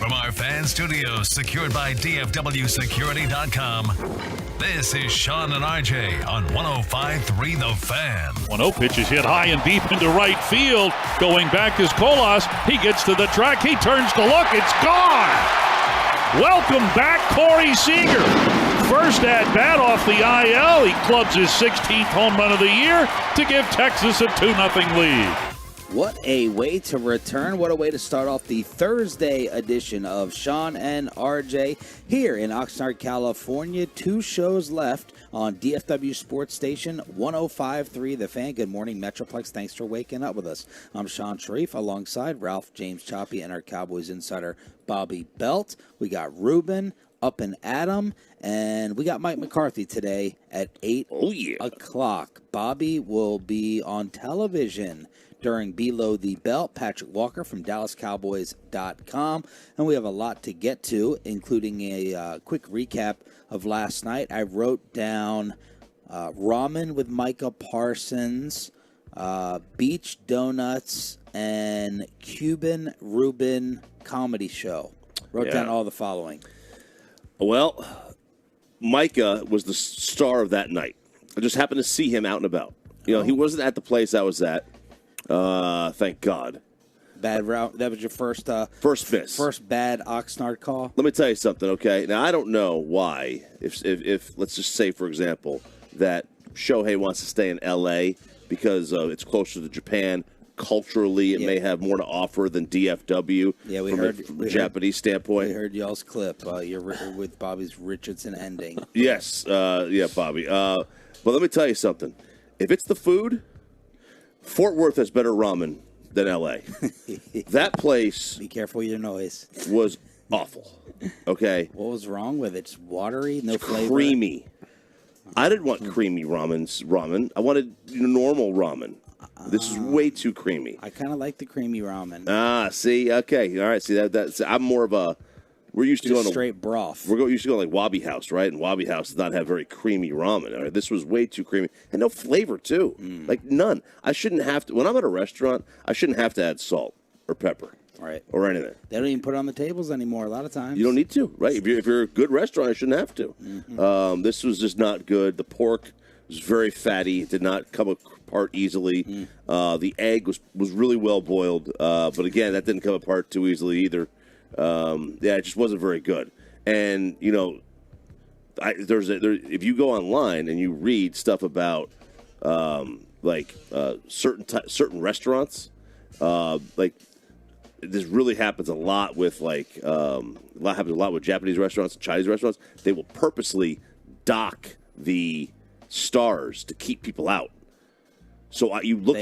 From our fan studios secured by DFWsecurity.com, this is Sean and RJ on 105.3 The Fan. 1-0 pitch is hit high and deep into right field. Going back is Colas. He gets to the track. He turns to look. It's gone. Welcome back, Corey Seager. First at-bat off the IL. He clubs his 16th home run of the year to give Texas a 2-0 lead. What a way to return. What a way to start off the Thursday edition of Sean and RJ here in Oxnard, California. 2 shows left on DFW Sports Station 105.3 The Fan. Good morning, Metroplex. Thanks for waking up with us. I'm Sean Sharif alongside Ralph James Choppy and our Cowboys insider Bobby Belt. We got Ruben, Up and Adam, and we got Mike McCarthy today at 8 o'clock. Bobby will be on television during Below the Belt. Patrick Walker from DallasCowboys.com. And we have a lot to get to, including a quick recap of last night. I wrote down ramen with Micah Parsons, beach donuts, and Cuban Reuben comedy show. Wrote down all the following. Well, Micah was the star of that night. I just happened to see him out and about. You know, he wasn't at the place I was at. Thank God. Bad route. That was your first miss. First bad Oxnard call. Let me tell you something, okay? Now, I don't know why, if let's just say, for example, that Shohei wants to stay in L.A. because it's closer to Japan. Culturally, it may have more to offer than DFW from a Japanese standpoint. We heard y'all's clip. You're with Bobby's Richardson ending. Yes. Bobby. But let me tell you something. If it's the food, Fort Worth has better ramen than L.A. That place... Be careful with your noise. ...was awful, okay? What was wrong with it? Just watery, no flavor? Creamy. I didn't want creamy ramen. I wanted normal ramen. This is way too creamy. I kind of like the creamy ramen. See? Okay. All right. See, that's I'm more of a... We're used to going straight broth. We're used to going like Wabi House, right? And Wabi House does not have very creamy ramen. All right? This was way too creamy and no flavor too, like none. I shouldn't have to. When I'm at a restaurant, I shouldn't have to add salt or pepper, right, or anything. They don't even put it on the tables anymore. A lot of times you don't need to, right? If you're a good restaurant, you shouldn't have to. This was just not good. The pork was very fatty. It did not come apart easily. The egg was really well boiled, but again, that didn't come apart too easily either. It just wasn't very good. And if you go online and you read stuff about certain restaurants, this really happens a lot with with Japanese restaurants and Chinese restaurants. They will purposely dock the stars to keep people out. So you look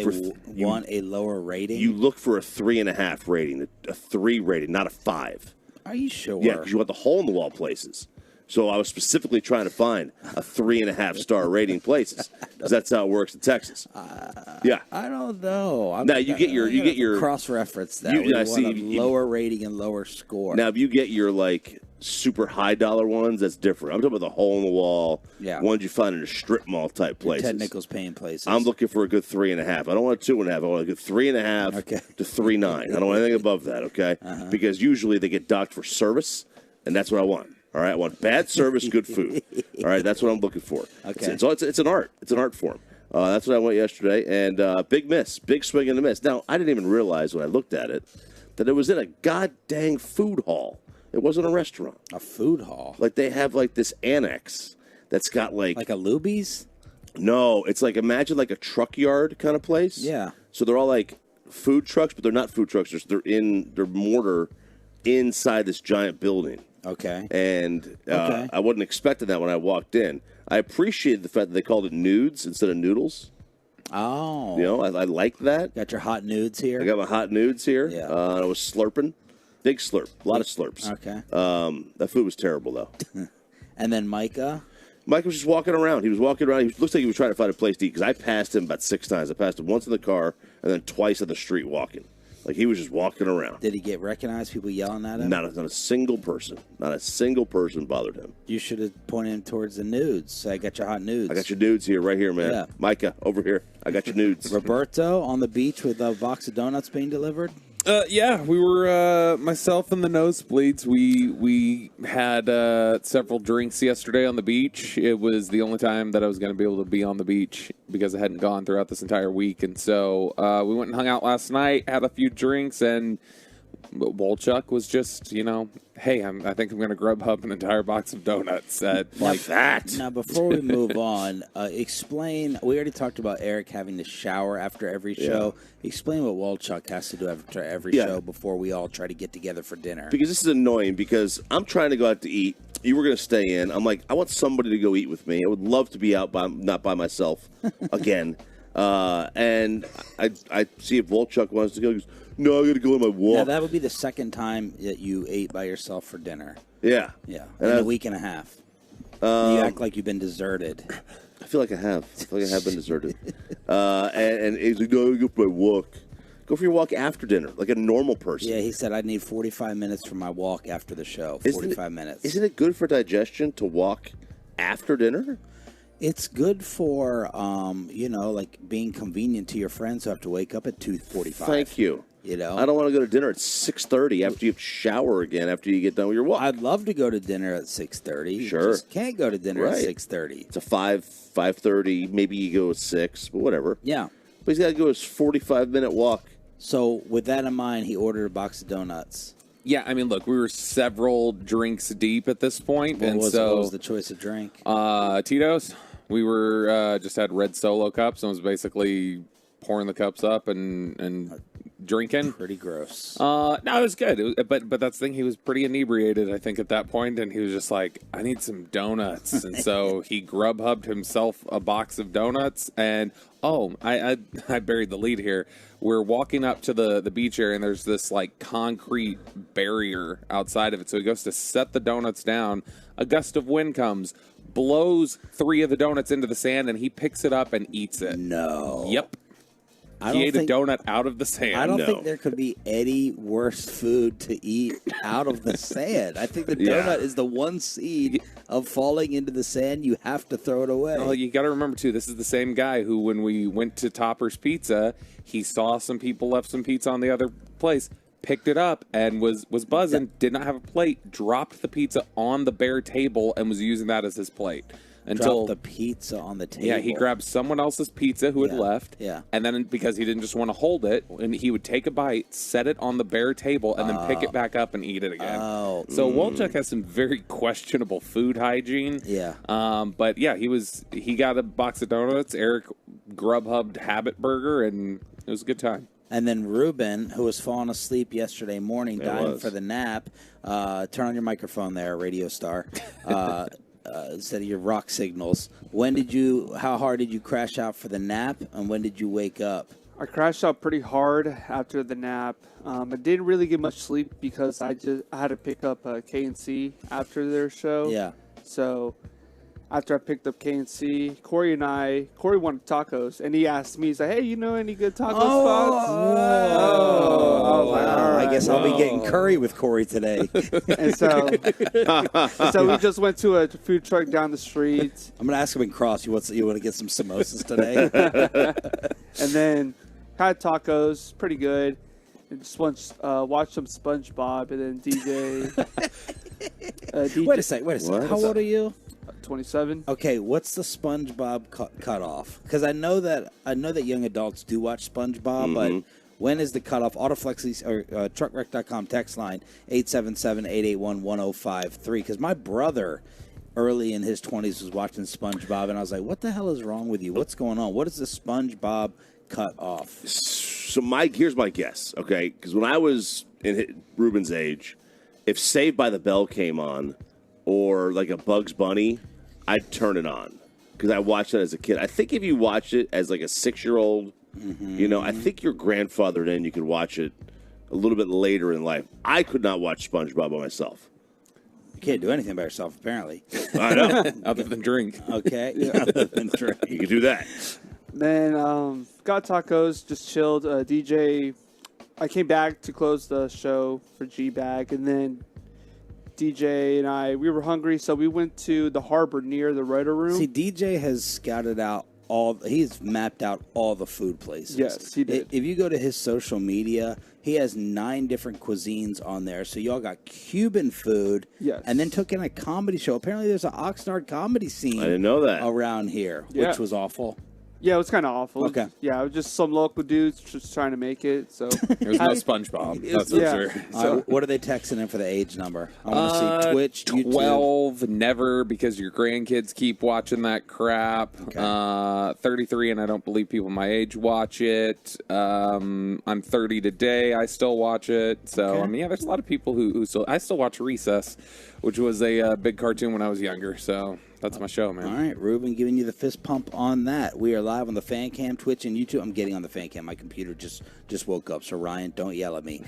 want a lower rating. You look for a 3.5 rating, a 3 rating, not a 5. Are you sure? Yeah, because you want the hole in the wall places. So I was specifically trying to find a 3.5 star rating places because that's how it works in Texas. Yeah, I don't know. Now you get your cross reference that we want a lower rating and lower score. Now if you get your super high dollar ones, that's different. I'm talking about the hole in the wall, ones you find in a strip mall type places. Ted Nichols paying places. I'm looking for a good 3.5. I don't want a 2.5. I want a good 3.5 to 3.9. I don't want anything above that, okay? Because usually they get docked for service, and that's what I want. All right, I want bad service, good food. All right, that's what I'm looking for. Okay, it's an art. It's an art form. That's what I went yesterday, and big miss, big swing and a miss. Now I didn't even realize when I looked at it that it was in a god dang food hall. It wasn't a restaurant. A food hall. Like they have this annex that's got like a Luby's. No, it's imagine a truck yard kind of place. Yeah. So they're all food trucks, but they're not food trucks. They're mortar inside this giant building. Okay. And I wasn't expecting that when I walked in. I appreciated the fact that they called it nudes instead of noodles. Oh. I like that. Got your hot nudes here? I got my hot nudes here. Yeah. I was slurping. Big slurp. A lot of slurps. Okay. That food was terrible, though. And then Micah? Mike was just walking around. He was walking around. Looks like he was trying to find a place to eat because I passed him about 6 times. I passed him once in the car and then twice on the street walking. He was just walking around. Did he get recognized? People yelling at him? Not a single person. Not a single person bothered him. You should have pointed him towards the nudes. So I got your hot nudes. I got your nudes here, right here, man. Micah, over here. I got your nudes. Roberto on the beach with a box of donuts being delivered? Yeah, we were myself and the nosebleeds. We had several drinks yesterday on the beach. It was the only time that I was going to be able to be on the beach because I hadn't gone throughout this entire week. And so we went and hung out last night, had a few drinks, and Wolchuk was just, hey, I think I'm going to Grubhub an entire box of donuts like that. Now, before we move on, explain. We already talked about Eric having to shower after every show. Explain what Wolchuk has to do after every show before we all try to get together for dinner. Because this is annoying because I'm trying to go out to eat. You were going to stay in. I'm like, I want somebody to go eat with me. I would love to be out, not by myself again. And I see if Wolchuk wants to go. He goes, no, I got to go on my walk. Now, that would be the second time that you ate by yourself for dinner. Yeah. Yeah, in a week and a half. You act like you've been deserted. I feel like I have. I feel like I have been deserted. And he's like, no, I got to go for my walk. Go for your walk after dinner, like a normal person. Yeah, he said, I need 45 minutes for my walk after the show. 45 minutes. Isn't it good for digestion to walk after dinner? It's good for, like being convenient to your friends who have to wake up at 2:45. Thank you. I don't want to go to dinner at 6:30 after you shower again after you get done with your walk. I'd love to go to dinner at 6:30. Sure. You just can't go to dinner at 6:30. It's a 5:30. Maybe you go at 6, but whatever. Yeah. But he's got to go his 45-minute walk. So with that in mind, he ordered a box of donuts. Yeah, I mean, look, we were several drinks deep at this point. What was the choice of drink? Tito's. We were just had red Solo cups and was basically pouring the cups up and drinking. Pretty gross. No, it was good. But that's the thing. He was pretty inebriated, I think, at that point, and he was just like, I need some donuts. And so he Grubhubbed himself a box of donuts. And, I buried the lead here. We're walking up to the beach area, and there's this, concrete barrier outside of it. So he goes to set the donuts down. A gust of wind comes, blows 3 of the donuts into the sand, and he picks it up and eats it. No. Yep. He ate a donut out of the sand. I don't think there could be any worse food to eat out of the sand. I think the donut is the one seed of falling into the sand. You have to throw it away. Well, you got to remember, too, this is the same guy who, when we went to Topper's Pizza, he saw some people left some pizza on the other place, picked it up, and was buzzing, did not have a plate, dropped the pizza on the bare table, and was using that as his plate. Dropped the pizza on the table. Yeah, he grabbed someone else's pizza who had left. Yeah. And then because he didn't just want to hold it, and he would take a bite, set it on the bare table, and then pick it back up and eat it again. So Wolchuk has some very questionable food hygiene. Yeah. But yeah, he got a box of donuts. Eric Grubhubbed Habit Burger, and it was a good time. And then Ruben, who was falling asleep yesterday morning, dying for the nap. Turn on your microphone there, radio star. Instead of your rock signals. How hard did you crash out for the nap, and when did you wake up? I crashed out pretty hard after the nap. I didn't really get much sleep because I had to pick up K&C after their show. Yeah. So after I picked up K&C, Corey wanted tacos, and he asked me, he's like, hey, you know any good taco spots? I was like, all right, I guess I'll be getting curry with Corey today. And so we just went to a food truck down the street. I'm going to ask him in cross, you want to get some samosas today? And then had tacos, pretty good. And just watched some SpongeBob, and then DJ. Wait a second. How old are you? 27. Okay, what's the SpongeBob cutoff? Because I know that young adults do watch SpongeBob, but when is the cutoff? Autoflex or truckwreck.com text line 877-881-1053. Because my brother, early in his 20s, was watching SpongeBob, and I was like, "What the hell is wrong with you? What's going on? What is the SpongeBob cutoff?" So here's my guess. Okay, because when I was in Ruben's age, if Saved by the Bell came on, or like a Bugs Bunny, I'd turn it on because I watched it as a kid. I think if you watch it as like a 6-year-old, I think your grandfather then you could watch it a little bit later in life. I could not watch SpongeBob by myself. You can't do anything by yourself, apparently. I know. Other than drink. Okay. Other than drink. You can do that. Then got tacos, just chilled. DJ, I came back to close the show for G-Bag, and then DJ and we were hungry, so we went to the harbor near the writer room. See, DJ has scouted out he's mapped out all the food places. Yes, he did. If you go to his social media, he has 9 different cuisines on there. So y'all got Cuban food, Yes. and then took in a comedy show. Apparently, there's an Oxnard comedy scene. I didn't know that. Around here, Yeah. which was awful. Yeah, it was kind of awful. Okay. Yeah, it was just some local dudes just trying to make it. So There's no SpongeBob. That's for Yeah. sure. All right, what are they texting in for the age number? I want to see Twitch, YouTube. 12, never, because your grandkids keep watching that crap. 33, and I don't believe people my age watch it. I'm 30 today. I still watch it. So, Okay. I mean, yeah, there's a lot of people who still... I still watch Recess, which was a big cartoon when I was younger. So, that's my show, man. All right, Ruben, giving you the fist pump on that. We are live on the Fan Cam, Twitch, and YouTube. I'm getting on the Fan Cam. My computer just woke up, so Ryan, don't yell at me.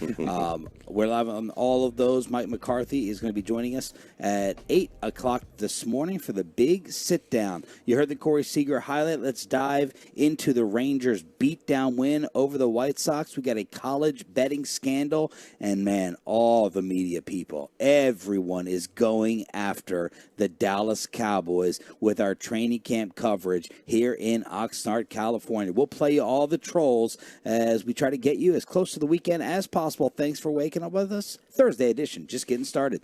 We're live on all of those. Mike McCarthy is going to be joining us at 8 o'clock this morning for the big sit-down. You heard the Corey Seager highlight. Let's dive into the Rangers' beat-down win over the White Sox. We got a college betting scandal, and, man, all the media people, everyone is going after the Dallas Cowboys with our training camp coverage here in Oxnard, California. We'll play you all the trolls as we try to get you as close to the weekend as possible. Thanks for waking up with us. Thursday edition, just getting started.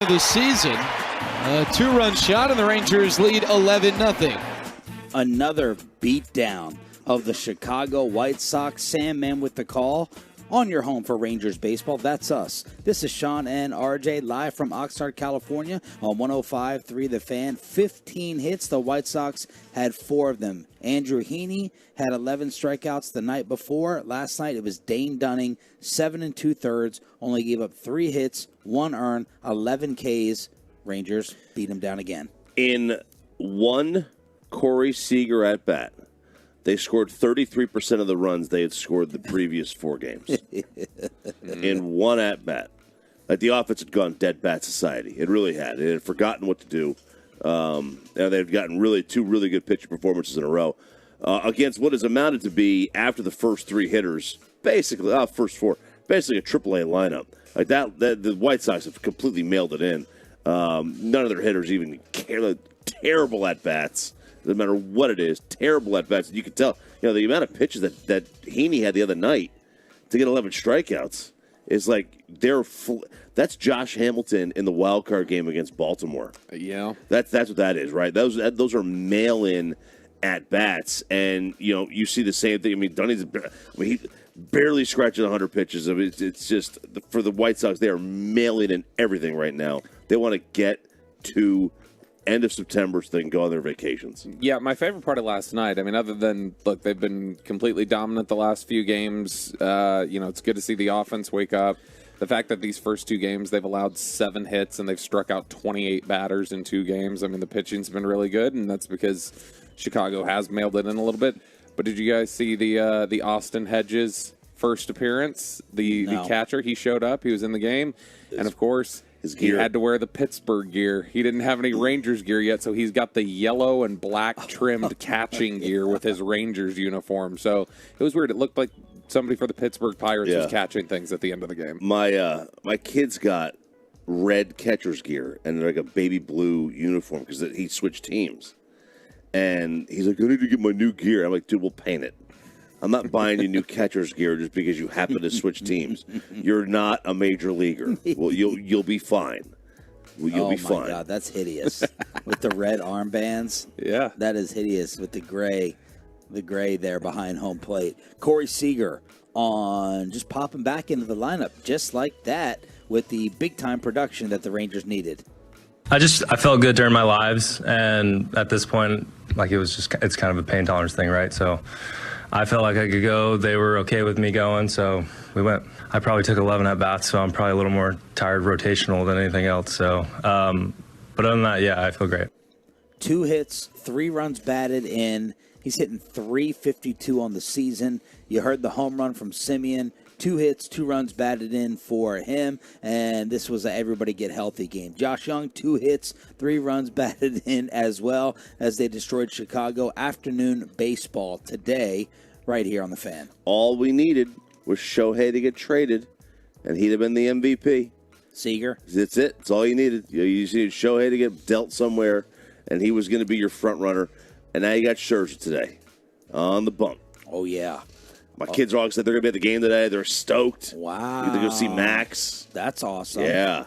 of the season. A 2-run shot, and the Rangers lead 11-0. Another beatdown of the Chicago White Sox. Sandman with the call on your home for Rangers baseball. That's us. This is Sean and RJ live from Oxnard, California on 105.3 The Fan. 15 hits. The White Sox had 4 of them. Andrew Heaney had 11 strikeouts the night before. Last night it was Dane Dunning, 7 2/3, only gave up 3 hits, 1 earned, 11 Ks. Rangers beat him down again. In one Corey Seager at bat, they scored 33% of the runs they had scored the previous 4 games. In one at bat. Like, the offense had gone dead bat society. It really had. It had forgotten what to do. And they've gotten 2 really good pitcher performances in a row against what has amounted to be, after the first 3 hitters, basically, first 4, basically a AAA lineup. Like that, the White Sox have completely mailed it in. None of their hitters even care. Terrible at bats. Doesn't matter what it is. Terrible at bats. You can tell. The amount of pitches that Heaney had the other night to get 11 strikeouts is like that's Josh Hamilton in the wild card game against Baltimore. Yeah, that's what that is, right? Those are mail-in at bats, and you see the same thing. I mean, Dunny's. He barely scratching 100 pitches. I mean, it's just for the White Sox, they are mailing in everything right now. They want to get to end of September so they can go on their vacations. Yeah, my favorite part of last night, I mean, other than, look, they've been completely dominant the last few games. It's good to see the offense wake up. The fact that these first 2 games, they've allowed 7 hits and they've struck out 28 batters in 2 games. I mean, the pitching's been really good, and that's because Chicago has mailed it in a little bit. But did you guys see the Austin Hedges first appearance? The catcher, he showed up. He was in the game. And, of course, he had to wear the Pittsburgh gear. He didn't have any Rangers gear yet, so he's got the yellow and black trimmed catching gear with his Rangers uniform. So it was weird. It looked like somebody for the Pittsburgh Pirates was catching things at the end of the game. My kid's got red catcher's gear and like a baby blue uniform because he switched teams. And he's like, I need to get my new gear. I'm like, dude, we'll paint it. I'm not buying you new catcher's gear just because you happen to switch teams. You're not a major leaguer. Well, you'll be fine. You'll be fine. Oh my God, that's hideous. With the red armbands. Yeah, that is hideous. With the gray there behind home plate. Corey Seager on just popping back into the lineup just like that with the big time production that the Rangers needed. I felt good during my lives, and at this point, like it's kind of a pain tolerance thing, right? So I felt like I could go. They were okay with me going, so we went. I probably took 11 at bats, so I'm probably a little more tired rotational than anything else. So, but other than that, yeah, I feel great. 2 hits, 3 runs batted in. He's hitting .352 on the season. You heard the home run from Simeon. 2 hits, 2 runs batted in for him, and this was a everybody get healthy game. Josh Young, 2 hits, 3 runs batted in as well as they destroyed Chicago. Afternoon baseball today right here on The Fan. All we needed was Shohei to get traded, and he'd have been the MVP. Seager? That's it. That's all you needed. You just needed Shohei to get dealt somewhere, and he was going to be your front runner. And now you got Scherzer today on the bump. Oh, yeah. My kids are all excited. They're going to be at the game today. They're stoked. Wow. They're going to go see Max. That's awesome. Yeah.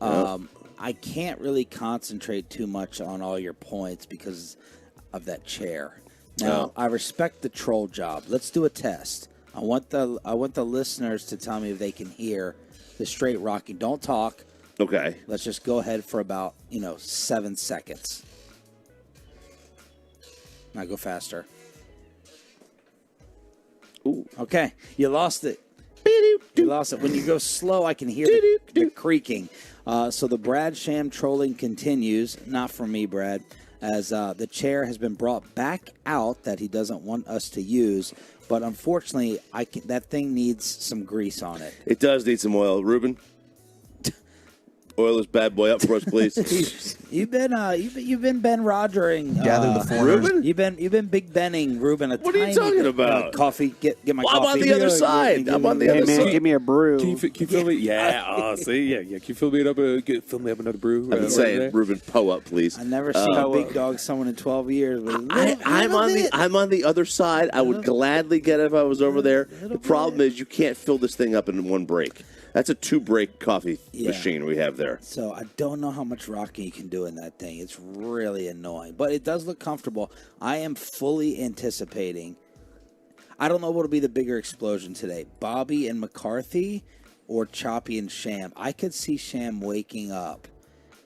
I can't really concentrate too much on all your points because of that chair. Now, I respect the troll job. Let's do a test. I want the listeners to tell me if they can hear the straight rocking. Don't talk. Okay. Let's just go ahead for about, 7 seconds. Now go faster. Ooh. Okay, you lost it. You lost it. When you go slow, I can hear the creaking. So the Brad Sham trolling continues. Not from me, Brad. As the chair has been brought back out that he doesn't want us to use. But unfortunately, that thing needs some grease on it. It does need some oil. Ruben? Oil this bad boy up for us, please. You've been Ben Rodgering. Gather the foreigners. Ruben? You've been Big Benning, Ruben. What are you talking about? Coffee. Get my coffee. I'm on the other side. I'm on the other side. Give me a brew. Can you fill me? Yeah. See, yeah. Can you fill me up? Fill me up another brew. I've been saying, Ruben, Poe up, please. I've never seen a big dog someone in 12 years. I'm on the other side. I would gladly get it if I was over there. The problem is you can't fill this thing up in one break. That's a 2-break coffee machine we have there. there. So I don't know how much rocking you can do in that thing. It's really annoying, but it does look comfortable. I am fully anticipating. I don't know what'll be the bigger explosion today, Bobby and McCarthy or Choppy and Sham. I could see Sham waking up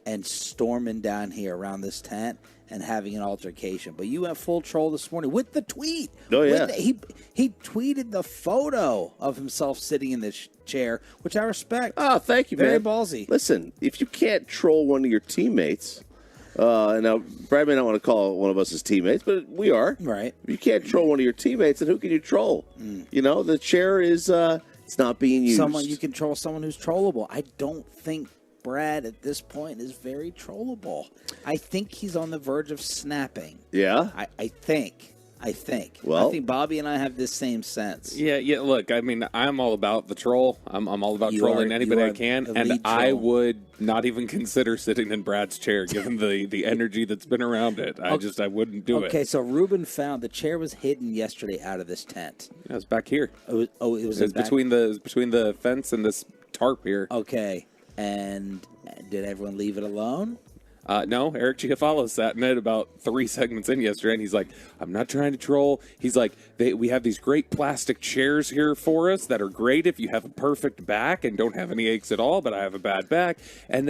and storming down here around this tent and having an altercation. But you went full troll this morning with the tweet. Oh, yeah. He tweeted the photo of himself sitting in this chair, which I respect. Oh, thank you, Very man. ballsy. Listen, if you can't troll one of your teammates, and now Brad may not want to call one of us his teammates, but we are. Right. If you can't troll one of your teammates, then who can you troll? You know, the chair is it's not being used. You can troll someone who's trollable. I don't think Brad at this point is very trollable. I think he's on the verge of snapping. Yeah? I think. Well, I think Bobby and I have this same sense. Yeah. Look, I mean, I'm all about the troll. I'm all about trolling anybody I can, and I would not even consider sitting in Brad's chair, given the energy that's been around it. I wouldn't do it. Okay, so Ruben found the chair was hidden yesterday out of this tent. Yeah, it's back here. It was between the fence and this tarp here. Okay, and did everyone leave it alone? No, Eric Chiafalo sat in it about 3 segments in yesterday, and he's like, I'm not trying to troll. He's like, we have these great plastic chairs here for us that are great if you have a perfect back and don't have any aches at all, but I have a bad back. And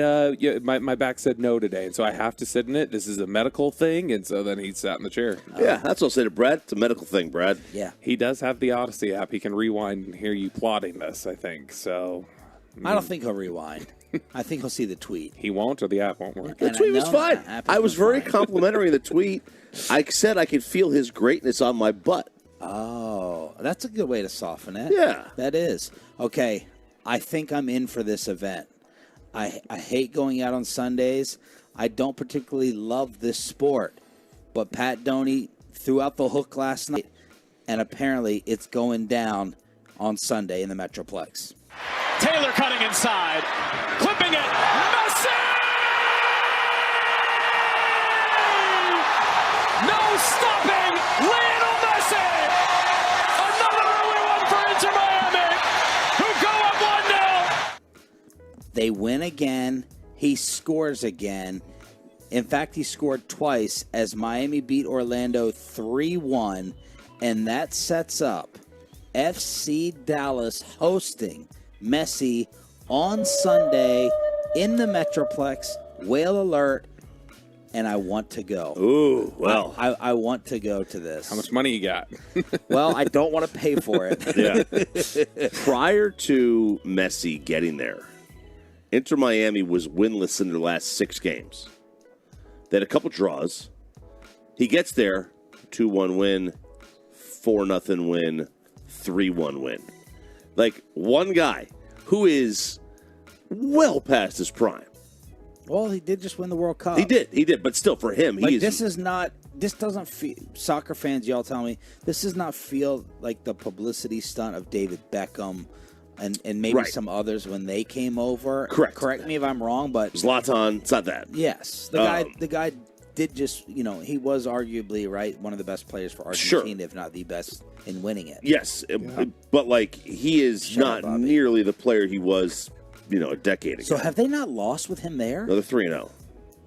my back said no today, and so I have to sit in it. This is a medical thing, and so then he sat in the chair. Yeah, that's what I'll say to Brad. It's a medical thing, Brad. Yeah. He does have the Odyssey app. He can rewind and hear you plotting this, I think. So I don't think he'll rewind. I think he'll see the tweet. He won't, or the app won't work. The tweet was fine. I was very complimentary of the tweet. I said I could feel his greatness on my butt. Oh, that's a good way to soften it. Yeah. That is. Okay, I think I'm in for this event. I hate going out on Sundays. I don't particularly love this sport. But Pat Doney threw out the hook last night, and apparently it's going down on Sunday in the Metroplex. Taylor cutting inside, clipping it, Messi! No stopping Lionel Messi! Another early one for Inter Miami, who go up 1-0. They win again. He scores again. In fact, he scored twice as Miami beat Orlando 3-1, and that sets up FC Dallas hosting Messi on Sunday in the Metroplex. Whale alert, and I want to go. Ooh, well. I want to go to this. How much money you got? Well, I don't want to pay for it. Yeah. Prior to Messi getting there, Inter Miami was winless in their last 6 games. They had a couple draws. He gets there, 2-1 win, 4-0 win, 3-1 win. Like, one guy who is well past his prime. Well, he did just win the World Cup. He did. But still, for him, this doesn't feel, soccer fans, y'all tell me, this does not feel like the publicity stunt of David Beckham and maybe some others when they came over. Correct. Correct me if I'm wrong, but Zlatan, it's not that. Yes. The guy did just, he was arguably, right, one of the best players for Argentina, if not the best in winning it. Yes, but, like, he is not nearly the player he was, a decade ago. So have they not lost with him there? No, they're 3-0.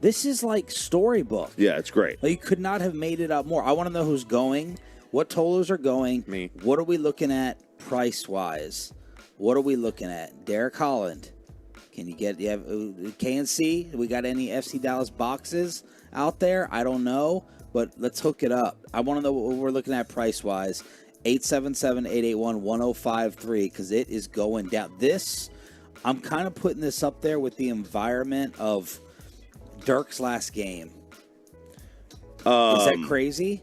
This is like storybook. Yeah, it's great. Like, you could not have made it up more. I want to know who's going, what tollers are going. Me. What are we looking at price-wise? What are we looking at? Derek Holland. Can you have KNC? We got any FC Dallas boxes out there? I don't know, but let's hook it up. I want to know what we're looking at price-wise. 877-881-1053, because it is going down. I'm kind of putting this up there with the environment of Dirk's last game. Is that crazy?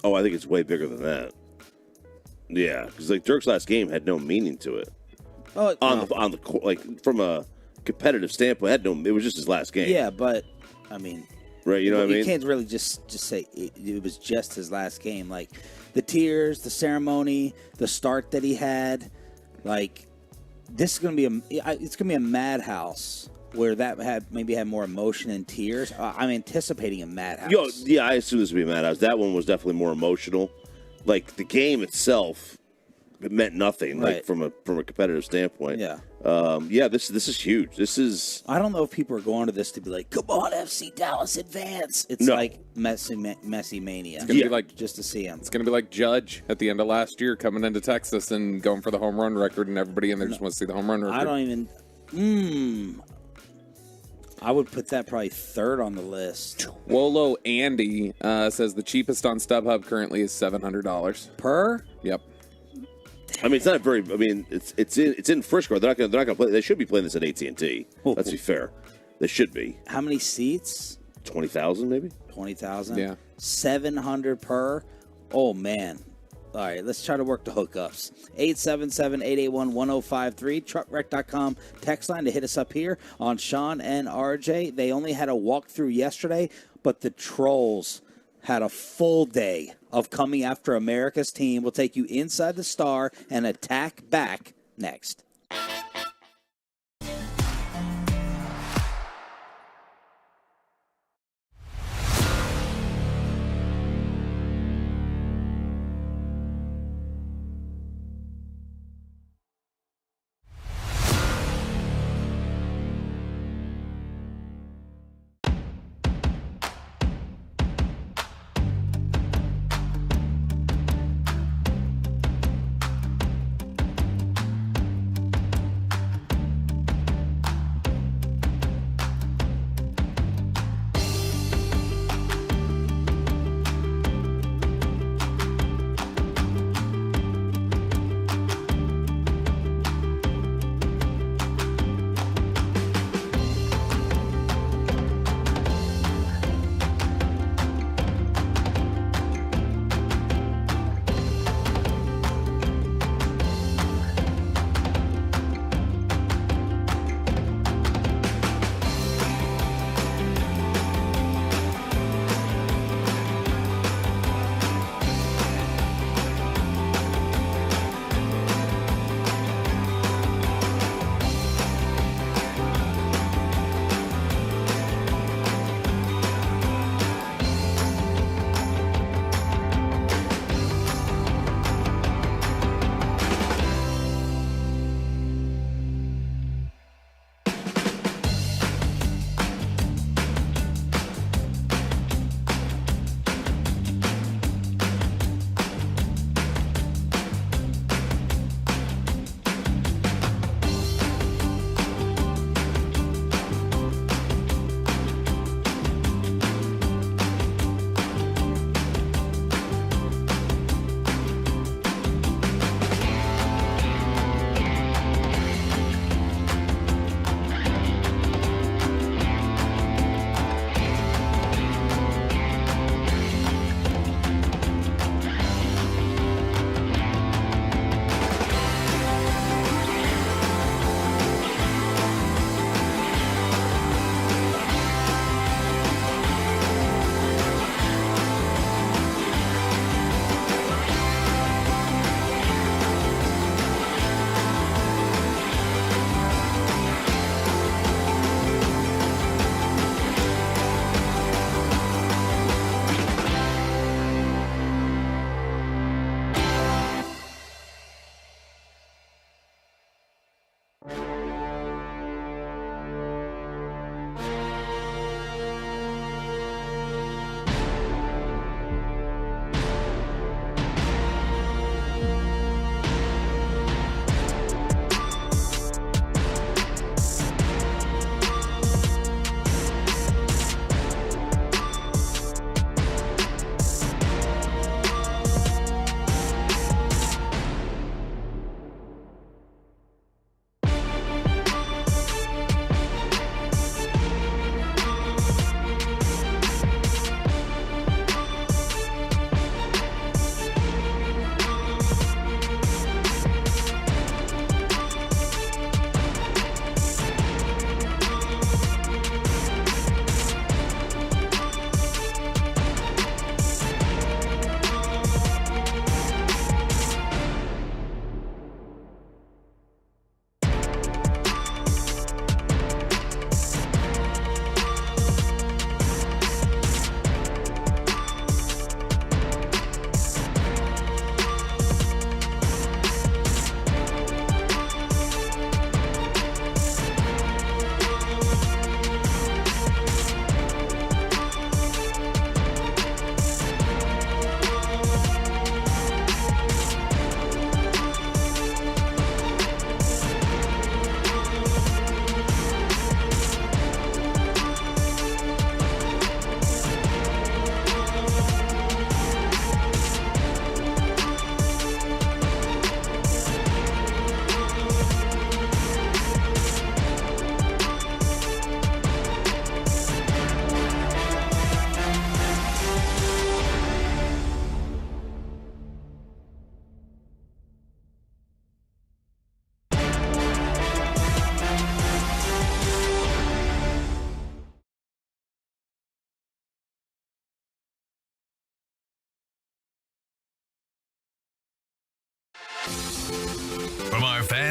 Oh, I think it's way bigger than that. Yeah, because like Dirk's last game had no meaning to it. Oh, on the court, like from a competitive standpoint, it was just his last game. Yeah, but I mean, right? You know what I mean? You can't really just say it was just his last game. Like the tears, the ceremony, the start that he had. Like this is gonna be it's gonna be a madhouse where that had more emotion and tears. I'm anticipating a madhouse. I assume this would be a madhouse. That one was definitely more emotional. Like the game itself, meant nothing, Right. like from a competitive standpoint. Yeah. This is huge. This is I don't know if people are going to this to be like, come on, FC Dallas, advance. It's No. like Messi mania. It's gonna be like Just to see him. It's going to be like Judge at the end of last year coming into Texas and going for the home run record, and everybody in there just wants to see the home run record. I don't even. I would put that probably third on the list. Wolo Andy says the cheapest on StubHub currently is $700 Per? Yep. I mean, it's not very. I mean, it's in Frisco. They're not going to play. They should be playing this at AT&T. Let's be fair. They should be. How many seats? 20,000 maybe. 20,000? Yeah. 700 per? Oh, man. All right, let's try to work the hookups. 877-881-1053, truckwreck.com text line to hit us up here on Sean and RJ. They only had a walkthrough yesterday, but the Trolls had a full day of coming after America's team. We'll take you inside the Star and attack back next.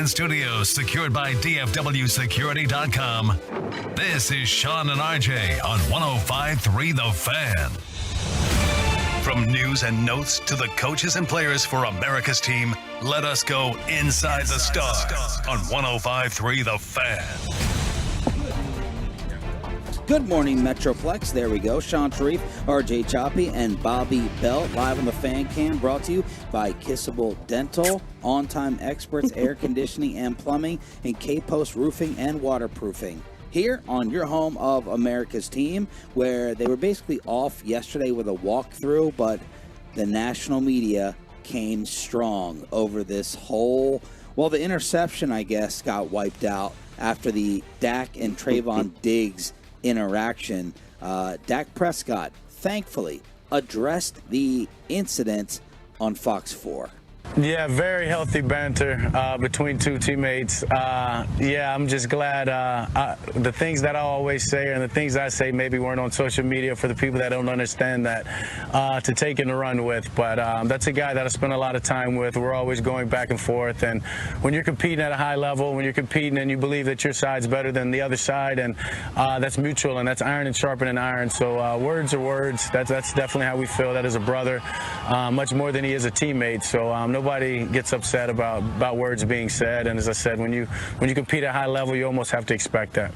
Fan Studios, secured by DFWSecurity.com. This is Sean and RJ on 105.3 The Fan. From news and notes to the coaches and players for America's team, let us go inside the stars on 105.3 The Fan. Good morning, Metroplex. There we go. Sean Sharif, RJ Choppy, and Bobby Belt live on the Fan Cam, brought to you by Kissable Dental, on-time experts, air conditioning and plumbing, and K-Post roofing and waterproofing. Here on your home of America's team, where they were basically off yesterday with a walkthrough, but the national media came strong over this whole, well, the interception, I guess, got wiped out after the Dak and Trayvon Diggs interaction. Dak Prescott, thankfully, addressed the incident on Fox 4. Yeah, very healthy banter between two teammates. I'm just glad the things that I always say and the things I say maybe weren't on social media for the people that don't understand that to take and run with. But that's a guy that I spend a lot of time with. We're always going back and forth. And when you're competing at a high level, when you're competing and you believe that your side's better than the other side, and that's mutual, and that's iron and sharpening iron. So words are words. That's definitely how we feel. That is a brother, much more than he is a teammate. So nobody gets upset about words being said, and as I said, when you compete at high level, you almost have to expect that.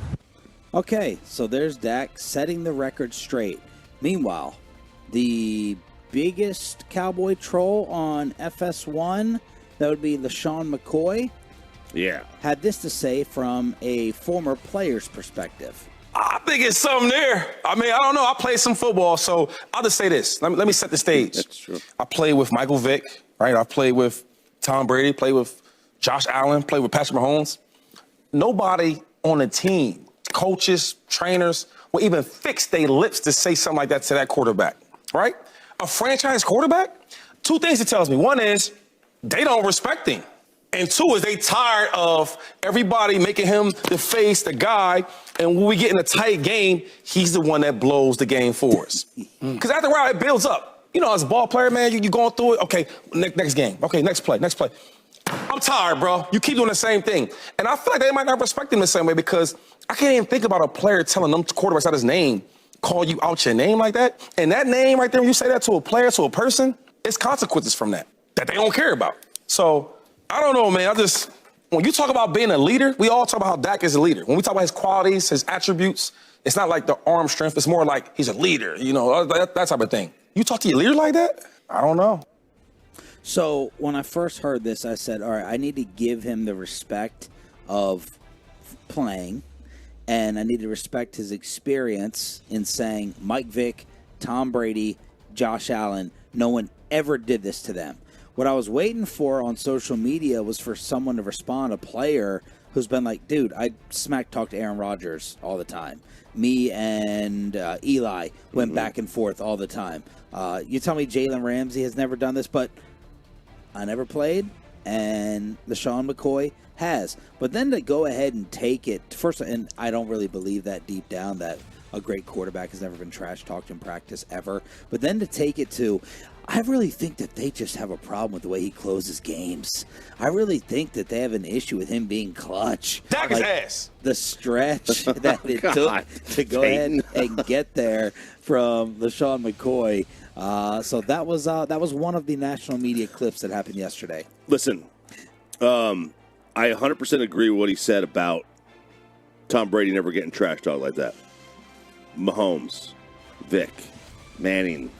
Okay, so there's Dak setting the record straight. Meanwhile, the biggest Cowboy troll on FS1, that would be LaShawn McCoy, had this to say from a former player's perspective. I think it's something there. I mean, I don't know. I played some football, so I'll just say this. Let me set the stage. That's true. I played with Michael Vick, right? I played with Tom Brady, played with Josh Allen, played with Patrick Mahomes. Nobody on the team, coaches, trainers, will even fix their lips to say something like that to that quarterback, right? A franchise quarterback? Two things it tells me. One is they don't respect him. And two is they tired of everybody making him the face, the guy, and when we get in a tight game, he's the one that blows the game for us. Because after a while, it builds up. You know, as a ball player, man, you going through it. Okay, next game. Okay, next play. I'm tired, bro. You keep doing the same thing. And I feel like they might not respect him the same way because I can't even think about a player telling them quarterbacks out his name, call you out your name like that. And that name right there, when you say that to a player, to a person, it's consequences from that they don't care about. So, I don't know, man. When you talk about being a leader, we all talk about how Dak is a leader. When we talk about his qualities, his attributes, it's not like the arm strength. It's more like he's a leader, you know, that type of thing. You talk to your leader like that? I don't know. So when I first heard this, I said, all right, I need to give him the respect of playing, and I need to respect his experience in saying Mike Vick, Tom Brady, Josh Allen, no one ever did this to them. What I was waiting for on social media was for someone to respond, a player who's been like, dude, I smack talk to Aaron Rodgers all the time. Me and Eli went back and forth all the time. You tell me Jalen Ramsey has never done this, but I never played, and LaShawn McCoy has. But then to go ahead and take it, first, and I don't really believe that deep down that a great quarterback has never been trash talked in practice ever. But then to take it to, I really think that they just have a problem with the way he closes games. I really think that they have an issue with him being clutch. Dak his ass. The stretch that it took to go ahead and get there from LaShawn McCoy. So that was one of the national media clips that happened yesterday. Listen, I 100% agree with what he said about Tom Brady never getting trash talk like that. Mahomes, Vick, Manning,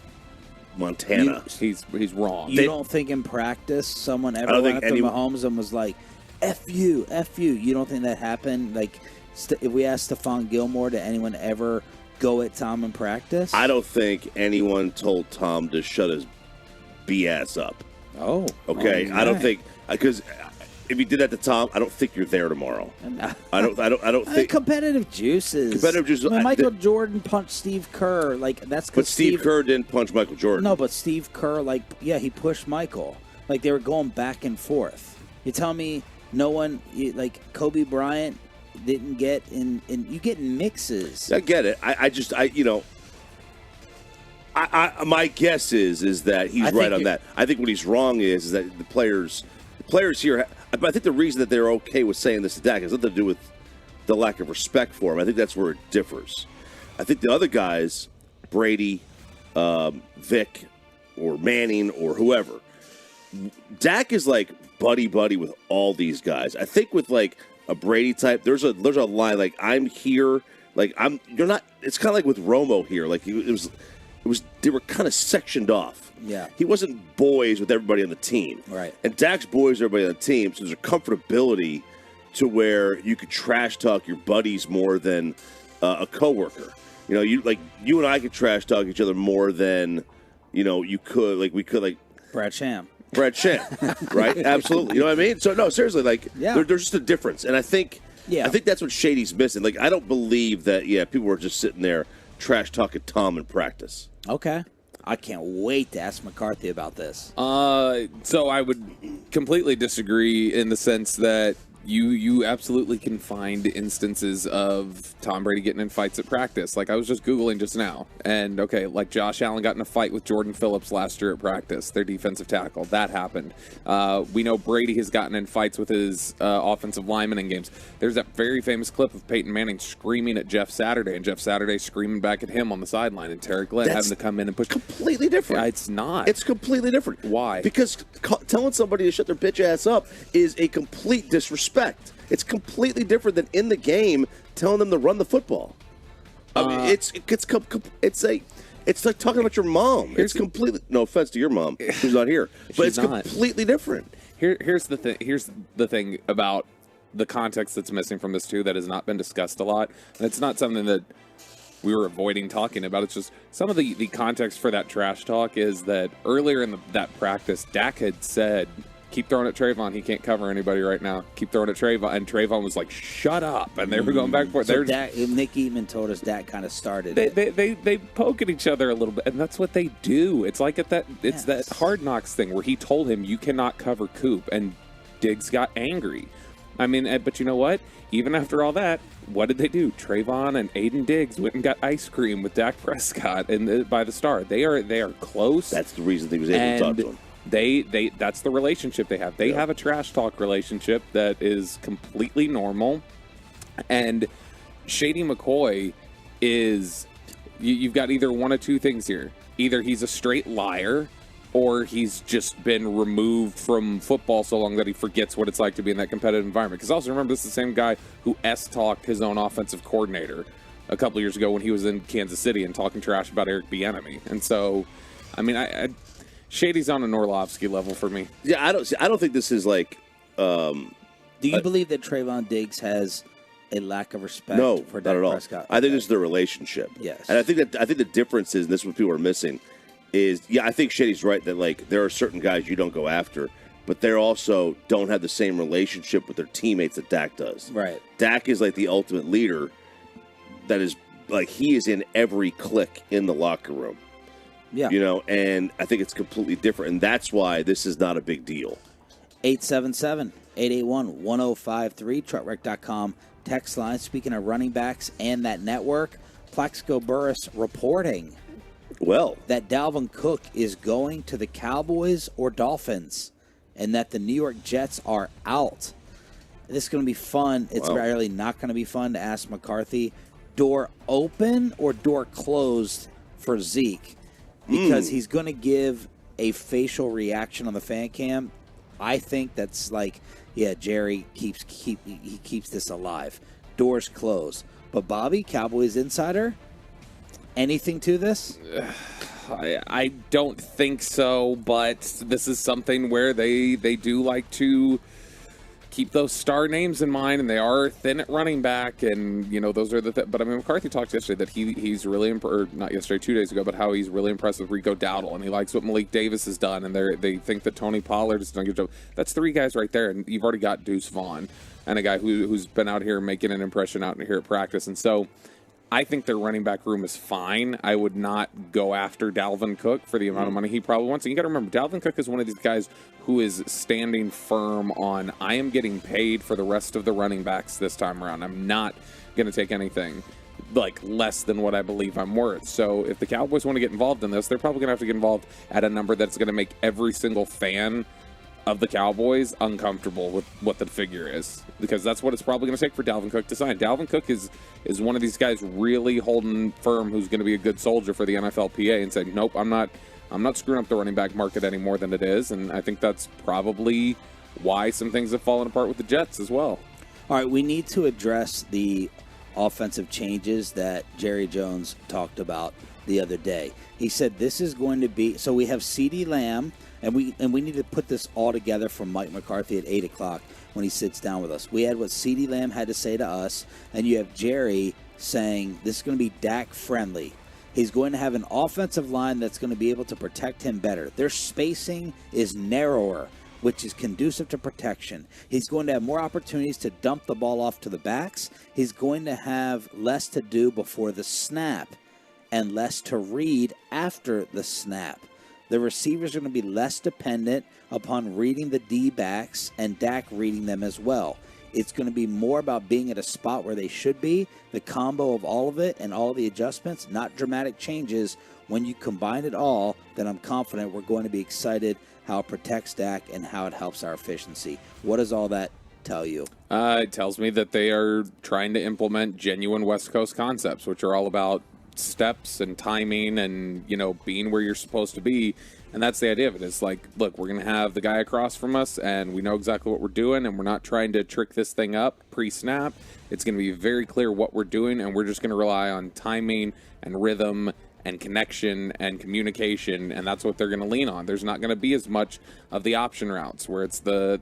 Montana. He's wrong. You don't think in practice someone ever went up to Mahomes and was like, F you, F you. You don't think that happened? Like, if we asked Stephon Gilmore, did anyone ever go at Tom in practice? I don't think anyone told Tom to shut his BS up. Oh. Okay. I don't think, because if you did that to Tom, I don't think you're there tomorrow. I don't think competitive juices. When Michael Jordan punched Steve Kerr, like that's. But Steve Kerr didn't punch Michael Jordan. No, but Steve Kerr, he pushed Michael. Like they were going back and forth. You tell me no one like Kobe Bryant didn't get in you get in mixes. I get it. My guess is that he's right on that. I think what he's wrong is that the players here. But I think the reason that they're okay with saying this to Dak has nothing to do with the lack of respect for him. I think that's where it differs. I think the other guys, Brady, Vic, or Manning, or whoever, Dak is like buddy with all these guys. I think with like a Brady type, there's a line like I'm here, like you're not. It's kind of like with Romo here, like it was they were kind of sectioned off. Yeah, he wasn't boys with everybody on the team, right? And Dak's boys with everybody on the team, so there's a comfortability to where you could trash talk your buddies more than a coworker. You know, you and I could trash talk each other more than we could Brad Sham. Right? Absolutely. You know what I mean? So no, seriously, there's just a difference, and I think that's what Shady's missing. Like, I don't believe that. Yeah, people were just sitting there trash talking Tom in practice. Okay. I can't wait to ask McCarthy about this. So I would completely disagree in the sense that you absolutely can find instances of Tom Brady getting in fights at practice. Like, I was just Googling just now. And, okay, like Josh Allen got in a fight with Jordan Phillips last year at practice, their defensive tackle. That happened. We know Brady has gotten in fights with his offensive linemen in games. There's that very famous clip of Peyton Manning screaming at Jeff Saturday, and Jeff Saturday screaming back at him on the sideline, and Terry Glenn having to come in and push. Completely different. Yeah, it's not. It's completely different. Why? Because telling somebody to shut their bitch ass up is a complete disrespect. It's completely different than in the game telling them to run the football. I mean, it's like talking about your mom. It's completely, no offense to your mom who's not here, but it's completely different. Here's the thing. Here's the thing about the context that's missing from this too that has not been discussed a lot, and it's not something that we were avoiding talking about. It's just some of the context for that trash talk is that earlier in that practice, Dak had said, keep throwing at Trayvon. He can't cover anybody right now. Keep throwing at Trayvon. And Trayvon was like, shut up. And they were going back and forth. So Nick Eatman told us Dak kind of started they poke at each other a little bit, and that's what they do. It's like that Hard Knocks thing where he told him, you cannot cover Coop, and Diggs got angry. I mean, but you know what? Even after all that, what did they do? Trayvon and Aiden Diggs went and got ice cream with Dak Prescott by the Star. They are close. That's the reason he was able to talk to him. That's the relationship they have. They have a trash talk relationship that is completely normal. And Shady McCoy is, you've got either one of two things here. Either he's a straight liar, or he's just been removed from football so long that he forgets what it's like to be in that competitive environment. Because also remember, this is the same guy who S-talked his own offensive coordinator a couple years ago when he was in Kansas City and talking trash about Eric Bieniemy. And so, I mean, Shady's on an Orlovsky level for me. Yeah, I don't think this is like. Do you believe that Trayvon Diggs has a lack of respect for Dak Prescott? I think this is their relationship. Yes, and I think the difference is, and this is what people are missing, is I think Shady's right that like there are certain guys you don't go after, but they also don't have the same relationship with their teammates that Dak does. Right. Dak is like the ultimate leader. That is like he is in every clique in the locker room. Yeah. And I think it's completely different, and that's why this is not a big deal. 877-881-1053, truckwreck.com text line. Speaking of running backs and that network, Plaxico Burress reporting that Dalvin Cook is going to the Cowboys or Dolphins, and that the New York Jets are out. This is going to be fun. It's really not going to be fun to ask McCarthy, door open or door closed for Zeke? Because he's going to give a facial reaction on the fan cam. I think that's like, Jerry keeps this alive. Doors closed. But Bobby, Cowboys insider, anything to this? I don't think so, but this is something where they do like to keep those star names in mind, and they are thin at running back, and those are but I mean, McCarthy talked yesterday that he's really or not yesterday, 2 days ago, but how he's really impressed with Rico Dowdle, and he likes what Malik Davis has done, and they think that Tony Pollard is doing a good job. That's three guys right there, and you've already got Deuce Vaughn and a guy who's been out here making an impression out here at practice, and so I think their running back room is fine. I would not go after Dalvin Cook for the amount of money he probably wants. And you got to remember, Dalvin Cook is one of these guys who is standing firm on, I am getting paid for the rest of the running backs this time around. I'm not going to take anything like less than what I believe I'm worth. So if the Cowboys want to get involved in this, they're probably going to have to get involved at a number that's going to make every single fan of the Cowboys uncomfortable with what the figure is, because that's what it's probably going to take for Dalvin Cook to sign. Dalvin Cook is one of these guys really holding firm who's going to be a good soldier for the NFLPA and saying, nope, I'm not screwing up the running back market any more than it is. And I think that's probably why some things have fallen apart with the Jets as well. All right, we need to address the offensive changes that Jerry Jones talked about the other day. He said this is going to be, so we have CeeDee Lamb, and we need to put this all together from Mike McCarthy at 8 o'clock when he sits down with us. We had what CeeDee Lamb had to say to us, and you have Jerry saying this is going to be Dak friendly. He's going to have an offensive line that's going to be able to protect him better. Their spacing is narrower, which is conducive to protection. He's going to have more opportunities to dump the ball off to the backs. He's going to have less to do before the snap and less to read after the snap. The receivers are going to be less dependent upon reading the D-backs and Dak reading them as well. It's going to be more about being at a spot where they should be, the combo of all of it and all the adjustments, not dramatic changes. When you combine it all, then I'm confident we're going to be excited how it protects Dak and how it helps our efficiency. What does all that tell you? It tells me that they are trying to implement genuine West Coast concepts, which are all about steps and timing and, being where you're supposed to be. And that's the idea of it. It's like, look, we're going to have the guy across from us, and we know exactly what we're doing, and we're not trying to trick this thing up pre-snap. It's going to be very clear what we're doing, and we're just going to rely on timing and rhythm and connection and communication, and that's what they're going to lean on. There's not going to be as much of the option routes where it's the,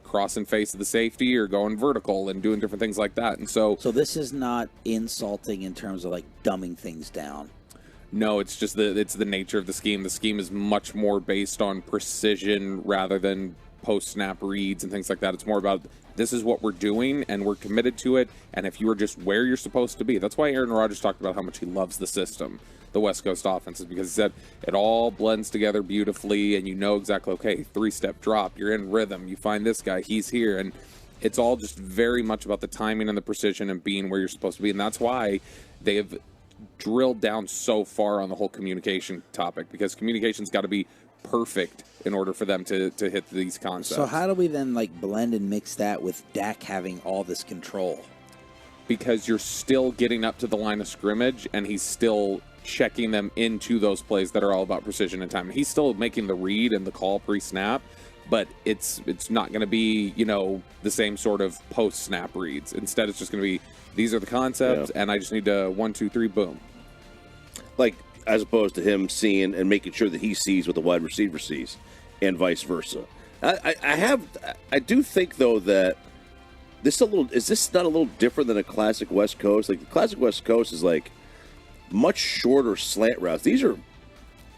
cross and face of the safety or going vertical and doing different things like that. And so this is not insulting in terms of like dumbing things down. No, it's just it's the nature of the scheme. The scheme is much more based on precision rather than post-snap reads and things like that. It's more about this is what we're doing, and we're committed to it, and if you are just where you're supposed to be. That's why Aaron Rodgers talked about how much he loves the system, the West Coast offenses, because he said it all blends together beautifully, and you know exactly, okay, 3-step drop, you're in rhythm, you find this guy, he's here, and it's all just very much about the timing and the precision and being where you're supposed to be, and that's why they have drilled down so far on the whole communication topic, because communication's got to be perfect in order for them to hit these concepts. So how do we then blend and mix that with Dak having all this control? Because you're still getting up to the line of scrimmage, and he's still checking them into those plays that are all about precision and time. He's still making the read and the call pre-snap, but it's not going to be, the same sort of post-snap reads. Instead, it's just going to be, these are the concepts, and I just need to 1, 2, 3, boom. Like, as opposed to him seeing and making sure that he sees what the wide receiver sees, and vice versa. I do think, though, that is this not a little different than a classic West Coast? Like, the classic West Coast is much shorter slant routes. These are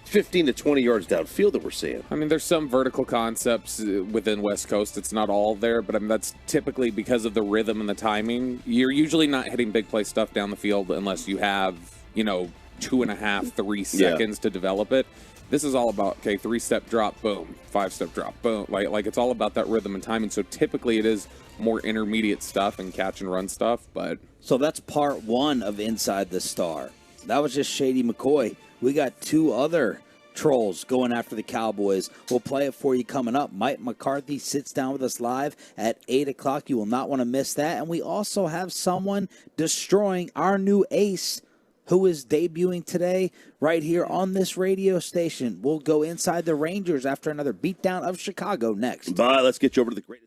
15 to 20 yards downfield that we're seeing. I mean, there's some vertical concepts within West Coast. It's not all there, but that's typically because of the rhythm and the timing. You're usually not hitting big play stuff down the field unless you have, 2.5, 3 seconds to develop it. This is all about, 3-step drop, boom, 5-step drop, boom. Like it's all about that rhythm and timing. So typically it is more intermediate stuff and catch and run stuff. But so that's part 1 of Inside the Star. That was just Shady McCoy. We got 2 other trolls going after the Cowboys. We'll play it for you coming up. Mike McCarthy sits down with us live at 8 o'clock. You will not want to miss that. And we also have someone destroying our new ace who is debuting today right here on this radio station. We'll go inside the Rangers after another beatdown of Chicago next. Bye. Let's get you over to the greatest.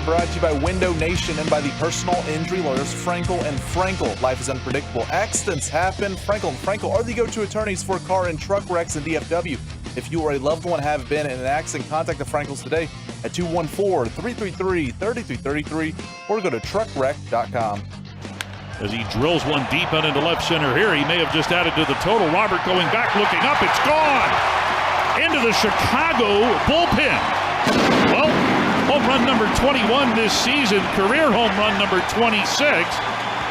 brought to you by Window Nation and by the personal injury lawyers Frankel and Frankel. Life is unpredictable. Accidents happen. Frankel and Frankel are the go-to attorneys for car and truck wrecks in DFW. If you or a loved one have been in an accident, contact the Frankels today at 214-333-3333 or go to truckwreck.com. As he drills one deep out into left center here, he may have just added to the total. Robert going back, looking up, it's gone! Into the Chicago bullpen. Well, home run number 21 this season, career home run number 26.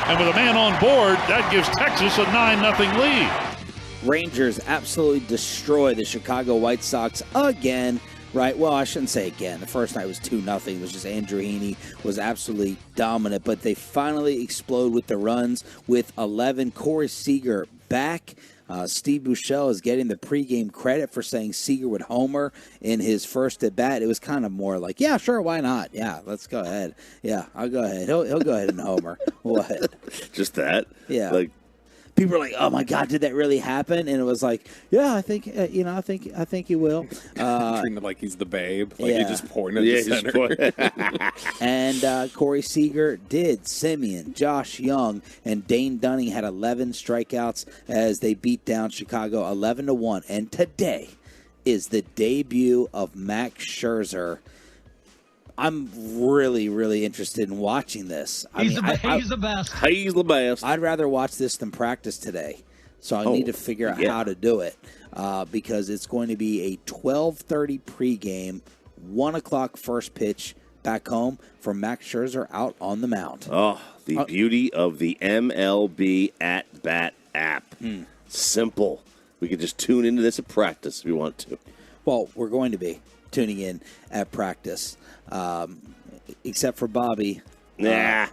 And with a man on board, that gives Texas a 9-0 lead. Rangers absolutely destroy the Chicago White Sox again. Right, well, I shouldn't say again. The first night was 2-0. It was just Andrew Heaney was absolutely dominant. But they finally explode with the runs with 11. Corey Seager back. Steve Buechele is getting the pregame credit for saying Seager would homer in his first at-bat. It was kind of more like, yeah, sure, why not? Yeah, let's go ahead. Yeah, I'll go ahead. He'll go ahead and homer. What? Just that? Yeah. Like, people are like, "Oh my God, did that really happen?" And it was like, "Yeah, I think I think he will." Treating it like he's the babe, like he just pointed at the center. And Corey Seager did. Simeon, Josh Young, and Dane Dunning had 11 strikeouts as they beat down Chicago 11-1. And today is the debut of Max Scherzer. I'm really, really interested in watching this. He's the best. He's the best. I'd rather watch this than practice today. So I need to figure out how to do it because it's going to be a 12:30 pregame, 1 o'clock first pitch back home for Max Scherzer out on the mound. Oh, the beauty of the MLB at-bat app. Simple. We can just tune into this at practice if we want to. Well, we're going to be tuning in at practice. Except for Bobby. Nah.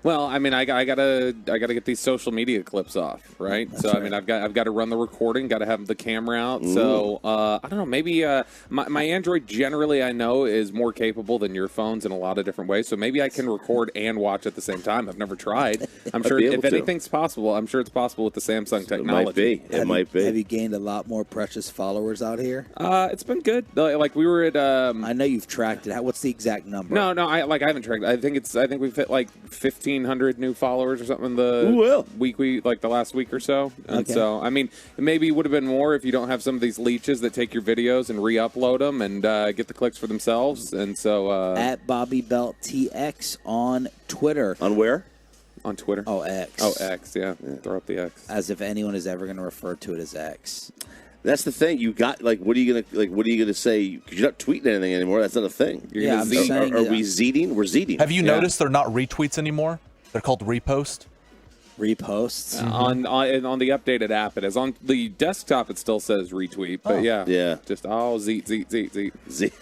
Well, I mean, I gotta get these social media clips off, right? That's so right. I mean, I've got to run the recording, got to have the camera out. So I don't know, maybe my Android generally I know is more capable than your phones in a lot of different ways. So maybe I can record and watch at the same time. I've never tried. I'm sure if anything's possible, I'm sure it's possible with the Samsung technology. It might be. Have you gained a lot more precious followers out here? It's been good. Like we were at. I know you've tracked it. What's the exact number? No, I haven't tracked. I think we've hit like 1,500 new followers or something the last week or so. And so, I mean, it maybe would have been more if you don't have some of these leeches that take your videos and re-upload them and get the clicks for themselves. And so at Bobby Belt TX on Twitter. On where? On Twitter. Oh, X. Oh, X. Yeah. Throw up the X. As if anyone is ever going to refer to it as X. That's the thing. You got what are you gonna say? Because you're not tweeting anything anymore. That's not a thing. I'm saying, are we zeeting? We're zeeting. Have you noticed they're not retweets anymore? They're called repost. Reposts on the updated app. It is on the desktop. It still says retweet, but yeah. Just zeet.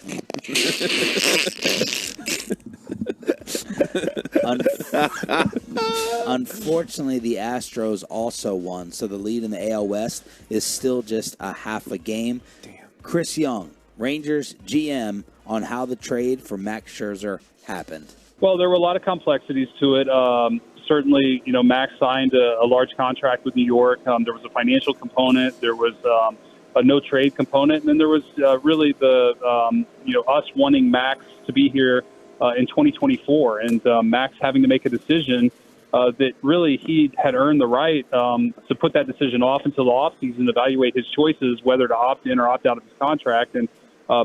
Unfortunately, the Astros also won, so the lead in the AL West is still just a half a game. Damn. Chris Young, Rangers GM, on how the trade for Max Scherzer happened. Well, there were a lot of complexities to it. Certainly, Max signed a large contract with New York. There was a financial component. There was a no-trade component. And then there was really the, us wanting Max to be here in 2024 and Max having to make a decision that really he had earned the right to put that decision off until the offseason, evaluate his choices, whether to opt in or opt out of his contract. And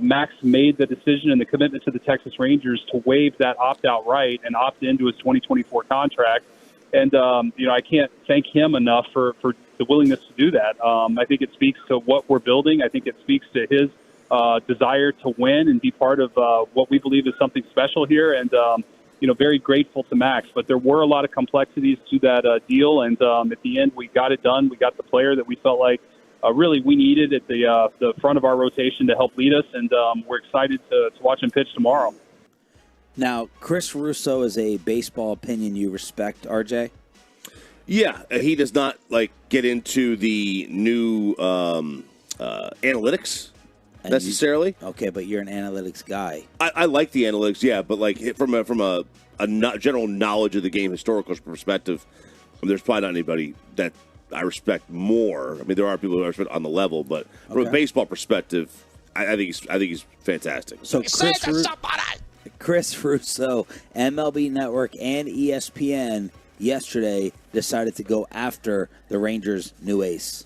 Max made the decision and the commitment to the Texas Rangers to waive that opt-out right and opt into his 2024 contract. And, I can't thank him enough for the willingness to do that. I think it speaks to what we're building. I think it speaks to his desire to win and be part of what we believe is something special here. And, very grateful to Max. But there were a lot of complexities to that deal. And at the end, we got it done. We got the player that we felt like really we needed at the front of our rotation to help lead us, and we're excited to watch him pitch tomorrow. Now, Chris Russo is a baseball opinion you respect, RJ? Yeah, he does not get into the new analytics necessarily. Okay, but you're an analytics guy. I like the analytics, yeah, but from a general knowledge of the game, historical perspective, there's probably not anybody that I respect more. I mean, there are people who I respect on the level, but from a baseball perspective, I think he's fantastic. So Chris Russo, MLB Network, and ESPN yesterday decided to go after the Rangers' new ace.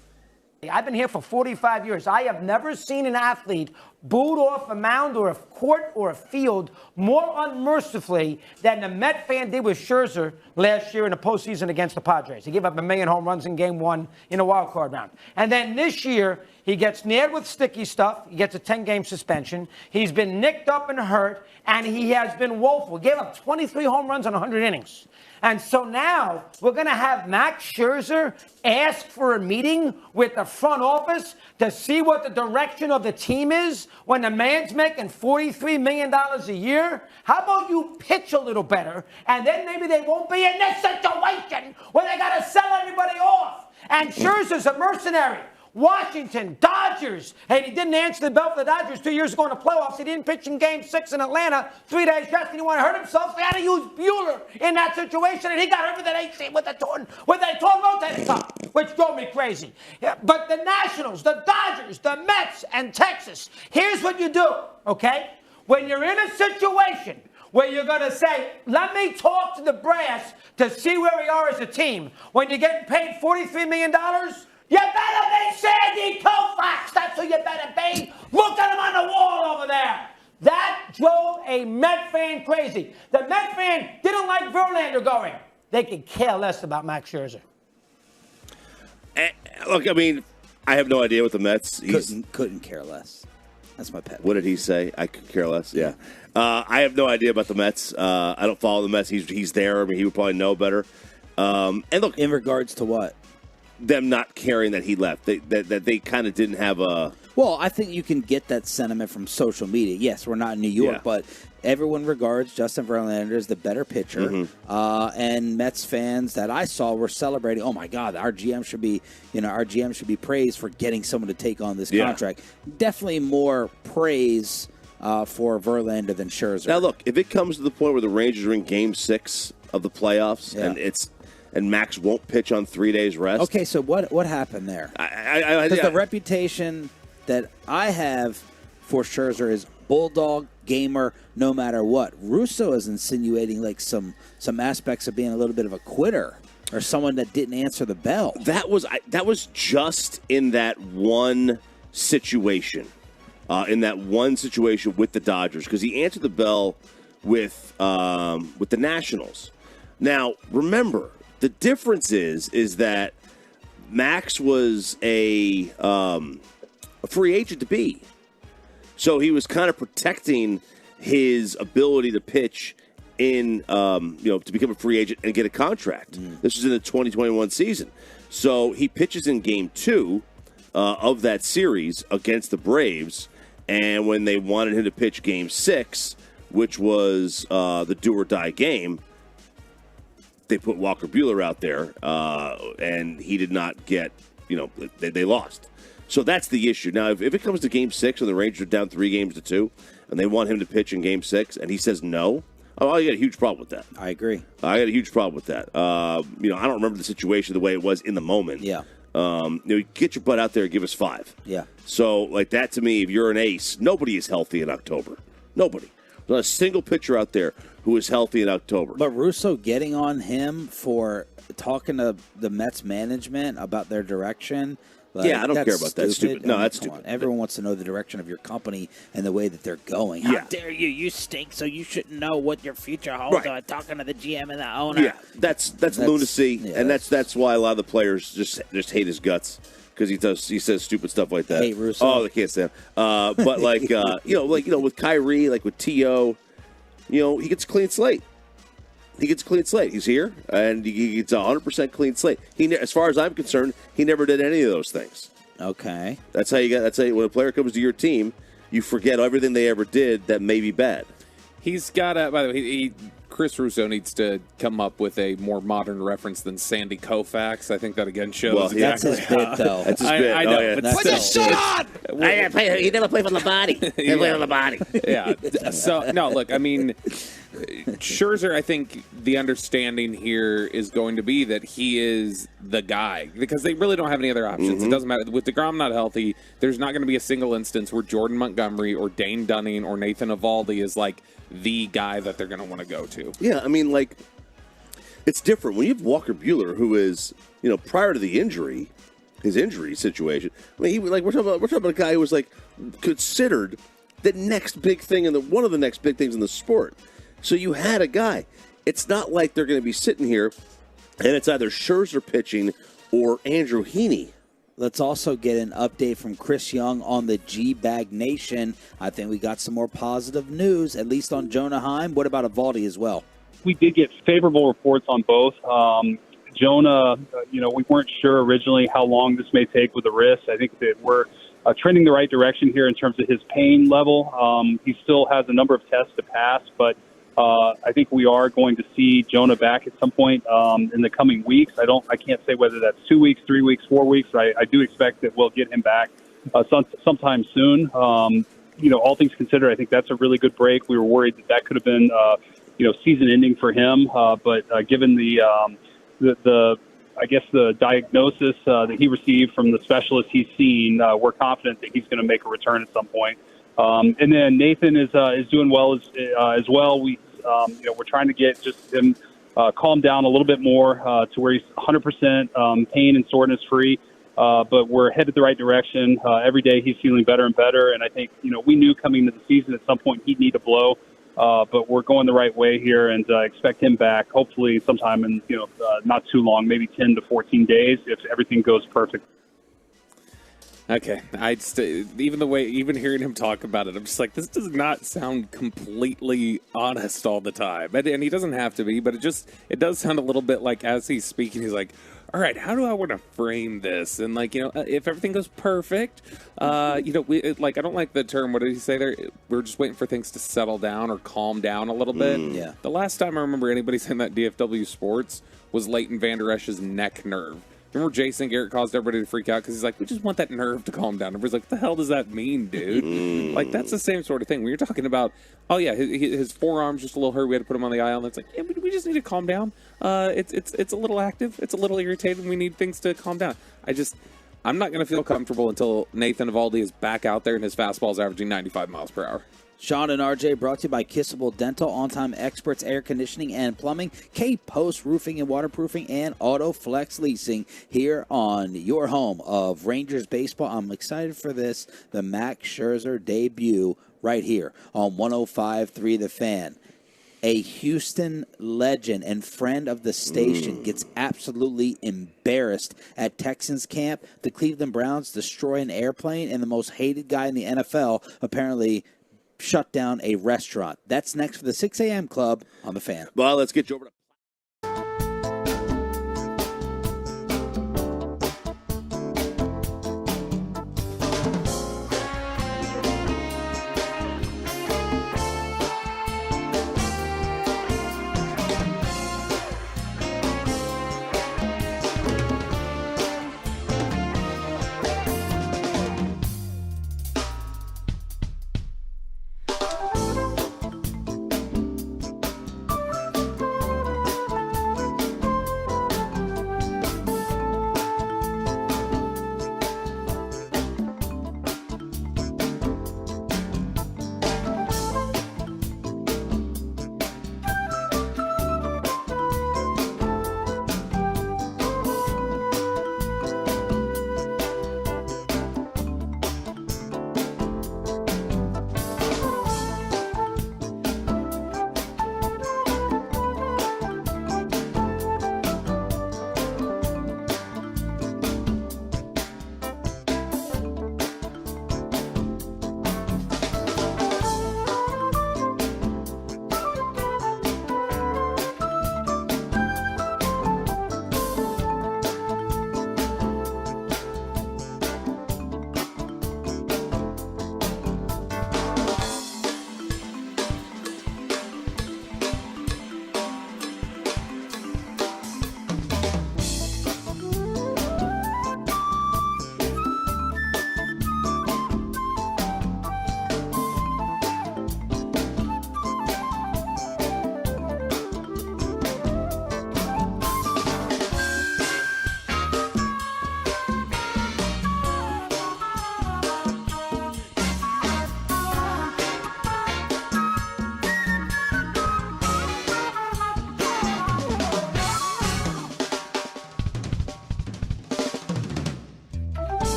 I've been here for 45 years. I have never seen an athlete booed off a mound or a court or a field more unmercifully than the Met fan did with Scherzer last year in the postseason against the Padres. He gave up 1 million home runs in Game 1 in a wild card round. And then this year, he gets nailed with sticky stuff. He gets a 10-game suspension. He's been nicked up and hurt, and he has been woeful. He gave up 23 home runs in 100 innings. And so now we're going to have Max Scherzer ask for a meeting with the front office to see what the direction of the team is when the man's making $43 million a year. How about you pitch a little better, and then maybe they won't be in this situation where they got to sell everybody off. And Scherzer's a mercenary. Washington, Dodgers. Hey, he didn't answer the bell for the Dodgers 2 years ago in the playoffs. He didn't pitch in Game 6 in Atlanta. 3 days resting. He wanted to hurt himself. They had to use Bueller in that situation, and he got hurt with an 18 with a torn rotator cuff, which drove me crazy. Yeah, but the Nationals, the Dodgers, the Mets, and Texas, here's what you do, okay? When you're in a situation where you're going to say, let me talk to the brass to see where we are as a team, when you're getting paid $43 million, you better be Sandy Koufax. That's who you better be. Look at him on the wall over there. That drove a Met fan crazy. The Met fan didn't like Verlander going. They could care less about Max Scherzer. Look, I mean, I have no idea what the Mets. Couldn't care less. That's my pet. What did he say? I could care less. Yeah. I have no idea about the Mets. I don't follow the Mets. He's there. I mean, he would probably know better. And look, in regards to what? Them not caring that he left. That they kind of didn't have a. Well, I think you can get that sentiment from social media. Yes, we're not in New York, but everyone regards Justin Verlander as the better pitcher. Mm-hmm. And Mets fans that I saw were celebrating. Oh my God, our GM should be praised for getting someone to take on this contract. Definitely more praise for Verlander than Scherzer. Now, look, if it comes to the point where the Rangers are in Game 6 of the playoffs and Max won't pitch on 3 days rest. Okay, so what happened there? Because the reputation that I have for Scherzer is bulldog, gamer, no matter what. Russo is insinuating like some aspects of being a little bit of a quitter or someone that didn't answer the bell. That was just in that one situation. In that one situation with the Dodgers, because he answered the bell with the Nationals. Now, remember, the difference is that Max was a free agent to be. So he was kind of protecting his ability to pitch in, to become a free agent and get a contract. This was in the 2021 season. So he pitches in Game 2 of that series against the Braves. And when they wanted him to pitch Game 6, which was the do-or-die game, they put Walker Buehler out there, and he did not get, they lost. So that's the issue. Now, if it comes to Game 6 and the Rangers are down 3-2, and they want him to pitch in Game 6, and he says no, I got a huge problem with that. I agree. I got a huge problem with that. I don't remember the situation the way it was in the moment. Yeah. Get your butt out there and give us 5. Yeah. So, like that to me, if you're an ace, nobody is healthy in October. Nobody. There's not a single pitcher out there who is healthy in October. But Russo getting on him for talking to the Mets management about their direction. I don't care about that. Stupid. No, that's stupid. Everyone wants to know the direction of your company and the way that they're going. How dare you? You stink, so you shouldn't know what your future holds. Right. Talking to the GM and the owner. Yeah, that's lunacy, and that's why a lot of the players just hate his guts. Because he says stupid stuff like that. Hate Russo. Oh, they can't stand him. But with Kyrie, like with T.O., he gets a clean slate. He's here, and he gets a 100% clean slate. As far as I'm concerned, he never did any of those things. Okay. That's how when a player comes to your team, you forget everything they ever did that may be bad. He's got by the way, Chris Russo needs to come up with a more modern reference than Sandy Koufax. I think that again shows. Well, that's his bit, though. That's his bit. I know. But put the shit on! He never played for Lombardi. He played for Lombardi. Yeah. So, no, look, I mean, Scherzer, I think the understanding here is going to be that he is the guy because they really don't have any other options. It doesn't matter. With DeGrom not healthy, there's not going to be a single instance where Jordan Montgomery or Dane Dunning or Nathan Eovaldi is like the guy that they're going to want to go to. Yeah, I mean, like, it's different. When you have Walker Buehler, who is, prior to the injury, his injury situation, I mean, we're talking about a guy who was, like, considered the next big thing one of the next big things in the sport. So you had a guy. It's not like they're going to be sitting here and it's either Scherzer pitching or Andrew Heaney. Let's also get an update from Chris Young on the G-Bag Nation. I think we got some more positive news, at least on Jonah Heim. What about Eovaldi as well? We did get favorable reports on both. Jonah, we weren't sure originally how long this may take with the wrist. I think that we're trending the right direction here in terms of his pain level. He still has a number of tests to pass, but I think we are going to see Jonah back at some point in the coming weeks. I can't say whether that's 2 weeks, 3 weeks, 4 weeks. I do expect that we'll get him back sometime soon. All things considered, I think that's a really good break. We were worried that could have been, season ending for him. But given the diagnosis that he received from the specialist he's seen, we're confident that he's going to make a return at some point. And then Nathan is doing well as well. We're trying to get just him calmed down a little bit more to where he's 100% pain and soreness free. But we're headed the right direction. Every day he's feeling better and better. And I think we knew coming into the season at some point he'd need a blow. But we're going the right way here, and expect him back hopefully sometime in not too long, maybe 10 to 14 days if everything goes perfect. Okay, even hearing him talk about it, I'm just like, this does not sound completely honest all the time, and he doesn't have to be, but it does sound a little bit like as he's speaking, he's like, all right, how do I want to frame this? And if everything goes perfect, I don't like the term. What did he say there? We're just waiting for things to settle down or calm down a little bit. Yeah. The last time I remember anybody saying that DFW Sports was Leighton Vander Esch's neck nerve. Remember Jason Garrett caused everybody to freak out because he's like, we just want that nerve to calm down. Everybody's like, what the hell does that mean, dude? Like, that's the same sort of thing. When you're talking about, oh, yeah, his forearm's just a little hurt. We had to put him on the IL. And it's like, yeah, we just need to calm down. It's a little active. It's a little irritating. We need things to calm down. I'm not going to feel comfortable until Nathan Eovaldi is back out there and his fastball is averaging 95 miles per hour. Sean and RJ brought to you by Kissable Dental, On-Time Experts, Air Conditioning and Plumbing, K-Post Roofing and Waterproofing, and Auto Flex Leasing here on your home of Rangers baseball. I'm excited for this, the Max Scherzer debut right here on 105.3 The Fan. A Houston legend and friend of the station gets absolutely embarrassed at Texans camp. The Cleveland Browns destroy an airplane, and the most hated guy in the NFL apparently shut down a restaurant. That's next for the 6 a.m. Club on The Fan. Well, let's get you over to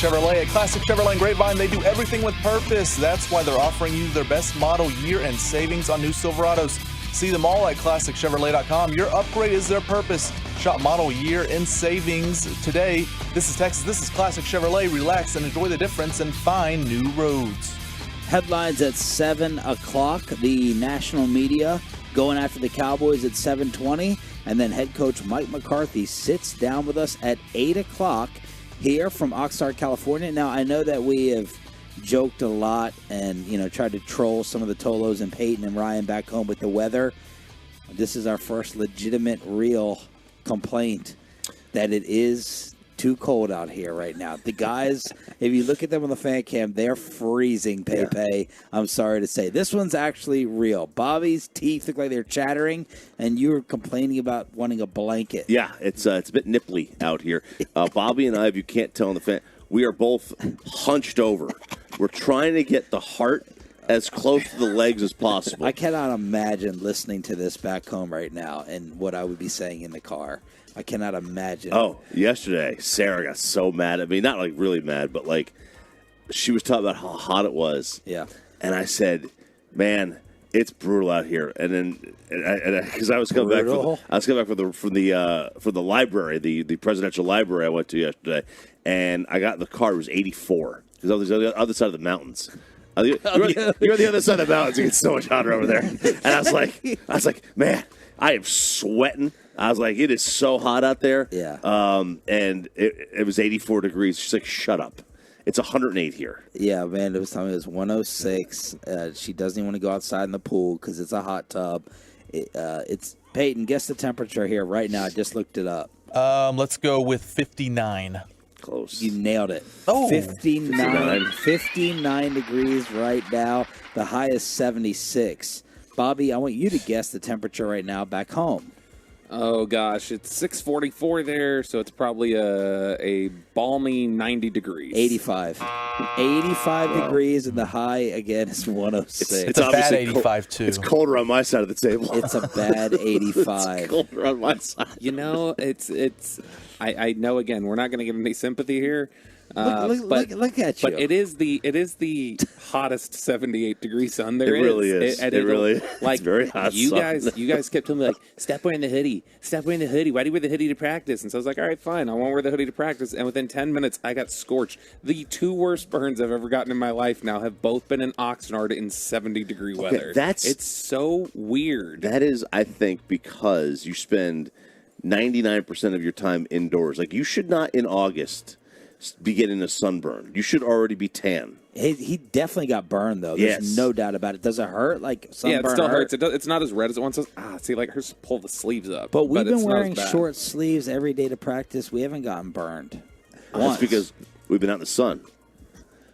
Chevrolet. At Classic Chevrolet and Grapevine, they do everything with purpose. That's why they're offering you their best model year and savings on new Silverados. See them all at ClassicChevrolet.com. Your upgrade is their purpose. Shop model year and savings today. This is Texas. This is Classic Chevrolet. Relax and enjoy the difference and find new roads. Headlines at 7 o'clock. The national media going after the Cowboys at 7:20. And then head coach Mike McCarthy sits down with us at 8 o'clock here from Oxnard, California. Now, I know that we have joked a lot and, tried to troll some of the Tolos and Peyton and Ryan back home with the weather. This is our first legitimate, real complaint that it is too cold out here right now. The guys, if you look at them on the fan cam, they're freezing, Pepe. I'm sorry to say. This one's actually real. Bobby's teeth look like they're chattering, and you were complaining about wanting a blanket. Yeah, it's a bit nipply out here. Bobby and I, if you can't tell on the fan, we are both hunched over. We're trying to get the heart as close to the legs as possible. I cannot imagine listening to this back home right now and what I would be saying in the car. I cannot imagine. Oh, yesterday, Sarah got so mad at me. Not like really mad, but like she was talking about how hot it was. Yeah. And I said, man, it's brutal out here. And then, because I was coming back from the library, the presidential library I went to yesterday, and I got in the car. It was 84 because I was on the other side of the mountains. You're on the other side of the mountains. It gets so much hotter over there. And I was like, man, I am sweating. I was like, it is so hot out there. Yeah. And it was 84 degrees. She's like, shut up. It's 108 here. Yeah, man. It was telling me it was 106. She doesn't even want to go outside in the pool because it's a hot tub. It's Peyton. Guess the temperature here right now. I just looked it up. Let's go with 59. Close. You nailed it. Oh, 59 degrees right now. The high is 76. Bobby, I want you to guess the temperature right now back home. Oh, gosh. It's 6:44 there, so it's probably a balmy 90 degrees. 85. 85 degrees, and the high, again, is 106. It's a bad 85, too. It's colder on my side of the table. It's a bad 85. It's colder on my side. You know, I know, again, we're not going to give any sympathy here. Look at you. But it is the hottest 78 degree sun there is. It really is. It really is. Like, it's very hot. You guys kept telling me, like, stop wearing the hoodie. Stop wearing the hoodie. Why do you wear the hoodie to practice? And so I was like, all right, fine. I won't wear the hoodie to practice. And within 10 minutes, I got scorched. The 2 worst burns I've ever gotten in my life now have both been in Oxnard in 70-degree weather. It's so weird. That is, I think, because you spend 99% of your time indoors. Like, you should not, in August, be getting a sunburn. You should already be tan. He definitely got burned, though. There's no doubt about it. Does it hurt? Like, sunburn it still hurts. It's not as red as it once was. See, like, hers pull the sleeves up. But we've been wearing short sleeves every day to practice. We haven't gotten burned. That's because we've been out in the sun.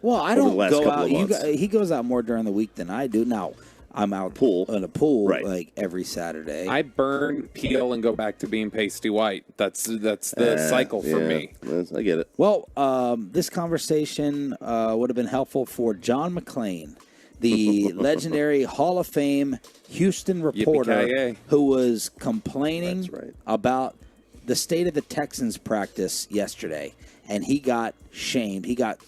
Well, I don't go out. He he goes out more during the week than I do. Now, I'm out in a pool like every Saturday. I burn, peel, and go back to being pasty white. That's the cycle for me. I get it. Well, this conversation would have been helpful for John McClain, the legendary Hall of Fame Houston reporter Yippee-ki-yay. who was complaining about the state of the Texans practice yesterday, and he got shamed. He got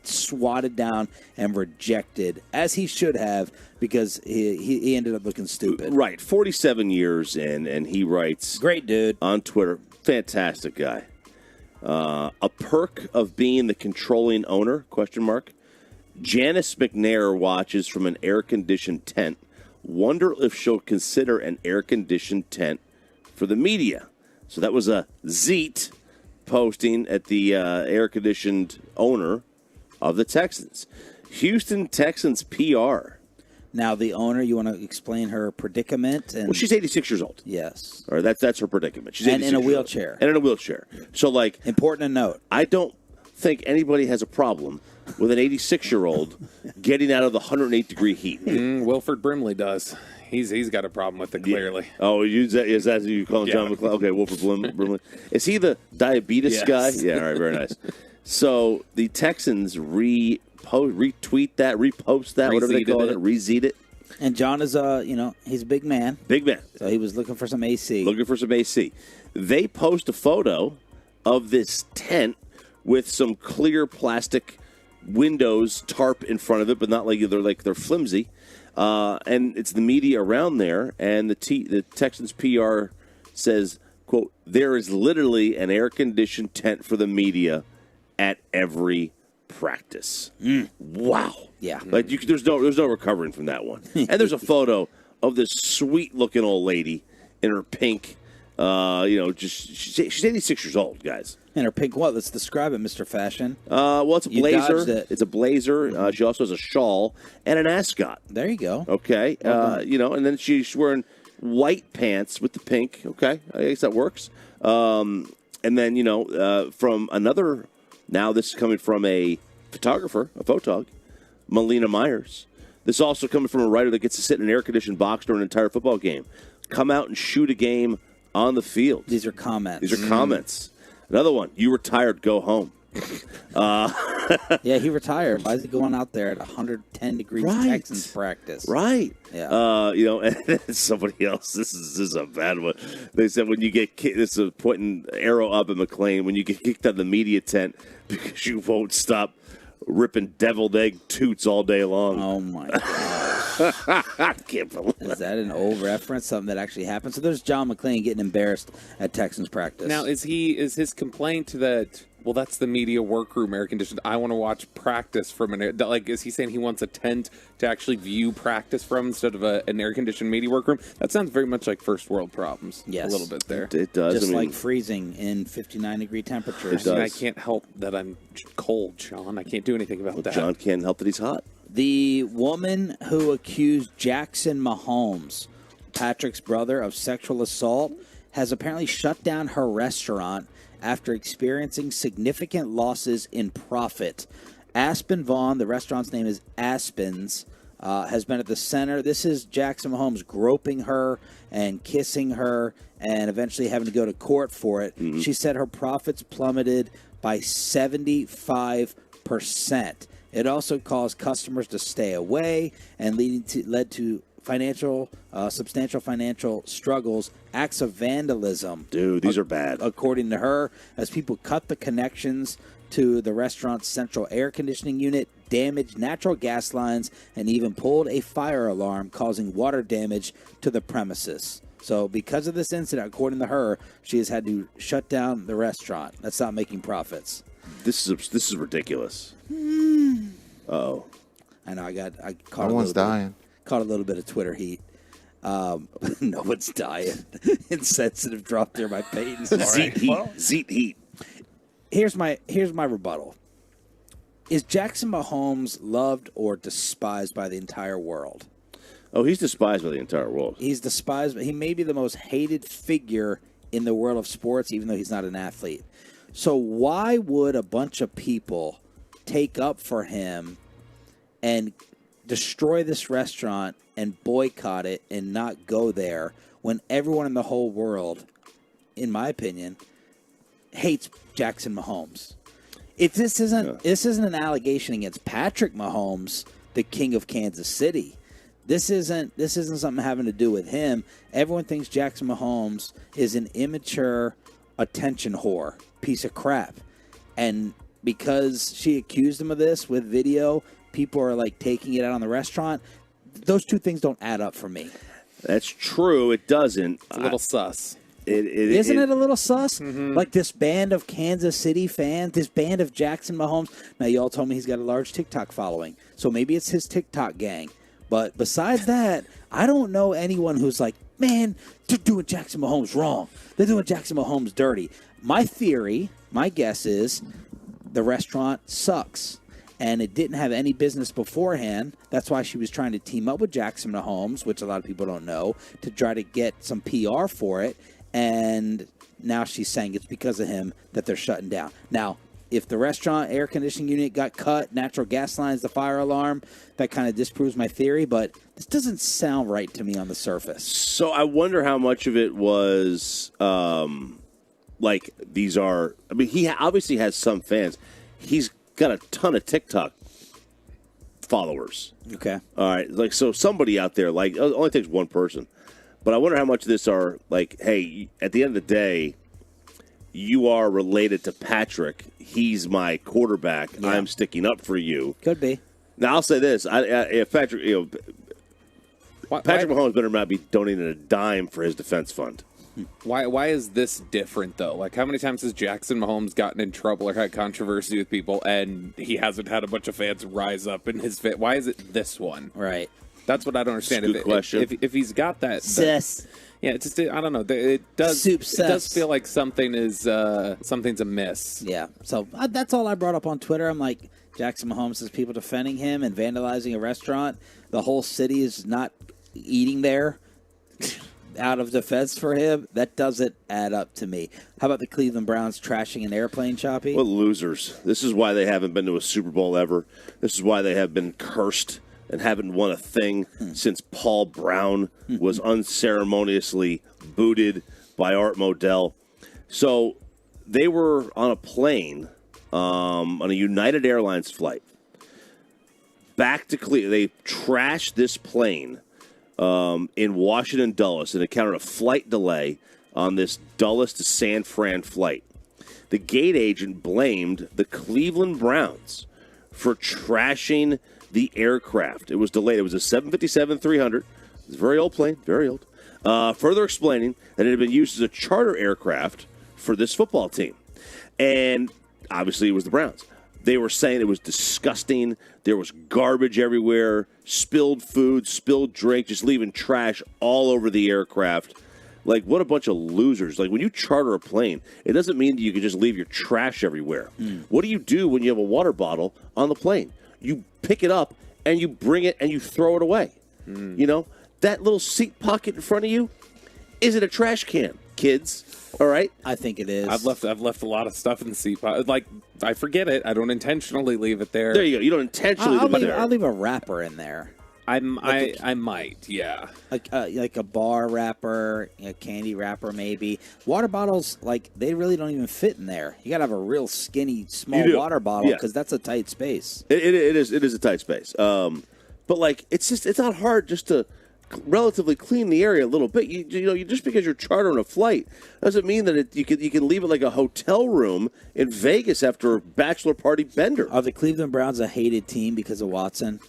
swatted down and rejected, as he should have, because he ended up looking stupid. Right. 47 years in, and he writes... Great dude. On Twitter. Fantastic guy. A perk of being the controlling owner, ? Janice McNair watches from an air-conditioned tent. Wonder if she'll consider an air-conditioned tent for the media. So that was a Zeet posting at the air-conditioned owner of the Texans. Houston Texans PR. Now, the owner, you want to explain her predicament? And well, she's 86 years old. Yes. All right, that's her predicament. She's and in a wheelchair. And in a wheelchair. So, like... Important to note. I don't think anybody has a problem with an 86-year-old getting out of the 108-degree heat. Wilford Brimley does. He's got a problem with it, clearly. Yeah. Oh, is that who you call him, John McClain? Okay, Wilford Brimley. Is he the diabetes guy? Yeah, all right, very nice. So the Texans retweet that, repost that, whatever they call it, rezeet it. And John is, he's a big man. Big man. So he was looking for some AC. They post a photo of this tent with some clear plastic windows, tarp in front of it, but not like they're flimsy. And it's the media around there, and the Texans PR says, quote, there is literally an air-conditioned tent for the media at every practice. Wow. Yeah. Like there's no recovering from that one. And there's a photo of this sweet-looking old lady in her pink, she's 86 years old, guys. And her pink what? Let's describe it, Mr. Fashion. Well, it's a blazer. It. It's a blazer. She also has a shawl and an ascot. There you go. Okay. And then she's wearing white pants with the pink. Okay. I guess that works. And then, from another, now this is coming from a photographer, a photog, Melina Myers. This is also coming from a writer that gets to sit in an air-conditioned box during an entire football game. Come out and shoot a game on the field. These are comments. Another one, you retired, go home. Yeah, he retired. Why is he going out there at 110 degrees Texans practice? Right. Yeah. And somebody else, this is a bad one. They said when you get kicked, this is pointing arrow up at McClain, when you get kicked out of the media tent because you won't stop ripping deviled egg toots all day long. Oh, my God. I can't believe Is that an old reference? Something that actually happened? So there's John McClain getting embarrassed at Texans practice. Now, is his complaint that, well, that's the media workroom air conditioned, I want to watch practice from an air, like, is he saying he wants a tent to actually view practice from instead of an air conditioned media workroom? That sounds very much like first world problems. Yes. A little bit there. It does. Just like freezing in 59-degree temperatures. I can't help that I'm cold, Sean. I can't do anything about that. John can't help that he's hot. The woman who accused Jackson Mahomes, Patrick's brother, of sexual assault has apparently shut down her restaurant after experiencing significant losses in profit. Aspen Vaughn, the restaurant's name is Aspen's, has been at the center. This is Jackson Mahomes groping her and kissing her and eventually having to go to court for it. Mm-hmm. She said her profits plummeted by 75%. It also caused customers to stay away and led to substantial financial struggles, acts of vandalism. Dude, these are bad. According to her, as people cut the connections to the restaurant's central air conditioning unit, damaged natural gas lines, and even pulled a fire alarm, causing water damage to the premises. So because of this incident, according to her, she has had to shut down the restaurant. That's not making profits. This is ridiculous. Uh-oh. I know. I caught Someone's dying. Caught a little bit of Twitter heat. No one's dying. Insensitive drop there by Peyton. Zeet heat. Here's my rebuttal. Is Jackson Mahomes loved or despised by the entire world? Oh, he's despised by the entire world. He's despised. He may be the most hated figure in the world of sports, even though he's not an athlete. So why would a bunch of people take up for him and destroy this restaurant and boycott it and not go there when everyone in the whole world, in my opinion, hates Jackson Mahomes? If this isn't an allegation against Patrick Mahomes, the king of Kansas City. This isn't something having to do with him. Everyone thinks Jackson Mahomes is an immature attention whore, piece of crap. And because she accused him of this with video, people are like taking it out on the restaurant. Those two things don't add up for me. That's true. It doesn't. It's a little sus. Isn't it a little sus? Mm-hmm. Like this band of Kansas City fans, this band of Jackson Mahomes. Now, you all told me he's got a large TikTok following, so maybe it's his TikTok gang. But besides that, I don't know anyone who's like, man, they're doing Jackson Mahomes wrong. They're doing Jackson Mahomes dirty. My theory, my guess is the restaurant sucks. And it didn't have any business beforehand. That's why she was trying to team up with Jackson Mahomes, which a lot of people don't know, to try to get some PR for it. And now she's saying it's because of him that they're shutting down. Now, if the restaurant air conditioning unit got cut, natural gas lines, the fire alarm, that kind of disproves my theory. But this doesn't sound right to me on the surface. So I wonder how much of it was like these are. I mean, he obviously has some fans. He's got a ton of TikTok followers. Okay. All right. Like, so somebody out there, like, it only takes one person. But I wonder how much of this are like, hey, at the end of the day, you are related to Patrick. He's my quarterback. Yeah. I'm sticking up for you. Could be. Now, I'll say this. If Patrick, Patrick Mahomes better not be donating a dime for his defense fund. Why is this different, though? Like, how many times has Jackson Mahomes gotten in trouble or had controversy with people, and he hasn't had a bunch of fans rise up in his fit? Why is it this one? Right. That's what I don't understand. Good question. If he's got that... Sus. Yeah, it's just, I don't know. It does feel like something's amiss. Yeah. So that's all I brought up on Twitter. I'm like, Jackson Mahomes has people defending him and vandalizing a restaurant. The whole city is not eating there out of defense for him. That doesn't add up to me. How about the Cleveland Browns trashing an airplane, Choppy? What losers. This is why they haven't been to a Super Bowl ever. This is why they have been cursed and haven't won a thing since Paul Brown was unceremoniously booted by Art Modell. So they were on a plane on a United Airlines flight back to Cleveland. They trashed this plane in Washington Dulles and encountered a flight delay on this Dulles to San Fran flight. The gate agent blamed the Cleveland Browns for trashing the aircraft. It was delayed. It was a 757-300. It's a very old plane, very old. Further explaining that it had been used as a charter aircraft for this football team. And obviously it was the Browns. They were saying it was disgusting. There was garbage everywhere, spilled food, spilled drink, just leaving trash all over the aircraft. Like, what a bunch of losers. Like, when you charter a plane, it doesn't mean that you can just leave your trash everywhere. What do you do when you have a water bottle on the plane? You pick it up, and you bring it, and you throw it away. You know? That little seat pocket in front of you, is it a trash can, kids? All right? I think it is. I've left a lot of stuff in the seat pocket. Like, I forget it. I don't intentionally leave it there. There you go. You don't intentionally leave it there. I'll leave a wrapper in there. I might, yeah. Like a bar wrapper, a candy wrapper, maybe. Water bottles, like, they really don't even fit in there. You got to have a real skinny, small water bottle because that's a tight space. It is a tight space. But, like, it's not hard just to relatively clean the area a little bit. You know, just because you're chartering a flight doesn't mean that you can leave it like a hotel room in Vegas after a bachelor party bender. Are the Cleveland Browns a hated team because of Watson?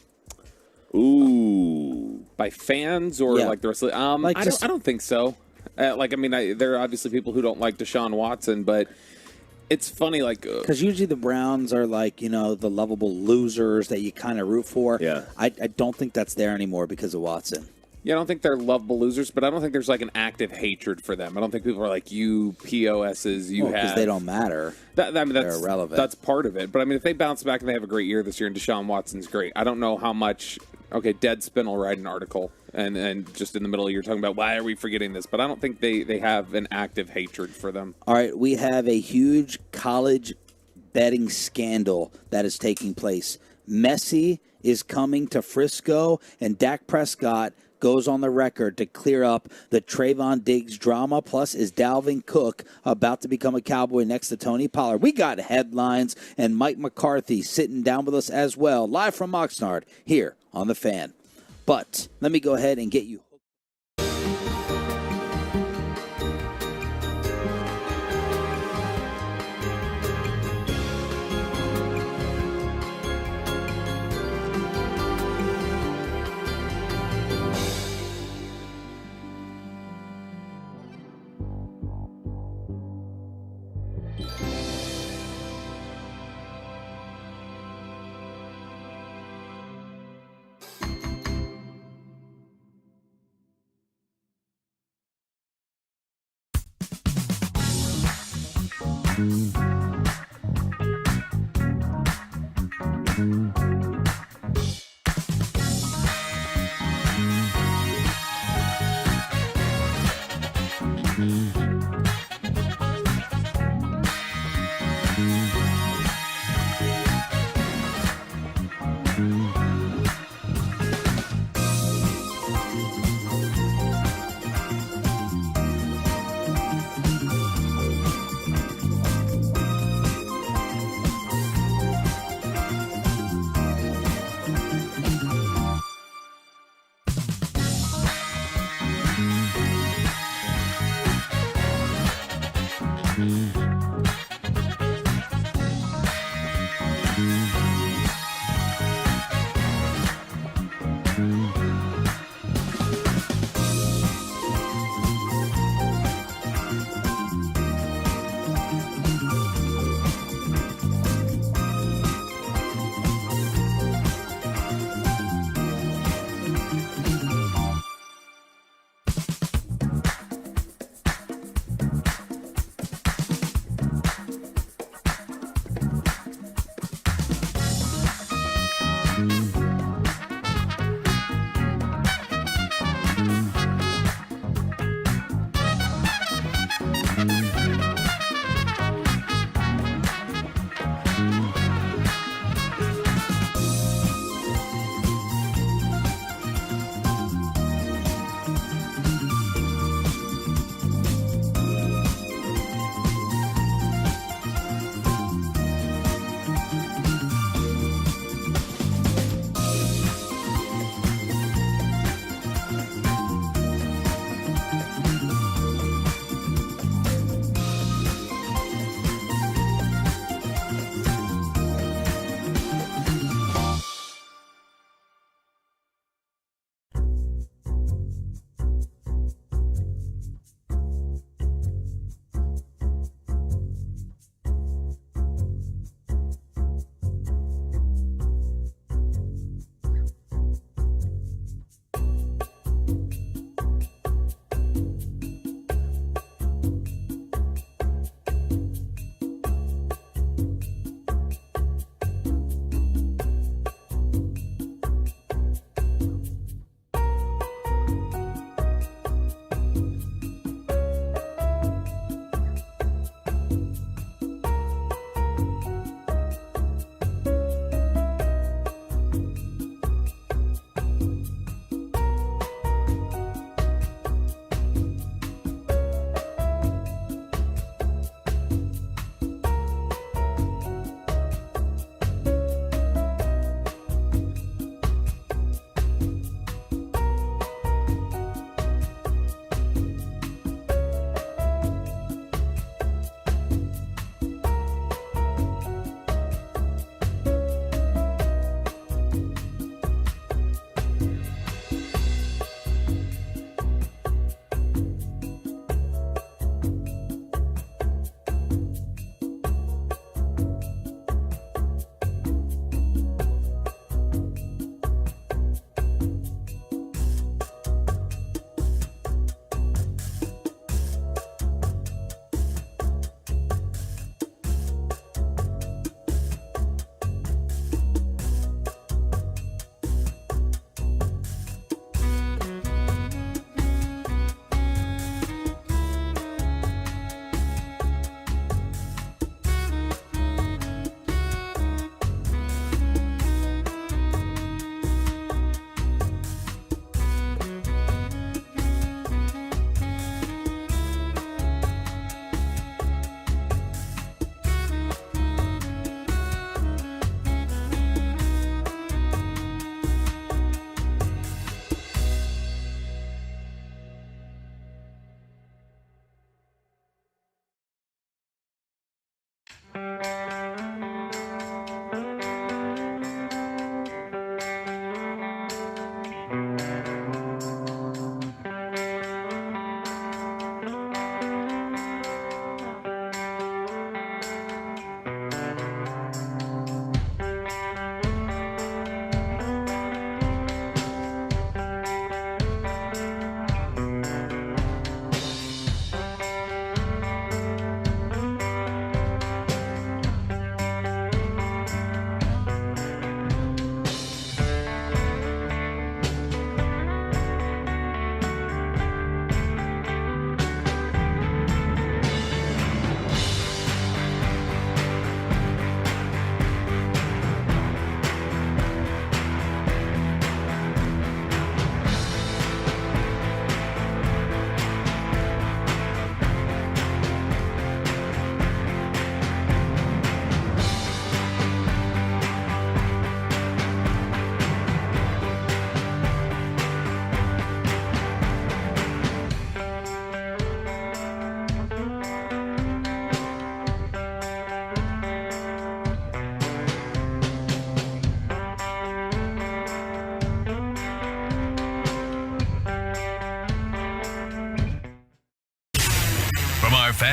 Ooh, by fans or like the rest of the, Like I don't think so. There are obviously people who don't like Deshaun Watson, but it's funny, like because usually the Browns are like, you know, the lovable losers that you kind of root for. Yeah, I don't think that's there anymore because of Watson. Yeah, I don't think they're lovable losers, but I don't think there's like an active hatred for them. I don't think people are like, you POSs, you have, because they don't matter. That's they're irrelevant. That's part of it. But I mean, if they bounce back and they have a great year this year, and Deshaun Watson's great, I don't know how much. Okay, Deadspin will write an article, and just in the middle, you're talking about why are we forgetting this? But I don't think they have an active hatred for them. All right, we have a huge college betting scandal that is taking place. Messi is coming to Frisco, and Dak Prescott goes on the record to clear up the Trayvon Diggs drama. Plus, is Dalvin Cook about to become a Cowboy next to Tony Pollard? We got headlines, and Mike McCarthy sitting down with us as well, live from Oxnard, here on The Fan. But let me go ahead and get you.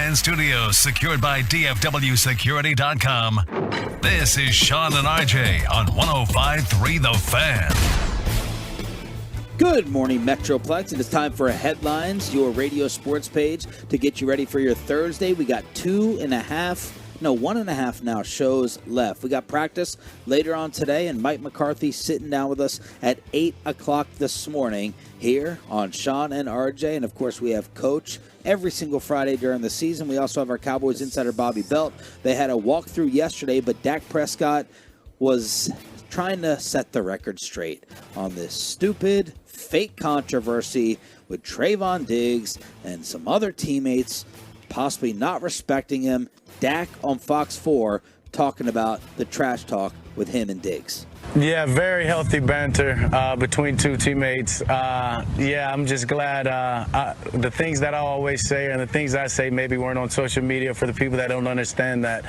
Fan Studios, secured by DFWSecurity.com. This is Sean and RJ on 105.3 The Fan. Good morning, Metroplex. It is time for Headlines, your radio sports page to get you ready for your Thursday. We got 1.5 now shows left. We got practice later on today, and Mike McCarthy sitting down with us at 8 o'clock this morning here on Sean and RJ. And, of course, we have Coach every single Friday during the season. We also have our Cowboys insider, Bobby Belt. They had a walkthrough yesterday, but Dak Prescott was trying to set the record straight on this stupid fake controversy with Trayvon Diggs and some other teammates possibly not respecting him. Dak on Fox 4 talking about the trash talk with him and Diggs. Yeah, very healthy banter between two teammates. I'm just glad the things that I always say and the things I say maybe weren't on social media for the people that don't understand that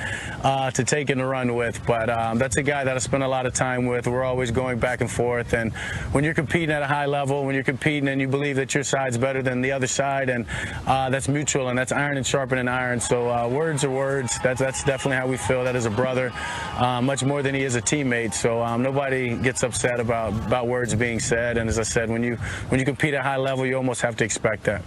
to take and run with. But that's a guy that I spend a lot of time with. We're always going back and forth. And when you're competing at a high level, when you're competing and you believe that your side's better than the other side, and that's mutual, and that's iron and sharpening iron. So words are words. That's definitely how we feel. That is a brother, much more than he is a teammate. So nobody gets upset about words being said. And as I said, when you compete at high level, you almost have to expect that.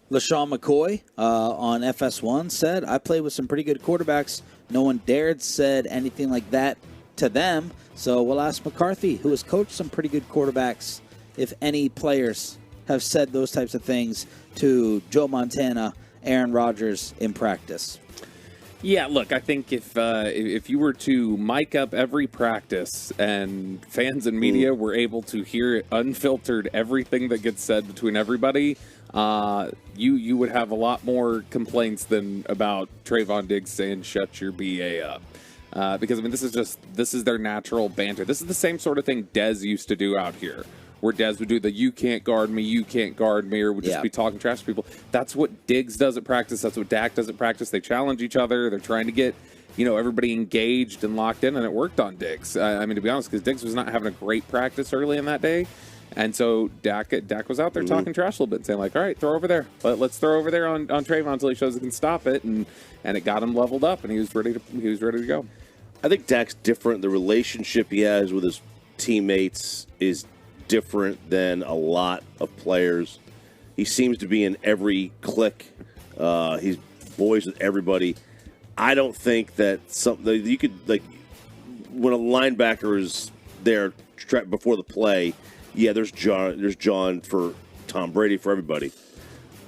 LaShawn McCoy on FS1 said, I played with some pretty good quarterbacks. No one dared said anything like that to them. So we'll ask McCarthy, who has coached some pretty good quarterbacks, if any players have said those types of things to Joe Montana, Aaron Rodgers in practice. Yeah, look, I think if you were to mic up every practice and fans and media were able to hear it unfiltered, everything that gets said between everybody, you would have a lot more complaints than about Trayvon Diggs saying "shut your BA up," because I mean this is their natural banter. This is the same sort of thing Dez used to do out here, where Dez would do the "you can't guard me," or would just be talking trash to people. That's what Diggs does at practice. That's what Dak does at practice. They challenge each other. They're trying to get, everybody engaged and locked in, and it worked on Diggs. I mean, to be honest, because Diggs was not having a great practice early in that day, and so Dak was out there talking trash a little bit and saying, like, all right, throw over there. Let's throw over there on Trayvon until he shows he can stop it, and it got him leveled up, and he was ready to go. I think Dak's different. The relationship he has with his teammates is different than a lot of players. He seems to be in every clique. He's boys with everybody. I don't think that something you could, like, when a linebacker is there before the play, there's John for Tom Brady, for everybody.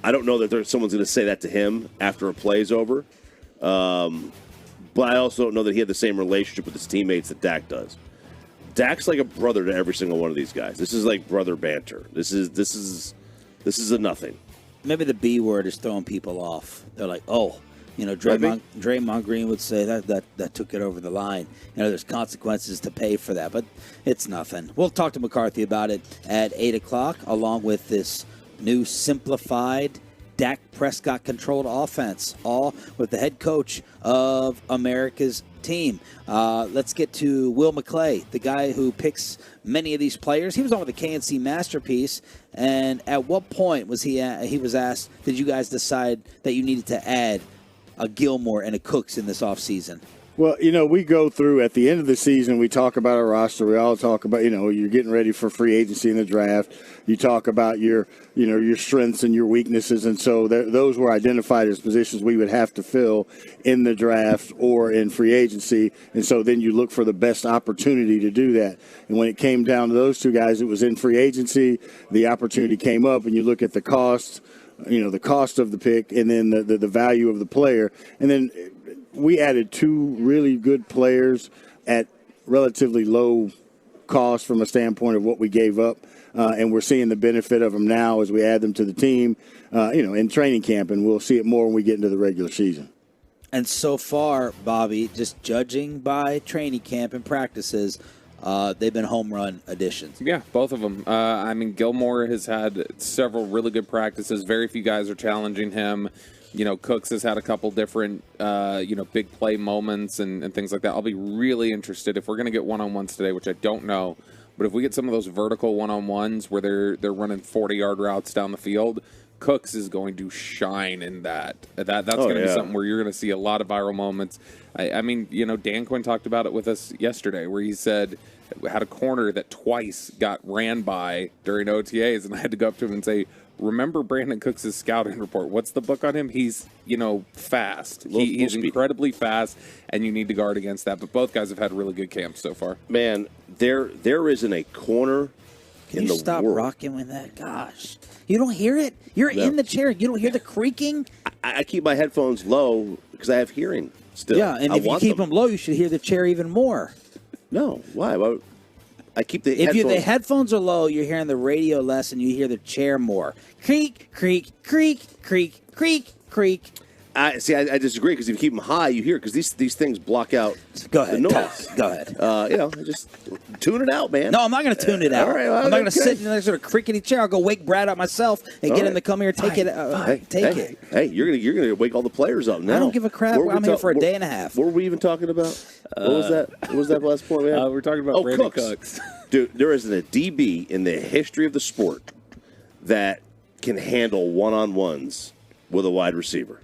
I don't know that someone's going to say that to him after a play's over. But I also don't know that he had the same relationship with his teammates that Dak does. Dak's like a brother to every single one of these guys. This is like brother banter. This is a nothing. Maybe the B word is throwing people off. They're like, Draymond Green would say that took it over the line. There's consequences to pay for that, but it's nothing. We'll talk to McCarthy about it at 8 o'clock, along with this new simplified Dak Prescott controlled offense, all with the head coach of America's team. Let's get to Will McClay, the guy who picks many of these players. He was on with the KNC Masterpiece, and at what point was he was asked, did you guys decide that you needed to add a Gilmore and a Cooks in this offseason? Well, we go through at the end of the season, we talk about our roster. We all talk about, you're getting ready for free agency in the draft. You talk about your strengths and your weaknesses. And so those were identified as positions we would have to fill in the draft or in free agency. And so then you look for the best opportunity to do that. And when it came down to those two guys, it was in free agency. The opportunity came up, and you look at the cost, the cost of the pick, and then the value of the player. And then we added two really good players at relatively low cost from a standpoint of what we gave up, and we're seeing the benefit of them now as we add them to the team, in training camp, and we'll see it more when we get into the regular season. And so far, Bobby, just judging by training camp and practices, they've been home run additions. Yeah, both of them. I mean, Gilmore has had several really good practices. Very few guys are challenging him. Cooks has had a couple different, big play moments and things like that. I'll be really interested if we're going to get one-on-ones today, which I don't know. But if we get some of those vertical one-on-ones where they're running 40-yard routes down the field, Cooks is going to shine in that. That's going to be something where you're going to see a lot of viral moments. I mean, Dan Quinn talked about it with us yesterday, where he said had a corner that twice got ran by during OTAs, and I had to go up to him and say, remember Brandon Cooks' scouting report. What's the book on him? He's, fast. He's incredibly fast, and you need to guard against that. But both guys have had really good camps so far. Man, there isn't a corner Can in you the stop world. rocking with that? Gosh. You don't hear it? You're in the chair. You don't hear the creaking? I keep my headphones low because I have hearing still. Yeah, and if you keep them low, you should hear the chair even more. No, why? I keep the If headphones. the headphones are low, you're hearing the radio less, and you hear the chair more. Creak, creak, creak, creak, creak, creak. I disagree because if you keep them high, you hear it because these things block out Go ahead, the noise. talk. Go ahead. Just tune it out, man. No, I'm not going to tune it out. All right, well, I'm not going to okay. sit in that sort of crickety chair. I'll go wake Brad out myself and get him to come here and take it. Take it. Hey, you're gonna wake all the players up now. I don't give a crap. I'm here for a day and a half. What were we even talking about? What was that? What was that last point, man? We're talking about Brandon Cooks. Dude, there isn't a DB in the history of the sport that can handle one-on-ones with a wide receiver.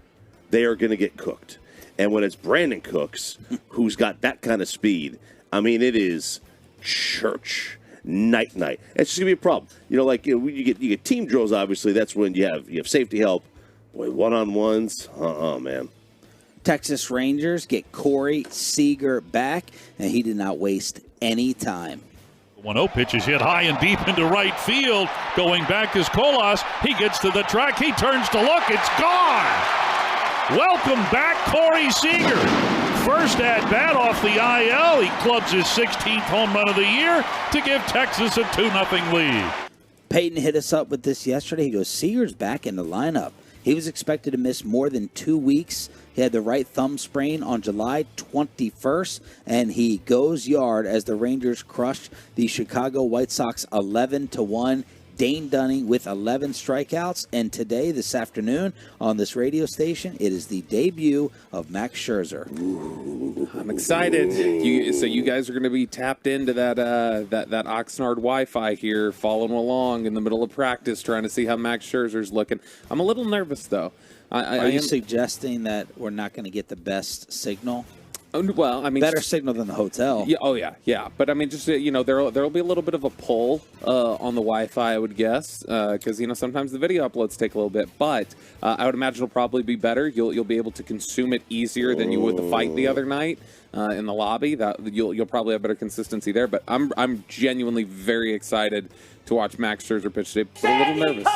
They are going to get cooked. And when it's Brandon Cooks, who's got that kind of speed, I mean, it is church, night. It's just going to be a problem. You get team drills, obviously. That's when you have safety help. Boy, one-on-ones, man. Texas Rangers get Corey Seager back, and he did not waste any time. 1-0 pitch is hit high and deep into right field. Going back is Colas. He gets to the track. He turns to look. It's gone. Welcome back, Corey Seager. First at-bat off the IL. He clubs his 16th home run of the year to give Texas a 2-0 lead. Peyton hit us up with this yesterday. He goes, Seager's back in the lineup. He was expected to miss more than 2 weeks. He had the right thumb sprain on July 21st, and he goes yard as the Rangers crushed the Chicago White Sox 11-1. Dane Dunning with 11 strikeouts. And today, this afternoon, on this radio station, it is the debut of Max Scherzer. I'm excited. So you guys are going to be tapped into that Oxnard Wi-Fi here, following along in the middle of practice, trying to see how Max Scherzer's looking. I'm a little nervous, though. Are you suggesting that we're not going to get the best signal? Well, I mean, better signal than the hotel. Yeah, yeah. But I mean, just there'll be a little bit of a pull on the Wi-Fi, I would guess, because sometimes the video uploads take a little bit. But I would imagine it'll probably be better. You'll be able to consume it easier than you would the fight the other night in the lobby. That you'll probably have better consistency there. But I'm genuinely very excited to watch Max Scherzer pitch today. I'm a little nervous.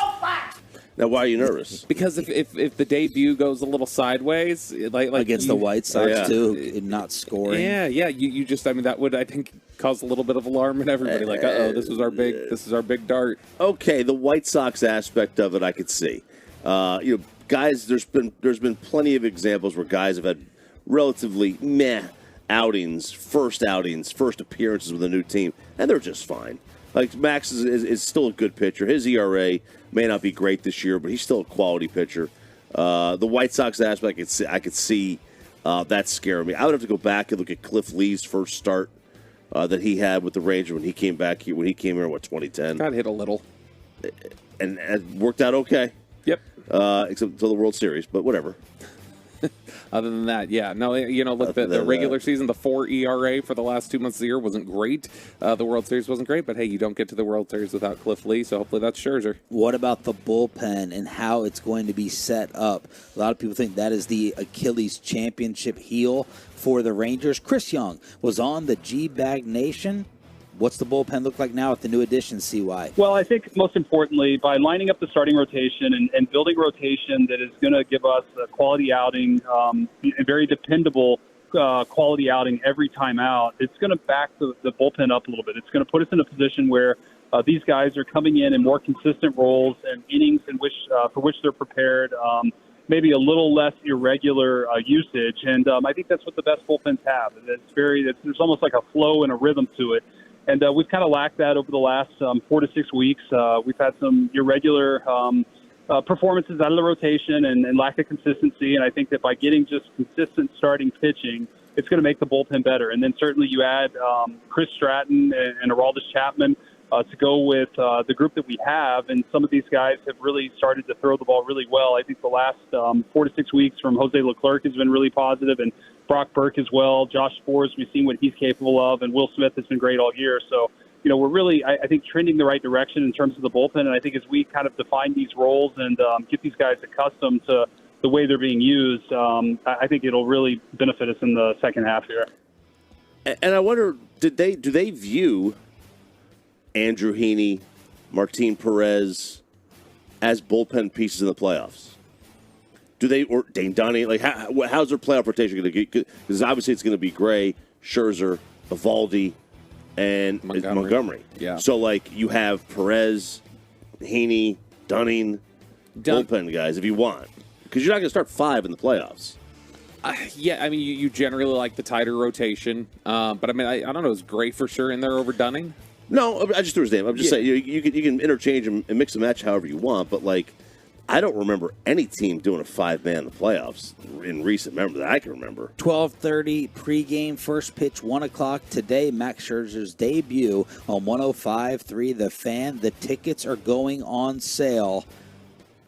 Now, why are you nervous? Because if the debut goes a little sideways, like against the White Sox too, not scoring. Yeah. You just, I mean, that would, I think, cause a little bit of alarm in everybody. Like, this is our big dart. Okay, the White Sox aspect of it, I could see. Guys, there's been plenty of examples where guys have had relatively meh outings, first appearances with a new team, and they're just fine. Like, Max is still a good pitcher. His ERA may not be great this year, but he's still a quality pitcher. The White Sox aspect, I could see that scaring me. I would have to go back and look at Cliff Lee's first start that he had with the Rangers when he came back here. When he came here in 2010, got hit a little, and it worked out okay. Yep. Except until the World Series, but whatever. Other than that, yeah. No, look, the regular season, the 4 ERA for the last 2 months of the year wasn't great. The World Series wasn't great, but hey, you don't get to the World Series without Cliff Lee, so hopefully that's Scherzer. What about the bullpen and how it's going to be set up? A lot of people think that is the Achilles championship heel for the Rangers. Chris Young was on the G-Bag Nation. What's the bullpen look like now with the new addition, CY? Well, I think most importantly, by lining up the starting rotation and building rotation that is going to give us a quality outing, a very dependable quality outing every time out, it's going to back the bullpen up a little bit. It's going to put us in a position where these guys are coming in more consistent roles and innings in which for which they're prepared. Maybe a little less irregular usage, and I think that's what the best bullpens have. There's almost like a flow and a rhythm to it. And we've kind of lacked that over the last 4 to 6 weeks. We've had some irregular performances out of the rotation and lack of consistency. And I think that by getting just consistent starting pitching, it's going to make the bullpen better. And then certainly you add Chris Stratton and Aroldis Chapman to go with the group that we have. And some of these guys have really started to throw the ball really well. I think the last 4 to 6 weeks from Jose Leclerc has been really positive, and Brock Burke as well. Josh Spores, we've seen what he's capable of, and Will Smith has been great all year. So, we're really, I think, trending the right direction in terms of the bullpen. And I think as we kind of define these roles and get these guys accustomed to the way they're being used, I think it'll really benefit us in the second half here. And I wonder, do they view Andrew Heaney, Martin Perez as bullpen pieces in the playoffs? Do they, or Dane Dunning? Like, how's their playoff rotation going to get? Because obviously it's going to be Gray, Scherzer, Evaldi, and Montgomery. Yeah. So, like, you have Perez, Heaney, Dunning, bullpen guys if you want. Because you're not going to start 5 in the playoffs. Yeah, I mean, you generally like the tighter rotation. But, I mean, I don't know. Is Gray for sure in there over Dunning? No, I just threw his name. I'm just saying you can interchange them and mix and match however you want. But, like, I don't remember any team doing a 5-man in the playoffs in recent memory that I can remember. 12:30 pregame, first pitch 1 o'clock today. Max Scherzer's debut on 105.3 The Fan. The tickets are going on sale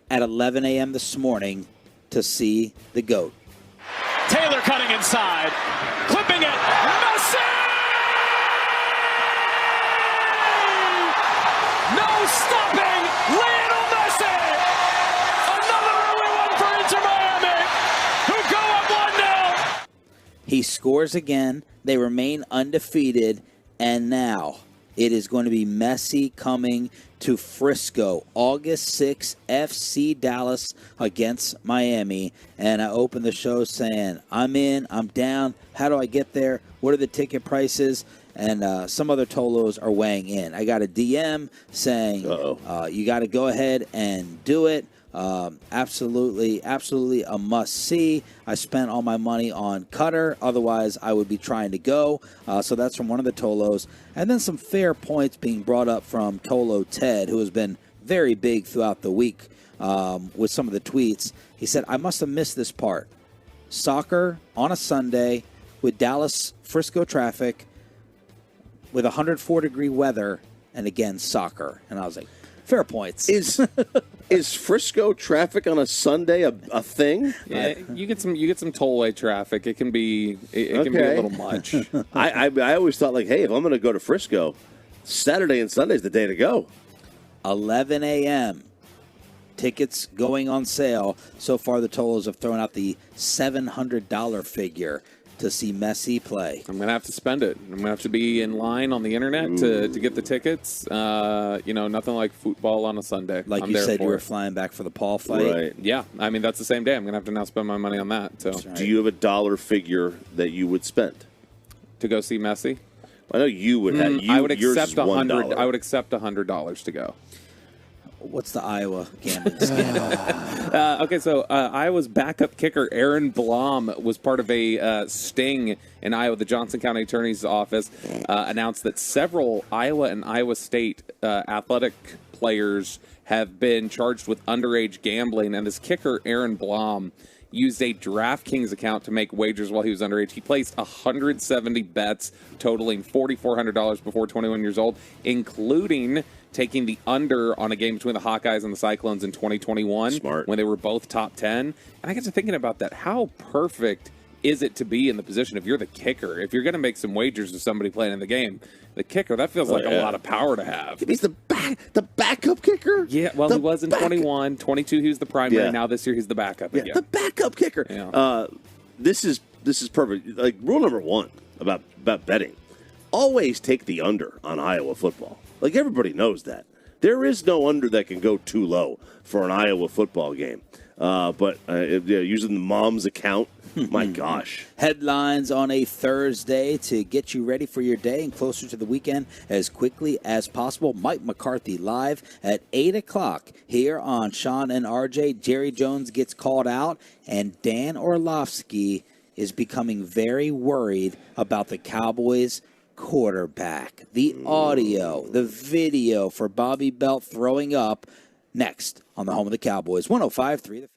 at 11 a.m. this morning to see the GOAT. Taylor cutting inside, clipping it. Messi! No stopping Lionel Messi! Another early one for Inter Miami, who go up 1-0. He scores again. They remain undefeated. And now it is going to be Messi coming to Frisco, August 6th, FC Dallas against Miami. And I opened the show saying, I'm in, I'm down. How do I get there? What are the ticket prices? And some other Tolos are weighing in. I got a DM saying, you got to go ahead and do it. Absolutely a must-see. I spent all my money on Qatar. Otherwise, I would be trying to go. So that's from one of the Tolos. And then some fair points being brought up from Tolo Ted, who has been very big throughout the week with some of the tweets. He said, I must have missed this part. Soccer on a Sunday with Dallas-Frisco traffic with 104-degree weather, and again, soccer. And I was like, fair points. Is Frisco traffic on a Sunday a thing? Yeah, you get some tollway traffic. It can be a little much. I always thought, like, hey, if I'm going to go to Frisco, Saturday and Sunday's the day to go. 11 a.m. Tickets going on sale. So far, the Tolos have thrown out the $700 figure to see Messi play. I'm going to have to spend it. I'm going to have to be in line on the internet to get the tickets. Nothing like football on a Sunday. Like I'm you there said, for you were it. flying back for the Paul fight. Right. Yeah. I mean, that's the same day. I'm going to have to now spend my money on that. So, Do you have a dollar figure that you would spend to go see Messi? I know you would have. I would yours accept is $100. I would accept $100 to go. What's the Iowa gambling scandal? Okay, so Iowa's backup kicker Aaron Blom was part of a sting in Iowa. The Johnson County Attorney's Office announced that several Iowa and Iowa State athletic players have been charged with underage gambling, and this kicker Aaron Blom used a DraftKings account to make wagers while he was underage. He placed 170 bets totaling $4,400 before 21 years old, including taking the under on a game between the Hawkeyes and the Cyclones in 2021. Smart. When they were both top 10. And I get to thinking about that. How perfect is it to be in the position if you're the kicker? If you're going to make some wagers with somebody playing in the game, the kicker, that feels like a lot of power to have. He's the backup kicker? Yeah, well, he was in 21. 22, he was the primary. Yeah. Now this year, he's the backup again. The backup kicker. Yeah. This is perfect. Like, rule number 1 about betting. Always take the under on Iowa football. Like, everybody knows that. There is no under that can go too low for an Iowa football game. But using the mom's account, my gosh. Headlines on a Thursday to get you ready for your day and closer to the weekend as quickly as possible. Mike McCarthy live at 8 o'clock here on Sean and RJ. Jerry Jones gets called out, and Dan Orlovsky is becoming very worried about the Cowboys' quarterback. The audio, the video for Bobby Belt throwing up next on the home of the Cowboys. 105.3 The Fan.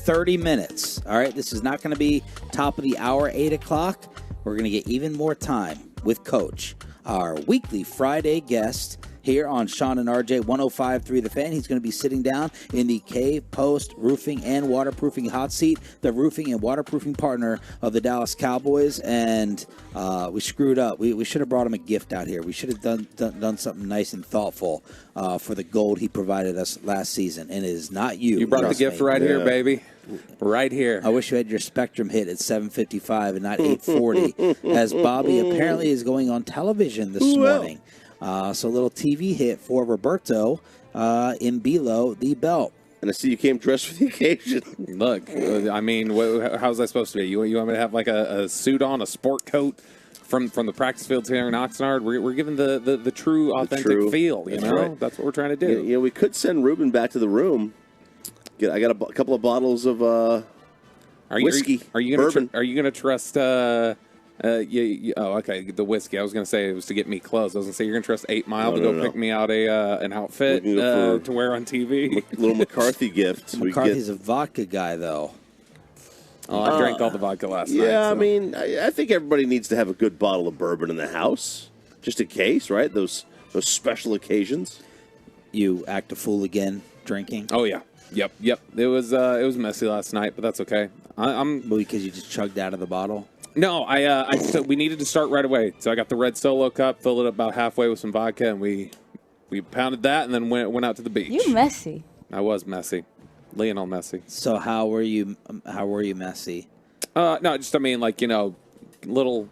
30 minutes. All right, this is not going to be top of the hour, 8 o'clock. We're going to get even more time with Coach, our weekly Friday guest here on Sean and RJ 105.3 The Fan. He's going to be sitting down in the K-Post Roofing and Waterproofing hot seat, the roofing and waterproofing partner of the Dallas Cowboys. And we screwed up. We should have brought him a gift out here. We should have done something nice and thoughtful for the gold he provided us last season. And it is not you. You brought the gift right here, baby. Right here. I wish you had your Spectrum hit at 7:55 and not 8:40, as Bobby apparently is going on television this morning. So a little TV hit for Roberto in Below the Belt. And I see you came dressed for the occasion. Look, I mean, how's that supposed to be? You want me to have like a suit on, a sport coat from the practice fields here in Oxnard? We're giving the true, authentic feel, you know? Right. That's what we're trying to do. We could send Ruben back to the room. I got a couple of bottles of whiskey. Are you gonna trust? Oh, okay. The whiskey. I was gonna say it was to get me clothes. I was gonna say you're gonna trust 8 Mile to go pick me out an outfit to wear on TV. Little McCarthy gift. McCarthy's a vodka guy, though. Oh, I drank all the vodka last night. Yeah, so. I mean, I think everybody needs to have a good bottle of bourbon in the house, just in case, right? Those special occasions. You act a fool again drinking. Oh yeah. Yep. It was messy last night, but that's okay. Because you just chugged out of the bottle. No, we needed to start right away. So I got the red Solo cup, filled it up about halfway with some vodka, and we pounded that, and then went out to the beach. You messy. I was messy, Lionel Messi. So how were you messy? No, just little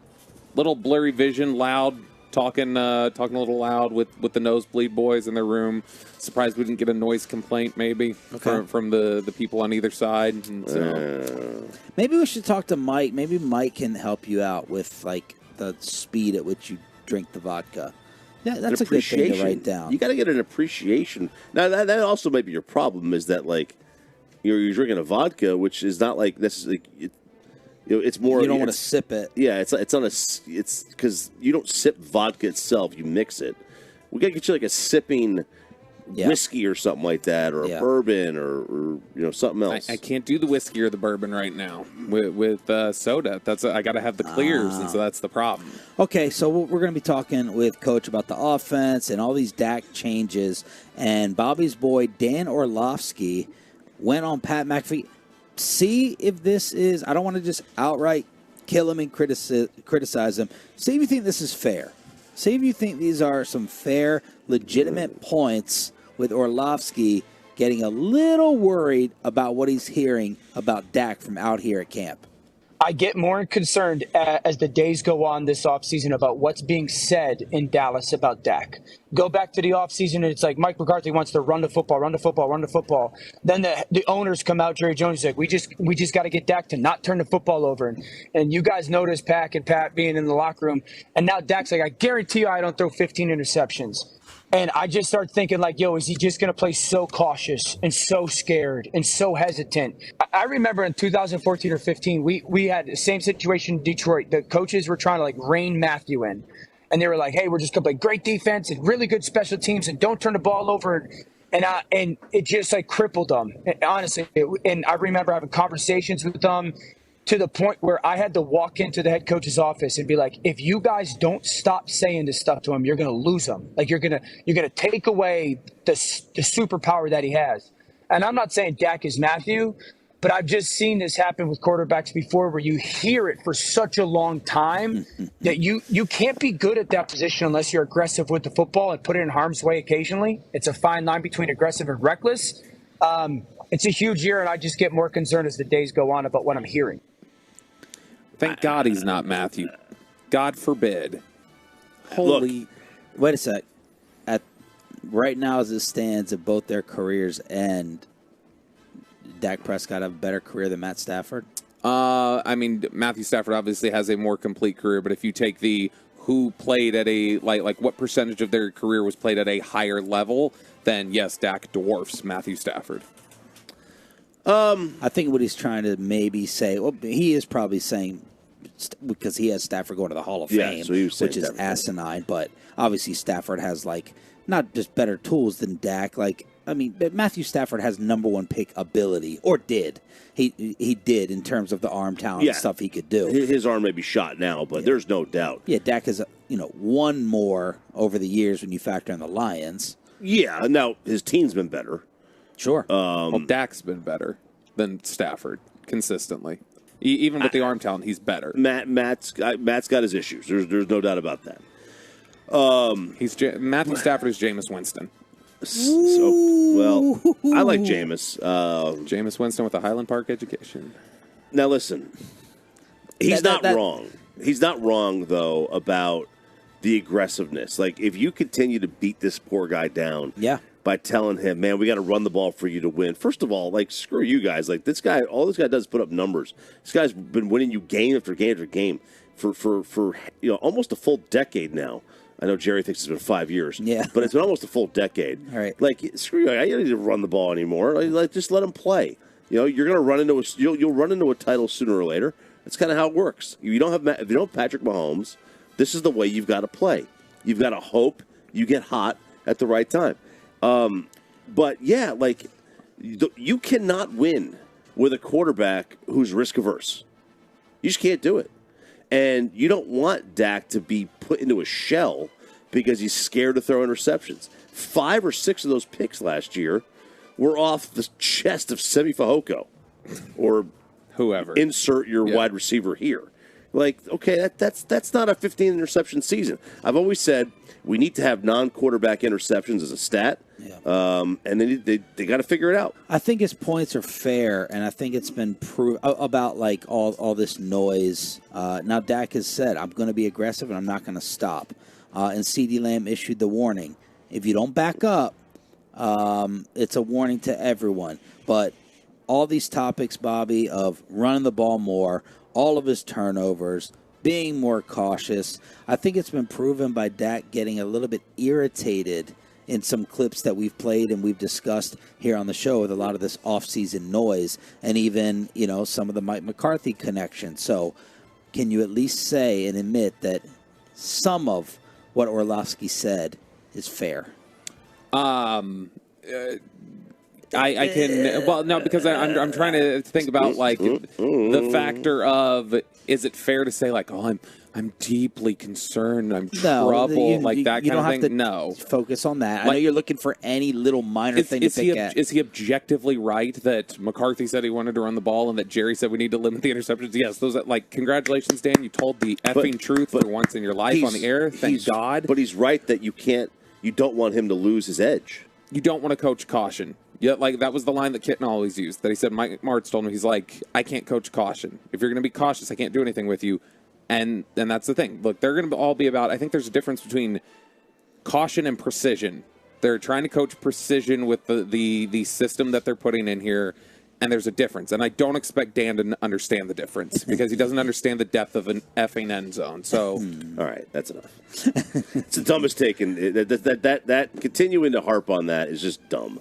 blurry vision, loud. Talking a little loud with the nosebleed boys in their room. Surprised we didn't get a noise complaint, maybe from the people on either side. And so. Maybe we should talk to Mike. Maybe Mike can help you out with like the speed at which you drink the vodka. Yeah, that's a good thing to write down. You got to get an appreciation. Now that also might be your problem. Is that like you're drinking a vodka, which is not like necessarily. It's more. You don't want to sip it. Yeah, it's because you don't sip vodka itself. You mix it. We gotta get you like a sipping whiskey or something like that, or a bourbon, or something else. I can't do the whiskey or the bourbon right now with soda. I got to have the clears, and so that's the problem. Okay, so we're going to be talking with Coach about the offense and all these Dak changes. And Bobby's boy Dan Orlovsky went on Pat McAfee. See if this is, I don't want to just outright kill him and criticize him. See if you think this is fair. See if you think these are some fair, legitimate points with Orlovsky getting a little worried about what he's hearing about Dak from out here at camp. I get more concerned as the days go on this offseason about what's being said in Dallas about Dak. Go back to the offseason, and it's like Mike McCarthy wants to run the football. Then the owners come out, Jerry Jones is like, we just got to get Dak to not turn the football over. And you guys notice Pat being in the locker room. And now Dak's like, I guarantee you I don't throw 15 interceptions. And I just start thinking like, is he just going to play so cautious and so scared and so hesitant? I remember in 2014 or 15, we had the same situation in Detroit. The coaches were trying to like rein Matthew in. And they were like, hey, we're just going to play great defense and really good special teams and don't turn the ball over. And it just like crippled them, honestly. And I remember having conversations with them to the point where I had to walk into the head coach's office and be like, if you guys don't stop saying this stuff to him, you're going to lose him. Like you're going to take away the superpower that he has. And I'm not saying Dak is Matthew, but I've just seen this happen with quarterbacks before where you hear it for such a long time that you can't be good at that position unless you're aggressive with the football and put it in harm's way occasionally. It's a fine line between aggressive and reckless. It's a huge year, and I just get more concerned as the days go on about what I'm hearing. Thank God he's not Matthew. God forbid. Holy. Look, wait a sec. Right now, as it stands, at both their careers end, Dak Prescott have a better career than Matt Stafford? I mean, Matthew Stafford obviously has a more complete career, but if you take the who played at a, like what percentage of their career was played at a higher level, then yes, Dak dwarfs Matthew Stafford. I think what he's trying to maybe say, well, he is probably saying, because he has Stafford going to the Hall of Fame, so which is asinine, but obviously Stafford has like not just better tools than Dak. Like, I mean, Matthew Stafford has number one pick ability, or did. He did in terms of the arm talent and stuff he could do. His arm may be shot now, but there's no doubt. Yeah, Dak has, one more over the years when you factor in the Lions. Yeah, now his team's been better. Sure. Well, Dak's been better than Stafford consistently. Even with the arm talent, he's better. Matt's got his issues. There's no doubt about that. Matthew Stafford is Jameis Winston. Well, I like Jameis. Jameis Winston with a Highland Park education. Now listen, he's not wrong. He's not wrong though about the aggressiveness. Like if you continue to beat this poor guy down, by telling him, man, we got to run the ball for you to win. First of all, like screw you guys. Like this guy, all this guy does is put up numbers. This guy's been winning you game after game after game for almost a full decade now. I know Jerry thinks it's been 5 years. Yeah. But it's been almost a full decade. All right. Like, screw you. I don't need to run the ball anymore. Like, just let him play. You're going to run into you'll run into a title sooner or later. That's kind of how it works. If you don't have Patrick Mahomes, this is the way you've got to play. You've got to hope you get hot at the right time. But yeah, like you cannot win with a quarterback who's risk averse. You just can't do it. And you don't want Dak to be put into a shell because he's scared to throw interceptions. 5 or 6 of those picks last year were off the chest of Semi Fehoko or whoever. Insert your wide receiver here. Like, okay, that's not a 15 interception season. I've always said we need to have non-quarterback interceptions as a stat, and they got to figure it out. I think his points are fair, and I think it's been proved about like all this noise. Now Dak has said, "I'm going to be aggressive and I'm not going to stop." And CeeDee Lamb issued the warning: if you don't back up, it's a warning to everyone. But all these topics, Bobby, of running the ball more, all of his turnovers, being more cautious. I think it's been proven by Dak getting a little bit irritated in some clips that we've played and we've discussed here on the show with a lot of this offseason noise and even, some of the Mike McCarthy connection. So can you at least say and admit that some of what Orlovsky said is fair? I can because I'm trying to think about like the factor of, is it fair to say like, oh, I'm deeply concerned, I'm troubled, like that kind of thing? No, focus on that. I know you're looking for any little minor thing to pick at. Is he objectively right that McCarthy said he wanted to run the ball and that Jerry said we need to limit the interceptions? Yes, those congratulations, Dan, you told the effing truth for once in your life on the air. Thank God. But he's right that you don't want him to lose his edge. You don't want to coach caution. Yeah, like that was the line that Kitten always used. That he said, Mike Martz told him, he's like, I can't coach caution. If you're going to be cautious, I can't do anything with you. And that's the thing. Look, they're going to all be about, I think there's a difference between caution and precision. They're trying to coach precision with the system that they're putting in here, and there's a difference. And I don't expect Dan to understand the difference because he doesn't understand the depth of an effing end zone. So, all right, that's enough. It's the dumbest take, and that continuing to harp on that is just dumb.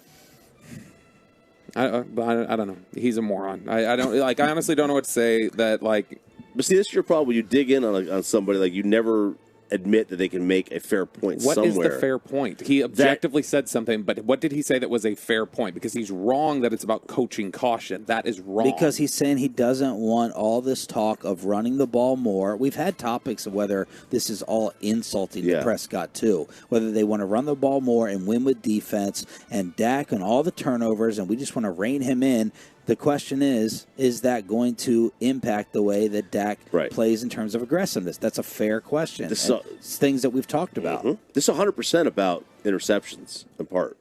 I don't know. He's a moron. I don't like. I honestly don't know what to say. That like. But see, this is your problem. You dig in on somebody, like you never admit that they can make a fair point somewhere. What is the fair point? He objectively said something, but what did he say that was a fair point? Because he's wrong that it's about coaching caution. That is wrong. Because he's saying he doesn't want all this talk of running the ball more. We've had topics of whether this is all insulting to Prescott, too. Whether they want to run the ball more and win with defense and Dak and all the turnovers, and we just want to rein him in. The question is that going to impact the way that Dak plays in terms of aggressiveness? That's a fair question. It's things that we've talked about. Mm-hmm. This is 100% about interceptions in part.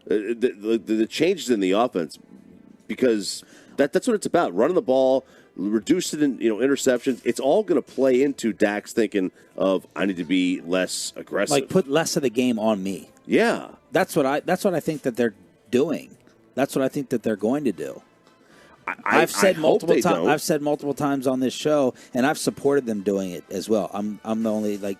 The changes in the offense, because that's what it's about. Running the ball, reduce it in interceptions. It's all going to play into Dak's thinking of, I need to be less aggressive. Like put less of the game on me. Yeah. That's what I think that they're doing. That's what I think that they're going to do. I've said multiple times on this show, and I've supported them doing it as well. I'm the only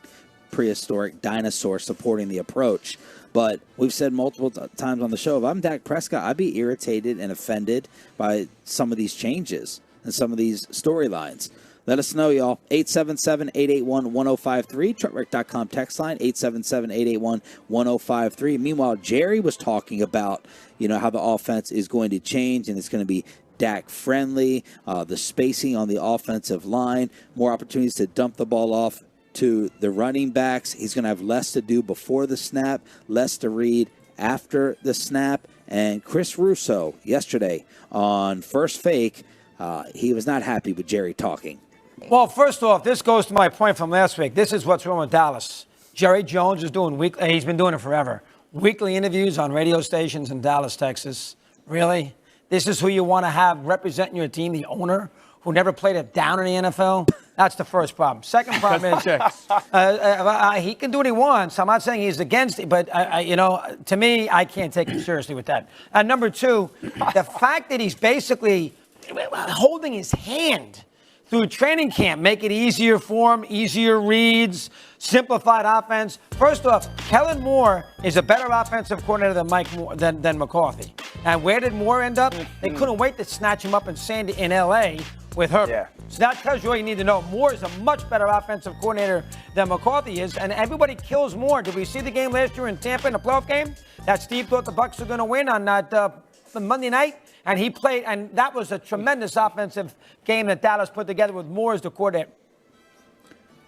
prehistoric dinosaur supporting the approach. But we've said multiple times on the show, if I'm Dak Prescott, I'd be irritated and offended by some of these changes and some of these storylines. Let us know, y'all. 877-881-1053. Truckwreck.com text line, 877-881-1053. Meanwhile, Jerry was talking about, how the offense is going to change, and it's going to be Dak friendly, the spacing on the offensive line, more opportunities to dump the ball off to the running backs. He's going to have less to do before the snap, less to read after the snap. And Chris Russo, yesterday on First Fake, he was not happy with Jerry talking. Well, first off, this goes to my point from last week. This is what's wrong with Dallas. Jerry Jones is doing weekly, he's been doing it forever, weekly interviews on radio stations in Dallas, Texas. Really? This is who you want to have representing your team, the owner, who never played it down in the NFL? That's the first problem. Second problem is he can do what he wants. I'm not saying he's against it, but, to me, I can't take him seriously with that. And number two, the fact that he's basically holding his hand through training camp, make it easier for him, easier reads, simplified offense. First off, Kellen Moore is a better offensive coordinator than than McCarthy. And where did Moore end up? They couldn't wait to snatch him up in L.A. with Herbert. Yeah. So that tells you all you need to know. Moore is a much better offensive coordinator than McCarthy is, and everybody kills Moore. Did we see the game last year in Tampa in the playoff game that Steve thought the Bucs were going to win on that Monday night? And he played, and that was a tremendous offensive game that Dallas put together with Moore as the coordinator.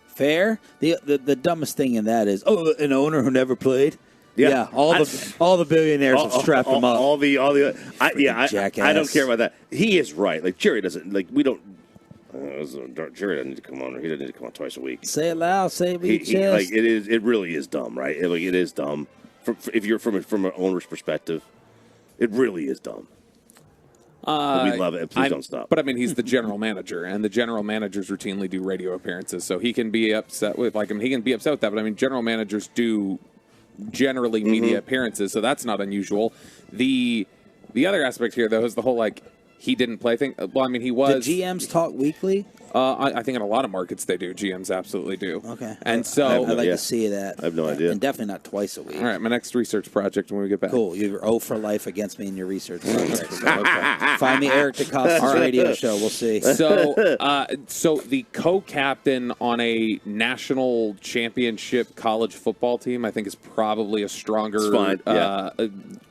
Fair. The dumbest thing in that is, an owner who never played. Yeah, all the billionaires have strapped him up. I don't care about that. He is right. Like Jerry doesn't. Like we don't. Jerry doesn't need to come on. He doesn't need to come on twice a week. Say it loud. Say it with your chest. Like it is. It really is dumb, right? It is dumb. If you're from an owner's perspective, it really is dumb. We love it. Please don't stop. But I mean, he's the general manager, and the general managers routinely do radio appearances, so he can be upset with he can be upset with that. But I mean, general managers do generally media appearances, so that's not unusual. The other aspect here, though, is the whole he didn't play thing. Well, I mean, he was. The GMs talk weekly. I think in a lot of markets they do. GMs absolutely do. Okay. And so I'd like to see that. I have no idea. And definitely not twice a week. All right, my next research project when we get back. Cool. You're 0 for life against me in your research project. Okay. Find me Eric DeCosta's radio show. We'll see. So, so the co-captain on a national championship college football team, I think, is probably a stronger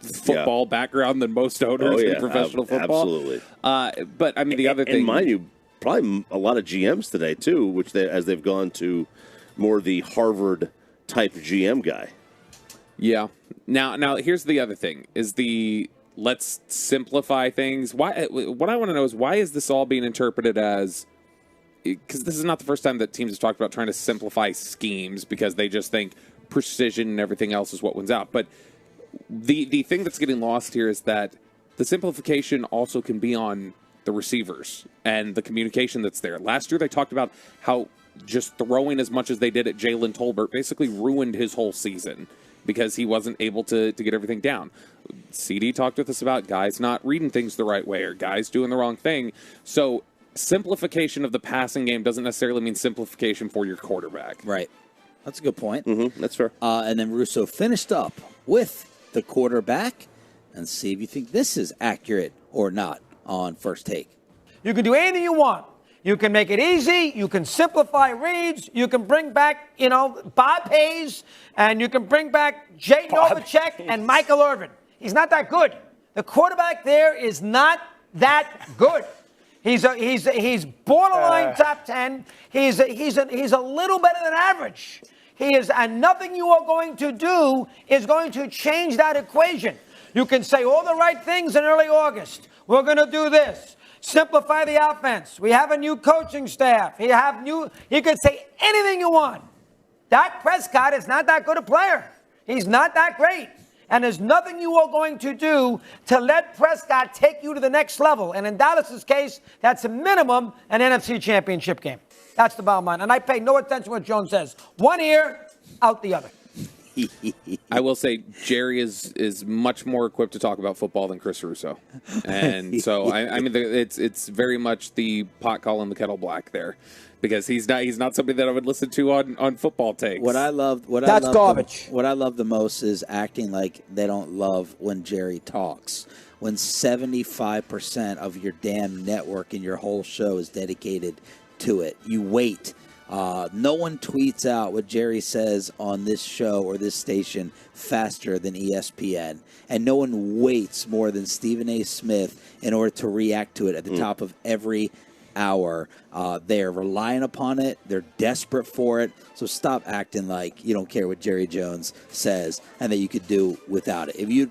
football background than most owners in professional football. Absolutely. But I mean, the other thing, and mind you, probably a lot of GMs today too, which as they've gone to more the Harvard type GM guy. Yeah. Now here's the other thing: is let's simplify things. Why? What I want to know is why is this all being interpreted as? Because this is not the first time that teams have talked about trying to simplify schemes because they just think precision and everything else is what wins out. But the thing that's getting lost here is that the simplification also can be on the receivers and the communication that's there. Last year they talked about how just throwing as much as they did at Jalen Tolbert basically ruined his whole season because he wasn't able to get everything down. CD talked with us about guys not reading things the right way or guys doing the wrong thing. So simplification of the passing game doesn't necessarily mean simplification for your quarterback. Right. That's a good point. That's fair. And then Russo finished up with the quarterback and see if you think this is accurate or not on First Take. You can do anything you want. You can make it easy. You can simplify reads. You can bring back, Bob Hayes, and you can bring back Jay Novacek and Michael Irvin. He's not that good. The quarterback there is not that good. He's borderline top 10. He's a little better than average. He is, and nothing you are going to do is going to change that equation. You can say all the right things in early August. We're going to do this. Simplify the offense. We have a new coaching staff. You can say anything you want. Dak Prescott is not that good a player. He's not that great. And there's nothing you are going to do to let Prescott take you to the next level. And in Dallas's case, that's a minimum an NFC championship game. That's the bottom line. And I pay no attention to what Jones says. One ear, out the other. I will say Jerry is much more equipped to talk about football than Chris Russo, and so I mean it's very much the pot calling the kettle black there, because he's not somebody that I would listen to on football takes. What I love the most is acting like they don't love when Jerry talks. When 75% of your damn network and your whole show is dedicated to it. You wait. No one tweets out what Jerry says on this show or this station faster than ESPN. And no one waits more than Stephen A. Smith in order to react to it at the top of every hour. They're relying upon it. They're desperate for it. So stop acting like you don't care what Jerry Jones says and that you could do without it. If you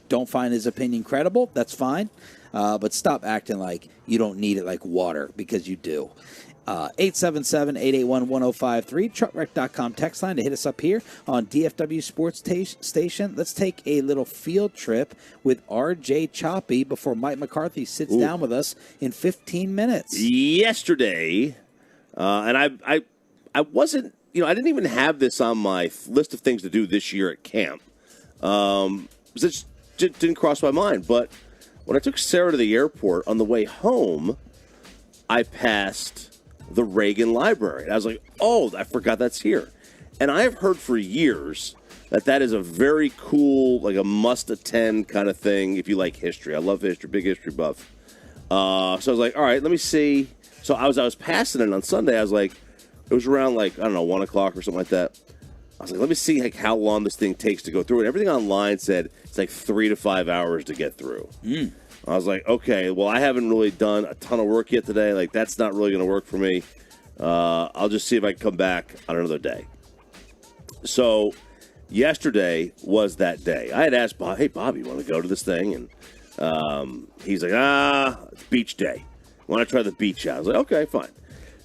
don't find his opinion credible, that's fine. But stop acting like you don't need it like water, because you do. 877-881-1053, truckwreck.com text line to hit us up here on DFW Sports Station. Let's take a little field trip with RJ Choppy before Mike McCarthy sits down with us in 15 minutes. Yesterday, and I wasn't, I didn't even have this on my list of things to do this year at camp. This didn't cross my mind, but when I took Sarah to the airport on the way home, I passed the Reagan Library. And I was like, oh, I forgot that's here. And I have heard for years that is a very cool, like a must-attend kind of thing if you like history. I love history, big history buff. So I was like, all right, let me see. So I was passing it on Sunday. I was like, it was around 1 o'clock or something like that. I was like, let me see how long this thing takes to go through. And everything online said it's like 3 to 5 hours to get through. I was like, okay, well, I haven't really done a ton of work yet today. Like, that's not really going to work for me. I'll just see if I can come back on another day. So yesterday was that day. I had asked Bob, hey, Bob, you want to go to this thing? And he's like, it's beach day. Want to try the beach out? I was like, okay, fine.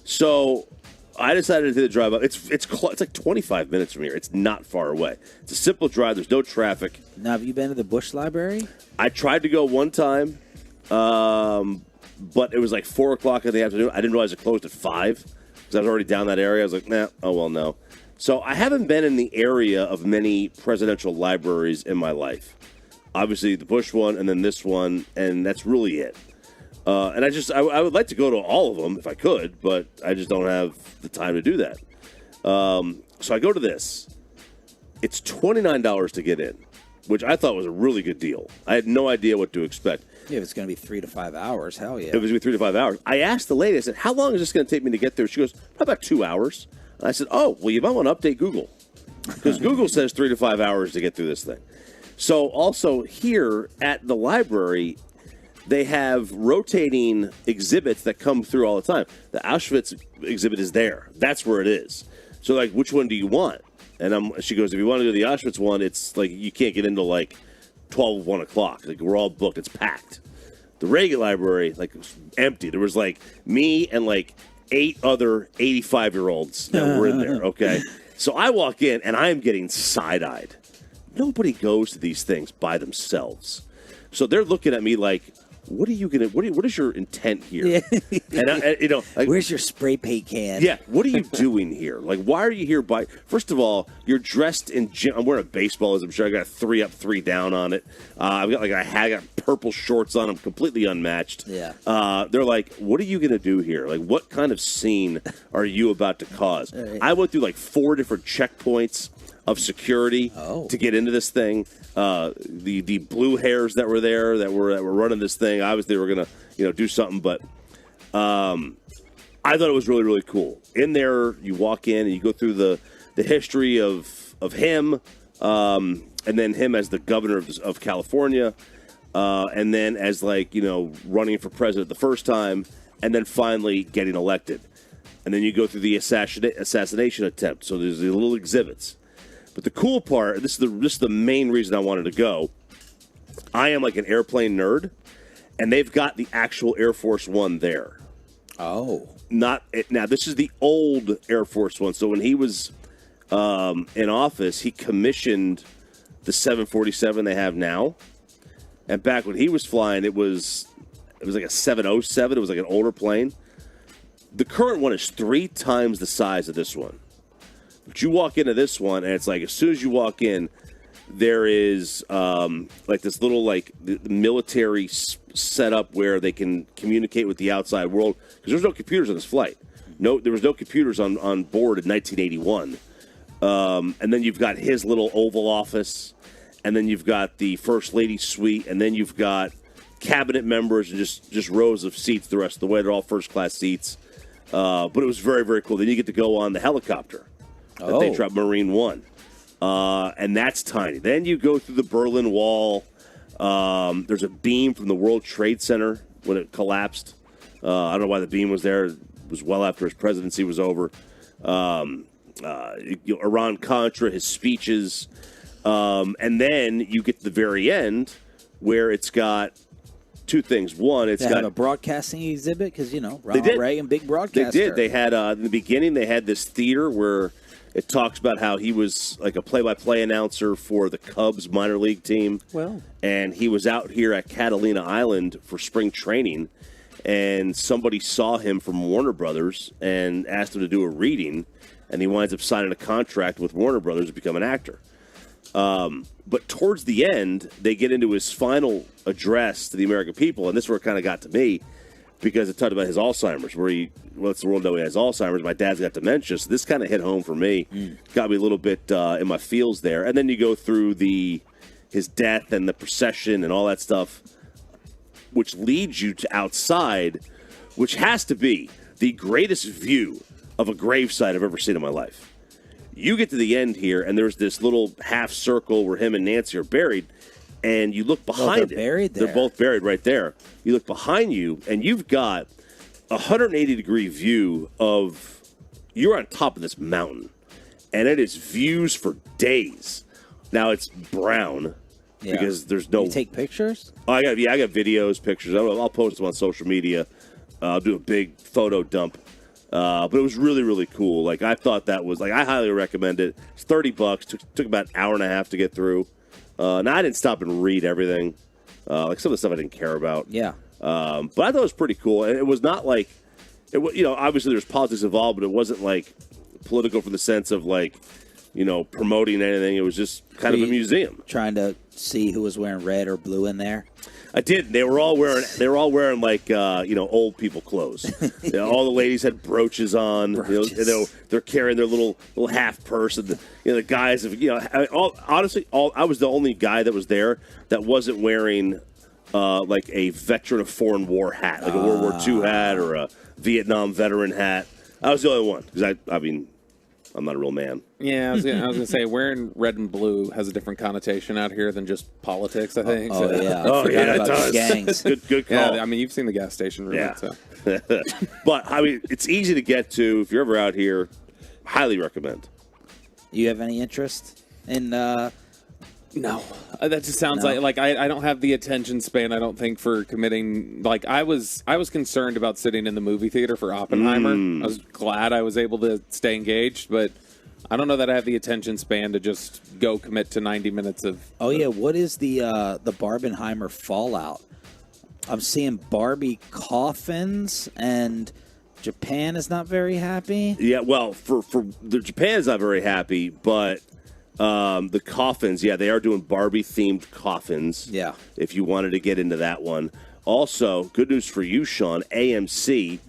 So I decided to do the drive up. It's like 25 minutes from here. It's not far away. It's a simple drive. There's no traffic. Now, have you been to the Bush Library? I tried to go one time, but it was like 4 o'clock in the afternoon. I didn't realize it closed at 5 because I was already down that area. I was like, nah, oh, well, no. So I haven't been in the area of many presidential libraries in my life. Obviously, the Bush one and then this one, and that's really it. And I would like to go to all of them if I could, but I just don't have the time to do that. So I go to this. It's $29 to get in, which I thought was a really good deal. I had no idea what to expect. Yeah, if it's going to be 3 to 5 hours, hell yeah. It was going to be 3 to 5 hours. I asked the lady, I said, how long is this going to take me to get there? She goes, about 2 hours. And I said, oh, well, you might want to update Google, because Google says 3 to 5 hours to get through this thing. So also here at the library, they have rotating exhibits that come through all the time. The Auschwitz exhibit is there. That's where it is. So, like, which one do you want? And she goes, if you want to do the Auschwitz one, it's like you can't get into like 12, 1 o'clock. Like, we're all booked. It's packed. The Reagan Library, like, it was empty. There was like me and like 8 other 85-year-olds that were in there. Okay, so I walk in and I am getting side-eyed. Nobody goes to these things by themselves. So they're looking at me like, what is your intent here? Yeah. And like, where's your spray paint can? Yeah, what are you doing here? Like, why are you here? First of all, you're dressed in I'm wearing a baseball, as I'm sure. I got a 3 up, 3 down on it. I've got I got purple shorts on. I'm completely unmatched. Yeah. They're like, what are you gonna do here? Like, what kind of scene are you about to cause? Right. I went through like 4 different checkpoints of security to get into this thing. The blue hairs that were there that were running this thing, obviously they were gonna do something, but I thought it was really, really cool. In there, you walk in and you go through the history of him, and then him as the governor of California, and then as running for president the first time, and then finally getting elected, and then you go through the assassination attempt. So there's the little exhibits. But the cool part, this is the main reason I wanted to go. I am like an airplane nerd, and they've got the actual Air Force One there. Oh. Now, this is the old Air Force One. So when he was in office, he commissioned the 747 they have now. And back when he was flying, it was like a 707. It was like an older plane. The current one is 3 times the size of this one. But you walk into this one, and it's like as soon as you walk in, there is like this little the military setup where they can communicate with the outside world, because there's no computers on this flight. There was no computers on board in 1981. And then you've got his little Oval Office, and then you've got the First Lady suite, and then you've got cabinet members and just rows of seats the rest of the way. They're all first-class seats. But it was very, very cool. Then you get to go on the helicopter that they dropped, Marine One. And that's tiny. Then you go through the Berlin Wall. There's a beam from the World Trade Center when it collapsed. I don't know why the beam was there. It was well after his presidency was over. Iran-Contra, his speeches. And then you get to the very end where it's got two things. One, it's got a broadcasting exhibit because, Ronald Reagan, big They broadcaster. did. They had, in the beginning, they had this theater where it talks about how he was like a play-by-play announcer for the Cubs minor league team. Well. And he was out here at Catalina Island for spring training, and somebody saw him from Warner Brothers and asked him to do a reading, and he winds up signing a contract with Warner Brothers to become an actor. But towards the end, they get into his final address to the American people, and this is where it kind of got to me, because it talked about his Alzheimer's, where he lets the world know he has Alzheimer's. My dad's got dementia, so this kind of hit home for me. Got me a little bit in my feels there. And then you go through his death and the procession and all that stuff, which leads you to outside, which has to be the greatest view of a gravesite I've ever seen in my life. You get to the end here, and there's this little half circle where him and Nancy are buried, and you look behind they're buried there. They're both buried right there. You look behind you, and you've got a 180-degree view of you're on top of this mountain, and it is views for days. Now it's brown because there's no. You take pictures? Oh, I got videos, pictures. I'll post them on social media. I'll do a big photo dump. But it was really, really cool. Like, I thought that was, I highly recommend it. It's $30. Took about an hour and a half to get through. Now, I didn't stop and read everything. Like, some of the stuff I didn't care about. Yeah. But I thought it was pretty cool. And it was not like, obviously there's politics involved, but it wasn't, political from the sense of, promoting anything. It was just kind of a museum. Trying to see who was wearing red or blue in there? I did. They were all wearing old people clothes. All the ladies had brooches on. They're carrying their little half purse, and the guys have honestly, I was the only guy that was there that wasn't wearing a veteran of foreign war hat, like a World War II hat or a Vietnam veteran hat. I was the only one because I'm not a real man. Yeah, I was gonna say wearing red and blue has a different connotation out here than just politics. I think. It does. Gangs. Good call. Yeah, I mean, you've seen the gas station room. Yeah. So. But it's easy to get to if you're ever out here. Highly recommend. You have any interest in? No, that just sounds like I don't have the attention span. I don't think for committing. I was concerned about sitting in the movie theater for Oppenheimer. I was glad I was able to stay engaged, but I don't know that I have the attention span to just go commit to 90 minutes of. Oh yeah, what is the Barbenheimer fallout? I'm seeing Barbie coffins, and Japan is not very happy. Yeah, well, for Japan is not very happy, but. The coffins, they are doing Barbie-themed coffins. Yeah. If you wanted to get into that one. Also, good news for you, Sean, AMC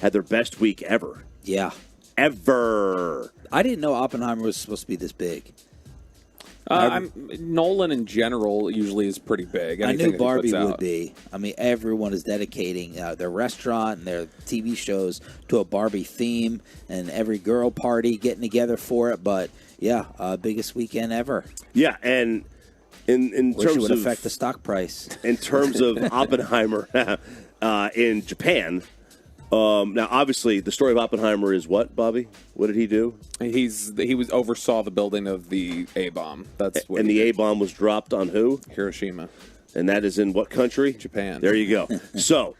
had their best week ever. Yeah. Ever. I didn't know Oppenheimer was supposed to be this big. Nolan in general usually is pretty big. I knew Barbie would be. I mean, everyone is dedicating their restaurant and their TV shows to a Barbie theme, and every girl party getting together for it. But biggest weekend ever. Yeah, and in Wish terms it would of affect the stock price. In terms of Oppenheimer in Japan. Now, obviously, the story of Oppenheimer is what, Bobby? What did he do? He oversaw the building of the A-bomb. That's what. And the A-bomb was dropped on who? Hiroshima. And that is in what country? Japan. There you go. So,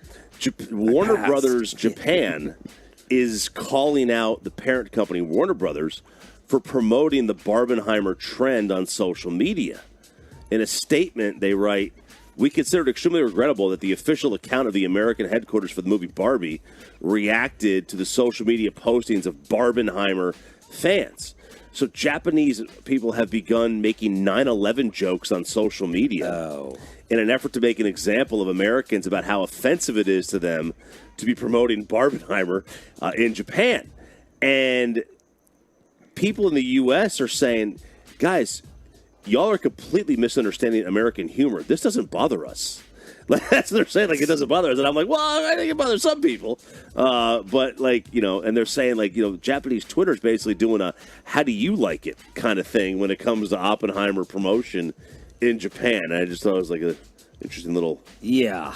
Warner Brothers Japan is calling out the parent company, Warner Brothers, for promoting the Barbenheimer trend on social media. In a statement, they write, "We consider it extremely regrettable that the official account of the American headquarters for the movie Barbie reacted to the social media postings of Barbenheimer fans." So Japanese people have begun making 9/11 jokes on social media in an effort to make an example of Americans about how offensive it is to them to be promoting Barbenheimer in Japan. And people in the U.S. are saying, guys, y'all are completely misunderstanding American humor. This doesn't bother us. Like, that's what they're saying. Like, it doesn't bother us. And I'm like, well, I think it bothers some people. But, like, and they're saying, like, Japanese Twitter is basically doing a how do you like it kind of thing when it comes to Oppenheimer promotion in Japan. And I just thought it was like an interesting little... Yeah.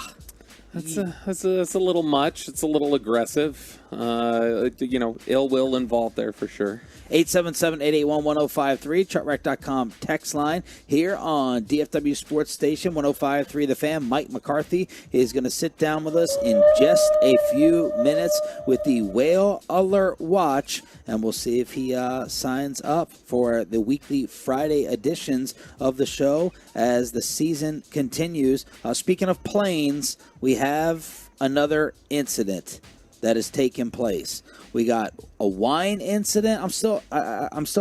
That's a little much. It's a little aggressive. Ill will involved there for sure. 877-881-1053, chartrec.com text line here on DFW Sports Station 105.3 The Fan. Mike McCarthy is going to sit down with us in just a few minutes with the Whale Alert Watch, and we'll see if he signs up for the weekly Friday editions of the show as the season continues. Speaking of planes, we have another incident that has taken place. We got a wine incident. I'm still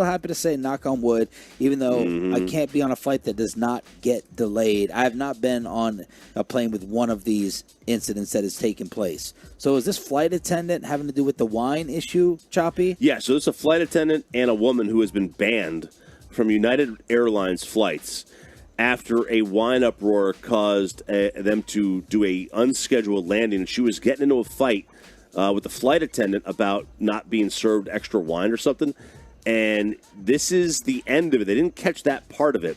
happy to say, knock on wood, even though I can't be on a flight that does not get delayed. I have not been on a plane with one of these incidents that has taken place. So is this flight attendant having to do with the wine issue, Choppy? Yeah, so it's a flight attendant and a woman who has been banned from United Airlines flights after a wine uproar caused them to do a unscheduled landing. She was getting into a fight with the flight attendant about not being served extra wine or something. And this is the end of it. They didn't catch that part of it.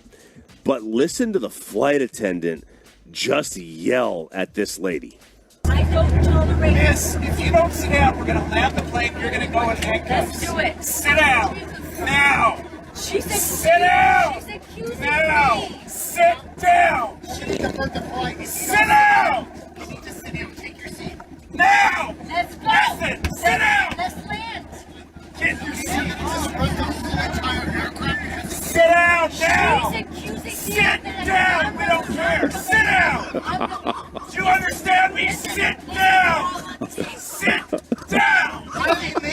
But listen to the flight attendant just yell at this lady. I don't tolerate this. If you don't sit down, we're going to land the plane. You're going to go in handcuffs. Let's do it. Sit down. Now. Sit down. She's accusing me. Sit down. She needs to put the flight. Sit down. You need to sit down. Take your seat. Now! Let's go! Listen! Sit down! Let's land! Get your seat! Sit down now! She's accusing me. Sit down! We don't care! Sit down! Do you understand me? Sit down! Sit down!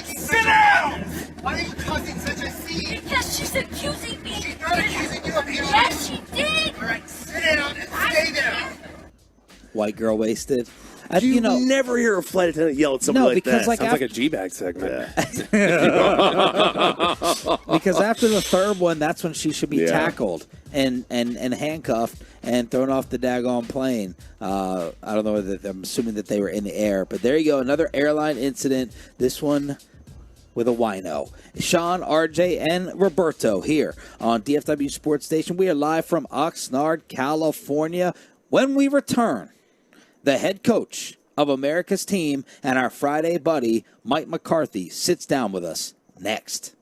Sit down! Why are you causing such a scene? Because she's accusing me! She's not accusing you of being Yes, she did! Alright, sit down and stay there! White girl wasted. You never hear a flight attendant yell at somebody like that. Sounds like a G-bag segment. Because after the third one, that's when she should be tackled and handcuffed and thrown off the daggone plane. I don't know whether I'm assuming that they were in the air, but there you go, another airline incident. This one with a wino. Sean, RJ, and Roberto here on DFW Sports Station. We are live from Oxnard, California. When we return, the head coach of America's team and our Friday buddy, Mike McCarthy, sits down with us next.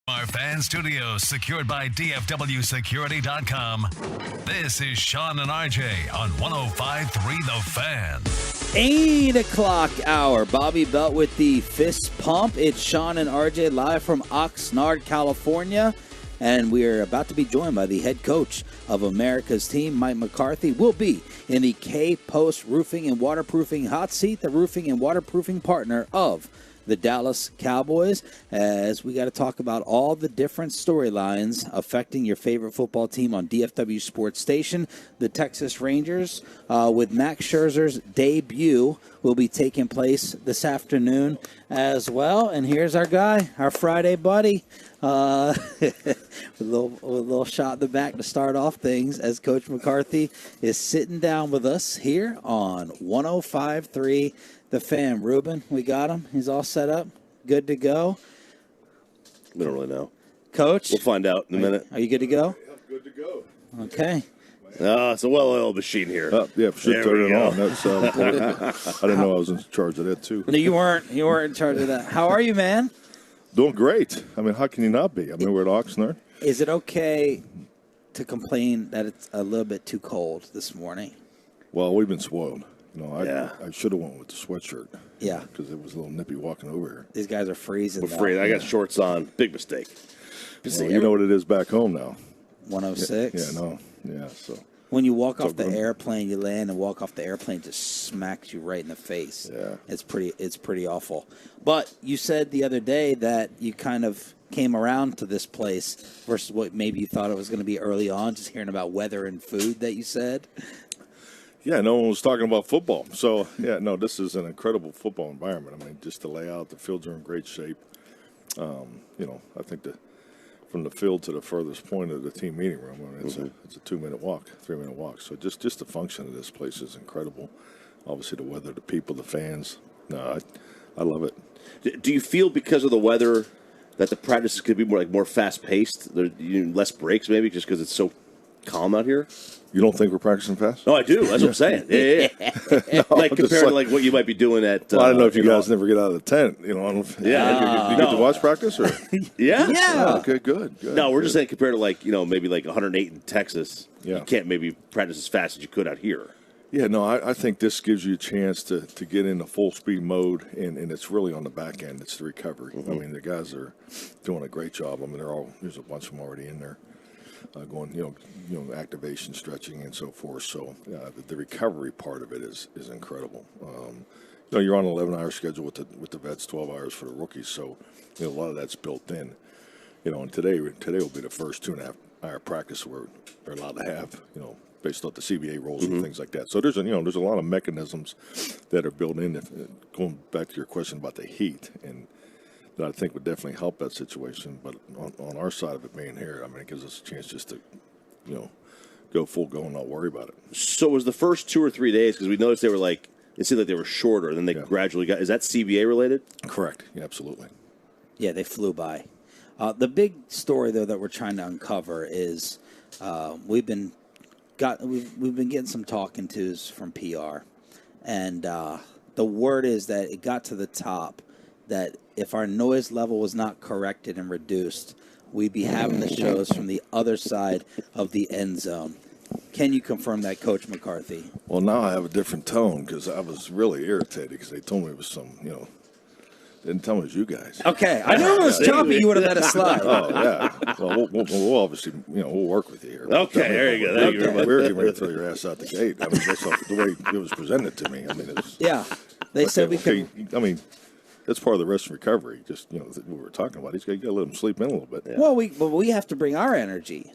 Our fan studios secured by DFWsecurity.com. This is Sean and RJ on 105.3 The Fan. 8 o'clock hour. Bobby Belt with the fist pump. It's Sean and RJ live from Oxnard, California. And we're about to be joined by the head coach of America's team, Mike McCarthy. Will be in the K-Post Roofing and Waterproofing hot seat, the roofing and waterproofing partner of the Dallas Cowboys, as we got to talk about all the different storylines affecting your favorite football team on DFW Sports Station. The Texas Rangers, with Max Scherzer's debut, will be taking place this afternoon as well. And here's our guy, our Friday buddy, with a little shot in the back to start off things, as Coach McCarthy is sitting down with us here on 105.3 The Fan. Ruben, we got him. He's all set up, good to go. We don't really know. Coach? We'll find out in a minute. Are you good to go? Yeah, good to go. Okay. It's a well-oiled machine here. Yeah, for sure. There Turn we it go. on. That's important. I didn't know I was in charge of that, too. No, you weren't. You weren't in charge of that. How are you, man? Doing great. I mean, how can you not be? I mean, we're at Oxnard. Is it okay to complain that it's a little bit too cold this morning? Well, we've been spoiled. You know, I should have went with the sweatshirt. Yeah. Because it was a little nippy walking over here. These guys are freezing. We're freezing. I got shorts on. Big mistake. Well, you know what it is back home now. 106? Yeah, no. Yeah, so. When you walk off the airplane, you land and walk off the airplane, just smacks you right in the face. Yeah. It's pretty awful. But you said the other day that you kind of came around to this place versus what maybe you thought it was going to be early on, just hearing about weather and food that you said. Yeah, no one was talking about football. So, yeah, no, this is an incredible football environment. I mean, just the layout, the fields are in great shape. You know, I think from the field to the furthest point of the team meeting room, I mean, it's a 2-minute walk, 3-minute walk. So just the function of this place is incredible. Obviously, the weather, the people, the fans. No, I love it. Do you feel because of the weather that the practices could be more fast-paced? Less breaks maybe just because it's so calm out here? You don't think we're practicing fast? No, I do. That's what I'm saying. Yeah. No, like compared to what you might be doing at. Well, I don't know if you guys never get out of the tent. You know, you get to watch practice or? Yeah. Oh, okay, good. No, we're just saying compared to maybe 108 in Texas. Yeah. You can't maybe practice as fast as you could out here. Yeah, no, I think this gives you a chance to get into full speed mode, and it's really on the back end. It's the recovery. I mean, the guys are doing a great job. I mean, there's a bunch of them already in there. Going, activation, stretching, and so forth. So the recovery part of it is incredible. You're on an 11-hour schedule with the vets, 12 hours for the rookies. So a lot of that's built in. And today will be the first 2.5-hour practice they're allowed to have. Based off the CBA rules and things like that. So there's a lot of mechanisms that are built in. Going back to your question about the heat and. That I think would definitely help that situation. But on our side of it being here, I mean, it gives us a chance just to, go full go and not worry about it. So was the first 2 or 3 days, because we noticed it seemed like they were shorter, and then they gradually got, is that CBA related? Correct. Yeah, absolutely. Yeah, they flew by. The big story, though, that we're trying to uncover is we've been getting some talking tos from PR. And the word is that it got to the top that if our noise level was not corrected and reduced, we'd be having the shows from the other side of the end zone. Can you confirm that, Coach McCarthy? Well, now I have a different tone because I was really irritated because they told me it was some, didn't tell me it was you guys. Okay, I knew it was choppy. You would have let it slide. Oh, yeah. Well, we'll obviously, we'll work with you here. Okay, there you go. Thank you very much. We were getting ready to throw your ass out the gate. I mean, that's the way it was presented to me. I mean, it was, yeah. They said we could. I mean, that's part of the rest of recovery. Just what we were talking about. He's got to let him sleep in a little bit. Well, we have to bring our energy.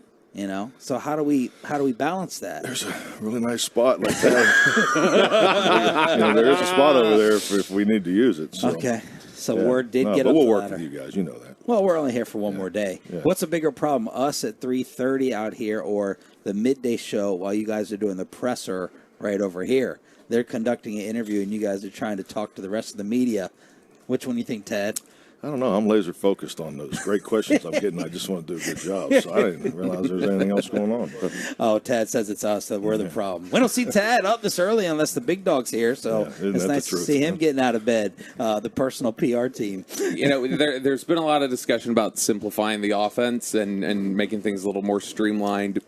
So how do we balance that? There's a really nice spot like that. There is a spot over there if we need to use it. So. Okay. So word did get but up we'll the work ladder. with you guys. You know that. Well, we're only here for one more day. Yeah. What's a bigger problem, us at 3:30 out here, or the midday show while you guys are doing the presser right over here? They're conducting an interview, and you guys are trying to talk to the rest of the media. Which one do you think, Ted? I don't know. I'm laser focused on those great questions I'm getting. I just want to do a good job. So I didn't realize there was anything else going on. But. Oh, Tad says it's us that we're the problem. We don't see Tad up this early unless the big dog's here. So it's nice to see him getting out of bed. The personal PR team. There's been a lot of discussion about simplifying the offense and making things a little more streamlined.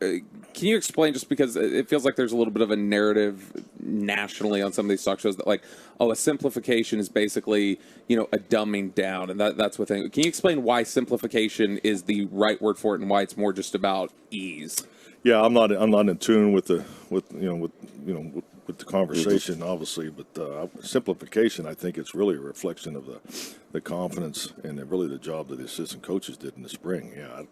Can you explain, just because it feels like there's a little bit of a narrative nationally on some of these talk shows that a simplification is basically, a dumbing down, and that's what thing. Can you explain why simplification is the right word for it and why it's more just about ease? Yeah, I'm not in tune with the conversation, obviously, but simplification, I think it's really a reflection of the confidence and really the job that the assistant coaches did in the spring. Yeah,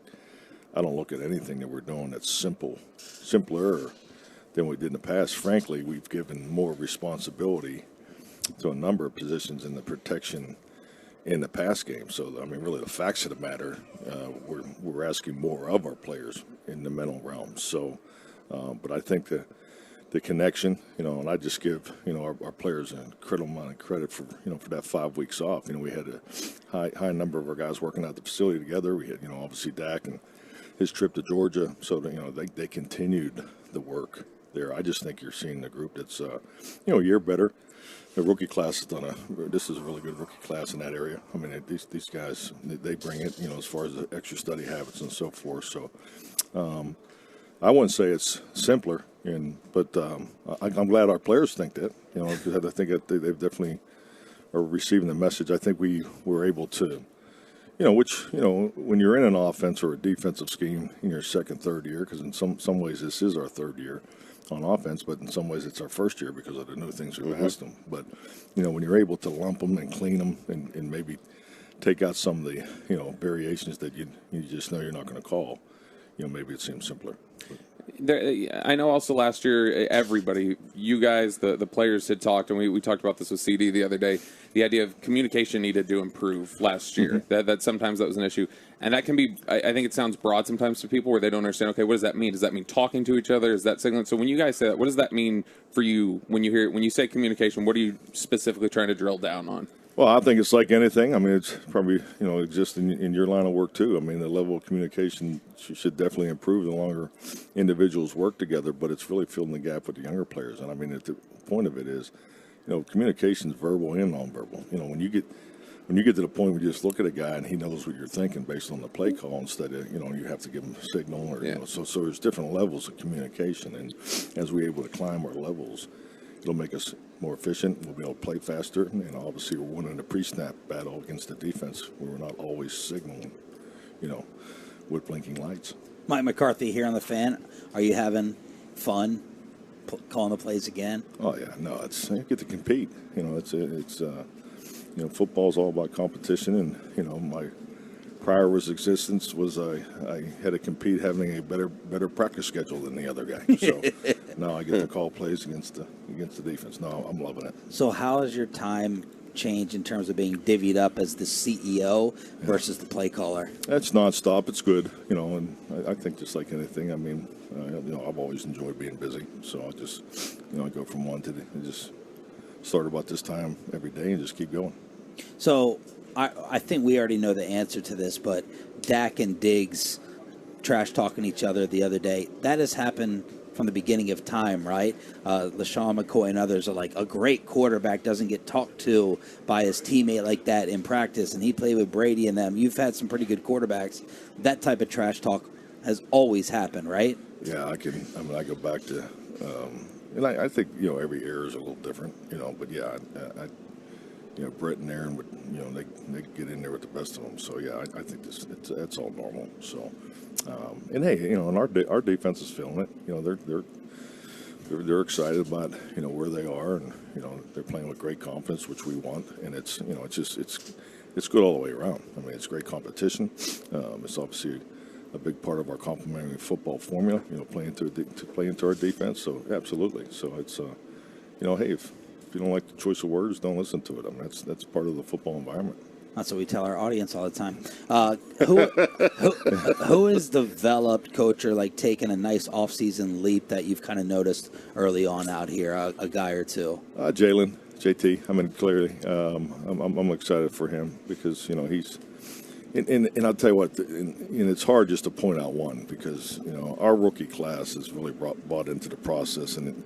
I don't look at anything that we're doing that's simpler than we did in the past. Frankly, we've given more responsibility to a number of positions in the protection in the pass game. So, I mean, really the facts of the matter, we're asking more of our players in the mental realm. So, but I think the connection, and I just give, our players an incredible amount of credit for, for that 5 weeks off. We had a high number of our guys working out the facility together. We had, obviously Dak and his trip to Georgia, so that, they continued the work there. I just think you're seeing the group that's a year better. The rookie class this is a really good rookie class in that area. I mean, these guys, they bring it, as far as the extra study habits and so forth. So I wouldn't say it's simpler, but I'm glad our players think that, because I think that they've definitely are receiving the message. I think we were able to, when you're in an offense or a defensive scheme in your second, third year, because in some ways this is our third year on offense, but in some ways it's our first year because of the new things we've asked them. But, when you're able to lump them and clean them and maybe take out some of the, variations that you just know you're not going to call, maybe it seems simpler. I know also last year, everybody, you guys, the players had talked, and we talked about this with CD the other day, the idea of communication needed to improve last year, that sometimes that was an issue. And that can be, I think it sounds broad sometimes to people where they don't understand, okay, what does that mean? Does that mean talking to each other? Is that signaling? So when you guys say that, what does that mean for you when you say communication? What are you specifically trying to drill down on? Well, I think it's like anything. I mean, it's probably, exists in your line of work too. I mean, the level of communication should definitely improve the longer individuals work together, but it's really filling the gap with the younger players. And I mean, the point of it is, communication is verbal and nonverbal. When you get to the point where you just look at a guy and he knows what you're thinking based on the play call instead of, you have to give him a signal or, so there's different levels of communication. And as we're able to climb our levels, it'll make us more efficient. We'll be able to play faster. And obviously we're winning the pre-snap battle against the defense where we're not always signaling, with blinking lights. Mike McCarthy here on the Fan. Are you having fun calling the plays again? Oh, yeah. No, you get to compete. Football's all about competition. And, my prior existence was I had to compete having a better practice schedule than the other guy. So now I get to call plays against the defense. No, I'm loving it. So how has your time changed in terms of being divvied up as the CEO versus the play caller? That's nonstop. It's good, and I think just like anything, I mean, I've always enjoyed being busy. So I just, I go from one to just start about this time every day and just keep going. So I think we already know the answer to this, but Dak and Diggs trash talking each other the other day. That has happened from the beginning of time, right? LaShawn McCoy and others are like, a great quarterback doesn't get talked to by his teammate like that in practice, and he played with Brady and them. You've had some pretty good quarterbacks. That type of trash talk has always happened, right? Yeah, I go back to, and I think, every era is a little different, but yeah, Brett and Aaron would, they get in there with the best of them. So yeah, I think it's all normal. So, and hey, and our defense is feeling it. they're excited about where they are, and they're playing with great confidence, which we want, and it's good all the way around. I mean, it's great competition. It's obviously a big part of our complementary football formula. Playing to play into our defense. So absolutely. So it's hey, if you don't like the choice of words, don't listen to it. I mean, that's part of the football environment. That's what we tell our audience all the time. Who is developed, coach, or like taking a nice off-season leap that you've kind of noticed early on out here, a guy or two? Jalen, JT. I mean, clearly, I'm excited for him because he's, and I'll tell you what, and it's hard just to point out one because our rookie class is really brought into the process and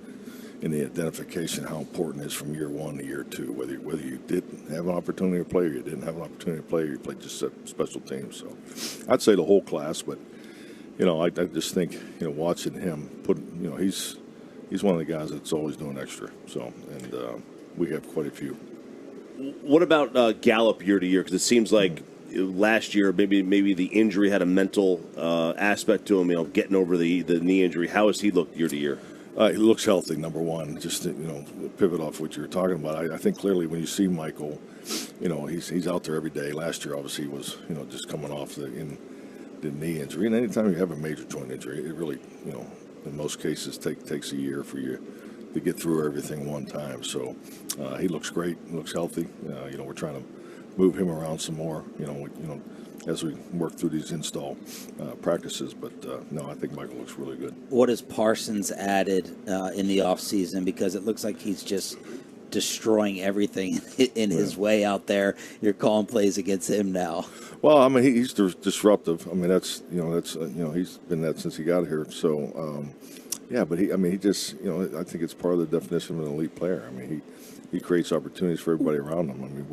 in the identification how important it is from year one to year two, whether you didn't have an opportunity to play or you didn't have an opportunity to play or you played just special teams. So I'd say the whole class, but I just think watching him he's one of the guys that's always doing extra. So and we have quite a few. What about Gallup year to year? Because it seems like last year maybe the injury had a mental aspect to him. Getting over the knee injury. How has he looked year to year? He looks healthy, number one. Just pivot off what you were talking about. I think clearly when you see Michael, he's out there every day. Last year, obviously, was just coming off the knee injury. And anytime you have a major joint injury, it really, in most cases, takes a year for you to get through everything one time. So he looks great, looks healthy. We're trying to move him around some more. As we work through these install practices. But, no, I think Michael looks really good. What has Parsons added in the offseason? Because it looks like he's just destroying everything in his way out there. You're calling plays against him now. Well, I mean, he's disruptive. I mean, that's he's been that since he got here. So, but he just, I think it's part of the definition of an elite player. I mean, he creates opportunities for everybody around him. I mean,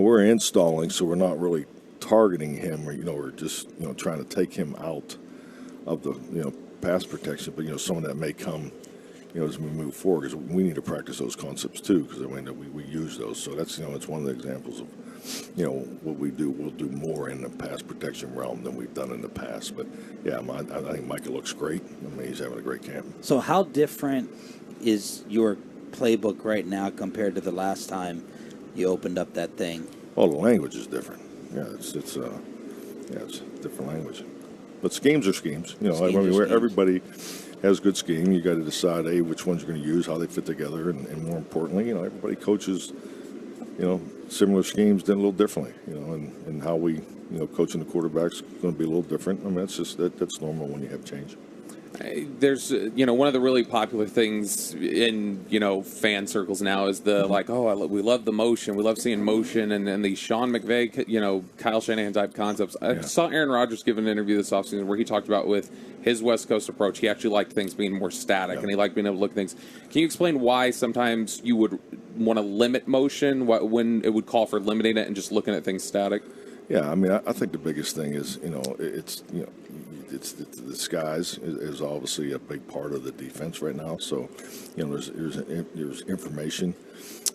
we're installing, so we're not really targeting him, or just trying to take him out of the pass protection, but someone that may come as we move forward, because we need to practice those concepts too, because we use those. So that's it's one of the examples of what we do. We'll do more in the pass protection realm than we've done in the past. But yeah, I think Micah looks great. I mean, he's having a great camp. So how different is your playbook right now compared to the last time you opened up that thing? Oh, the language is different. Yeah, it's a different language. But schemes are schemes. Everybody has good scheme. You got to decide, which ones you're going to use, how they fit together, and more importantly, everybody coaches, similar schemes done a little differently, and how we, coaching the quarterback's going to be a little different. I mean, that's normal when you have change. There's, one of the really popular things in, fan circles now is the we love the motion. We love seeing motion and the Sean McVay, Kyle Shanahan type concepts. I saw Aaron Rodgers give an interview this offseason where he talked about with his West Coast approach, he actually liked things being more static and he liked being able to look at things. Can you explain why sometimes you would want to limit motion when it would call for limiting it and just looking at things static? Yeah, I mean, I think the biggest thing is, it's the skies is obviously a big part of the defense right now. So, there's information,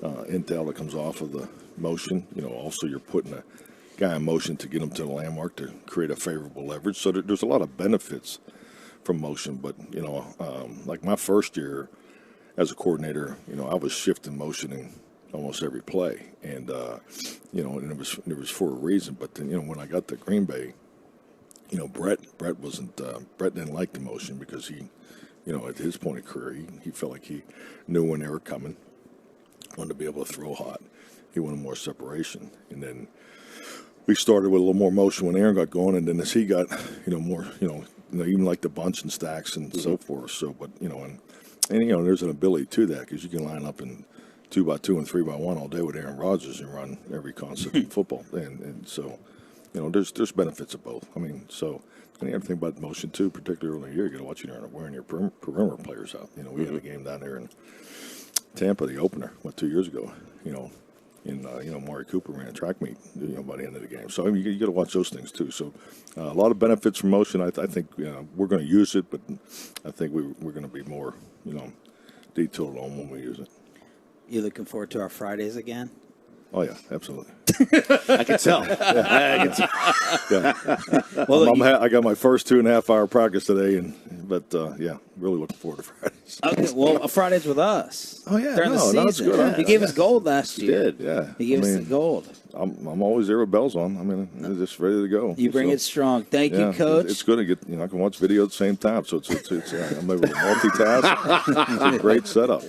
intel that comes off of the motion. Also you're putting a guy in motion to get him to the landmark to create a favorable leverage. So there's a lot of benefits from motion. But like my first year as a coordinator, I was shifting motion in almost every play, and and it was for a reason. But then when I got to Green Bay, Brett didn't like the motion because he, at his point of career, he felt like he knew when they were coming, wanted to be able to throw hot. He wanted more separation. And then we started with a little more motion when Aaron got going, and then as he got, more, even like the bunch and stacks and so forth. So, but, and there's an ability to that because you can line up in 2x2 and 3x1 all day with Aaron Rodgers and run every concept in football. And so, there's benefits of both. I mean, so and the other thing about motion too, particularly here, you got to watch wearing your perimeter players out. We had a game down there in Tampa, the opener, 2 years ago. Maury Cooper ran a track meet, by the end of the game. So I mean, you got to watch those things too. So a lot of benefits from motion. I think we're going to use it, but I think we're going to be more detailed on when we use it. You looking forward to our Fridays again? Oh yeah, absolutely. I can tell. I can tell. Well, I got my first 2.5 hour practice today, but really looking forward to Friday. Okay, well, Friday's with us. Oh yeah, during the season. that's good. You gave us gold last year. Did, yeah. He gave us the gold. I'm always there with bells on. I mean, just ready to go. You bring it strong. Thank you, Coach. It's good to get. I can watch video at the same time, so it's I'm able to multitask. It's a great setup.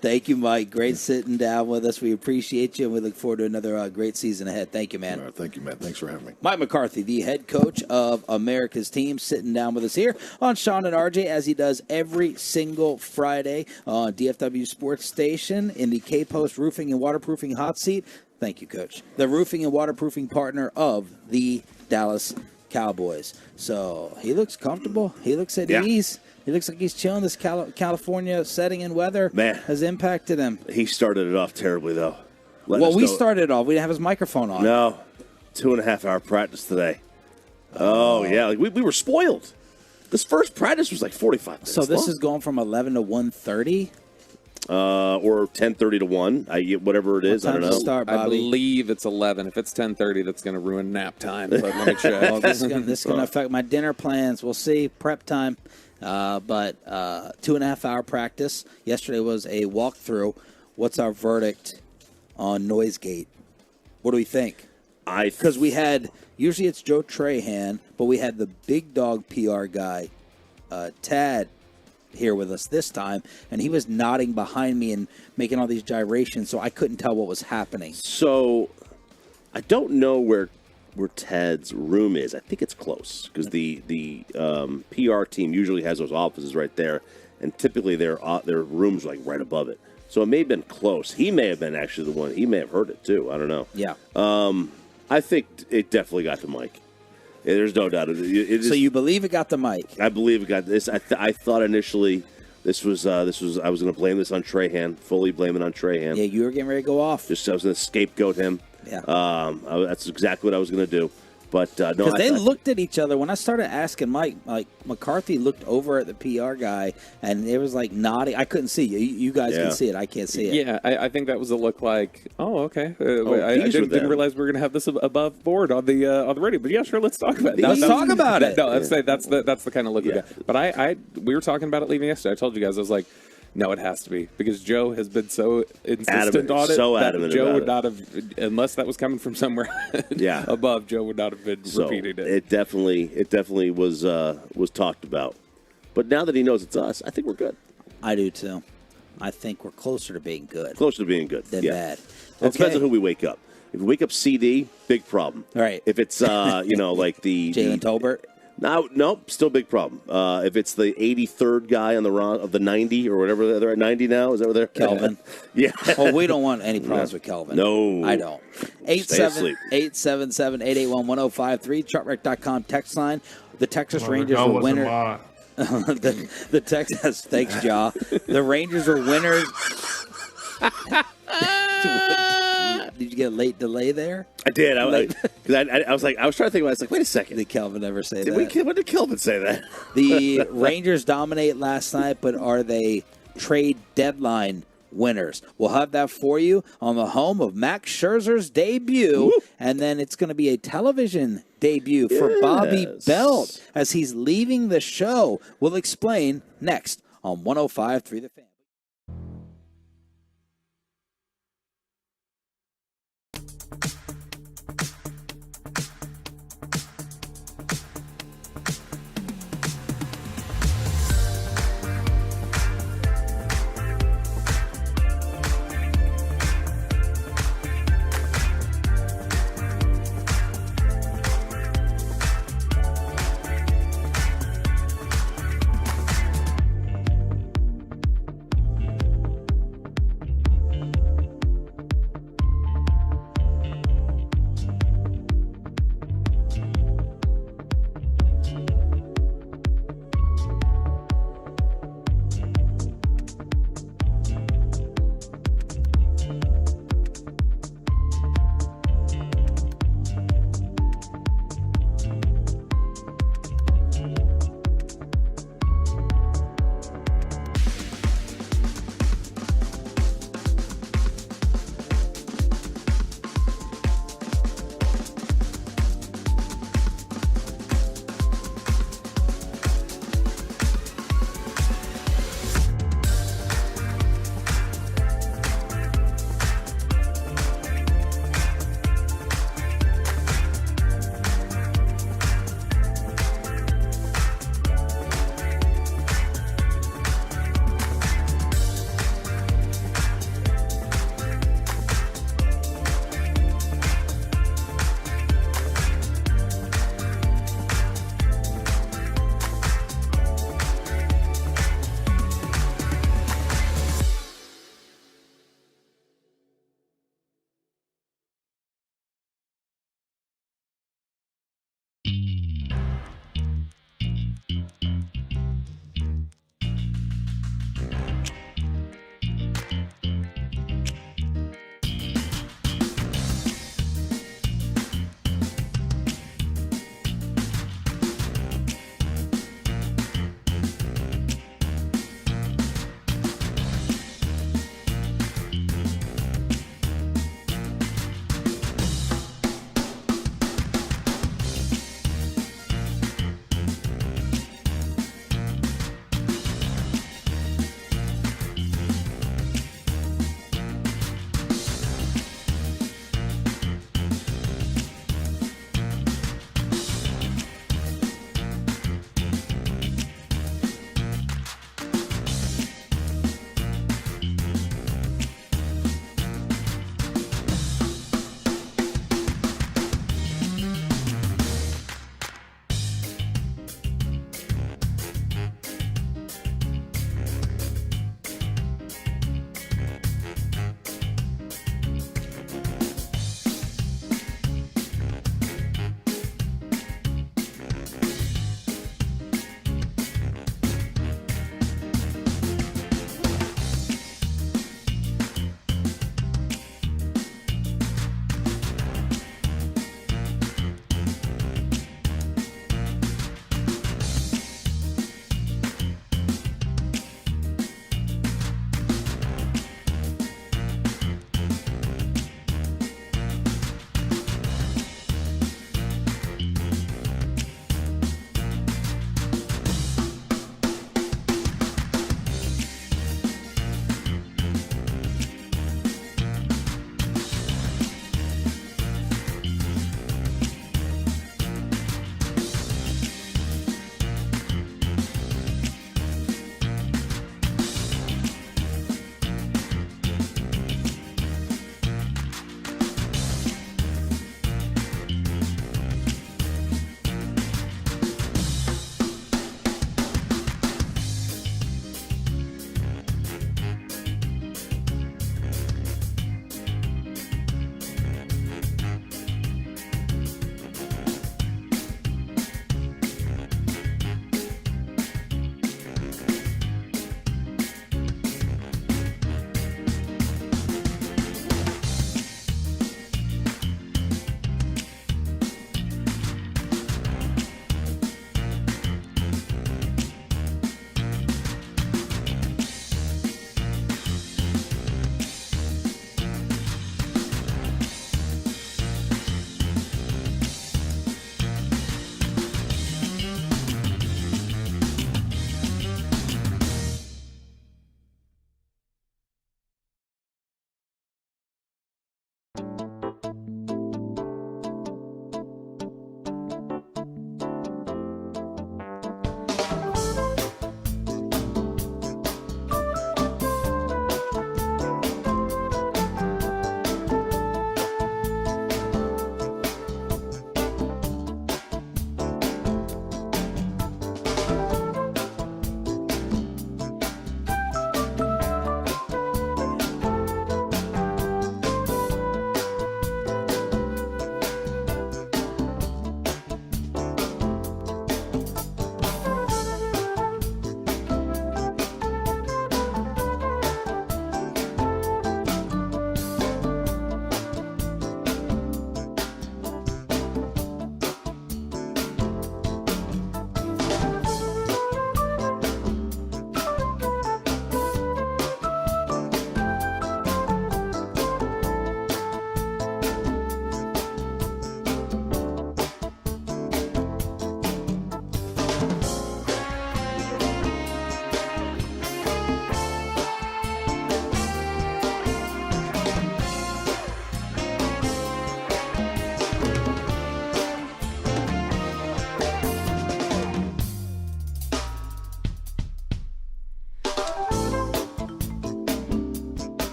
Thank you, Mike. Great sitting down with us. We appreciate you, and we look forward to another great season ahead. Thank you, man. All right, thank you, man. Thanks for having me. Mike McCarthy, the head coach of America's team, sitting down with us here on Sean and RJ, as he does every single Friday on DFW Sports Station in the K-Post Roofing and Waterproofing Hot Seat. Thank you, Coach. The roofing and waterproofing partner of the Dallas Cowboys. So he looks comfortable. He looks at ease. He looks like he's chilling. This California setting and weather has impacted him. He started it off terribly, though. We started it off. We didn't have his microphone on. No. 2.5-hour practice today. Oh, yeah. Like we were spoiled. This first practice was like 45 minutes So this long. is going from 11 to 1:30? Or 10:30 to 1. Whatever it is. I don't know. I believe it's 11. If it's 10:30, that's going to ruin nap time. But let me check. Well, this is going to affect my dinner plans. We'll see. Prep time. But 2.5-hour practice. Yesterday was a walkthrough. What's our verdict on Noise Gate? What do we think? Because we had, usually it's Joe Trahan, but we had the big dog PR guy, Tad, here with us this time, and he was nodding behind me and making all these gyrations, so I couldn't tell what was happening. So I don't know where Tad's room is. I think it's close because the PR team usually has those offices right there, and typically their rooms are like right above it. So it may have been close. He may have been actually the one. He may have heard it too. I don't know. Yeah. I think it definitely got the mic. Yeah, there's no doubt. So you believe it got the mic? I believe it got this. I thought initially this was I was going to blame this on Trahan, fully blame it on Trahan. Yeah, you were getting ready to go off. I was going to scapegoat him. Yeah. That's exactly what I was going to do. But no, because they looked at each other when I started asking Mike. Like McCarthy looked over at the PR guy, and it was like nodding. I couldn't see you. You guys can see it. I can't see it. Yeah, I think that was a look like, oh, okay. I didn't realize we were going to have this above board on the radio. But yeah, sure, let's talk about it. Let's talk about it. No, that's the kind of look we got. But we were talking about it leaving yesterday. I told you guys, I was like, no, it has to be, because Joe has been so insistent on it. Adamant Joe would about not have, unless that was coming from somewhere above, Joe would not have been repeating it. It definitely was talked about. But now that he knows it's us, I think we're good. I do too. I think we're closer to being good. Closer to being good than bad. It depends on who we wake up. If we wake up CD, big problem. All right. If it's like the Jalen Tolbert. No, still big problem. If it's the 83rd guy on the of the 90 or whatever, they're at 90 now. Is that what they're? Kelvin. Yeah. Well, we don't want any problems with Kelvin. No, I don't. 877-881-1053. Truckwreck.com text line. The Texas Rangers were winners. the Texas. Thanks, Ja. The Rangers were winners. Did you get a late delay there? I did. I was trying to think about it. I was like, wait a second. Did Kelvin ever say that? When did Kelvin say that? The Rangers dominate last night, but are they trade deadline winners? We'll have that for you on the home of Max Scherzer's debut. Woo. And then it's going to be a television debut for Bobby Belt as he's leaving the show. We'll explain next on 105.3 The Fan.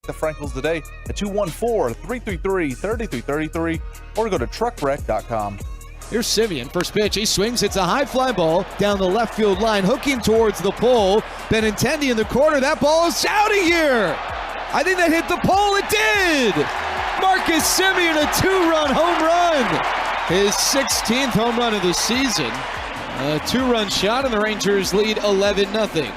the Frankels today at 214-333-3333 or go to truckwreck.com. Here's Simeon, first pitch. He swings. It's a high fly ball down the left field line, hooking towards the pole. Benintendi in the corner. That ball is out of here. I think that hit the pole. It did. Marcus Simeon, a 2-run home run. His 16th home run of the season. A 2-run shot, and the Rangers lead 11-0.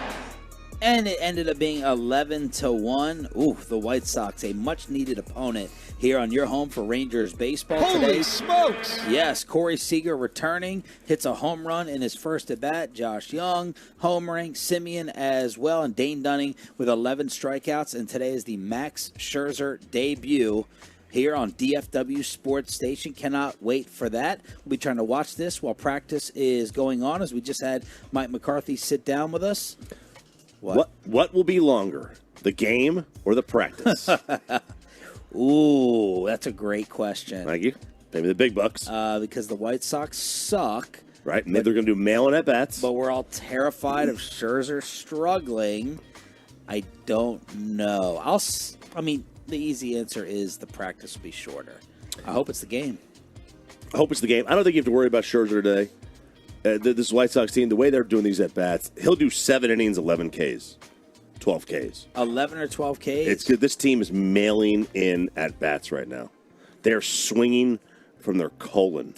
And it ended up being 11-1. Ooh, the White Sox, a much-needed opponent here on your home for Rangers baseball today. Holy smokes! Yes, Corey Seager returning, hits a home run in his first at-bat. Josh Young homering, Simeon as well, and Dane Dunning with 11 strikeouts. And today is the Max Scherzer debut here on DFW Sports Station. Cannot wait for that. We'll be trying to watch this while practice is going on, as we just had Mike McCarthy sit down with us. What will be longer, the game or the practice? Ooh, that's a great question. Thank you. Maybe the big bucks. Because the White Sox suck. Right. Maybe they're going to do mail-in at-bats. But we're all terrified of Scherzer struggling. I don't know. The easy answer is the practice will be shorter. I hope it's the game. I hope it's the game. I don't think you have to worry about Scherzer today. This White Sox team, the way they're doing these at-bats, he'll do 7 innings, 11 Ks, 12 Ks. 11 or 12 Ks? It's good. This team is mailing in at-bats right now. They're swinging from their colon.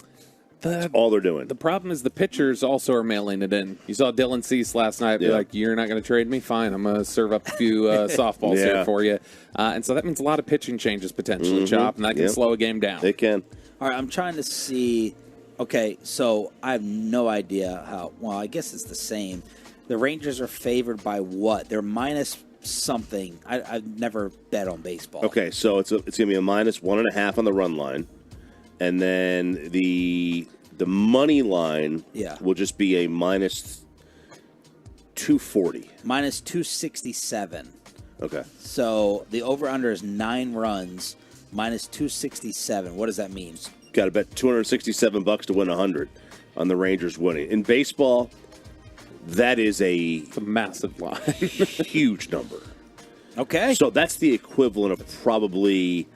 That's all they're doing. The problem is the pitchers also are mailing it in. You saw Dylan Cease last night be like, you're not going to trade me? Fine, I'm going to serve up a few softballs here for you. And so that means a lot of pitching changes potentially, Chop, and that can slow a game down. It can. All right, I'm trying to see. Okay, so I have no idea how. Well, I guess it's the same. The Rangers are favored by what? They're minus something. I've never bet on baseball. Okay, so it's going to be a minus 1.5 on the run line. And then the money line will just be a minus 240. Minus 267. Okay. So the over-under is 9 runs, minus 267. What does that mean? Got to bet $267 to win 100 on the Rangers winning. In baseball, that is it's a massive line. Huge number. Okay. So that's the equivalent of probably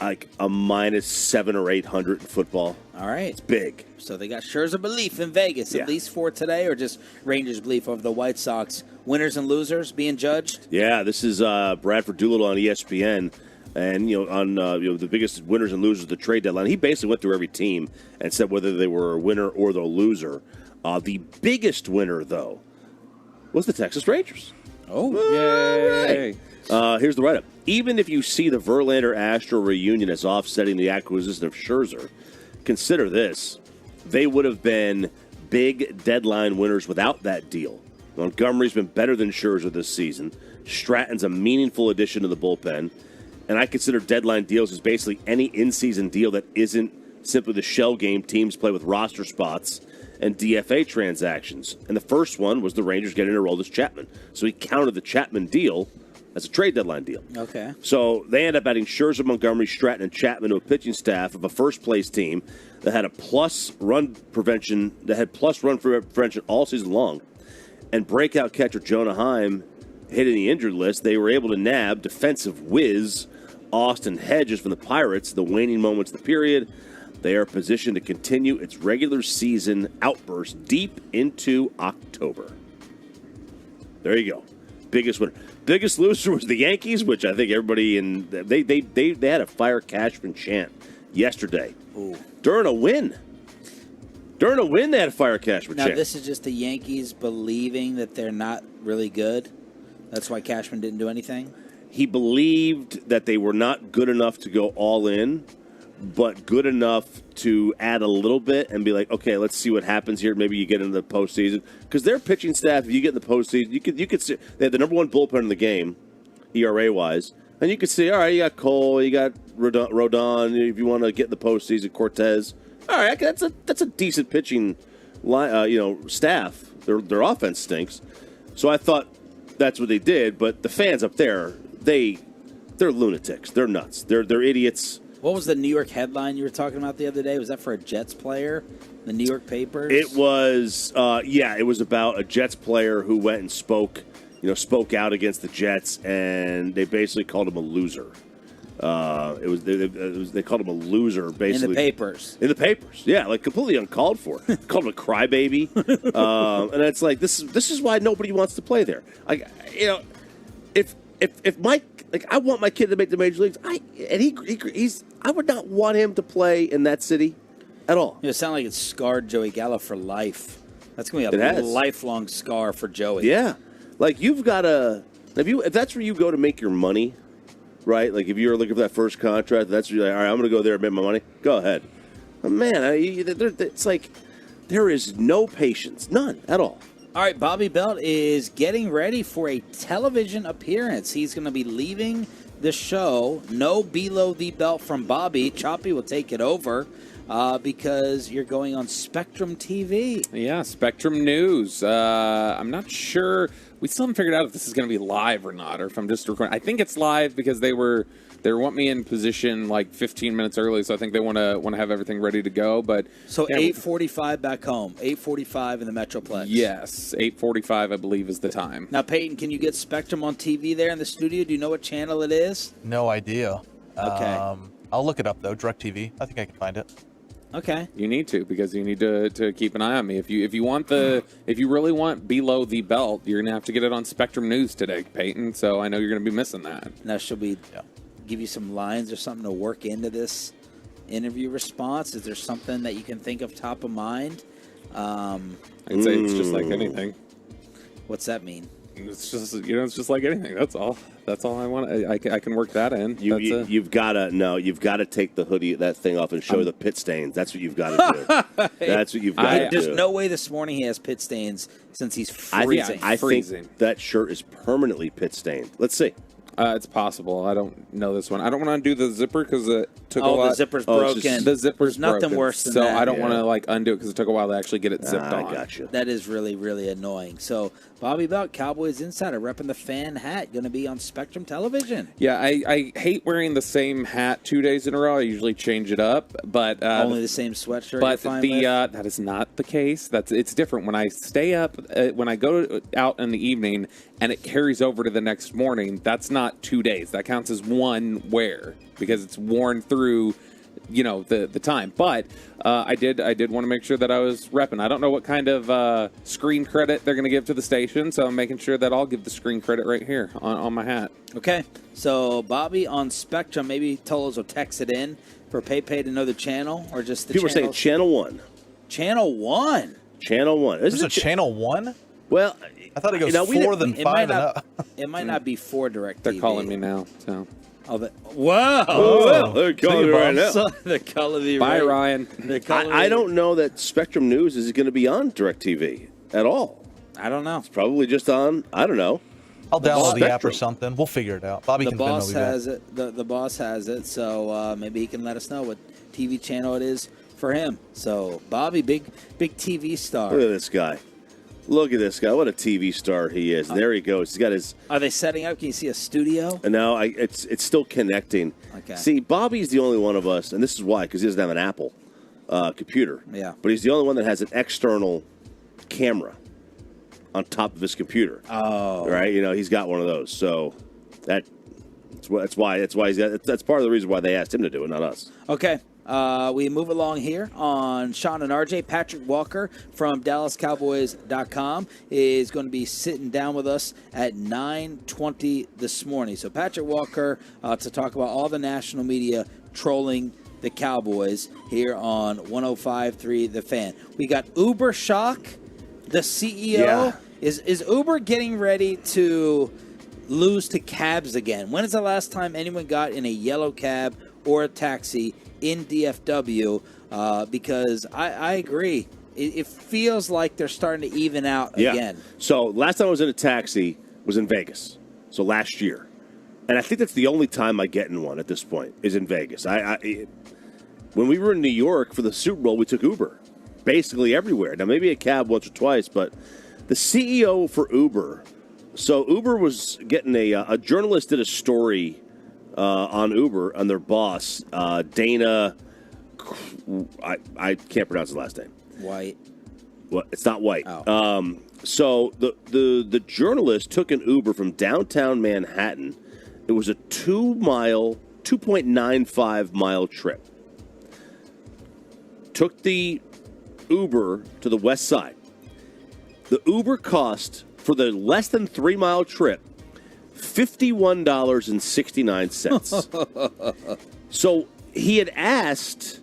like a minus 700 or 800 in football. All right. It's big. So they got Scherzer belief in Vegas, at least for today, or just Rangers belief over the White Sox. Winners and losers being judged? Yeah, this is Bradford Doolittle on ESPN. And, on the biggest winners and losers of the trade deadline. He basically went through every team and said whether they were a winner or the loser. The biggest winner, though, was the Texas Rangers. Oh, yay. Right. Here's the write-up. Even if you see the Verlander-Astro reunion as offsetting the acquisition of Scherzer, consider this. They would have been big deadline winners without that deal. Montgomery's been better than Scherzer this season. Stratton's a meaningful addition to the bullpen. And I consider deadline deals as basically any in-season deal that isn't simply the shell game teams play with roster spots and DFA transactions. And the first one was the Rangers getting Aroldis Chapman. So he counted the Chapman deal as a trade deadline deal. Okay. So they end up adding Scherzer, Montgomery, Stratton, and Chapman to a pitching staff of a first-place team that had plus run prevention all season long. And breakout catcher Jonah Heim hitting the injured list. They were able to nab defensive whiz Austin Hedges from the Pirates, the waning moments of the period. They are positioned to continue its regular season outburst deep into October. There you go. Biggest winner. Biggest loser was the Yankees, which I think everybody they had a fire Cashman chant yesterday. Ooh. During a win. During a win, they had a fire Cashman chant. Now, this is just the Yankees believing that they're not really good. That's why Cashman didn't do anything? He believed that they were not good enough to go all in, but good enough to add a little bit and be like, okay, let's see what happens here. Maybe you get into the postseason. Because their pitching staff, if you get in the postseason, you could see they had the number one bullpen in the game, ERA-wise. And you could see, all right, you got Cole, you got Rodon. If you want to get in the postseason, Cortez. All right, that's a decent pitching staff. Their offense stinks. So I thought that's what they did. But the fans up there, they're lunatics. They're nuts. They're idiots. What was the New York headline you were talking about the other day? Was that for a Jets player? The New York papers? It was, it was about a Jets player who went and spoke spoke out against the Jets, and they basically called him a loser. They called him a loser, basically. In the papers. In the papers, yeah, like completely uncalled for. Called him a crybaby, and it's like this is why nobody wants to play there. Like, if Mike, like, I want my kid to make the major leagues, I would not want him to play in that city at all. It sounds like it's scarred Joey Gallo for life. That's going to be a lifelong scar for Joey. Yeah, like you've got to if that's where you go to make your money. Right, like if you're looking for that first contract, that's where you're like, all right, I'm going to go there and make my money. Go ahead. But man, it's like there is no patience, none at all. All right, Bobby Belt is getting ready for a television appearance. He's going to be leaving the show. No below the belt from Bobby. Choppy will take it over because you're going on Spectrum TV. Yeah, Spectrum News. I'm not sure. We still haven't figured out if this is going to be live or not, or if I'm just recording. I think it's live because they want me in position like 15 minutes early, so I think they want to have everything ready to go. But so 8:45 back home, 8:45 in the Metroplex. Yes, 8:45 I believe is the time. Now, Peyton, can you get Spectrum on TV there in the studio? Do you know what channel it is? No idea. Okay, I'll look it up though. DirecTV. I think I can find it. Okay. You need to, because you need to keep an eye on me. If you really want below the belt, you're gonna have to get it on Spectrum News today, Peyton. So I know you're gonna be missing that. Now, should we give you some lines or something to work into this interview response? Is there something that you can think of top of mind? I'd say it's just like anything. What's that mean? It's just it's just like anything. That's all. That's all I want. I can work that in. You've got to take the hoodie, that thing off, and show the pit stains. That's what you've got to do. That's what you've got to do. There's no way this morning he has pit stains since he's freezing. I think that shirt is permanently pit stained. Let's see. It's possible. I don't know this one. I don't want to undo the zipper because it took a while. The zipper's broken. The zipper's There's nothing broken, worse than so that. I don't want to undo it because it took a while to actually get it zipped on. I got you. That is really, really annoying. So Bobby Belt, Cowboys Insider, repping the fan hat, going to be on Spectrum Television. Yeah, I hate wearing the same hat 2 days in a row. I usually change it up, but only the same sweatshirt. But that is not the case. It's different when I stay up. When I go out in the evening and it carries over to the next morning, that's not 2 days. That counts as one wear because it's worn through, the time. But I did want to make sure that I was repping. I don't know what kind of screen credit they're going to give to the station, so I'm making sure that I'll give the screen credit right here on my hat. Okay, so Bobby on Spectrum. Maybe Tolos will text it in for PayPay to know the channel or just the people channel. are saying Channel 1. Channel 1. Channel 1. There's a Channel 1? Well, I thought it goes 4 than 5 and up. It might not be 4 DirecTV. They're calling me now. So. Wow! Oh, they're calling me right now. They're calling me. Bye, Ryan. I don't know that Spectrum News is going to be on DirecTV at all. I don't know. It's probably just on. I don't know. I'll download the app or something. We'll figure it out. Bobby the can boss Venmo me has back. it. The boss has it. So maybe he can let us know what TV channel it is for him. So Bobby, big TV star. Look at this guy. Look at this guy. What a TV star he is. There he goes. He's got his... Are they setting up? Can you see a studio? No, it's still connecting. Okay. See, Bobby's the only one of us, and this is why, because he doesn't have an Apple computer. Yeah. But he's the only one that has an external camera on top of his computer. Oh. Right? He's got one of those. So that's why he's got... That's part of the reason why they asked him to do it, not us. Okay. We move along here on Sean and RJ. Patrick Walker from DallasCowboys.com is going to be sitting down with us at 9:20 this morning. So Patrick Walker to talk about all the national media trolling the Cowboys here on 105.3 The Fan. We got Uber Shock, the CEO. Yeah. Is Uber getting ready to lose to cabs again? When is the last time anyone got in a yellow cab or a taxi in DFW? Because I agree. It feels like they're starting to even out again. So last time I was in a taxi was in Vegas. So last year. And I think that's the only time I get in one at this point is in Vegas. When we were in New York for the Super Bowl, we took Uber basically everywhere. Now, maybe a cab once or twice, but the CEO for Uber. So Uber was getting a journalist did a story on Uber on their boss, Dana. I can't pronounce his last name. White. Well, it's not white. So the journalist took an Uber from downtown Manhattan. It was a 2.95 mile trip. Took the Uber to the west side. The Uber cost for the less than 3 mile trip $51.69. So he had asked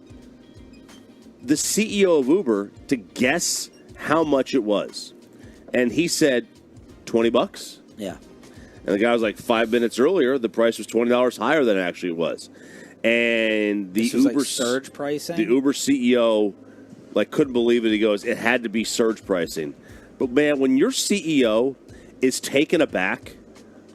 the CEO of Uber to guess how much it was. And he said, $20? Yeah. And the guy was like, 5 minutes earlier, the price was $20 higher than it actually was. And the This was Uber like surge pricing? The Uber CEO couldn't believe it. He goes, it had to be surge pricing. But man, when your CEO is taken aback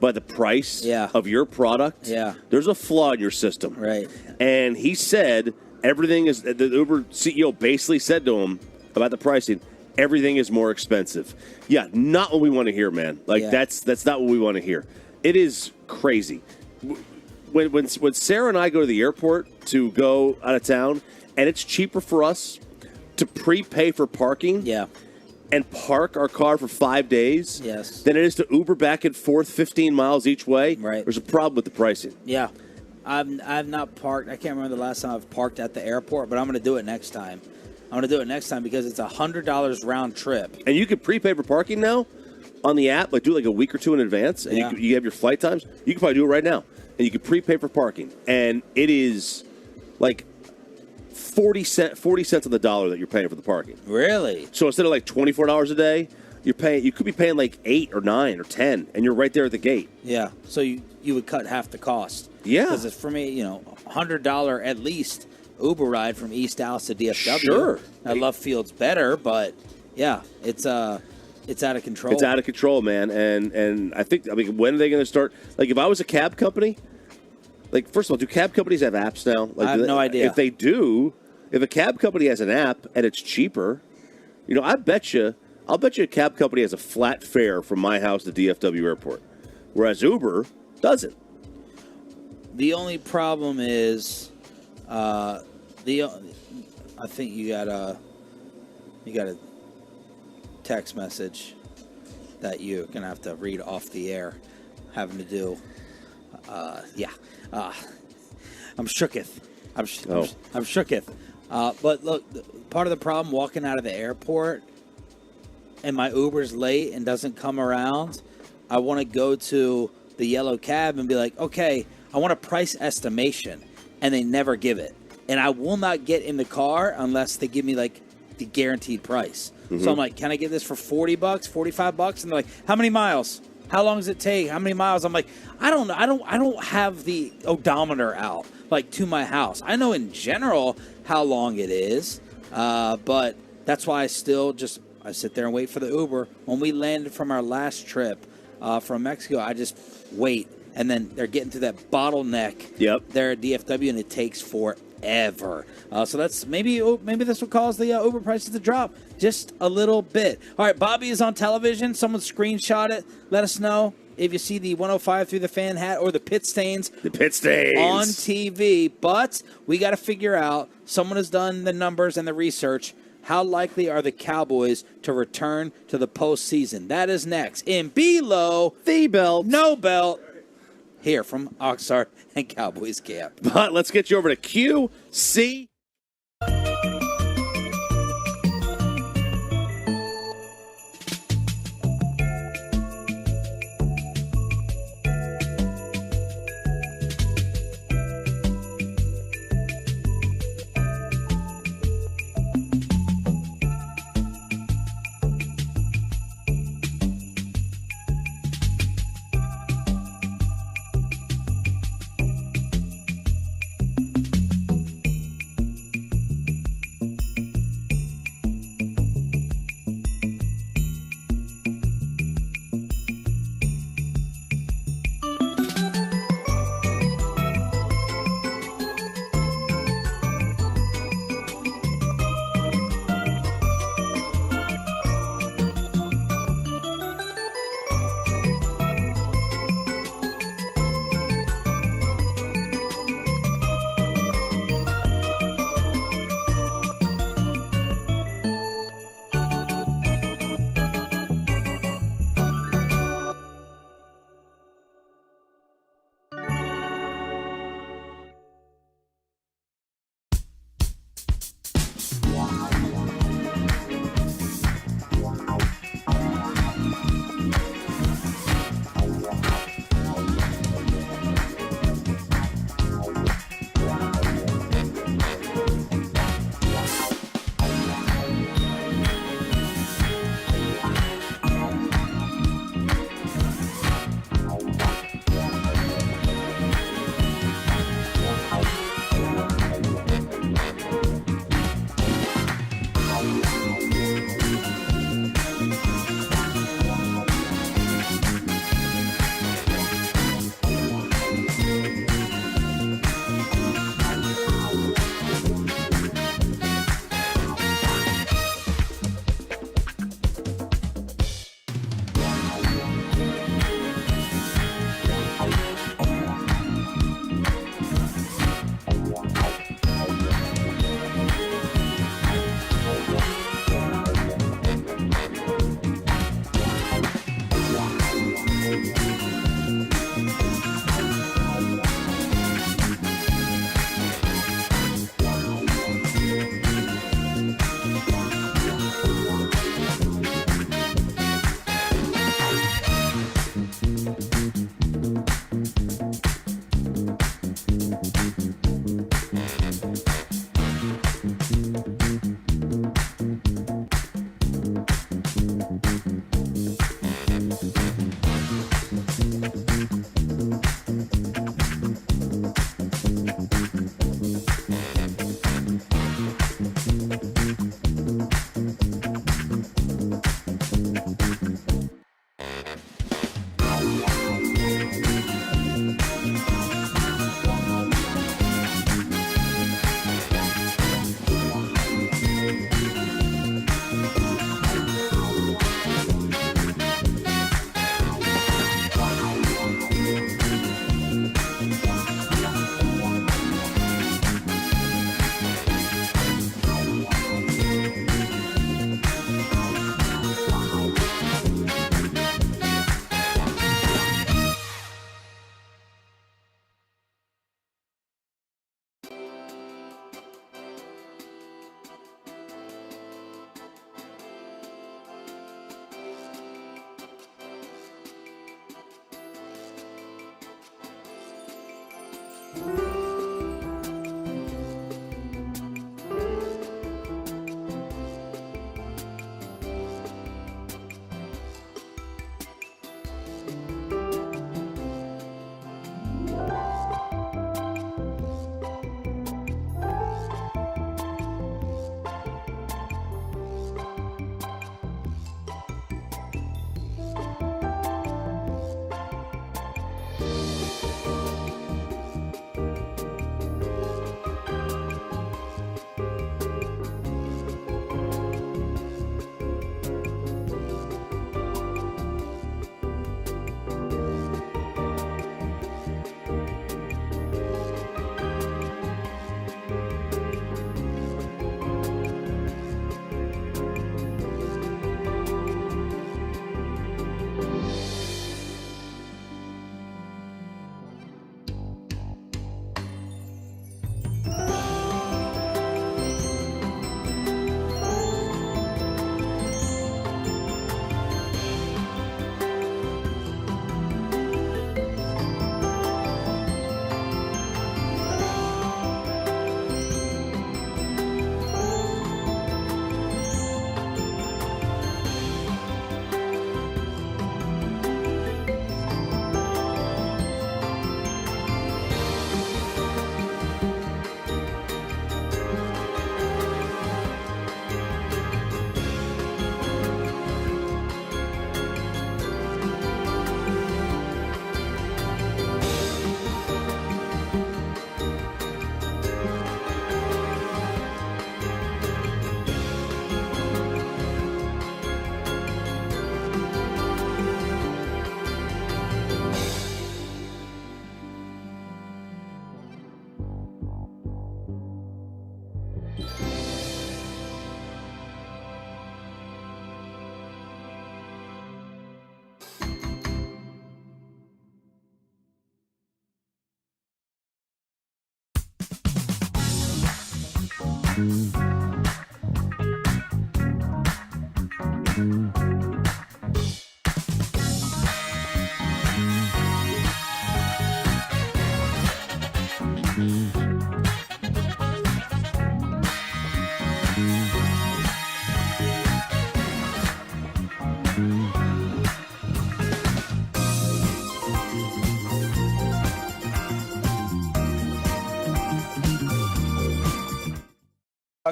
by the price of your product, there's a flaw in your system. Right. And he said everything is, the Uber CEO basically said to him about the pricing, everything is more expensive. Yeah, not what we want to hear, man. That's not what we want to hear. It is crazy. When Sarah and I go to the airport to go out of town, and it's cheaper for us to prepay for parking and park our car for 5 days than it is to Uber back and forth 15 miles each way, there's a problem with the pricing. Yeah. I've not parked. I can't remember the last time I've parked at the airport, but I'm going to do it next time. I'm going to do it next time because it's $100 round trip. And you can prepay for parking now on the app, do a week or two in advance, and you have your flight times. You can probably do it right now. And you can prepay for parking. And it is 40 cents on the dollar that you're paying for the parking. Really? So instead of $24 a day, you could be paying $8 or $9 or $10, and you're right there at the gate. Yeah. So you would cut half the cost. Yeah. Because it's for me, $100 at least Uber ride from East Dallas to DFW. Sure. I love Field's better, but yeah, it's out of control. It's out of control, man. And I when are they going to start? If I was a cab company, first of all, do cab companies have apps now? I have no idea. If they do, if a cab company has an app and it's cheaper, I'll bet you a cab company has a flat fare from my house to DFW airport, whereas Uber doesn't. The only problem is, I think you got a text message that you're gonna have to read off the air, having to do. I'm shooketh. I'm shooketh. But look, part of the problem walking out of the airport and my Uber's late and doesn't come around, I want to go to the yellow cab and be like, okay, I want a price estimation, and they never give it. And I will not get in the car unless they give me the guaranteed price. Mm-hmm. So I'm like, can I get this for $40, $45? And they're like, how many miles? How long does it take? How many miles? I'm like, I don't know. I don't have the odometer out to my house. I know in general how long it is, but that's why I still I sit there and wait for the Uber. When we landed from our last trip from Mexico, I just wait, and then they're getting through that bottleneck there at DFW, and it takes forever. So that's maybe this will cause the Uber prices to drop just a little bit. All right, Bobby is on television. Someone screenshot it. Let us know if you see the 105 through the fan hat or the pit stains. The pit stains on TV. But we got to figure out. Someone has done the numbers and the research. How likely are the Cowboys to return to the postseason? That is next in Below the Belt, No Belt. Here from Oxnard and Cowboys Camp. But let's get you over to QC.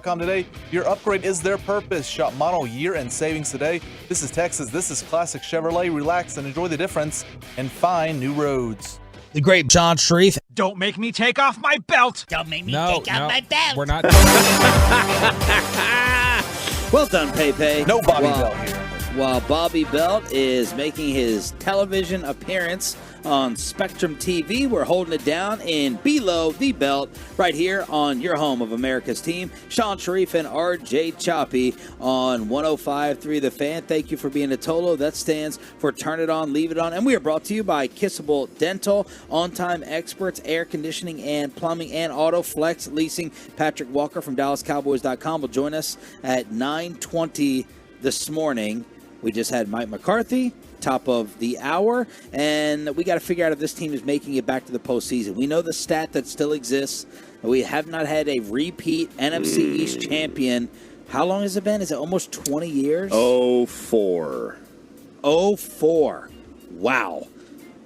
Today, your upgrade is their purpose. Shop model, year, and savings today. This is Texas. This is classic Chevrolet. Relax and enjoy the difference and find new roads. The great John Sharif. Don't make me take off my belt. Don't make me take off my belt. We're not. Well done, Pepe. No Bobby Belt here. While Bobby Belt is making his television appearance on Spectrum TV, we're holding it down in Below the Belt right here on your home of America's team. Sean Sharif and RJ Choppy on 105.3 The Fan. Thank you for being a Tolo. That stands for Turn It On, Leave It On. And we are brought to you by Kissable Dental, on-time experts, air conditioning and plumbing, and Auto Flex Leasing. Patrick Walker from DallasCowboys.com will join us at 9:20 this morning. We just had Mike McCarthy, top of the hour, and we got to figure out if this team is making it back to the postseason. We know the stat that still exists. We have not had a repeat NFC East champion. How long has it been? Is it almost 20 years? 04. 04. Wow.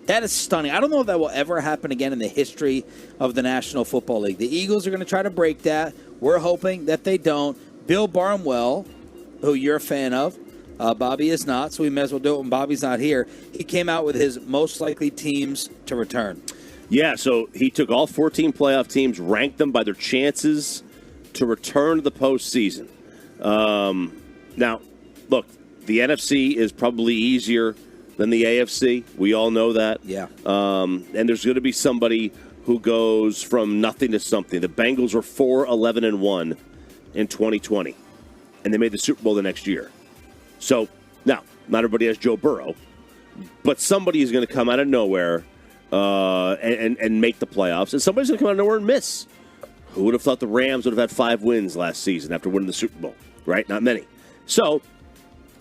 That is stunning. I don't know if that will ever happen again in the history of the National Football League. The Eagles are going to try to break that. We're hoping that they don't. Bill Barnwell, who you're a fan of, Bobby is not, so we may as well do it when Bobby's not here. He came out with his most likely teams to return. Yeah, so he took all 14 playoff teams, ranked them by their chances to return to the postseason. Now, look, the NFC is probably easier than the AFC. We all know that. Yeah. And there's going to be somebody who goes from nothing to something. The Bengals were 4-11-1 in 2020, and they made the Super Bowl the next year. So, now, not everybody has Joe Burrow, but somebody is going to come out of nowhere and make the playoffs, and somebody's going to come out of nowhere and miss. Who would have thought the Rams would have had 5 wins last season after winning the Super Bowl, right? Not many. So,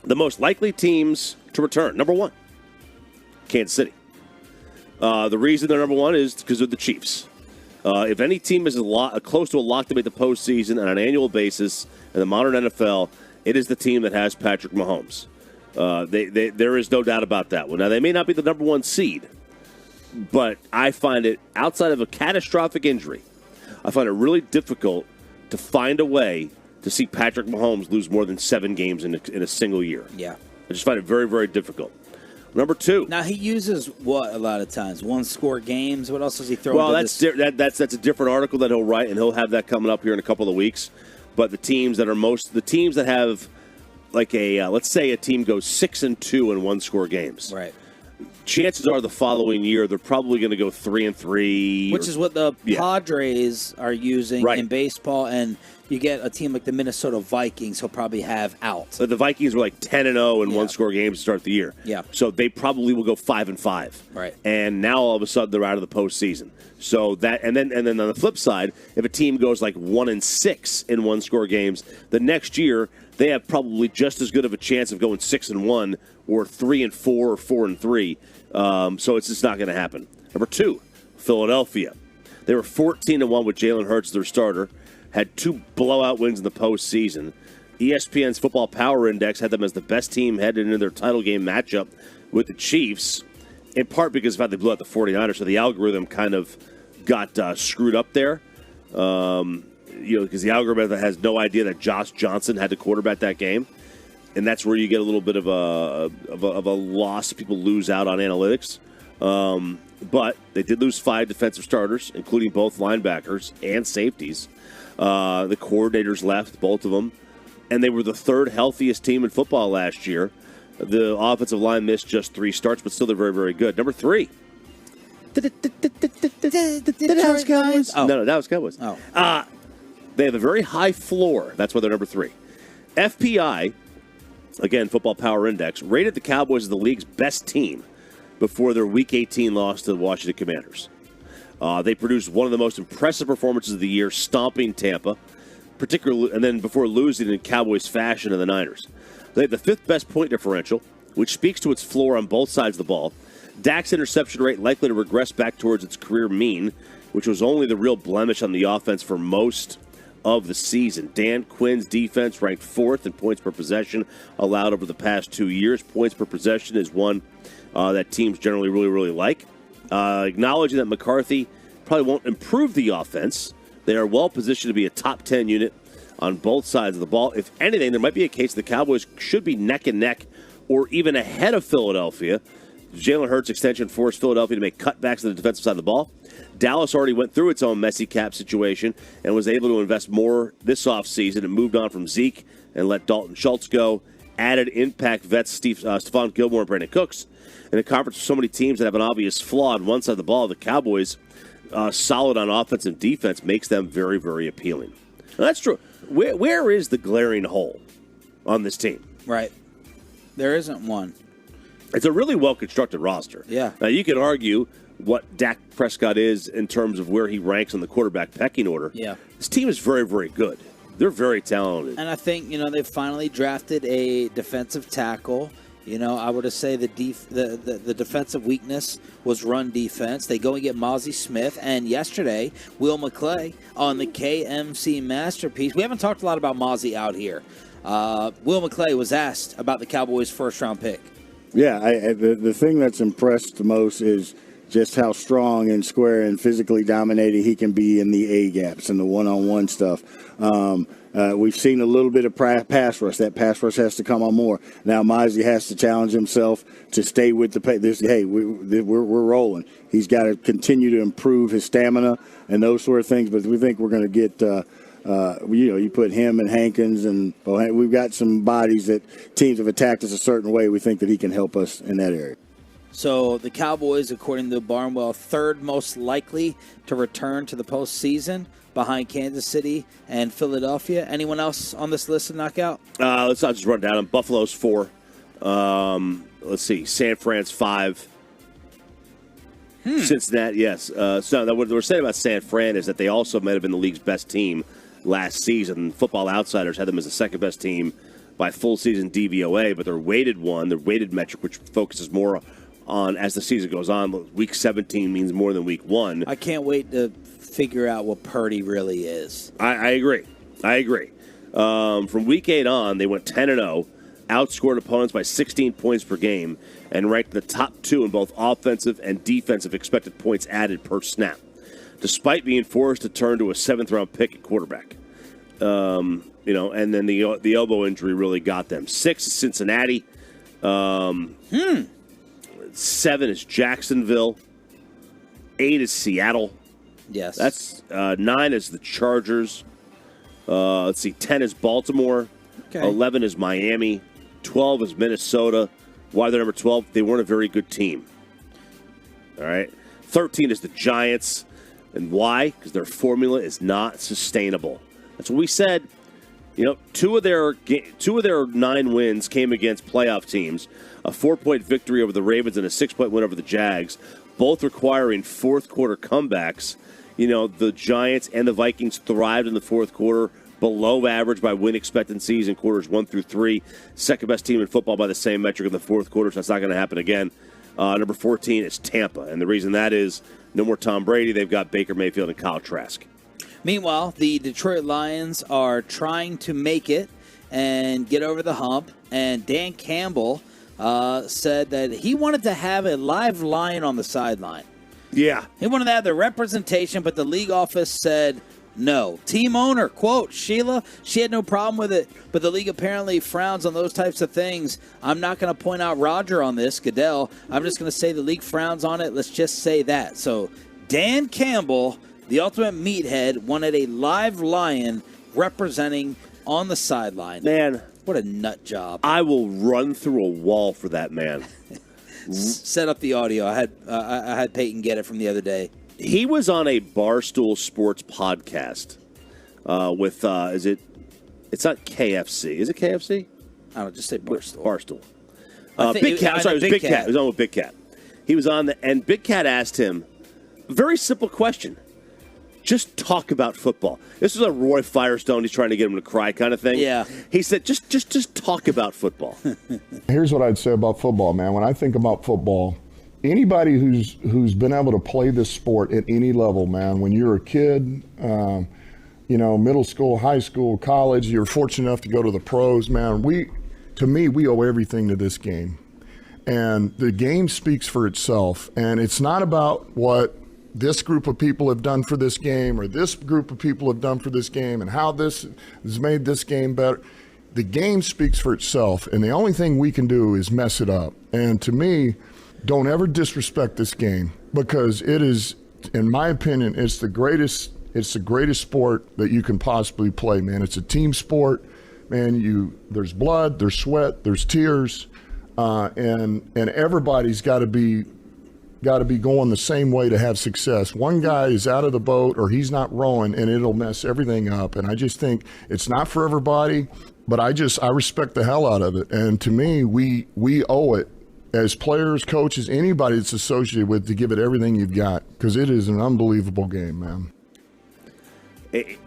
the most likely teams to return, number 1, Kansas City. The reason they're number 1 is because of the Chiefs. If any team is close to a lock to make the postseason on an annual basis in the modern NFL, it is the team that has Patrick Mahomes. There is no doubt about that one. Now, they may not be the number one seed, but I find it, outside of a catastrophic injury, I find it really difficult to find a way to see Patrick Mahomes lose more than 7 games in a single year. Yeah. I just find it very, very difficult. Number 2. Now, he uses what a lot of times? One-score games? What else does he throw? Well, that's a different article that he'll write, and he'll have that coming up here in a couple of weeks. But the teams that have like let's say a team goes 6-2 in one-score games. Right. Chances are the following year they're probably going to go 3-3, which is what the Padres are using in baseball, and you get a team like the Minnesota Vikings who'll probably have out. So the Vikings were like 10-0 in one-score games to start the year. Yeah. So they probably will go 5-5. Right. And now all of a sudden they're out of the postseason. So that and then on the flip side, if a team goes like 1-6 in one-score games, the next year they have probably just as good of a chance of going 6-1 or 3-4 or 4-3. So it's just not going to happen. Number 2, Philadelphia. They were 14-1 with Jalen Hurts, their starter. Had 2 blowout wins in the postseason. ESPN's Football Power Index had them as the best team headed into their title game matchup with the Chiefs, in part because of how they blew out the 49ers. So the algorithm kind of got screwed up there. Because the algorithm has no idea that Josh Johnson had to quarterback that game. And that's where you get a little bit of a loss. People lose out on analytics. But they did lose 5 defensive starters, including both linebackers and safeties. The coordinators left, both of them. And they were the 3rd healthiest team in football last year. The offensive line missed just 3 starts, but still they're very, very good. Number 3. Dallas Cowboys? Oh. No, Dallas Cowboys. Oh. They have a very high floor. That's why they're number 3. FPI, again, Football Power Index, rated the Cowboys as the league's best team before their Week 18 loss to the Washington Commanders. They produced one of the most impressive performances of the year, stomping Tampa, particularly, and then before losing in Cowboys fashion to the Niners. They have the 5th best point differential, which speaks to its floor on both sides of the ball. Dak's interception rate likely to regress back towards its career mean, which was only the real blemish on the offense for most of the season. Dan Quinn's defense ranked 4th in points per possession allowed over the past 2 years. Points per possession is one that teams generally really, really like. Acknowledging that McCarthy probably won't improve the offense, they are well positioned to be a top 10 unit on both sides of the ball. If anything, there might be a case the Cowboys should be neck and neck or even ahead of Philadelphia. Jalen Hurts' extension forced Philadelphia to make cutbacks on the defensive side of the ball. Dallas already went through its own messy cap situation and was able to invest more this offseason and moved on from Zeke and let Dalton Schultz go. Added impact vets Stephon Gilmore and Brandon Cooks. In a conference with so many teams that have an obvious flaw on one side of the ball, the Cowboys, solid on offense and defense, makes them very, very appealing. Now, that's true. Where is the glaring hole on this team? Right. There isn't one. It's a really well-constructed roster. Yeah. Now, you could argue what Dak Prescott is in terms of where he ranks on the quarterback pecking order. Yeah. This team is very, very good. They're very talented. And I think, they've finally drafted a defensive tackle. I would say the defensive weakness was run defense. They go and get Mozzie Smith. And yesterday, Will McClay on the KMC Masterpiece. We haven't talked a lot about Mozzie out here. Will McClay was asked about the Cowboys' first-round pick. Yeah, the thing that's impressed the most is just how strong and square and physically dominating he can be in the A-gaps and the one-on-one stuff. We've seen a little bit of pass rush. That pass rush has to come on more. Now Mozzie has to challenge himself to stay with the pace. We're rolling. He's got to continue to improve his stamina and those sort of things. But we think we're going to get you put him and Hankins, and we've got some bodies that teams have attacked us a certain way. We think that he can help us in that area. So the Cowboys, according to Barnwell, 3rd most likely to return to the postseason behind Kansas City and Philadelphia. Anyone else on this list to knock out? Let's not just run down them. Buffalo's 4. Let's see. San Fran's 5. Cincinnati, yes. So what we're saying about San Fran is that they also might have been the league's best team last season. Football Outsiders had them as the 2nd best team by full season DVOA, but their weighted metric, which focuses more on as the season goes on. Week 17 means more than week 1. I can't wait to figure out what Purdy really is. I agree. From week 8 on, they went 10-0, outscored opponents by 16 points per game, and ranked the top 2 in both offensive and defensive expected points added per snap, despite being forced to turn to a 7th-round pick at quarterback. And then the elbow injury really got them. 6 is Cincinnati. 7 is Jacksonville. 8 is Seattle. Yes. That's 9 is the Chargers. 10 is Baltimore. Okay. 11 is Miami. 12 is Minnesota. Why they're number 12? They weren't a very good team. All right. 13 is the Giants. And why? Because their formula is not sustainable. That's what we said. Two of their 9 wins came against playoff teams. A 4-point victory over the Ravens and a 6-point win over the Jags, both requiring fourth-quarter comebacks. The Giants and the Vikings thrived in the fourth quarter, below average by win expectancies in quarters 1 through 3. Second-best team in football by the same metric in the fourth quarter, so that's not going to happen again. Number 14 is Tampa, and the reason that is no more Tom Brady. They've got Baker Mayfield and Kyle Trask. Meanwhile, the Detroit Lions are trying to make it and get over the hump, and Dan Campbell said that he wanted to have a live lion on the sideline. Yeah. He wanted to have the representation, but the league office said no. Team owner, quote, Sheila, she had no problem with it, but the league apparently frowns on those types of things. I'm not going to point out Roger on this, Goodell. I'm just going to say the league frowns on it. Let's just say that. So Dan Campbell, the ultimate meathead, wanted a live lion representing on the sideline. Man. What a nut job. I will run through a wall for that man. Set up the audio. I had Peyton get it from the other day. He was on a Barstool Sports podcast with, it's not KFC. Is it KFC? I don't know, just say Barstool. Big Cat. Sorry, it was Big Cat. It was on with Big Cat. He was on, and Big Cat asked him a very simple question. Just talk about football. This was a Roy Firestone. He's trying to get him to cry kind of thing. Yeah. He said, just talk about football. Here's what I'd say about football, man. When I think about football, anybody who's been able to play this sport at any level, man, when you're a kid, middle school, high school, college, you're fortunate enough to go to the pros, man. To me, we owe everything to this game. And the game speaks for itself. And it's not about what this group of people have done for this game or this group of people have done for this game and how this has made this game better. The game speaks for itself, and the only thing we can do is mess it up. And to me, don't ever disrespect this game, because it is, in my opinion, it's the greatest sport that you can possibly play, man. It's a team sport, man. There's blood, there's sweat, there's tears, and everybody's got to be going the same way to have success. One guy is out of the boat or he's not rowing, and it'll mess everything up. And I just think it's not for everybody, but I respect the hell out of it. And to me, we owe it as players, coaches, anybody that's associated with, to give it everything you've got, because it is an unbelievable game, man.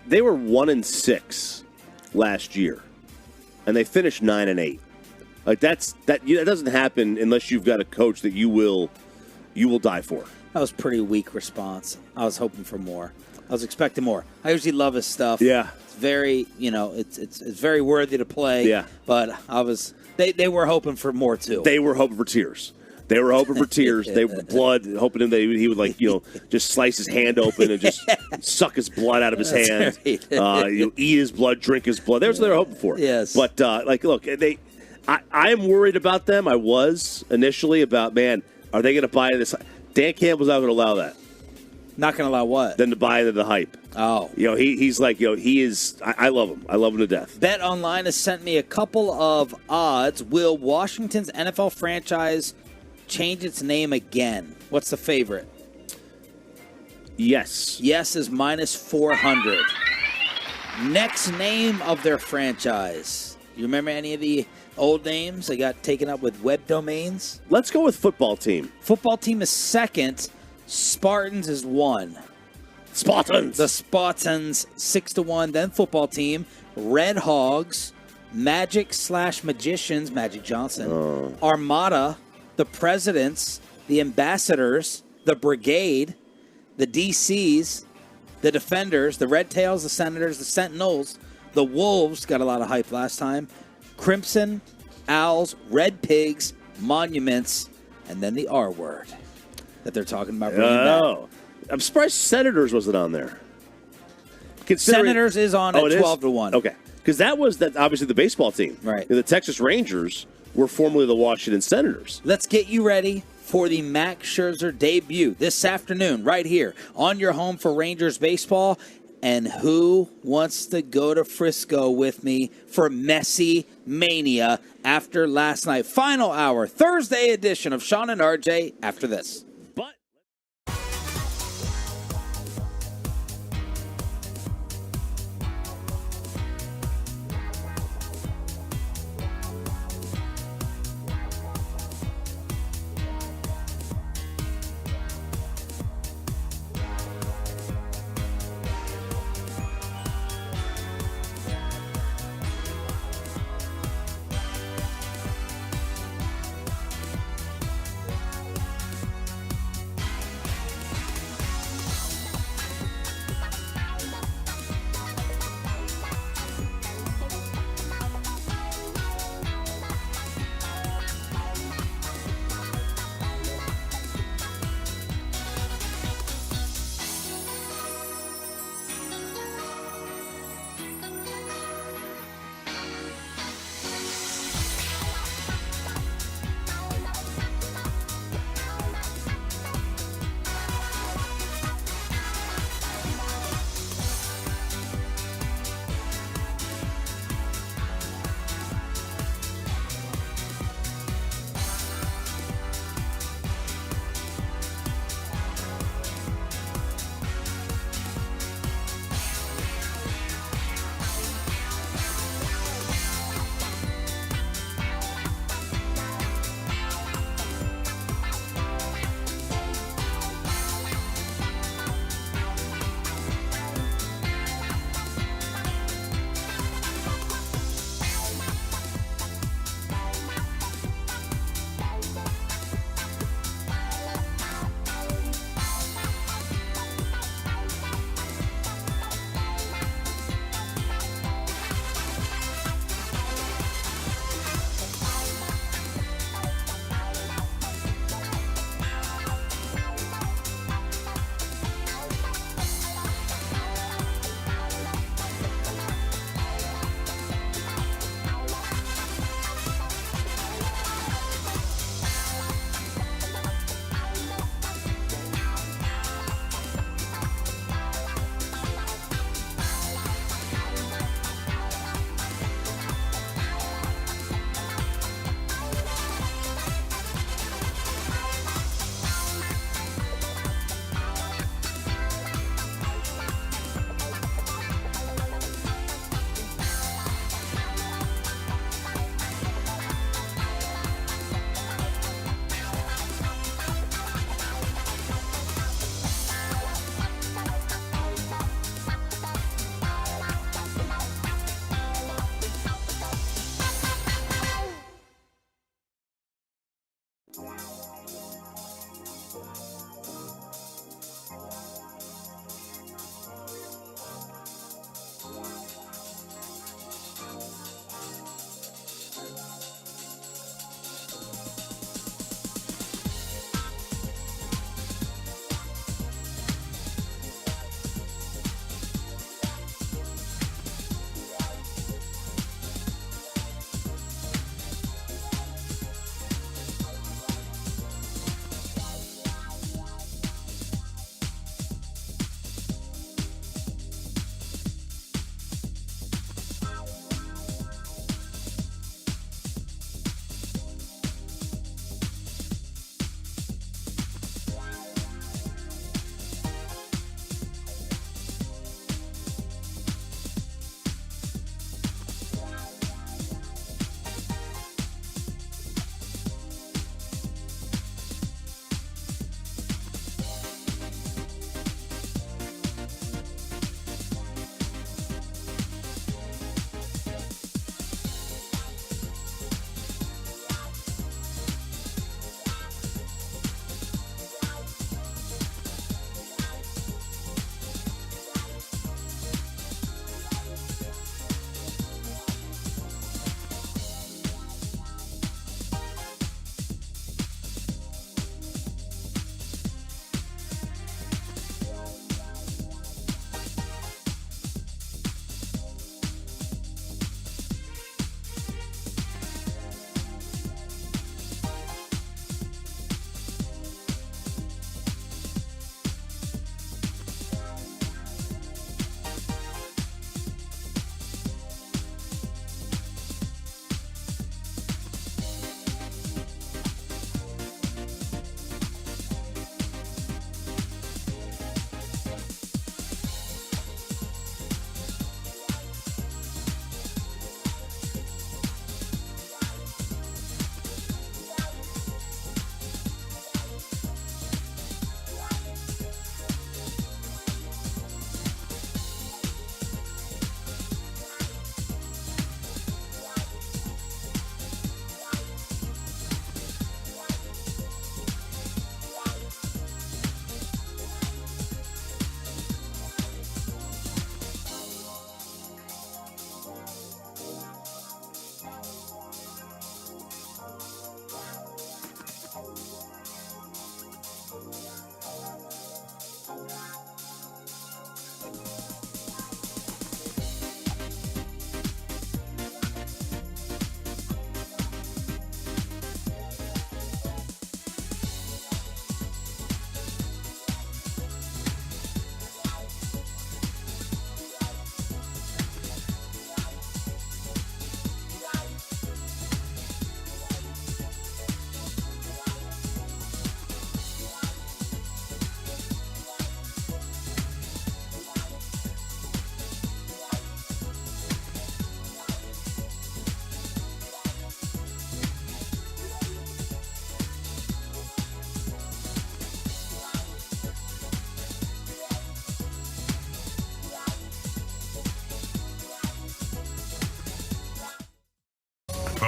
They were 1-6 last year, and they finished 9-8. Like that doesn't happen unless you've got a coach that you will die for. That was a pretty weak response. I was hoping for more. I was expecting more. I usually love his stuff. Yeah. It's very, it's very worthy to play. Yeah. But they were hoping for more too. They were hoping for tears. They were hoping for tears. They were blood, hoping he would just slice his hand open and just suck his blood out of his hand. Right. Eat his blood, drink his blood. That's what they were hoping for. Yes. But look, I am worried about them. I was initially about, man, are they going to buy this? Dan Campbell's not going to allow that. Not going to allow what? Them to buy into the hype. Oh. He's like, he is, I love him. I love him to death. Bet Online has sent me a couple of odds. Will Washington's NFL franchise change its name again? What's the favorite? Yes. Yes is minus 400. Next name of their franchise. You remember any of the old names? They got taken up with web domains. Let's go with football team. Football team is second. Spartans is 1. Spartans. The Spartans 6-1. Then football team. Red Hogs. Magic/Magicians. Magic Johnson. Armada. The Presidents. The Ambassadors. The Brigade. The DCs. the Defenders, the Red Tails, the Senators, the Sentinels, the Wolves got a lot of hype last time, Crimson, Owls, Red Pigs, Monuments, and then the R word that they're talking about bringing back. I'm surprised Senators wasn't on there. Senators is on at 12-1. Okay. Because that was obviously the baseball team. Right. And the Texas Rangers were formerly the Washington Senators. Let's get you ready for the Max Scherzer debut this afternoon right here on your home for Rangers baseball. And who wants to go to Frisco with me for Messi Mania after last night? Final hour, Thursday edition of Sean and RJ after this.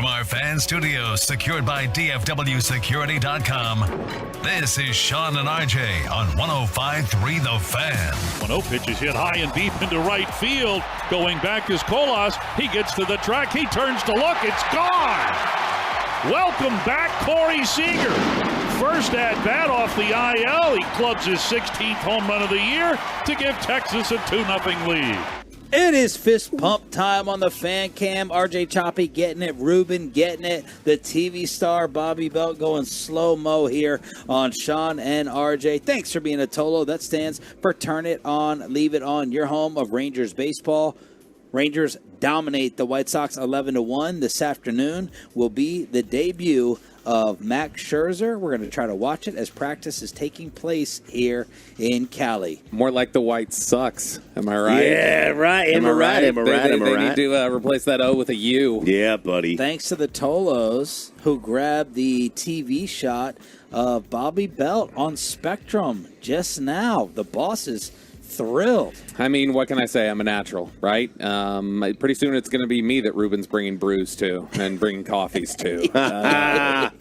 From our fan studios, secured by DFWsecurity.com, this is Sean and RJ on 105.3 The Fan. 1-0 pitch is hit high and deep into right field. Going back is Colas. He gets to the track. He turns to look. It's gone. Welcome back, Corey Seager. First at bat off the IL. He clubs his 16th home run of the year to give Texas a 2-0 lead. It is fist pump time on the fan cam. RJ Choppy getting it. Ruben getting it. The TV star Bobby Belt going slow-mo here on Sean and RJ. Thanks for being a Tolo. That stands for Turn It On, Leave It On. Your home of Rangers baseball. Rangers dominate the White Sox 11-1. This afternoon will be the debut of Max Scherzer. We're going to try to watch it as practice is taking place here in Cali. More like the White Sox. Am I right? Yeah, right. Am I right? They need to replace that O with a U. Yeah, buddy. Thanks to the Tolos who grabbed the TV shot of Bobby Belt on Spectrum just now. The boss is thrilled. I mean, what can I say? I'm a natural, right? Pretty soon it's going to be me that Ruben's bringing brews to and bringing coffees to. I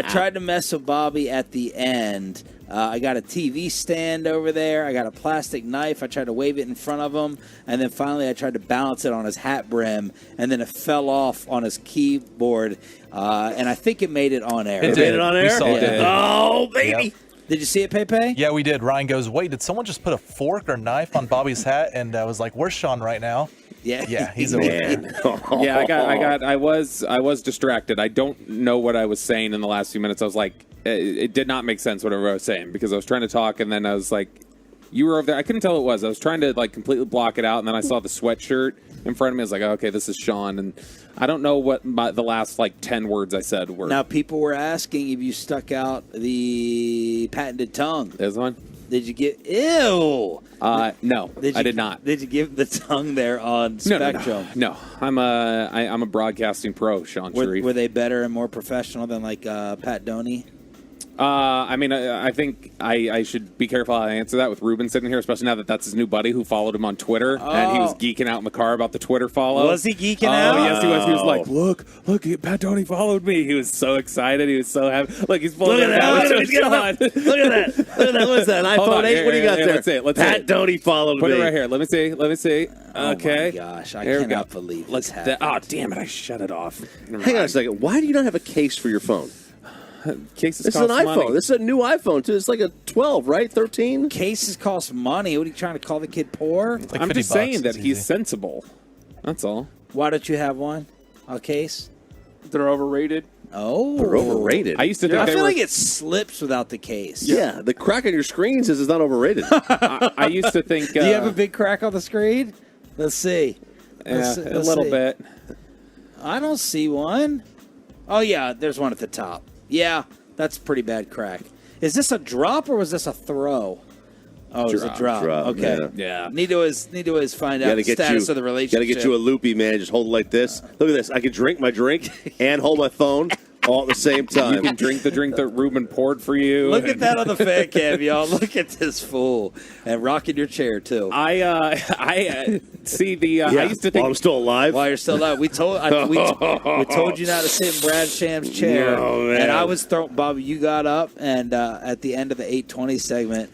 tried to mess with Bobby at the end. I got a TV stand over there. I got a plastic knife. I tried to wave it in front of him. And then finally I tried to balance it on his hat brim. And then it fell off on his keyboard. And I think it made it on air. It made it on air? We saw it. Oh, baby. Yep. Did you see it, Pepe? Yeah, we did. Ryan goes, wait, did someone just put a fork or knife on Bobby's hat? And I was like, where's Sean right now? Yeah, he's over there. Yeah, I was distracted. I don't know what I was saying in the last few minutes. I was like, it did not make sense whatever I was saying because I was trying to talk and then I was like, you were over there. I couldn't tell what it was. I was trying to like completely block it out and then I saw the sweatshirt in front of me. I was like, oh, okay, this is Sean. And I don't know what the last like 10 words I said were. Now, people were asking if you stuck out the patented tongue. There's one. Did you get... Ew! No, I did not. Did you give the tongue there on Spectrum? No. I'm a broadcasting pro, Sean Sharif. Were they better and more professional than like Pat Doney? I mean, I think I should be careful how I answer that with Ruben sitting here, especially now that that's his new buddy who followed him on Twitter, and he was geeking out in the car about the Twitter follow. Was he geeking out? Yes, he was. He was like, look, Pat Doney followed me. He was so excited. He was so happy. Look, he's pulling it out. Look at that. Look at that. What is that? An iPhone 8? What do you got there? Let's see it. Pat Doney followed me. Put it right here. Let me see. Okay. Oh, my gosh. I cannot believe this happened. Oh, damn it. I shut it off. Hang on a second. Why do you not have a case for your phone? Cases this is an iPhone. money. This is a new iPhone, too. It's like a 12, right? 13? Cases cost money. What are you trying to call the kid poor? Like I'm just saying that it's he's easy. sensible. That's all. Why don't you have one? A case? They're overrated. Oh. They're overrated. I used to think I they feel were. like it slips without the case. Yeah, the crack on your screen says it's not overrated. I used to think. Do you have a big crack on the screen? Let's see. Yeah, a little bit. I don't see one. Oh, yeah, there's one at the top. Yeah, that's a pretty bad crack. Is this a drop or was this a throw? Oh, it's a drop. Okay. Yeah. Need to always find out the status of the relationship. Got to get you a loopy, man. Just hold it like this. Look at this. I can drink my drink and hold my phone all at the same time. You can drink the drink that Ruben poured for you. Look at that on the fan cam, y'all. Look at this fool. And rocking your chair, too. I see the. Yeah, I used to think. while I'm still alive. While you're still alive. We told you not to sit in Brad Sham's chair. No, man. And I was throwing. Bobby, you got up, and at the end of the 8:20 segment,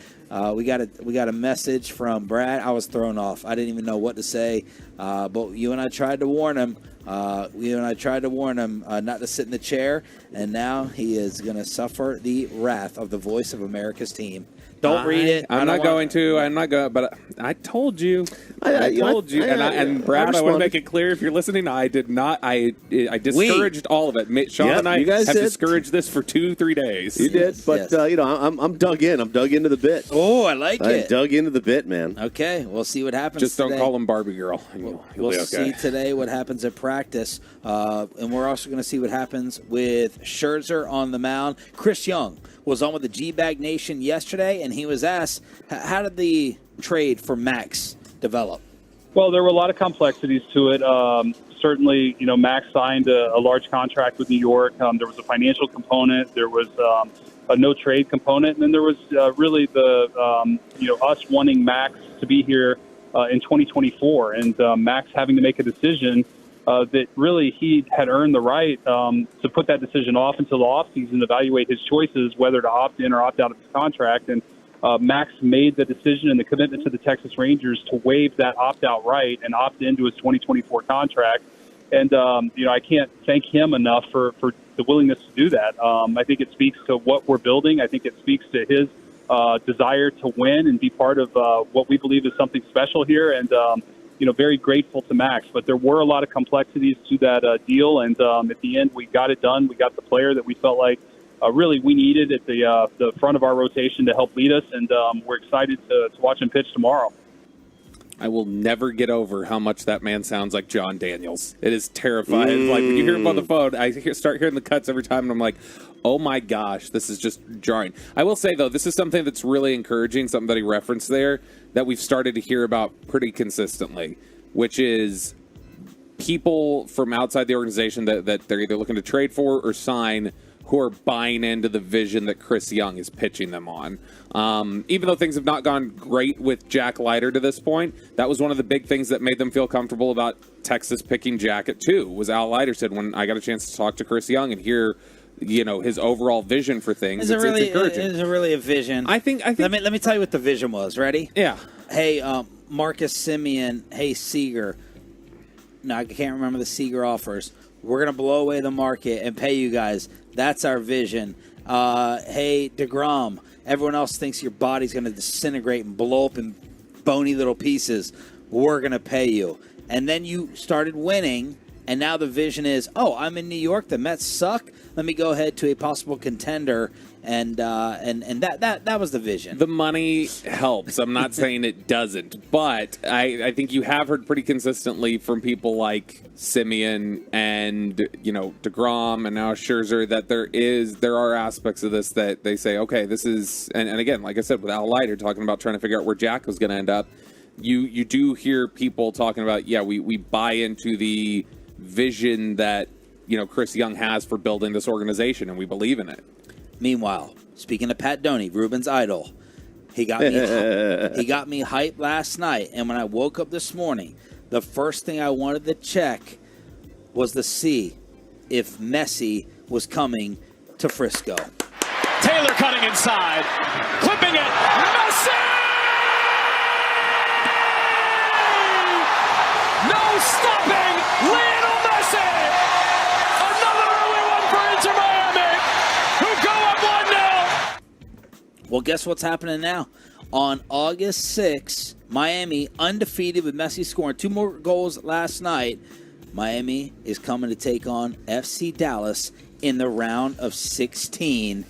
we got a message from Brad. I was thrown off. I didn't even know what to say. But you and I tried to warn him. not to sit in the chair, and now he is going to suffer the wrath of the voice of America's team. Don't read it. I'm not going to. But I told you. I told you. And Brad, I want to make it clear, if you're listening, I did not. I discouraged all of it. Sean and I have discouraged this for 2-3 days. You did, but I'm dug in. I'm dug into the bit. Oh, I like it. I dug into the bit, man. Okay, we'll see what happens. Just don't today. call him Barbie Girl. You'll We'll be okay. see today what happens at practice, and we're also going to see what happens with Scherzer on the mound. Chris Young was on with the G-Bag Nation yesterday, and he was asked, how did the trade for Max develop? Well, there were a lot of complexities to it. Certainly, Max signed a large contract with New York. There was a financial component. There was a no-trade component. And then there was really the, us wanting Max to be here in 2024 and Max having to make a decision that really he had earned the right to put that decision off until the offseason, evaluate his choices, whether to opt in or opt out of his contract. And Max made the decision and the commitment to the Texas Rangers to waive that opt-out right and opt into his 2024 contract. And, I can't thank him enough for the willingness to do that. I think it speaks to what we're building. I think it speaks to his desire to win and be part of what we believe is something special here. And, very grateful to Max. But there were a lot of complexities to that deal. And at the end, we got it done. We got the player that we felt like really we needed at the front of our rotation to help lead us. And we're excited to watch him pitch tomorrow. I will never get over how much that man sounds like John Daniels. It is terrifying. Like when you hear him on the phone, I start hearing the cuts every time, and I'm like, oh my gosh, this is just jarring. I will say, though, this is something that's really encouraging, something that he referenced there, that we've started to hear about pretty consistently, which is people from outside the organization that they're either looking to trade for or sign who are buying into the vision that Chris Young is pitching them on. Even though things have not gone great with Jack Leiter to this point, that was one of the big things that made them feel comfortable about Texas picking Jack at 2, was Al Leiter said, when I got a chance to talk to Chris Young and hear his overall vision for things. It's really a vision. I think. Let me tell you what the vision was. Ready? Yeah. Hey, Marcus Simeon. Hey, Seager. No, I can't remember the Seager offers. We're gonna blow away the market and pay you guys. That's our vision. Hey, DeGrom. Everyone else thinks your body's gonna disintegrate and blow up in bony little pieces. We're gonna pay you. And then you started winning. And now the vision is, I'm in New York. The Mets suck. Let me go ahead to a possible contender, and that was the vision. The money helps. I'm not saying it doesn't, but I think you have heard pretty consistently from people like Simeon and DeGrom and now Scherzer that there are aspects of this that they say, okay, this is, and again, like I said, with Al Leiter talking about trying to figure out where Jack was going to end up, you do hear people talking about, we buy into the vision that Chris Young has for building this organization, and we believe in it. Meanwhile, speaking of Pat Doney, Ruben's idol, he got me hyped last night, and when I woke up this morning, the first thing I wanted to check was to see if Messi was coming to Frisco. Taylor cutting inside, clipping it, Messi! No stopping, Lionel Messi! Another early one for Inter Miami, who go up 1-0. Well, guess what's happening now? On August 6th, Miami, undefeated with Messi scoring 2 more goals last night, Miami is coming to take on FC Dallas in the round of 16,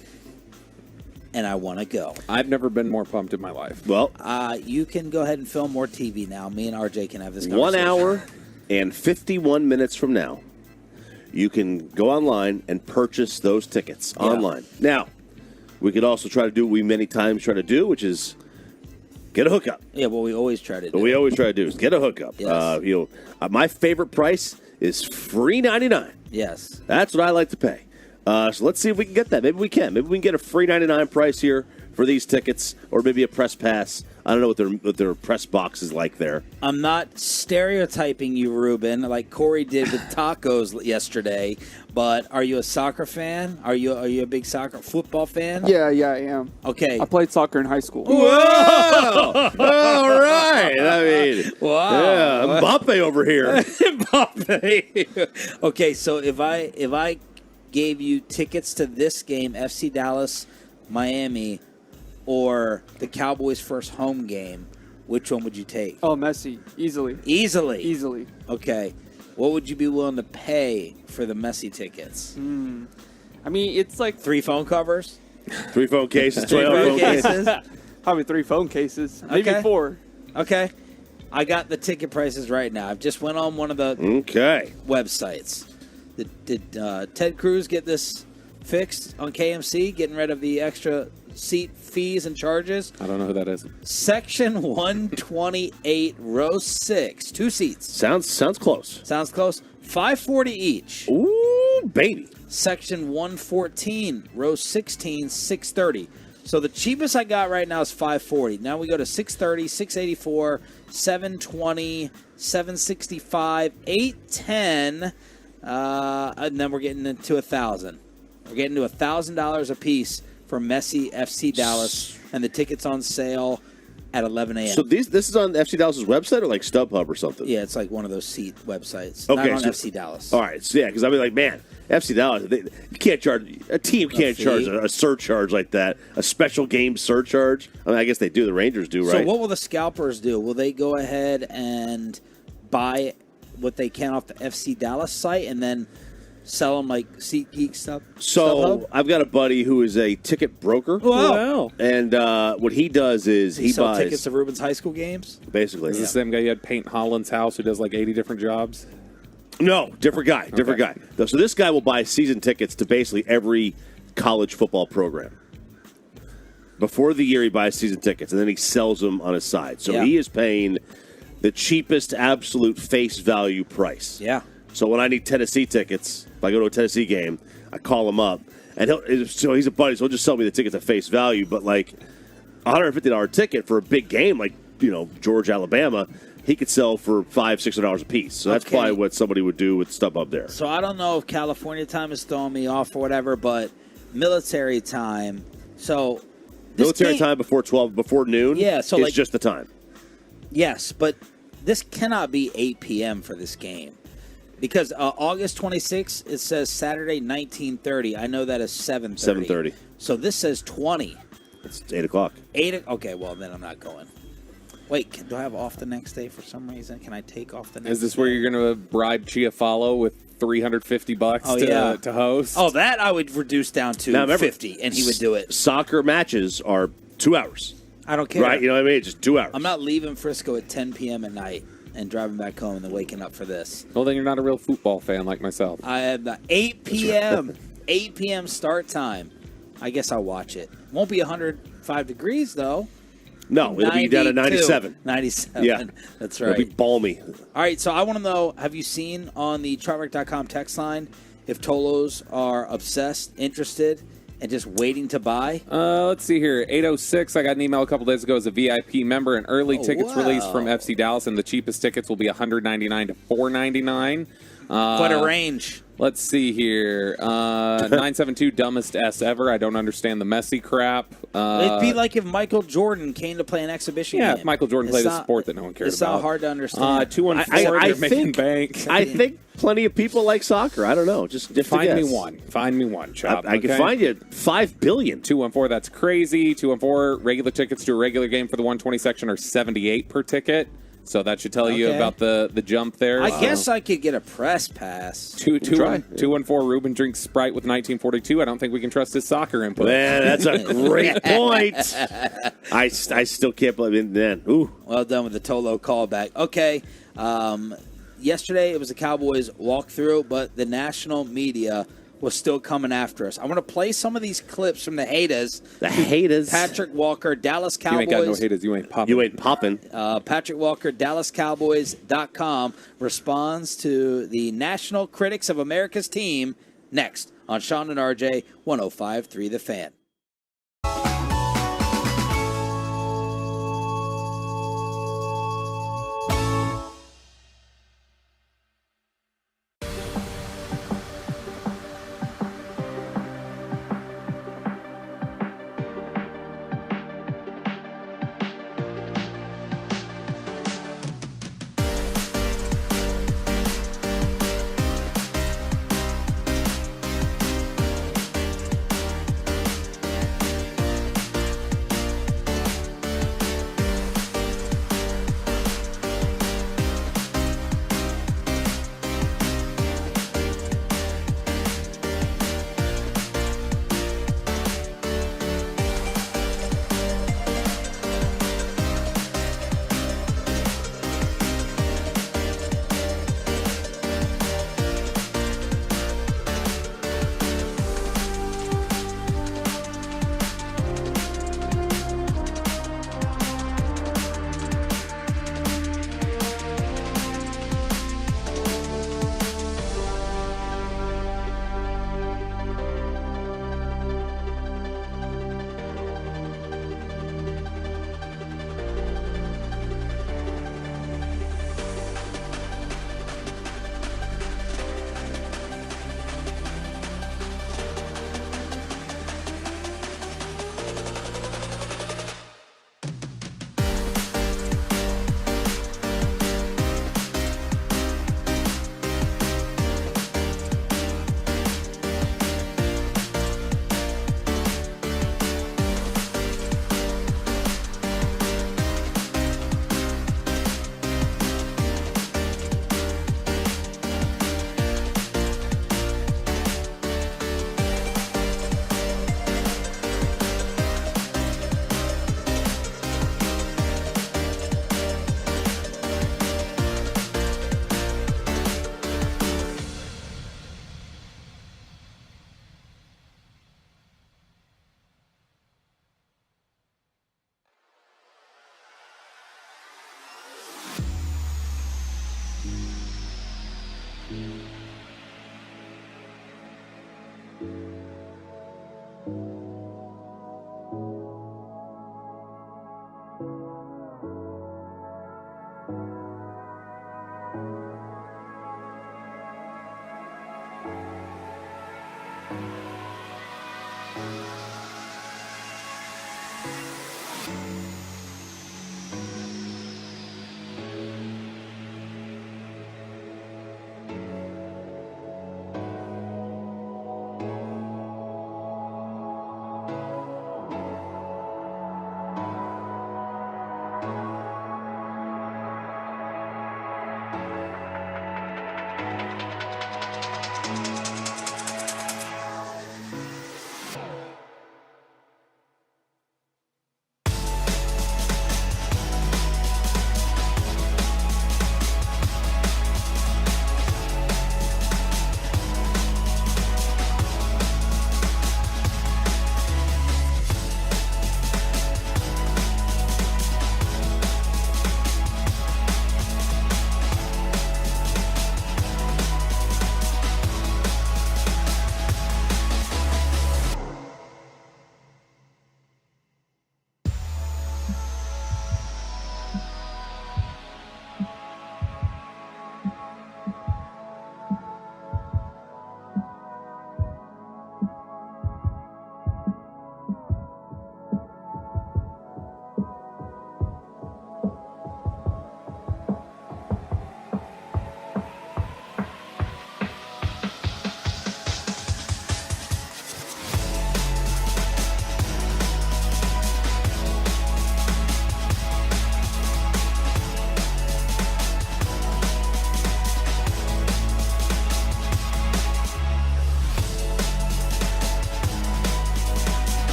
and I want to go. I've never been more pumped in my life. Well, you can go ahead and film more TV now. Me and RJ can have this conversation. 1 hour and 51 minutes from now, you can go online and purchase those tickets online. Now, we could also try to do what we many times try to do, which is get a hookup. Yeah, what we always try to do. What we always try to do is get a hookup. Yes. My favorite price is free $99. Yes. That's what I like to pay. So let's see if we can get that. Maybe we can. Maybe we can get a free $99 price here for these tickets, or maybe a press pass. I don't know what their press box is like there. I'm not stereotyping you, Ruben, like Corey did with tacos yesterday. But are you a soccer fan? Are you a big football fan? Yeah, I am. Okay. I played soccer in high school. Whoa! All right. I mean, wow. Yeah, Mbappe over here. Mbappe. Okay, so if I gave you tickets to this game, FC Dallas, Miami, or the Cowboys' first home game, which one would you take? Oh, Messi. Easily. Easily? Okay. What would you be willing to pay for the Messi tickets? I mean, it's like 3 phone covers? 3 phone cases, 12 phone cases. Probably 3 phone cases. Maybe 4. Okay. I got the ticket prices right now. I've just went on one of the websites. Did Ted Cruz get this fixed on KMC, getting rid of the extra seat fees and charges? I don't know who that is. Section 128, row 6, 2 seats. Sounds close. Sounds close. $540 each. Ooh, baby. Section 114, row 16, $630. So the cheapest I got right now is $540. Now we go to $630, $684, $720, $765, $810, and then we're getting into $1,000. We're getting to $1,000 a piece for Messi FC Dallas, and the tickets on sale at 11 a.m. So this is on FC Dallas's website or like StubHub or something? Yeah, it's like one of those seat websites. Okay, not on so- FC Dallas. All right, so yeah, because I mean, like, man, FC Dallas, you can't charge a team can't fee. charge a surcharge like that, a special game surcharge. I mean, I guess they do. The Rangers do, right? So what will the scalpers do? Will they go ahead and buy what they can off the FC Dallas site and then sell them like SeatGeek stuff? So I've got a buddy who is a ticket broker. Wow. And what he does is he sell buys tickets to Rubens High School games? basically. Is this the same guy you had paint Holland's house who does like 80 different jobs? No, different guy. Different guy. So this guy will buy season tickets to basically every college football program. Before the year, he buys season tickets, and then he sells them on his side. So he is paying the cheapest absolute face value price. Yeah. So when I need Tennessee tickets, if I go to a Tennessee game, I call him up, and so he's a buddy, so he'll just sell me the tickets at face value. But like $150 ticket for a big game, like Georgia, Alabama, he could sell for $500-$600 a piece. So that's probably what somebody would do with StubHub there. So I don't know if California time is throwing me off or whatever, but military time. So this Military game- time before noon. Yeah, so is like- just the time. Yes, but this cannot be 8 p.m. for this game. Because August 26th, it says Saturday 19:30. I know that is 7:30. 7:30. So this says 20. It's 8 o'clock. Okay, well, then I'm not going. Wait, do I have off the next day for some reason? Can I take off the next day? Is this where you're going to bribe Chiafalo with $350 to host? Oh, that I would reduce down to Now, remember, 50, and he would do it. Soccer matches are 2 hours. I don't care. Right? You know what I mean? It's just 2 hours. I'm not leaving Frisco at 10 p.m. at night and driving back home and then waking up for this. Well, then you're not a real football fan like myself. I have the 8 p.m. 8 p.m. start time. I guess I'll watch it. Won't be 105 degrees, though. No, it'll be down to 97. 97. Yeah. That's right. It'll be balmy. All right, so I want to know, have you seen on the TroutWreck.com text line if Tolos are obsessed, interested, and just waiting to buy? Let's see here. 806, I got an email a couple days ago as a VIP member, and early tickets released from FC Dallas, and the cheapest tickets will be $199 to $499. Quite a range. Let's see here. 972, dumbest S ever. I don't understand the Messi crap. It'd be like if Michael Jordan came to play an exhibition game. if Michael Jordan played a sport that no one cared it's about. It's not hard to understand. 214, they're making bank. I think plenty of people like soccer. I don't know. Just Find me one. Find me one, Chop. I can find you $5 billion. 214, that's crazy. 214, regular tickets to a regular game for the 120 section are $78 per ticket. So that should tell you Okay. about the jump there. I guess I could get a press pass. 214, Ruben drinks Sprite with 1942. I don't think we can trust his soccer input. Man, that's a great point. I still can't believe it. Man, ooh. Well done with the Tolo callback. Okay. Yesterday it was a Cowboys walkthrough, but the national media was still coming after us. I want to play some of these clips from the haters. The haters. Patrick Walker, Dallas Cowboys. You ain't got no haters. You ain't popping. You ain't popping. Patrick Walker, DallasCowboys.com responds to the national critics of America's team next on Sean and RJ 105.3 The Fan.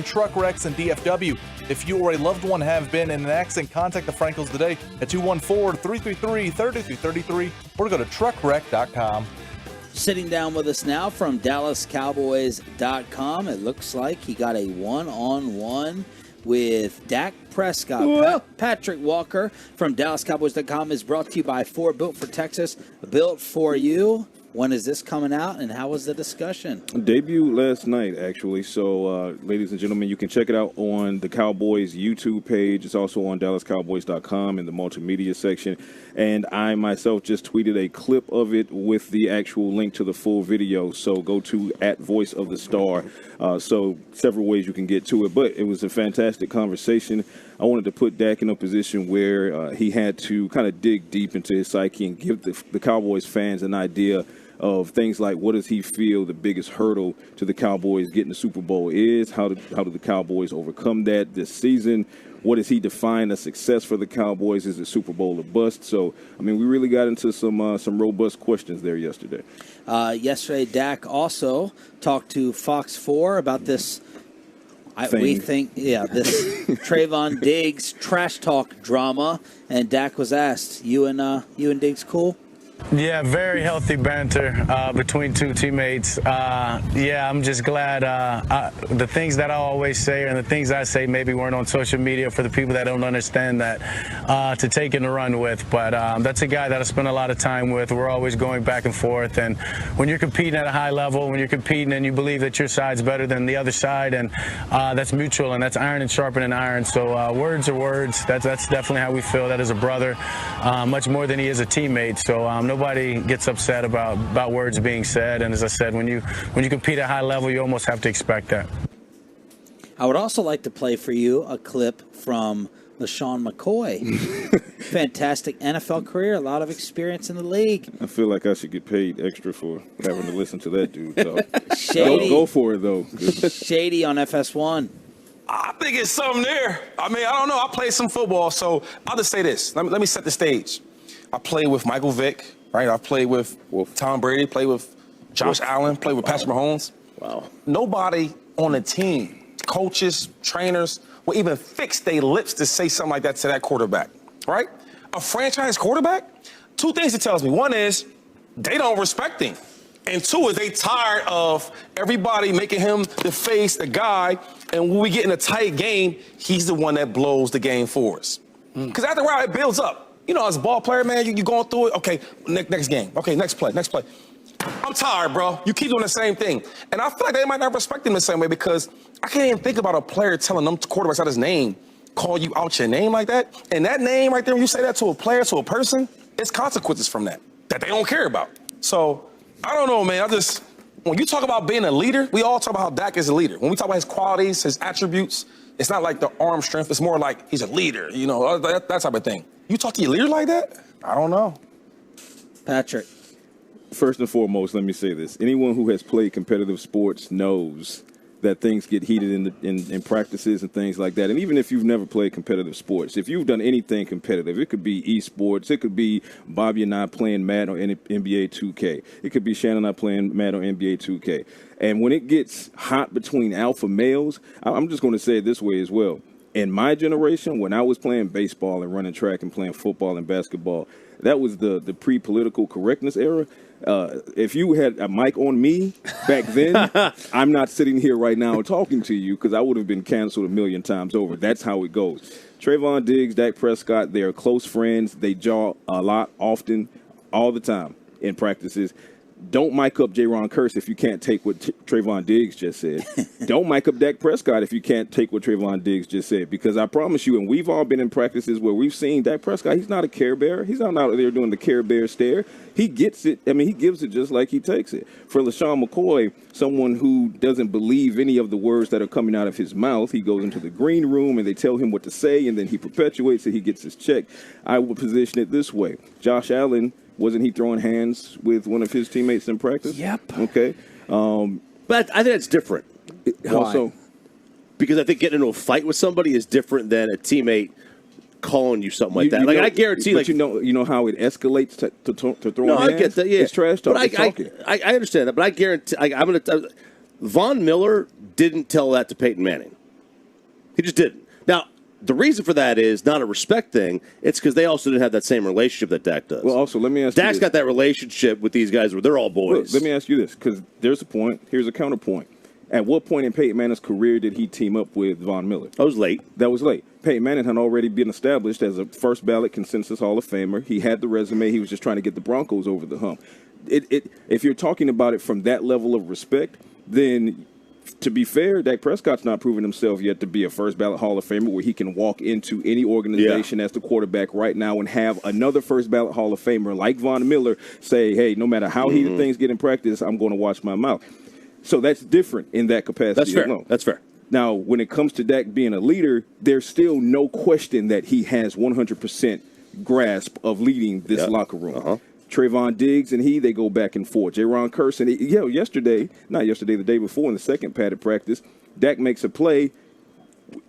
and truck wrecks in DFW. If you or a loved one have been in an accident, contact the Frankels today at 214-333-3333 or go to truckwreck.com. Sitting down with us now from DallasCowboys.com. It looks like he got a one-on-one with Dak Prescott. Patrick Walker from DallasCowboys.com is brought to you by Ford, built for Texas, built for you. When is this coming out, and how was the discussion? Debut last night, actually. So, ladies and gentlemen, you can check it out on the Cowboys YouTube page. It's also on DallasCowboys.com in the multimedia section. And I myself just tweeted a clip of it with the actual link to the full video. So go to @VoiceOfTheStar. So several ways you can get to it. But it was a fantastic conversation. I wanted to put Dak in a position where he had to kind of dig deep into his psyche and give the Cowboys fans an idea of things like what does he feel the biggest hurdle to the Cowboys getting the Super Bowl is, how do the Cowboys overcome that this season, what does he define as success for the Cowboys, is the Super Bowl a bust? So, I mean, we really got into some robust questions there yesterday. Yesterday, Dak also talked to Fox 4 about this, this Trayvon Diggs trash talk drama, and Dak was asked, you and Diggs cool? Yeah, very healthy banter between two teammates. I'm just glad the things that I always say and the things I say maybe weren't on social media for the people that don't understand that to take and to run with. But that's a guy that I spend a lot of time with. We're always going back and forth. And when you're competing at a high level, when you're competing and you believe that your side's better than the other side, and that's mutual, and that's iron and sharpening iron. So words are words. That's definitely how we feel. That is a brother, much more than he is a teammate. So nobody gets upset about words being said, and as I said, when you compete at high level, you almost have to expect that. I would also like to play for you a clip from LaShawn McCoy. Fantastic NFL career, a lot of experience in the league. I feel like I should get paid extra for having to listen to that dude talk. Shady. Go for it, though. Shady on FS1. I think it's something there. I mean, I don't know. I played some football, so I'll just say this. Let me set the stage. I played with Michael Vick. Right, I played with Tom Brady, played with Josh Allen, played with Patrick Mahomes. Wow. Nobody on the team, coaches, trainers, will even fix their lips to say something like that to that quarterback, right? A franchise quarterback? Two things it tells me. One is they don't respect him. And two is they tired of everybody making him the face, the guy, and when we get in a tight game, he's the one that blows the game for us. Because after a while, it builds up. You know, as a ball player, man, you going through it. Okay, next game. Okay, next play. I'm tired, bro. You keep doing the same thing. And I feel like they might not respect him the same way because I can't even think about a player telling them quarterbacks out his name, call you out your name like that. And that name right there, when you say that to a player, to a person, it's consequences from that they don't care about. So, I don't know, man. When you talk about being a leader, we all talk about how Dak is a leader. When we talk about his qualities, his attributes, it's not like the arm strength. It's more like he's a leader, you know, that type of thing. You talk to your leader like that? I don't know. Patrick. First and foremost, let me say this. Anyone who has played competitive sports knows that things get heated in practices and things like that. And even if you've never played competitive sports, if you've done anything competitive, it could be esports, it could be Bobby and I playing Madden or NBA 2K. It could be Shannon and I playing Madden or NBA 2K. And when it gets hot between alpha males, I'm just going to say it this way as well. In my generation, when I was playing baseball and running track and playing football and basketball, that was the pre-political correctness era. If you had a mic on me back then, I'm not sitting here right now talking to you because I would have been canceled a million times over. That's how it goes. Trayvon Diggs, Dak Prescott, they are close friends. They jaw a lot, often, all the time in practices. Don't mic up J-Ron Curse if you can't take what Trayvon Diggs just said. Don't mic up Dak Prescott if you can't take what Trayvon Diggs just said. Because I promise you, and we've all been in practices where we've seen Dak Prescott, he's not a Care Bear. He's not out there doing the Care Bear stare. He gets it. I mean, he gives it just like he takes it. For LaShawn McCoy, someone who doesn't believe any of the words that are coming out of his mouth, he goes into the green room and they tell him what to say, and then he perpetuates it. He gets his check. I would position it this way. Josh Allen, wasn't he throwing hands with one of his teammates in practice? Yep. Okay. But I think that's different. How so? Because I think getting into a fight with somebody is different than a teammate calling you something like that. Like, I guarantee, but you know how it escalates to throwing hands? I get that, yeah. It's trash talk. But I understand that, but I guarantee, Von Miller didn't tell that to Peyton Manning. He just didn't. Now, the reason for that is not a respect thing. It's because they also didn't have that same relationship that Dak does. Well, also, let me ask you Dak's this. got that relationship with these guys where they're all boys. Look, let me ask you this, because there's a point. Here's a counterpoint. At what point in Peyton Manning's career did he team up with Von Miller? That was late. That was late. Peyton Manning had already been established as a first ballot consensus Hall of Famer. He had the resume. He was just trying to get the Broncos over the hump. If you're talking about it from that level of respect, then to be fair, Dak Prescott's not proven himself yet to be a first ballot Hall of Famer where he can walk into any organization as the quarterback right now and have another first ballot Hall of Famer like Von Miller say, hey, no matter how heated things get in practice, I'm going to watch my mouth. So that's different in that capacity. That's fair. Alone. That's fair. Now, when it comes to Dak being a leader, there's still no question that he has 100% grasp of leading this locker room. Trayvon Diggs and they go back and forth. Jaron Kearse and the day before in the second padded practice, Dak makes a play.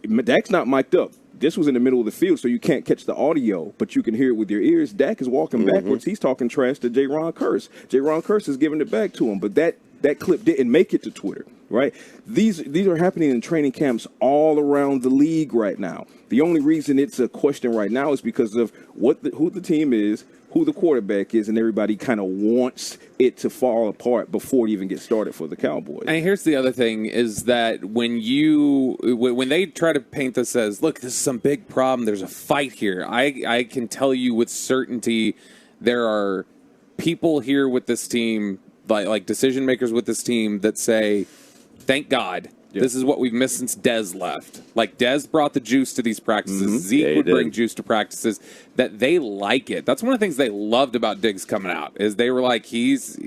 Dak's not mic'd up. This was in the middle of the field, so you can't catch the audio, but you can hear it with your ears. Dak is walking backwards. He's talking trash to Jaron Kearse. Jaron Kearse is giving it back to him, but that clip didn't make it to Twitter, right? These are happening in training camps all around the league right now. The only reason it's a question right now is because of who the team is, who the quarterback is, and everybody kind of wants it to fall apart before it even gets started for the Cowboys. And here's the other thing is that when they try to paint this as, look, this is some big problem, there's a fight here, I can tell you with certainty there are people here with this team, like decision makers with this team, that say, thank God. This is what we've missed since Dez left. Like, Dez brought the juice to these practices. Zeke would bring juice to practices. That they like it. That's one of the things they loved about Diggs coming out, is they were like, he's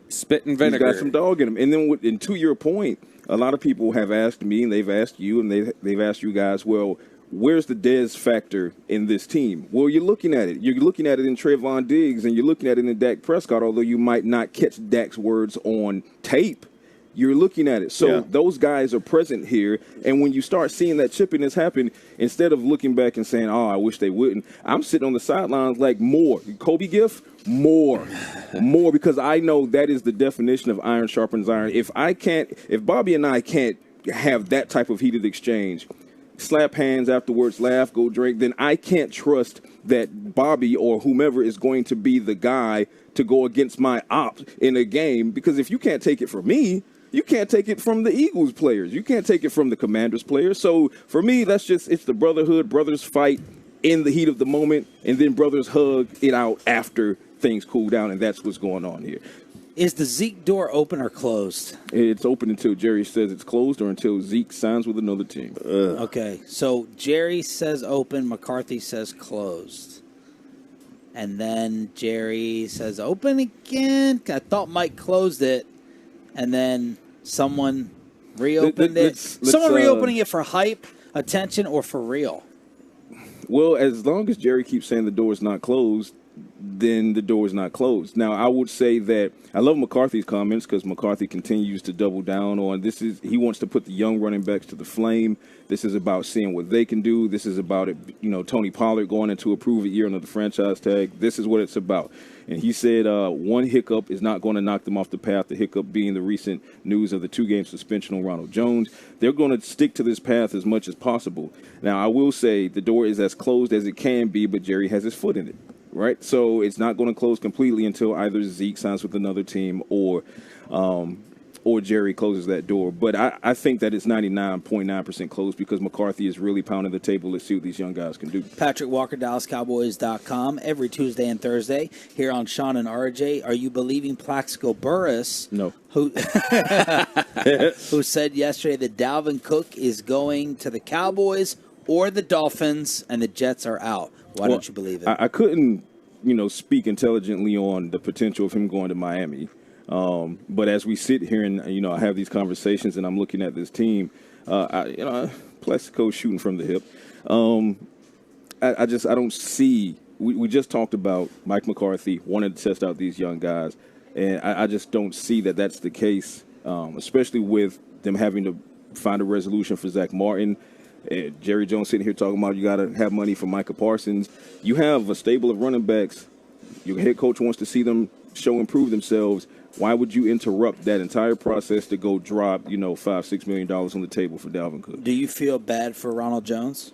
spitting vinegar. He's got some dog in him. And then, and to your point, a lot of people have asked me, and they've asked you, and they've asked you guys, well, where's the Dez factor in this team? Well, you're looking at it. You're looking at it in Trayvon Diggs, and you're looking at it in Dak Prescott, although you might not catch Dak's words on tape. You're looking at it. So those guys are present here. And when you start seeing that chippiness happen, instead of looking back and saying, oh, I wish they wouldn't, I'm sitting on the sidelines like, more. Kobe gift? More. More, because I know that is the definition of iron sharpens iron. If Bobby and I can't have that type of heated exchange, slap hands afterwards, laugh, go drink, then I can't trust that Bobby or whomever is going to be the guy to go against my ops in a game. Because if you can't take it from me, you can't take it from the Eagles players. You can't take it from the Commanders players. So for me, it's the brotherhood. Brothers fight in the heat of the moment, and then brothers hug it out after things cool down, and that's what's going on here. Is the Zeke door open or closed? It's open until Jerry says it's closed or until Zeke signs with another team. Okay, so Jerry says open, McCarthy says closed. And then Jerry says open again. I thought Mike closed it, and then someone reopened it. Someone reopening it for hype, attention, or for real? Well, as long as Jerry keeps saying the door is not closed, then the door is not closed. Now, I would say that I love McCarthy's comments because McCarthy continues to double down on he wants to put the young running backs to the flame. This is about seeing what they can do. This is about it, Tony Pollard going into a prove-it year under the franchise tag. This is what it's about. And he said one hiccup is not going to knock them off the path, the hiccup being the recent news of the 2-game suspension on Ronald Jones. They're going to stick to this path as much as possible. Now, I will say the door is as closed as it can be, but Jerry has his foot in it, right? So it's not going to close completely until either Zeke signs with another team or Jerry closes that door. But I think that it's 99.9% closed because McCarthy is really pounding the table. Let's see what these young guys can do. Patrick Walker, DallasCowboys.com, every Tuesday and Thursday here on Sean and RJ. Are you believing Plaxico Burress? No. Who said yesterday that Dalvin Cook is going to the Cowboys or the Dolphins and the Jets are out? Why don't you believe it? I couldn't, speak intelligently on the potential of him going to Miami. But as we sit here and, I have these conversations and I'm looking at this team, Plaxico's shooting from the hip. I don't see, we just talked about Mike McCarthy wanting to test out these young guys. And I just don't see that that's the case, especially with them having to find a resolution for Zach Martin. Jerry Jones sitting here talking about you got to have money for Micah Parsons. You have a stable of running backs. Your head coach wants to see them improve themselves. Why would you interrupt that entire process to go drop, $5-6 million on the table for Dalvin Cook? Do you feel bad for Ronald Jones?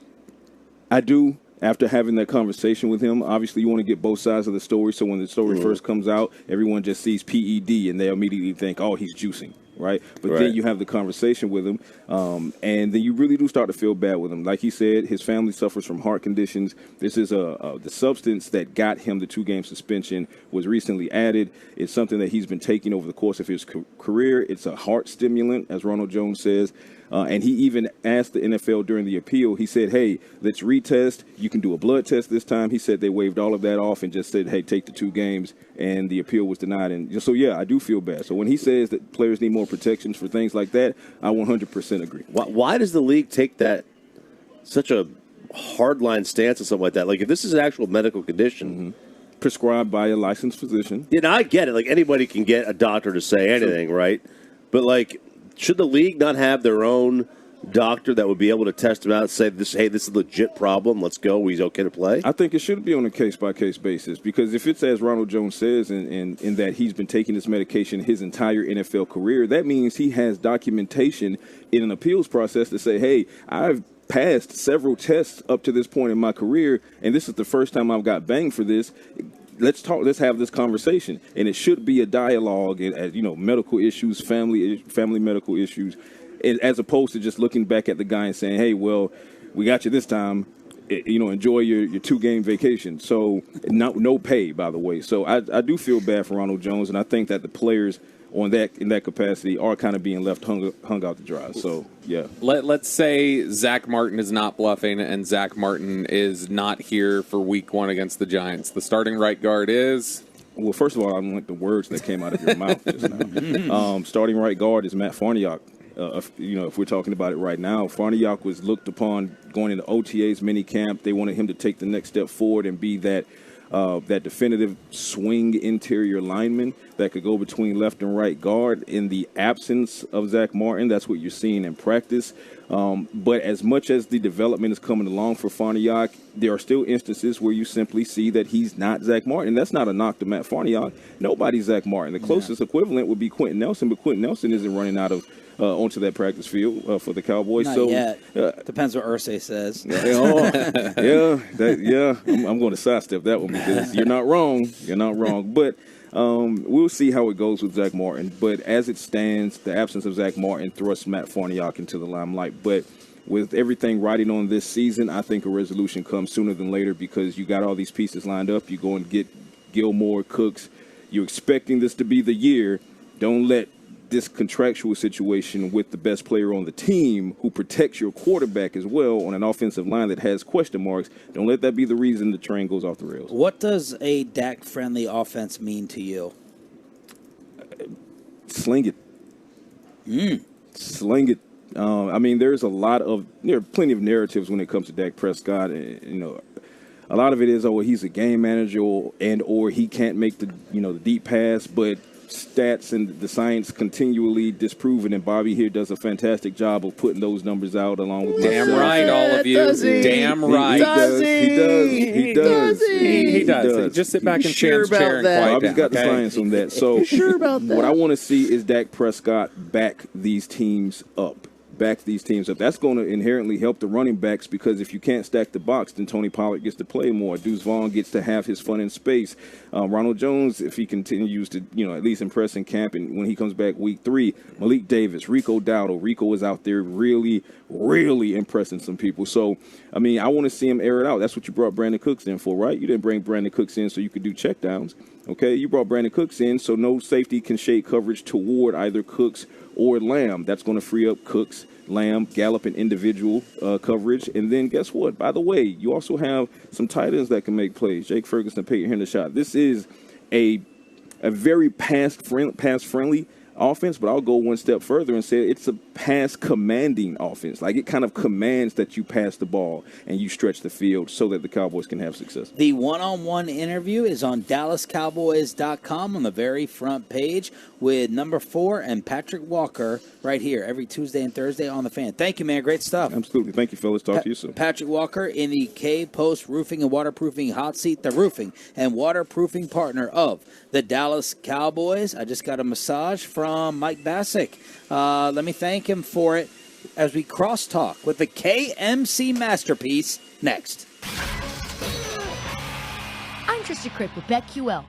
I do. After having that conversation with him, obviously you want to get both sides of the story. So when the story first comes out, everyone just sees PED and they immediately think, oh, he's juicing. Right. But then you have the conversation with him. And then you really do start to feel bad with him. Like he said, his family suffers from heart conditions. This is the substance that got him the 2-game suspension was recently added. It's something that he's been taking over the course of his career. It's a heart stimulant, as Ronald Jones says. And he even asked the NFL during the appeal, he said, hey, let's retest. You can do a blood test this time. He said they waived all of that off and just said, hey, take the 2 games. And the appeal was denied. And so, I do feel bad. So when he says that players need more protections for things like that, I 100% agree. Why does the league take that such a hardline stance or something like that? Like, if this is an actual medical condition. Prescribed by a licensed physician. Yeah, I get it. Like, anybody can get a doctor to say anything, right? But, like, should the league not have their own doctor that would be able to test him out and say, this is a legit problem, let's go, he's okay to play? I think it should be on a case-by-case basis because if it's as Ronald Jones says in that he's been taking this medication his entire NFL career, that means he has documentation in an appeals process to say, hey, I've passed several tests up to this point in my career, and this is the first time I've got banged for this. Let's talk. Let's have this conversation, and it should be a dialogue. And medical issues, family medical issues, as opposed to just looking back at the guy and saying, "Hey, well, we got you this time. Enjoy your 2-game vacation." So, no pay, by the way. So, I do feel bad for Ronald Jones, and I think that the players in that capacity are kind of being left hung out to dry. So, yeah. Let's say Zach Martin is not bluffing and Zach Martin is not here for week 1 against the Giants. The starting right guard is? Well, first of all, I don't like the words that came out of your mouth just now. Starting right guard is Matt Farniok. If we're talking about it right now, Farniok was looked upon going into OTA's minicamp. They wanted him to take the next step forward and be that definitive swing interior lineman that could go between left and right guard. In the absence of Zach Martin, that's what you're seeing in practice. But as much as the development is coming along for Farniok, there are still instances where you simply see that he's not Zach Martin. That's not a knock to Matt Farniok. Nobody's Zach Martin. The closest equivalent would be Quentin Nelson, but Quentin Nelson isn't running out of onto that practice field for the Cowboys. Not yet. Depends what Irsay says. I'm going to sidestep that one because you're not wrong. You're not wrong. But we'll see how it goes with Zach Martin. But as it stands, the absence of Zach Martin thrusts Matt Farniok into the limelight. But with everything riding on this season, I think a resolution comes sooner than later because you got all these pieces lined up. You go and get Gilmore, Cooks. You're expecting this to be the year. Don't let this contractual situation with the best player on the team who protects your quarterback as well on an offensive line that has question marks, don't let that be the reason the train goes off the rails. What does a Dak-friendly offense mean to you? Sling it. Sling it. There are plenty of narratives when it comes to Dak Prescott. A lot of it is, he's a game manager or he can't make the deep pass, but stats and the science continually disprove it, and Bobby here does a fantastic job of putting those numbers out along with Damn myself. right, all of you. Damn right. He does. Just sit back in Cham's chair and quiet Bobby's down. got the science on that. So what I want to see is Dak Prescott back these teams up. That's going to inherently help the running backs because if you can't stack the box, then Tony Pollard gets to play more. Deuce Vaughn gets to have his fun in space. Ronald Jones, if he continues to, at least impress in camp, and when he comes back week 3, Malik Davis, Rico Dowdle. Rico is out there really, really impressing some people. So, I want to see him air it out. That's what you brought Brandon Cooks in for, right? You didn't bring Brandon Cooks in so you could do checkdowns. Okay, you brought Brandon Cooks in so no safety can shade coverage toward either Cooks or Lamb. That's going to free up Cooks, Lamb, Gallup, and individual coverage. And then guess what? By the way, you also have some tight ends that can make plays. Jake Ferguson, Peyton Hendershot. This is a very pass-friendly offense, but I'll go one step further and say it's a pass commanding offense. Like, it kind of commands that you pass the ball and you stretch the field so that the Cowboys can have success. The one-on-one interview is on DallasCowboys.com on the very front page with number 4 and Patrick Walker right here every Tuesday and Thursday on The Fan. Thank you, man. Great stuff. Absolutely. Thank you, fellas. Talk to you soon. Patrick Walker in the K-Post Roofing and Waterproofing Hot Seat, the roofing and waterproofing partner of the Dallas Cowboys. I just got a massage from Mike Bassick. Let me thank him for it as we crosstalk with the KMC Masterpiece next. I'm Trisha Crick with BetQL.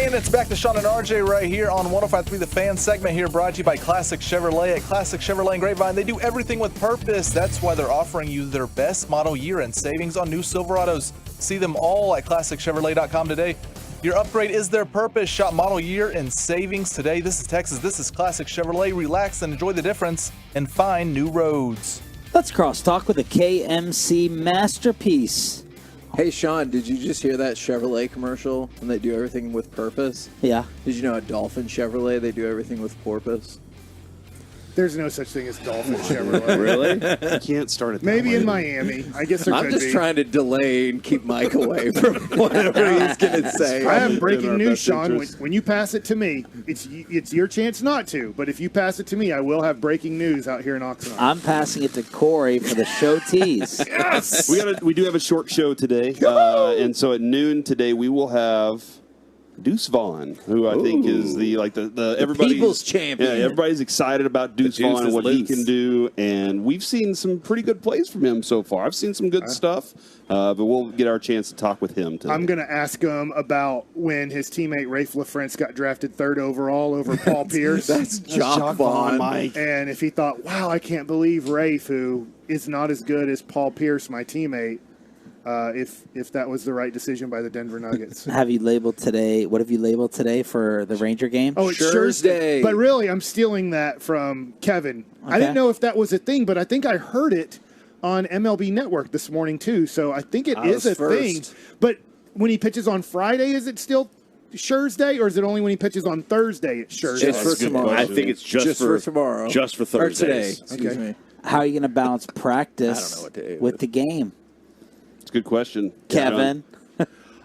And it's back to Sean and RJ right here on 105.3 The Fan segment here, brought to you by Classic Chevrolet. At Classic Chevrolet and Grapevine, they do everything with purpose. That's why they're offering you their best model year and savings on new Silverados. See them all at ClassicChevrolet.com today. Your upgrade is their purpose. Shop model year and savings today. This is Texas. This is Classic Chevrolet. Relax and enjoy the difference and find new roads. Let's crosstalk with a KMC masterpiece. Hey, Sean, did you just hear that Chevrolet commercial when they do everything with purpose? Yeah. Did you know at Dolphin Chevrolet they do everything with porpoise? There's no such thing as Dolphin Chevrolet. Really? You can't start it that Maybe way. in Miami. I guess there I'm could just be. trying to delay and keep Mike away from whatever he's going to say. I have breaking news, Sean. When you pass it to me, it's your chance not to. But if you pass it to me, I will have breaking news out here in Oxnard. I'm passing it to Corey for the show tease. Yes! We do have a short show today, and so at noon today we will have Deuce Vaughn, who I think is the everybody's people's champion. Yeah, everybody's excited about Deuce Deuce Vaughn and is what he loose. can do, and we've seen some pretty good plays from him so far. I've seen some good stuff, but we'll get our chance to talk with him today. I'm going to ask him about when his teammate Rafe LaFrance got drafted 3rd overall over Paul Pierce. That's Jock Vaughn, Mike. And if he thought, wow, I can't believe Rafe, who is not as good as Paul Pierce, my teammate, if that was the right decision by the Denver Nuggets. Have you labeled today? What have you labeled today for the Ranger game? Oh, it's Thursday. But really, I'm stealing that from Kevin. I Okay. didn't know if that was a thing, but I think I heard it on MLB Network this morning, too. So I think it I is was a thing. first. But when he pitches on Friday, is it still Thursday, or is it only when he pitches on Thursday it's Thursday? Just for tomorrow. I think it's just for tomorrow. Just for Or today. Thursdays. Excuse me. How are you going to balance practice I don't know what day it with the game? It's a good question, Kevin.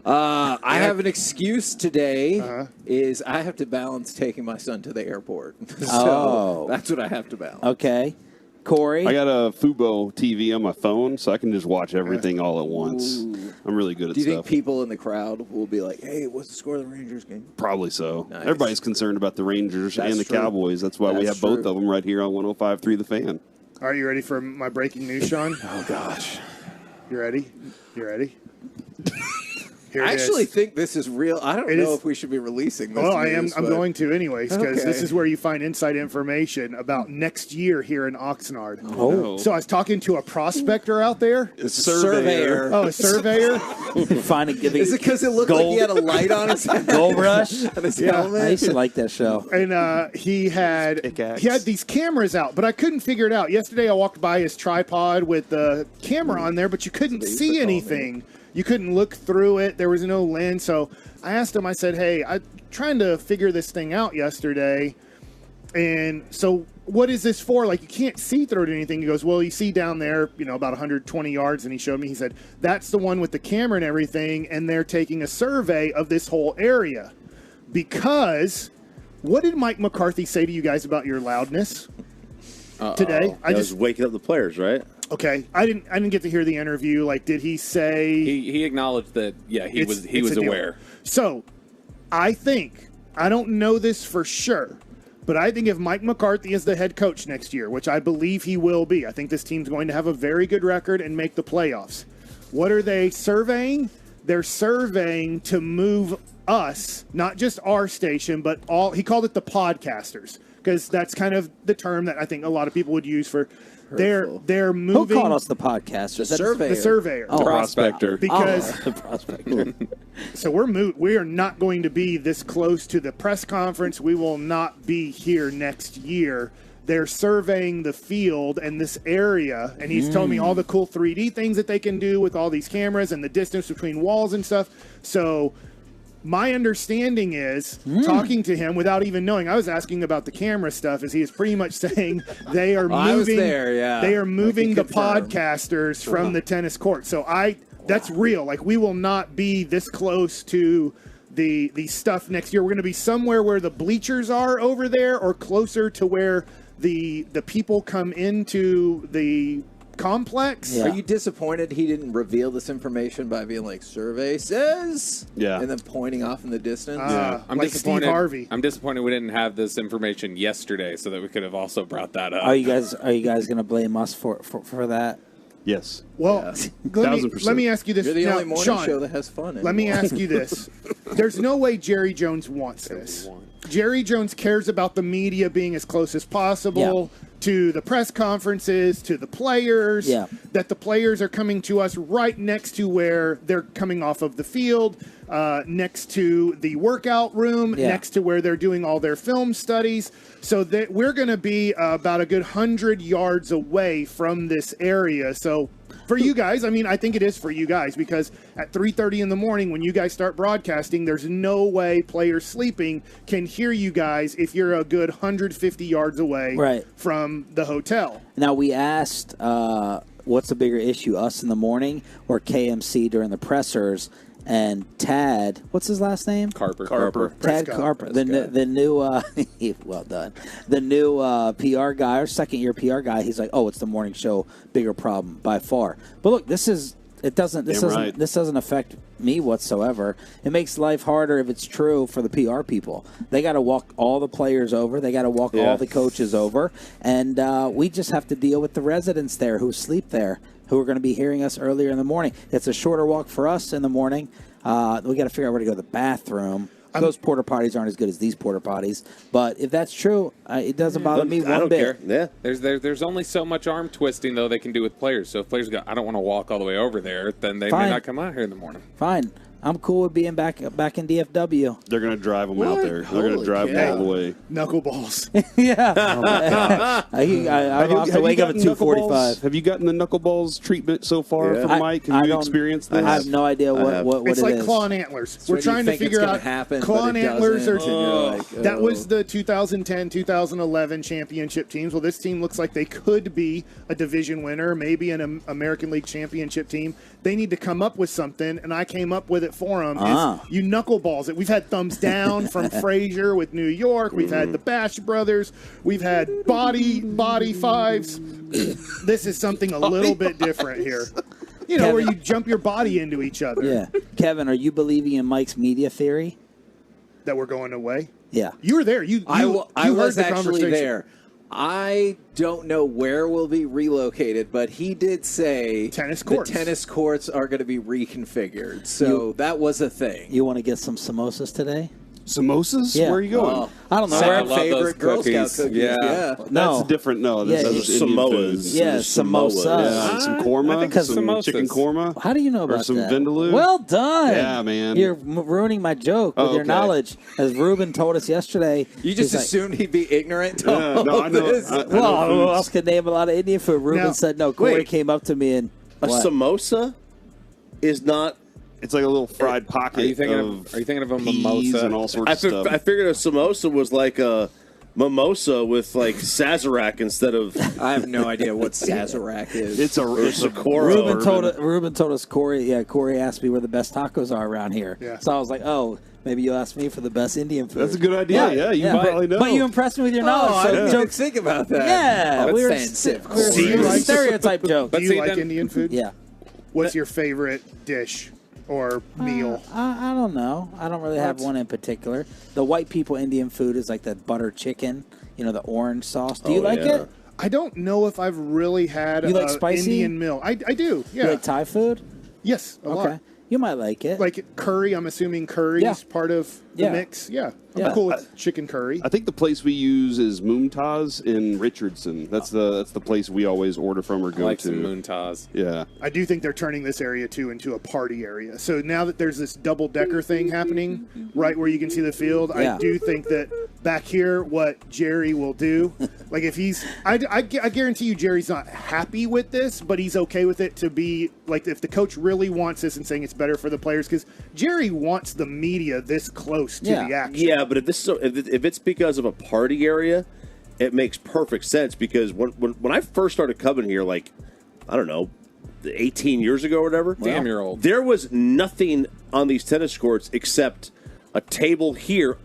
I have an excuse today. Is I have to balance taking my son to the airport. So Oh. that's what I have to balance. Okay. Corey? I got a Fubo TV on my phone, so I can just watch everything all at once. I'm really good at Do you stuff. think people in the crowd will be like, "Hey, what's the score of the Rangers game?" Probably so. Nice. Everybody's concerned about the Rangers That's and the true. Cowboys. That's why we That's have both true. of them right here on 105.3 The Fan. Are you ready for my breaking news, Sean? Oh, gosh. You ready? You ready? Here I it is. actually think this is real. I don't It know is- if we should be releasing this. Well, I am. news, I'm but- going to anyways because Okay. this is where you find inside information about next year here in Oxnard. Oh. So I was talking to a prospector out there. It's a surveyor. Oh, a surveyor. Finding giving Is it because it looked like he had a light on his head? Gold Rush? on his Yeah. helmet? I used to like that show. And he had these cameras out, but I couldn't figure it out. Yesterday, I walked by his tripod with the camera on there, but you couldn't see anything. You couldn't look through it. There was no lens. So I asked him. I said, "Hey, I'm trying to figure this thing out yesterday, and so what is this for? Like, you can't see through it or anything." He goes, "Well, you see down there, about 120 yards." And he showed me. He said, "That's the one with the camera and everything, and they're taking a survey of this whole area because." What did Mike McCarthy say to you guys about your loudness today? I was waking up the players, right? Okay, I didn't get to hear the interview. Like, did he say He acknowledged that, yeah, he it's was a deal? aware. So, I don't know this for sure, but I think if Mike McCarthy is the head coach next year, which I believe he will be, I think this team's going to have a very good record and make the playoffs. What are they surveying? They're surveying to move us, not just our station, but all. He called it the podcasters because that's kind of the term that I think a lot of people would use for. They're Who moving. called us the podcasters? The surveyor. Oh, Prospector. Because the prospector. so we are not going to be this close to the press conference. We will not be here next year. They're surveying the field and this area, and he's telling me all the cool 3D things that they can do with all these cameras and the distance between walls and stuff. So my understanding is, talking to him without even knowing, I was asking about the camera stuff, is he is pretty much saying they are moving. I was there, yeah. They are I moving can the confirm. podcasters from the tennis court. So that's real. Like, we will not be this close to the stuff next year. We're going to be somewhere where the bleachers are over there, or closer to where the people come into the complex. Are you disappointed he didn't reveal this information by being like, survey says? Yeah. And then pointing off in the distance? I'm like disappointed. Steve Harvey. I'm disappointed we didn't have this information yesterday, so that we could have also brought that up. Are you guys going to blame us for that? Yes. Well, let me 1,000%. ask you this. You're the now, only morning Sean, show that has fun Let me anymore. ask you this. There's no way Jerry Jones wants this. Jerry Jones cares about the media being as close as possible to the press conferences, to the players, that the players are coming to us right next to where they're coming off of the field, next to the workout room, next to where they're doing all their film studies, so that we're going to be about a good 100 yards away from this area. So for you guys, I mean, I think it is for you guys, because at 3:30 in the morning when you guys start broadcasting, there's no way players sleeping can hear you guys if you're a good 150 yards away from the hotel. Now, we asked what's the bigger issue, us in the morning or KMC during the pressers? And Tad, what's his last name? Carper. Tad Carper. The new, well done. The new PR guy, or second-year PR guy. He's like, oh, it's the morning show, bigger problem by far. But look, this doesn't affect me whatsoever. It makes life harder if it's true for the PR people. They got to walk all the players over. They got to walk all the coaches over, and we just have to deal with the residents there who sleep there, who are going to be hearing us earlier in the morning. It's a shorter walk for us in the morning. We got to figure out where to go to the bathroom. Those porta potties aren't as good as these porta potties, but if that's true, it doesn't bother me one bit. Yeah, there's only so much arm twisting though they can do with players. So if players go, I don't want to walk all the way over there, then they may not come out here in the morning. Fine. I'm cool with being back in DFW. They're going to drive them out there. They're going to drive them all the way. Knuckleballs. I have to wake up at 2:45. Have you gotten the knuckleballs treatment so far from Mike? Have you experienced this? I have no idea what it is. It's like claw and antlers. We're trying to figure out. Claw and antlers are. That was the 2010-2011 championship teams. Well, this team looks like they could be a division winner, maybe an American League championship team. They need to come up with something, and I came up with it for them. You knuckleballs it. We've had thumbs down from Frazier with New York. We've had the Bash Brothers. We've had body fives. This is something a little bit different here. You know, where you jump your body into each other. Yeah. Kevin, are you believing in Mike's media theory? That we're going away? Yeah. You were there. I heard was the actually conversation. there. I don't know where we'll be relocated, but he did say tennis courts. The tennis courts are going to be reconfigured. So that was a thing. You want to get some samosas today? Samosas? Yeah. Where are you going? I don't know. Our favorite Girl Scout cookies. Yeah. That's different. No, that's Samoas. Yeah, samosas. Yeah, some korma, some chicken korma. How do you know about or some that? vindaloo. Well done. Yeah, man. You're ruining my joke with your knowledge. As Ruben told us yesterday. You just assumed he'd be ignorant to all I know. this. Well, who else could name a lot of Indian food? Ruben said no. Corey came up to me and a samosa is not. It's like a little fried pocket. Are you thinking of a peas mimosa and all sorts of stuff? I figured a samosa was like a mimosa with like Sazerac instead of. I have no idea what Sazerac is. It's a Ruben told us Corey. Yeah, Corey asked me where the best tacos are around here. Yeah. So I was like, oh, maybe you'll ask me for the best Indian food. That's a good idea. Yeah, you probably know. But you impressed me with your knowledge. I So didn't jokes. think about that. Yeah, Oh, we were offensive. stereotype jokes. Do you like Indian food? Yeah. What's your favorite dish or meal? I don't know. I don't really have one in particular. The white people Indian food is like the butter chicken, the orange sauce. Do you like it? I don't know if I've really had You like spicy? Indian meal. I do, yeah. You like Thai food? Yes, a lot. You might like it. Like curry, I'm assuming curry is part of the mix. Yeah, I'm cool with chicken curry. I think the place we use is Mumtaz in Richardson. That's the place we always order from or go I like to. some Mumtaz. Yeah. I do think they're turning this area, too, into a party area. So now that there's this double-decker thing happening right where you can see the field, I do think that back here, what Jerry will do, like if he's... I guarantee you Jerry's not happy with this, but he's okay with it to be... Like if the coach really wants this and saying it's better for the players, because Jerry wants the media this close to the action. Yeah, but if it's because of a party area, it makes perfect sense because when I first started coming here, like, I don't know, 18 years ago or whatever. Damn, you're old. There was nothing on these tennis courts except a table here.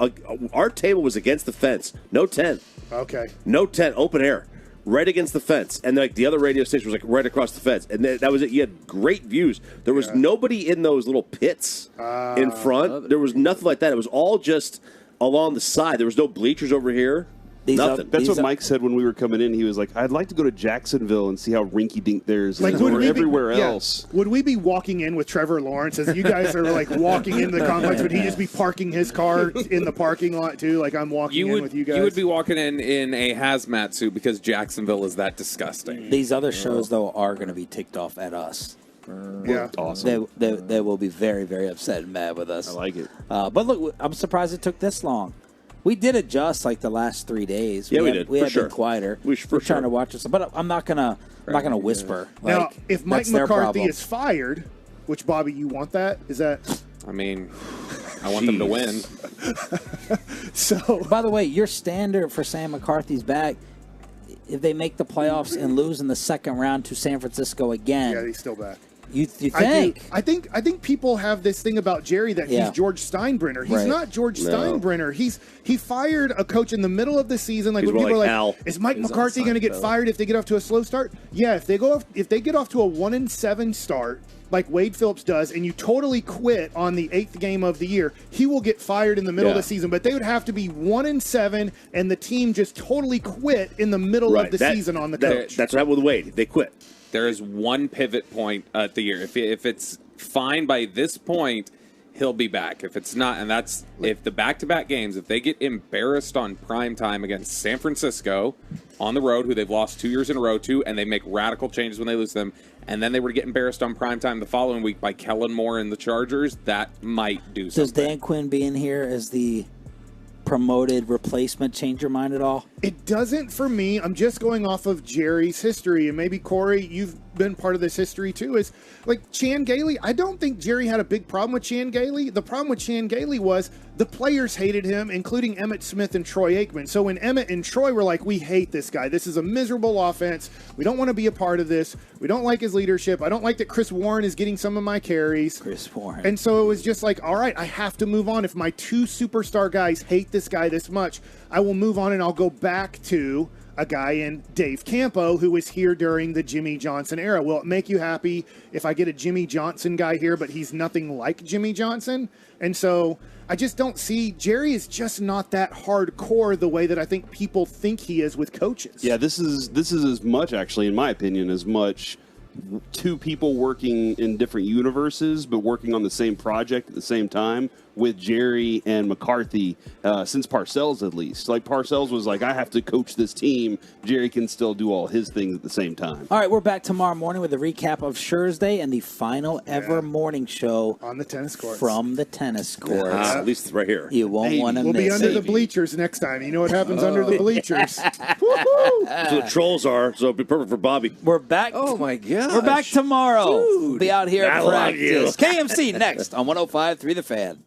Our table was against the fence. No tent. Okay. No tent, open air. Right against the fence. And like the other radio station was like right across the fence. And that was it. You had great views. There was nobody in those little pits in front. There was nothing like that. It was all just along the side. There was no bleachers over here. Nothing. That's what Mike said when we were coming in. He was like, "I'd like to go to Jacksonville and see how rinky-dink theirs Like, is would or we be- everywhere yeah. else." Would we be walking in with Trevor Lawrence as you guys are like walking into the complex? Would he just be parking his car in the parking lot too? Like I'm walking in with you guys. You would be walking in a hazmat suit because Jacksonville is that disgusting. These other shows, though, are going to be ticked off at us. Yeah. Awesome. They will be very, very upset and mad with us. I like it. But look, I'm surprised it took this long. We did adjust like the last 3 days. Yeah, we did, We for had sure. been quieter. We're trying to watch this, but I'm not gonna whisper. Now, Like, if Mike that's their McCarthy problem. is fired, which Bobby, you want that? Is that? I mean, I want them to win. So, by the way, your standard for Sam McCarthy's back, if they make the playoffs and lose in the second round to San Francisco again, yeah, he's still back. You I think? think people have this thing about Jerry that Yeah. he's George Steinbrenner. He's Right. not George No. Steinbrenner. He fired a coach in the middle of the season. Like He's when more people like are Al. like, is Mike He's on McCarthy going to get Seinfeld. fired if they get off to a slow start? Yeah, if they get off to a 1-7 start like Wade Phillips does, and you totally quit on the 8th game of the year, he will get fired in the middle of Yeah. the season. But they would have to be 1-7, and the team just totally quit in the middle of the season on the coach. That's what happened with Wade. They quit. There is one pivot point at the year. If it's fine by this point, he'll be back. If it's not, and that's if the back-to-back games, if they get embarrassed on prime time against San Francisco on the road, who they've lost 2 years in a row to, and they make radical changes when they lose them, and then they were to get embarrassed on prime time the following week by Kellen Moore and the Chargers, that might do Does something. Dan Quinn being here as the promoted replacement change your mind at all? It doesn't for me. I'm just going off of Jerry's history, and maybe Corey, you've been part of this history too. Is like Chan Gailey. I don't think Jerry had a big problem with Chan Gailey. The problem with Chan Gailey was the players hated him, including Emmitt Smith and Troy Aikman. So when Emmitt and Troy were like, "We hate this guy. This is a miserable offense. We don't want to be a part of this. We don't like his leadership. I don't like that Chris Warren is getting some of my carries." Chris Warren. And so it was just like, all right, I have to move on. If my two superstar guys hate this guy this much, I will move on and I'll go back to a guy in Dave Campo who was here during the Jimmy Johnson era. Will it make you happy if I get a Jimmy Johnson guy here, but he's nothing like Jimmy Johnson? And so I just don't see, Jerry is just not that hardcore the way that I think people think he is with coaches. Yeah, this is as much, actually, in my opinion, as much two people working in different universes but working on the same project at the same time with Jerry and McCarthy since Parcells, at least. Like, Parcells was like, I have to coach this team. Jerry can still do all his things at the same time. All right, we're back tomorrow morning with a recap of Thursday and the final ever morning show on the tennis courts. From the tennis courts. At least right here. You won't want to We'll miss be under it. the bleachers next time. You know what happens under the bleachers. That's what trolls are, so it'd be perfect for Bobby. We're back. Oh, my God. We're back tomorrow. Dude. Be out here I at love you. practice. KMC next on 105.3 The Fan.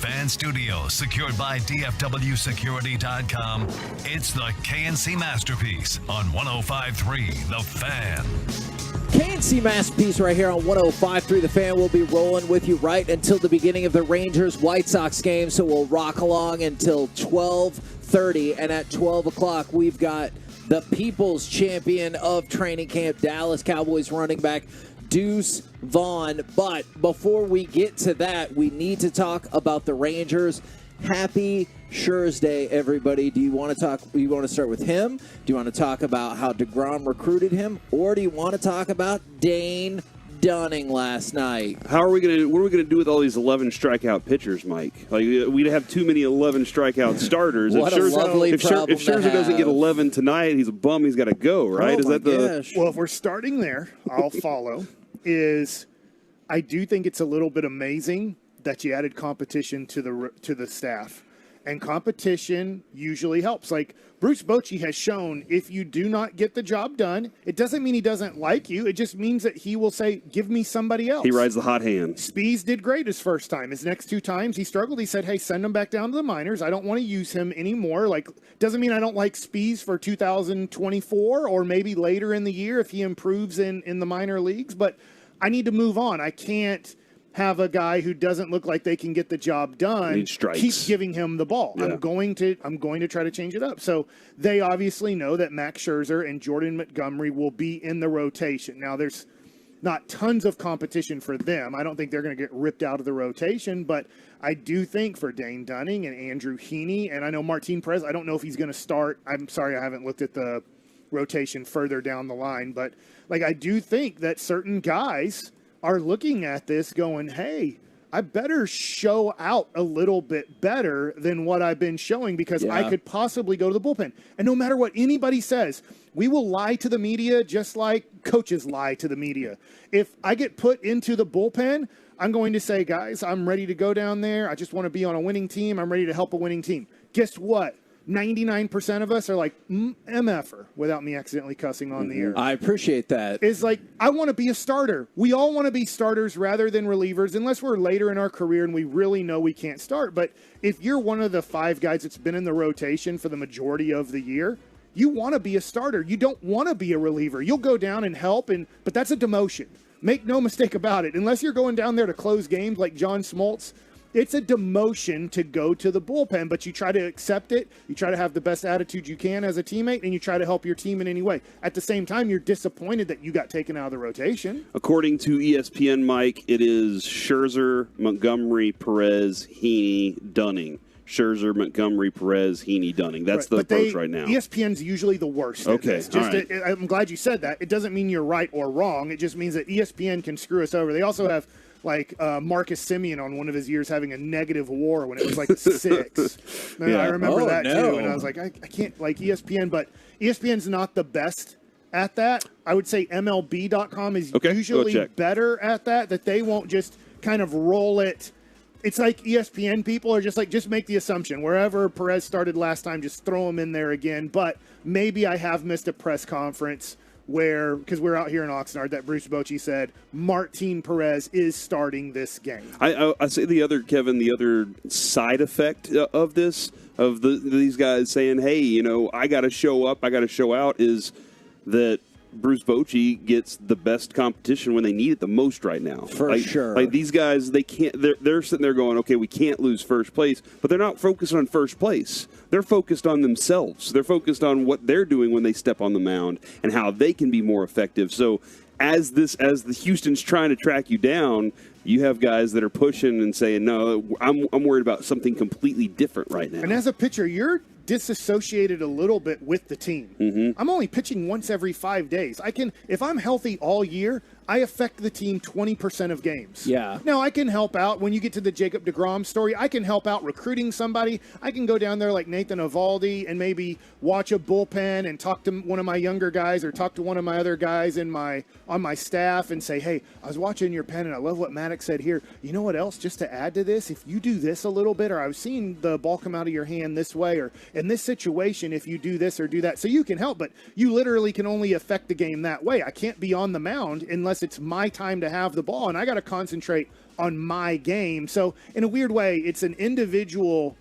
Fan Studios, secured by DFWsecurity.com. It's the KNC Masterpiece on 105.3 The Fan. KNC Masterpiece right here on 105.3 The Fan. We'll be rolling with you right until the beginning of the Rangers-White Sox game, so we'll rock along until 12:30. And at 12 o'clock, we've got the People's Champion of Training Camp, Dallas Cowboys running back Deuce Vaughn. But before we get to that, we need to talk about the Rangers. Happy Schurz Day, everybody. Do you want to talk? Do you want to start with him? Do you want to talk about how DeGrom recruited him, or do you want to talk about Dane Dunning last night? What are we gonna do with all these 11 strikeout pitchers, Mike? Like, we'd have too many 11 strikeout starters. What a lovely problem if Scherzer to doesn't get have. 11 tonight, he's a bum. He's got to go, right? Well, if we're starting there, I'll follow. I do think it's a little bit amazing that you added competition to the staff, and competition usually helps. Like Bruce Bochy has shown, if you do not get the job done, it doesn't mean he doesn't like you. It just means that he will say, "Give me somebody else." He rides the hot hand. Spees did great his first time. His next 2 times he struggled. He said, "Hey, send him back down to the minors. I don't want to use him anymore." Like, doesn't mean I don't like Spees for 2024 or maybe later in the year if he improves in the minor leagues, but I need to move on. I can't have a guy who doesn't look like they can get the job done keep giving him the ball. Yeah. I'm going to try to change it up. So they obviously know that Max Scherzer and Jordan Montgomery will be in the rotation. Now, there's not tons of competition for them. I don't think they're going to get ripped out of the rotation, but I do think for Dane Dunning and Andrew Heaney, and I know Martin Perez, I don't know if he's going to start. I'm sorry, I haven't looked at the rotation further down the line, but like, I do think that certain guys are looking at this going, hey, I better show out a little bit better than what I've been showing because I could possibly go to the bullpen. And no matter what anybody says, we will lie to the media just like coaches lie to the media. If I get put into the bullpen, I'm going to say, guys, I'm ready to go down there. I just want to be on a winning team. I'm ready to help a winning team. Guess what? 99% of us are like, MFer, without me accidentally cussing on the air. I appreciate that. Is like, I want to be a starter. We all want to be starters rather than relievers, unless we're later in our career and we really know we can't start. But if you're one of the 5 guys that's been in the rotation for the majority of the year, you want to be a starter. You don't want to be a reliever. You'll go down and help, but that's a demotion. Make no mistake about it. Unless you're going down there to close games like John Smoltz, it's a demotion to go to the bullpen, but you try to accept it. You try to have the best attitude you can as a teammate, and you try to help your team in any way. At the same time, you're disappointed that you got taken out of the rotation. According to ESPN, Mike, it is Scherzer, Montgomery, Perez, Heaney, Dunning. Scherzer, Montgomery, Perez, Heaney, Dunning. That's the approach right now. ESPN's usually the worst. Okay, I'm glad you said that. It doesn't mean you're right or wrong. It just means that ESPN can screw us over. They also have Marcus Semien on one of his years having a negative WAR when it was like 6. I remember that too, and I was like, I can't like ESPN, but ESPN's not the best at that. I would say MLB.com is usually better at that they won't just kind of roll it. It's like ESPN people are just like, just make the assumption. Wherever Perez started last time, just throw him in there again. But maybe I have missed a press conference because we're out here in Oxnard, that Bruce Bochy said Martin Perez is starting this game. I say the other side effect of this, of these guys saying, hey, I got to show up, I got to show out, is that Bruce Bochy gets the best competition when they need it the most right now. For sure. Like these guys, they can't. They're sitting there going, okay, we can't lose first place, but they're not focused on first place. They're focused on themselves. They're focused on what they're doing when they step on the mound and how they can be more effective. So as the Houston's trying to track you down, you have guys that are pushing and saying, no, I'm worried about something completely different right now. And as a pitcher, you're disassociated a little bit with the team. Mm-hmm. I'm only pitching once every 5 days. If I'm healthy all year, I affect the team 20% of games. Yeah. Now, I can help out. When you get to the Jacob deGrom story, I can help out recruiting somebody. I can go down there like Nathan Eovaldi and maybe watch a bullpen and talk to one of my younger guys or talk to one of my other guys on my staff and say, hey, I was watching your pen and I love what Maddox said here. You know what else, just to add to this, if you do this a little bit, or I was seeing the ball come out of your hand this way, or in this situation, if you do this or do that. So you can help, but you literally can only affect the game that way. I can't be on the mound unless plus it's my time to have the ball, and I got to concentrate on my game. So in a weird way, it's an individual.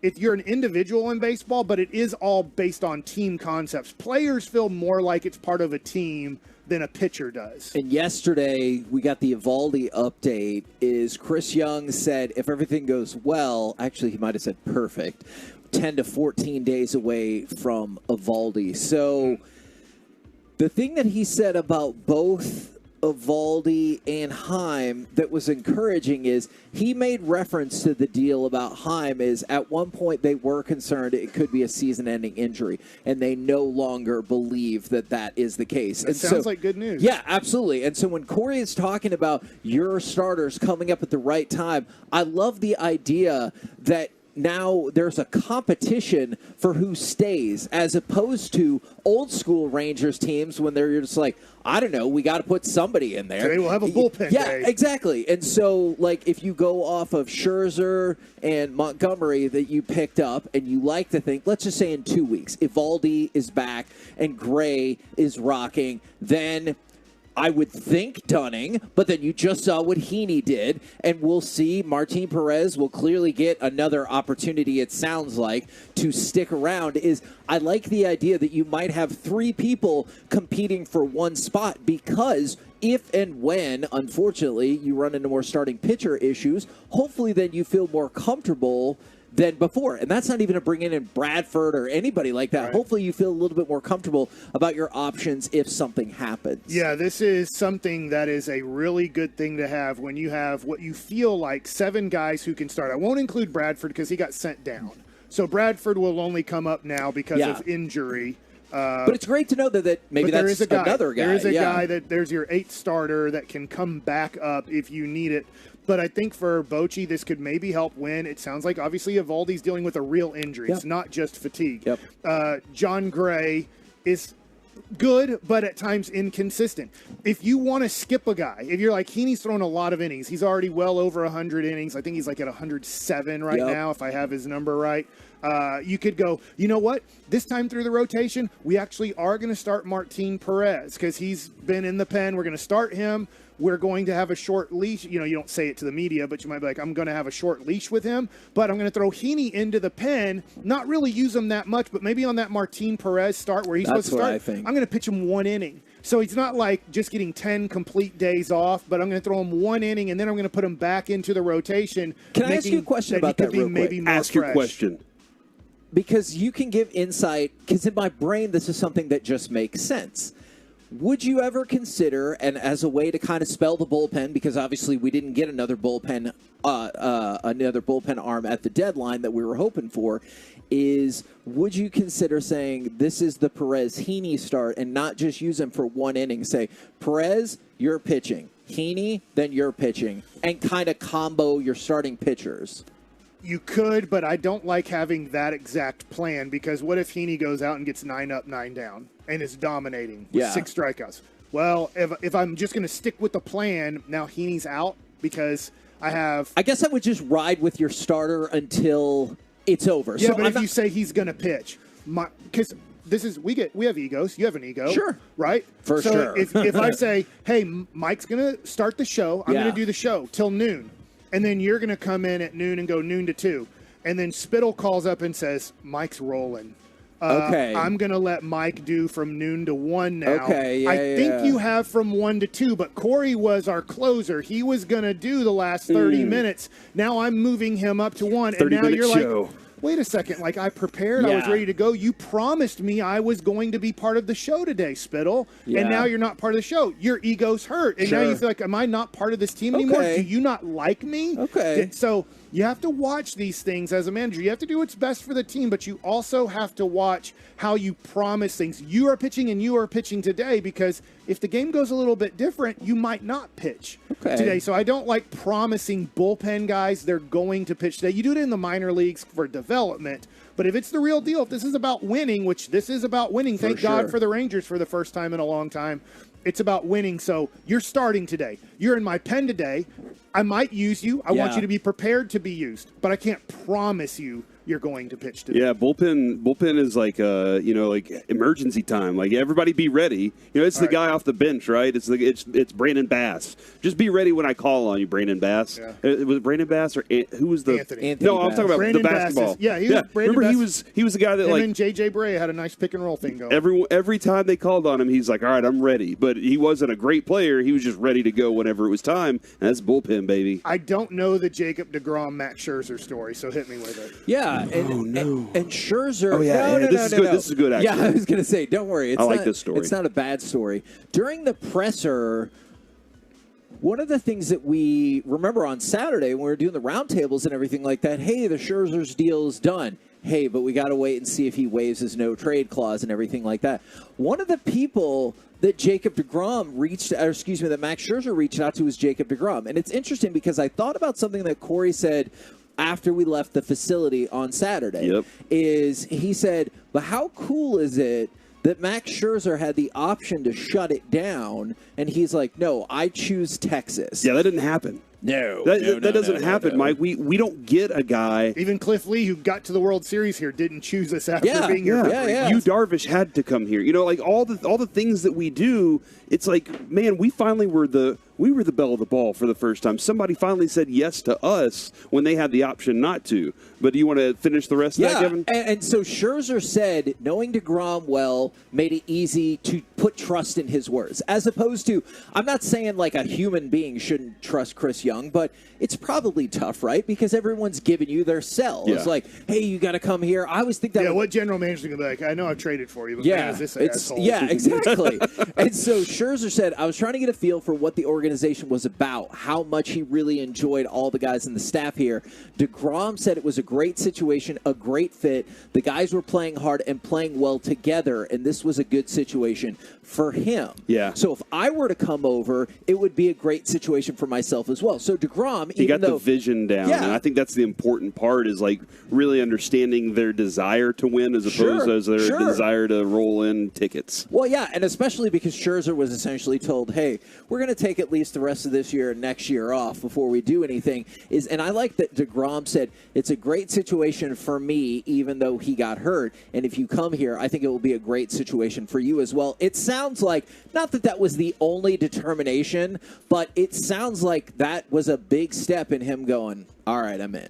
If you're an individual in baseball, but it is all based on team concepts. Players feel more like it's part of a team than a pitcher does. And yesterday, we got the Evaldi update. Is Chris Young said if everything goes well, actually he might have said perfect, 10 to 14 days away from Evaldi. So the thing that he said about both Evaldi and Heim that was encouraging is he made reference to the deal about Heim is at one point they were concerned it could be a season-ending injury, and they no longer believe that that is the case. That sounds like good news. Yeah, absolutely. And so when Corey is talking about your starters coming up at the right time, I love the idea that now there's a competition for who stays, as opposed to old school Rangers teams when they're just like, I don't know, we got to put somebody in there. Today we'll have a bullpen Yeah, day. exactly. And so, like, if you go off of Scherzer and Montgomery that you picked up, and you like to think, let's just say in 2 weeks, Evaldi is back and Gray is rocking, then I would think Dunning, but then you just saw what Heaney did, and we'll see Martin Perez will clearly get another opportunity, it sounds like, to stick around. I like the idea that you might have three people competing for one spot, because if and when, unfortunately, you run into more starting pitcher issues, hopefully then you feel more comfortable than before. And that's not even to bring in Bradford or anybody like that. Right. Hopefully you feel a little bit more comfortable about your options if something happens. Yeah, this is something that is a really good thing to have when you have what you feel like 7 guys who can start. I won't include Bradford because he got sent down. So Bradford will only come up now because of injury. But it's great to know that maybe that's another guy. There is a guy that there's your 8th starter that can come back up if you need it. But I think for Bochy, this could maybe help win. It sounds like, obviously, Evaldi's dealing with a real injury. Yep. It's not just fatigue. Yep. John Gray is good, but at times inconsistent. If you want to skip a guy, if you're like, Heaney's thrown a lot of innings. He's already well over 100 innings. I think he's like at 107 right now, if I have his number right. You could go, you know what? This time through the rotation, we actually are going to start Martin Perez because he's been in the pen. We're going to start him. We're going to have a short leash. You know, you don't say it to the media, but you might be like, I'm going to have a short leash with him, but I'm going to throw Heaney into the pen, not really use him that much, but maybe on that Martin Perez start where he's supposed to start, I'm going to pitch him 1 inning. So he's not like just getting 10 complete days off, but I'm going to throw him 1 inning, and then I'm going to put him back into the rotation. Can I ask you a question about that real quick? Ask your question. Because you can give insight, because in my brain, this is something that just makes sense. Would you ever consider, and as a way to kind of spell the bullpen, because obviously we didn't get another bullpen arm at the deadline that we were hoping for, is would you consider saying this is the Perez-Heaney start and not just use him for 1 inning? Say, Perez, you're pitching. Heaney, then you're pitching. And kind of combo your starting pitchers. You could, but I don't like having that exact plan because what if Heaney goes out and gets 9 up, 9 down and is dominating with 6 strikeouts? Well, if I'm just going to stick with the plan, now Heaney's out because I guess I would just ride with your starter until it's over. Yeah, so but if you say he's going to pitch, because we have egos. You have an ego. Sure. Right? For sure. If I say, hey, Mike's going to start the show, I'm going to do the show till noon. And then you're going to come in at noon and go noon to 2. And then Spittle calls up and says, Mike's rolling. Okay. I'm going to let Mike do from noon to 1 now. Okay, I think you have from 1 to 2, but Corey was our closer. He was going to do the last 30 minutes. Now I'm moving him up to 1. And now you're like, wait a second. Like, I prepared. I was ready to go. You promised me I was going to be part of the show today, Spittle. And now you're not part of the show. Your ego's hurt. And now you feel like, am I not part of this team anymore? Do you not like me? Okay. So you have to watch these things as a manager. You have to do what's best for the team, but you also have to watch how you promise things. You are pitching and you are pitching today because if the game goes a little bit different, you might not pitch today. So I don't like promising bullpen guys they're going to pitch today. You do it in the minor leagues for development, but if it's the real deal, if this is about winning, which this is about winning, thank God for the Rangers for the first time in a long time, it's about winning. So you're starting today. You're in my pen today. I might use you. I want you to be prepared to be used, but I can't promise you you're going to pitch today. Yeah, bullpen is like like emergency time. Like everybody be ready. It's the guy off the bench, right? It's Brandon Bass. Just be ready when I call on you, Brandon Bass. Yeah. Was it Brandon Bass or who was the Anthony No, I'm Bass. talking about Brandon the Bass basketball. Brandon Remember Bass, he was the guy that him and JJ Bray had a nice pick and roll thing going. Every time they called on him, he's like, all right, I'm ready. But he wasn't a great player. He was just ready to go whenever it was time. And that's bullpen, baby. I don't know the Jacob deGrom, Max Scherzer story, so hit me with it. Yeah, and Scherzer. Oh, yeah, no, this is good. This is good, actually. Yeah, I was going to say, don't worry. I like this story. It's not a bad story. During the presser, one of the things that we remember on Saturday when we were doing the roundtables and everything like that, hey, the Scherzer's deal is done. Hey, but we got to wait and see if he waives his no trade clause and everything like that. One of the people that that Max Scherzer reached out to was Jacob deGrom. And it's interesting because I thought about something that Corey said after we left the facility on Saturday. Is he said, but how cool is it that Max Scherzer had the option to shut it down, and he's like, no, I choose Texas. Yeah, that didn't happen. No, that doesn't happen, Mike. We don't get a guy. Even Cliff Lee, who got to the World Series here, didn't choose us after being here. You Darvish had to come here. Like all the things that we do. It's like, man, we finally were the belle of the ball for the first time. Somebody finally said yes to us when they had the option not to. But do you want to finish the rest of that, Kevin? And so Scherzer said, knowing deGrom well made it easy to put trust in his words, as opposed to, I'm not saying like a human being shouldn't trust Chris Young, but it's probably tough, right? Because everyone's giving you their sell. Yeah. It's like, hey, you got to come here. I always think that. Yeah, what general manager going to be like? I know I've traded for you, but yeah, man, is this it's asshole? yeah, exactly. And so Scherzer said, I was trying to get a feel for what the organization was about, how much he really enjoyed all the guys in the staff here. deGrom said it was a great situation, a great fit. The guys were playing hard and playing well together, and this was a good situation for him. Yeah. So if I were to come over, it would be a great situation for myself as well. So deGrom, He got the vision down, Yeah. and I think that's the important part is like really understanding their desire to win as opposed to their desire to roll in tickets. Well, yeah, and especially because Scherzer was essentially told, hey, we're going to take at least the rest of this year and next year off before we do anything. And I like that deGrom said, it's a great situation for me, even though he got hurt. And if you come here, I think it will be a great situation for you as well. It sounds like, not that was the only determination, but it sounds like that was a big step in him going, all right, I'm in.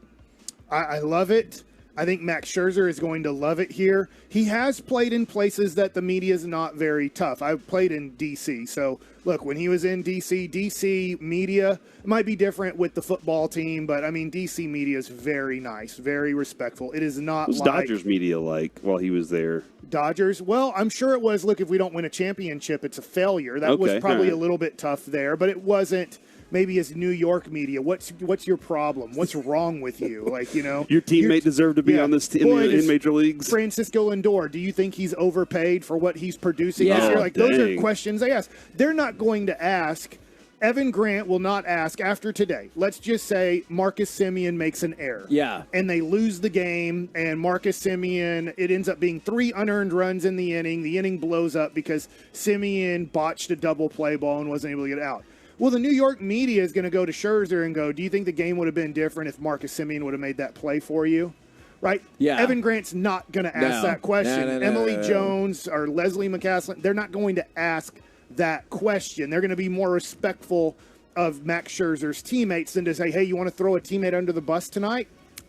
I love it. I think Max Scherzer is going to love it here. He has played in places that the media is not very tough. I've played in D.C. So, look, when he was in D.C. media might be different with the football team, but, I mean, D.C. media is very nice, very respectful. It is not What was Dodgers media like while he was there? Dodgers? Well, I'm sure it was, look, if we don't win a championship, it's a failure. That was probably a little bit tough there, but it wasn't. Maybe as New York media, what's your problem? What's wrong with you? Like, your teammate deserved to be on this team in major leagues. Francisco Lindor, do you think he's overpaid for what he's producing this Yeah. year? Like, those Dang. are questions they ask. They're not going to ask. Evan Grant will not ask after today. Let's just say Marcus Semien makes an error. Yeah. And they lose the game, and Marcus Semien, it ends up being 3 unearned runs in the inning. The inning blows up because Semien botched a double play ball and wasn't able to get it out. Well, the New York media is going to go to Scherzer and go, do you think the game would have been different if Marcus Semien would have made that play for you? Right? Yeah. Evan Grant's not going to ask that question. No, Emily Jones or Leslie McCaslin, they're not going to ask that question. They're going to be more respectful of Max Scherzer's teammates than to say, hey, you want to throw a teammate under the bus tonight?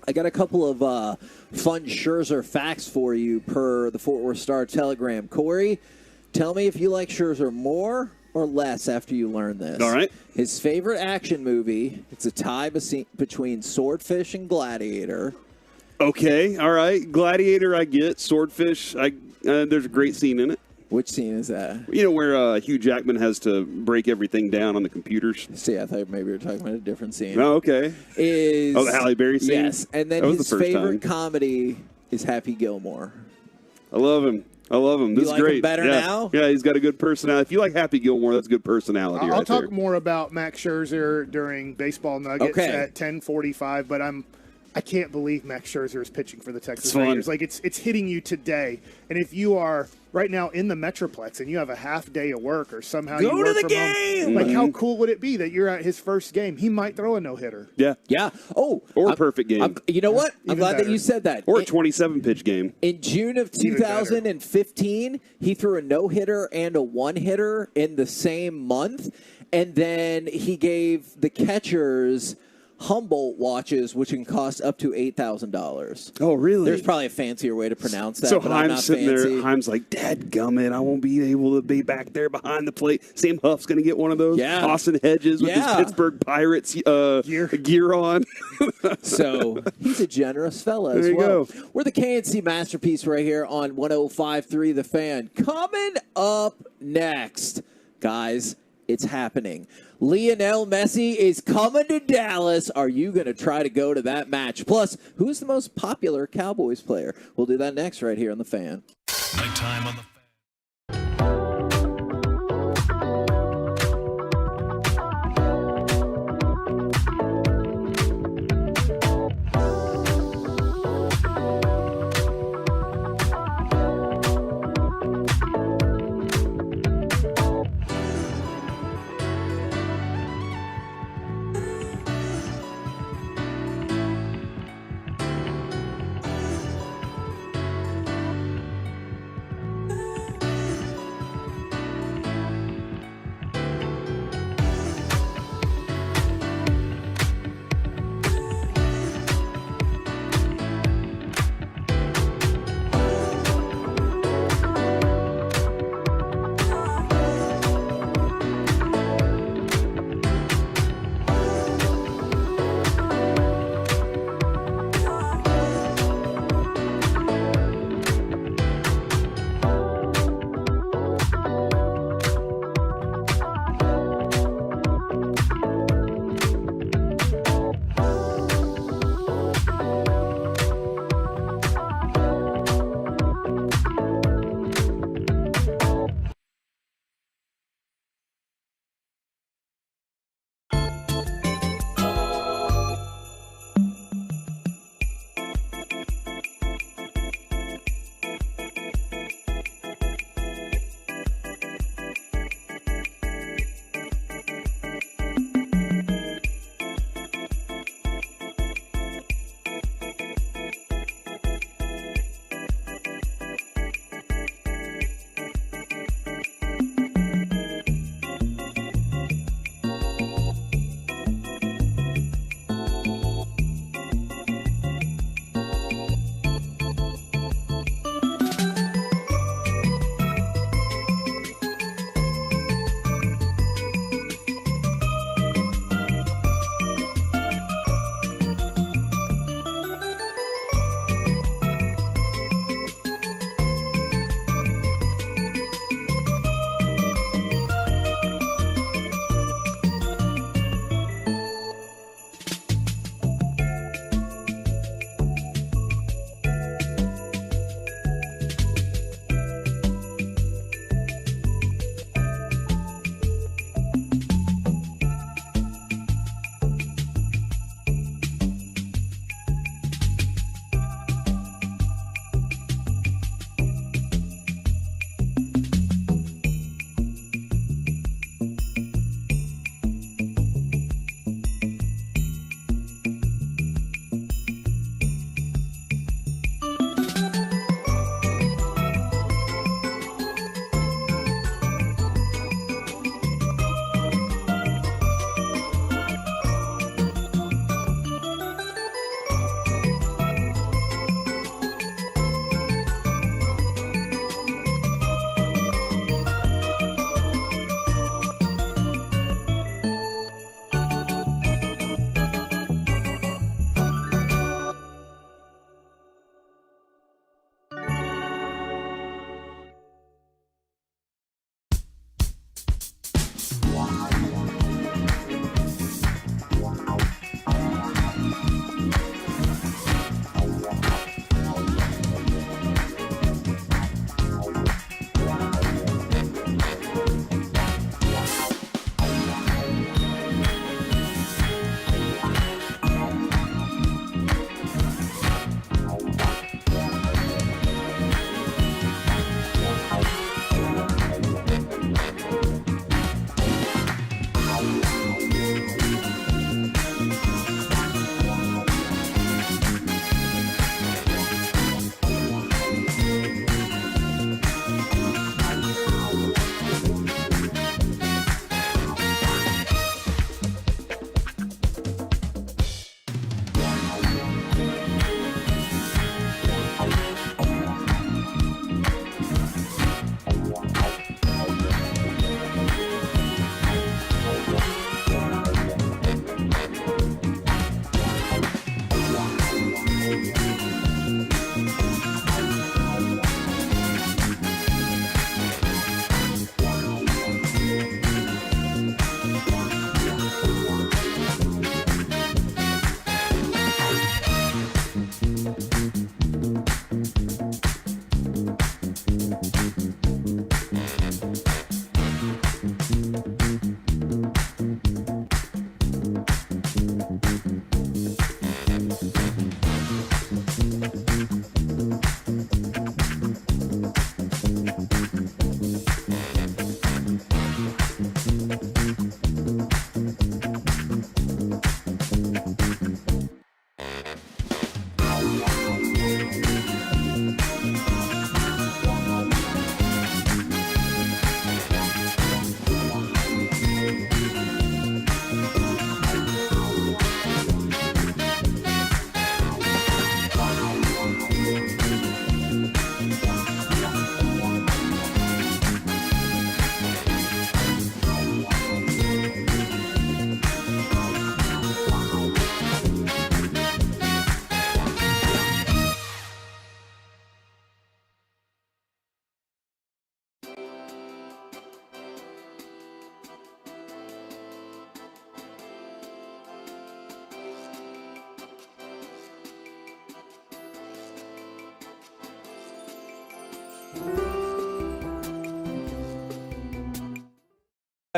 I got a couple of fun Scherzer facts for you per the Fort Worth Star-Telegram. Corey, tell me if you like Scherzer more or less after you learn this. All right. His favorite action movie, it's a tie between Swordfish and Gladiator. Okay, all right. Gladiator, I get. Swordfish, there's a great scene in it. Which scene is that? Where Hugh Jackman has to break everything down on the computers. See, I thought maybe we were talking about a different scene. Oh, okay. The Halle Berry scene? Yes, and then his favorite comedy is Happy Gilmore. I love him. This is like great. him better now? Yeah, he's got a good personality. If you like Happy Gilmore, that's good personality. I'll right talk there. more about Max Scherzer during Baseball Nuggets at 10:45, but I'm I can't believe Max Scherzer is pitching for the Texas It's fun. Rangers. Like it's hitting you today. And if you are right now in the Metroplex and you have a half day of work or somehow you Go work to the from game! home, like how cool would it be that you're at his first game? He might throw a no hitter. Yeah. Yeah. Oh, Or a perfect game. you know what? I'm Even glad that better. you said that. Or a 27-pitch game. In June of Even better. 2015, he threw a no-hitter and a one-hitter in the same month, and then he gave the catchers Humboldt watches, which can cost up to $8,000. Oh, really? There's probably a fancier way to pronounce that. So but I'm not Heim's sitting fancy. there. Heim's like, "Dadgummit, I won't be able to be back there behind the plate." Sam Huff's going to get one of those. Yeah. Austin Hedges with Yeah. his Pittsburgh Pirates gear on. So he's a generous fella as There you well. go. We're the KNC Masterpiece right here on 105.3 The Fan. Coming up next, guys, it's happening. Lionel Messi is coming to Dallas. Are you going to try to go to that match? Plus, who's the most popular Cowboys player? We'll do that next right here on The Fan. Nighttime on the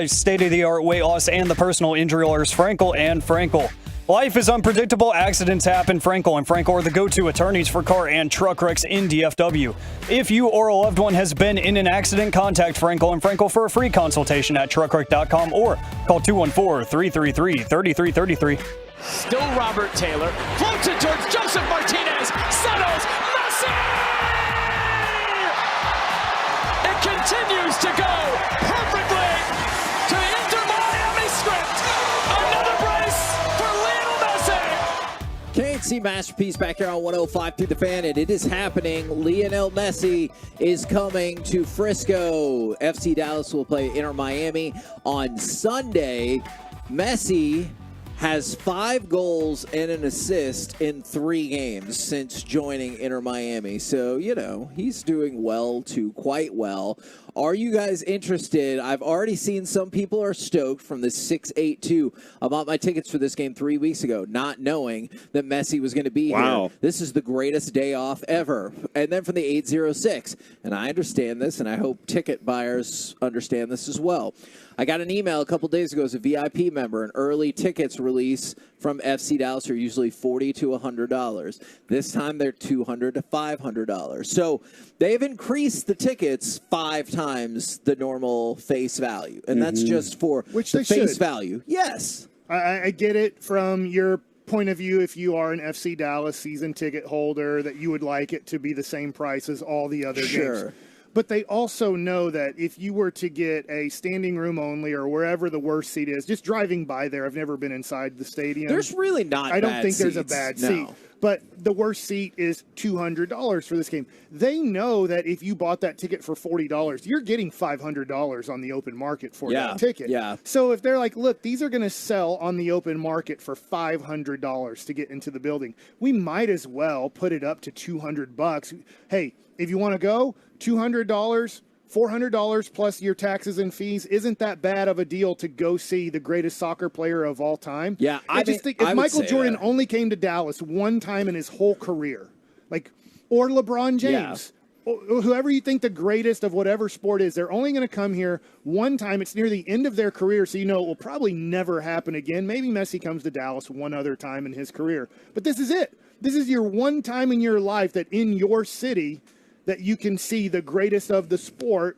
State-of-the-art weight loss and the personal injury lawyers Frankel and Frankel. Life is unpredictable. Accidents happen. Frankel and Frankel are the go-to attorneys for car and truck wrecks in DFW. If you or a loved one has been in an accident, contact Frankel and Frankel for a free consultation at truckwreck.com or call 214-333-3333. Still Robert Taylor. Floats it towards Joseph Martinez. Settles. Messi! It continues to go perfectly to Inter Miami script. Another brace for Lionel Messi. KNC Masterpiece back here on 105 through the Fan, and it is happening. Lionel Messi is coming to Frisco. FC Dallas will play Inter Miami on Sunday. Messi has 5 goals and an assist in 3 games since joining Inter Miami. So, you know, he's doing well to quite well. Are you guys interested? I've already seen some people are stoked from the 682. I bought my tickets for this game 3 weeks ago, not knowing that Messi was going to be here. This is the greatest day off ever. And then from the 806. And I understand this, and I hope ticket buyers understand this as well. I got an email a couple days ago as a VIP member. An early tickets release from FC Dallas are usually $40 to $100. This time they're $200 to $500. So they've increased the tickets 5 times the normal face value, and that's just for the face value. Yes, I get it from your point of view. If you are an FC Dallas season ticket holder, that you would like it to be the same price as all the other games. But they also know that if you were to get a standing room only or wherever the worst seat is, just driving by there, I've never been inside the stadium. There's really not I don't bad think there's a seats. bad No. seat. But the worst seat is $200 for this game. They know that if you bought that ticket for $40, you're getting $500 on the open market for that ticket. So if they're like, look, these are going to sell on the open market for $500 to get into the building, we might as well put it up to $200. Hey, if you want to go, $200, $400 plus your taxes and fees isn't that bad of a deal to go see the greatest soccer player of all time. Yeah, I just think if Michael Jordan only came to Dallas one time in his whole career, or LeBron James, or whoever you think the greatest of whatever sport is, they're only going to come here one time. It's near the end of their career, so you know it will probably never happen again. Maybe Messi comes to Dallas one other time in his career, but this is it. This is your one time in your life that in your city that you can see the greatest of the sport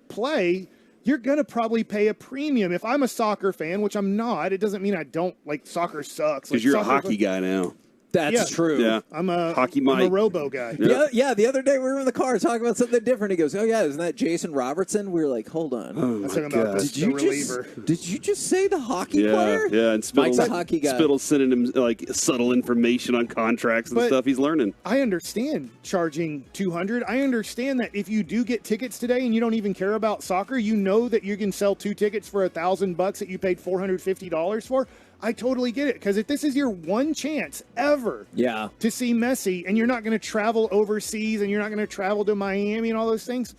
play. You're going to probably pay a premium. If I'm a soccer fan, which I'm not, it doesn't mean I don't like soccer sucks. Because you're a hockey guy now. That's true. Yeah. I'm a hockey I'm a Mike. robo guy. Yeah, the other day we were in the car talking about something different. He goes, "Oh yeah, isn't that Jason Robertson?" We were like, "Hold on." I was talking about the reliever. Did you just say the hockey player? Yeah, and Mike's a hockey guy. Spittle's sending him subtle information on contracts and stuff he's learning. I understand charging $200. I understand that if you do get tickets today and you don't even care about soccer, you know that you can sell 2 tickets for $1,000 that you paid $450 for. I totally get it, because if this is your one chance ever to see Messi, and you're not going to travel overseas and you're not going to travel to Miami and all those things,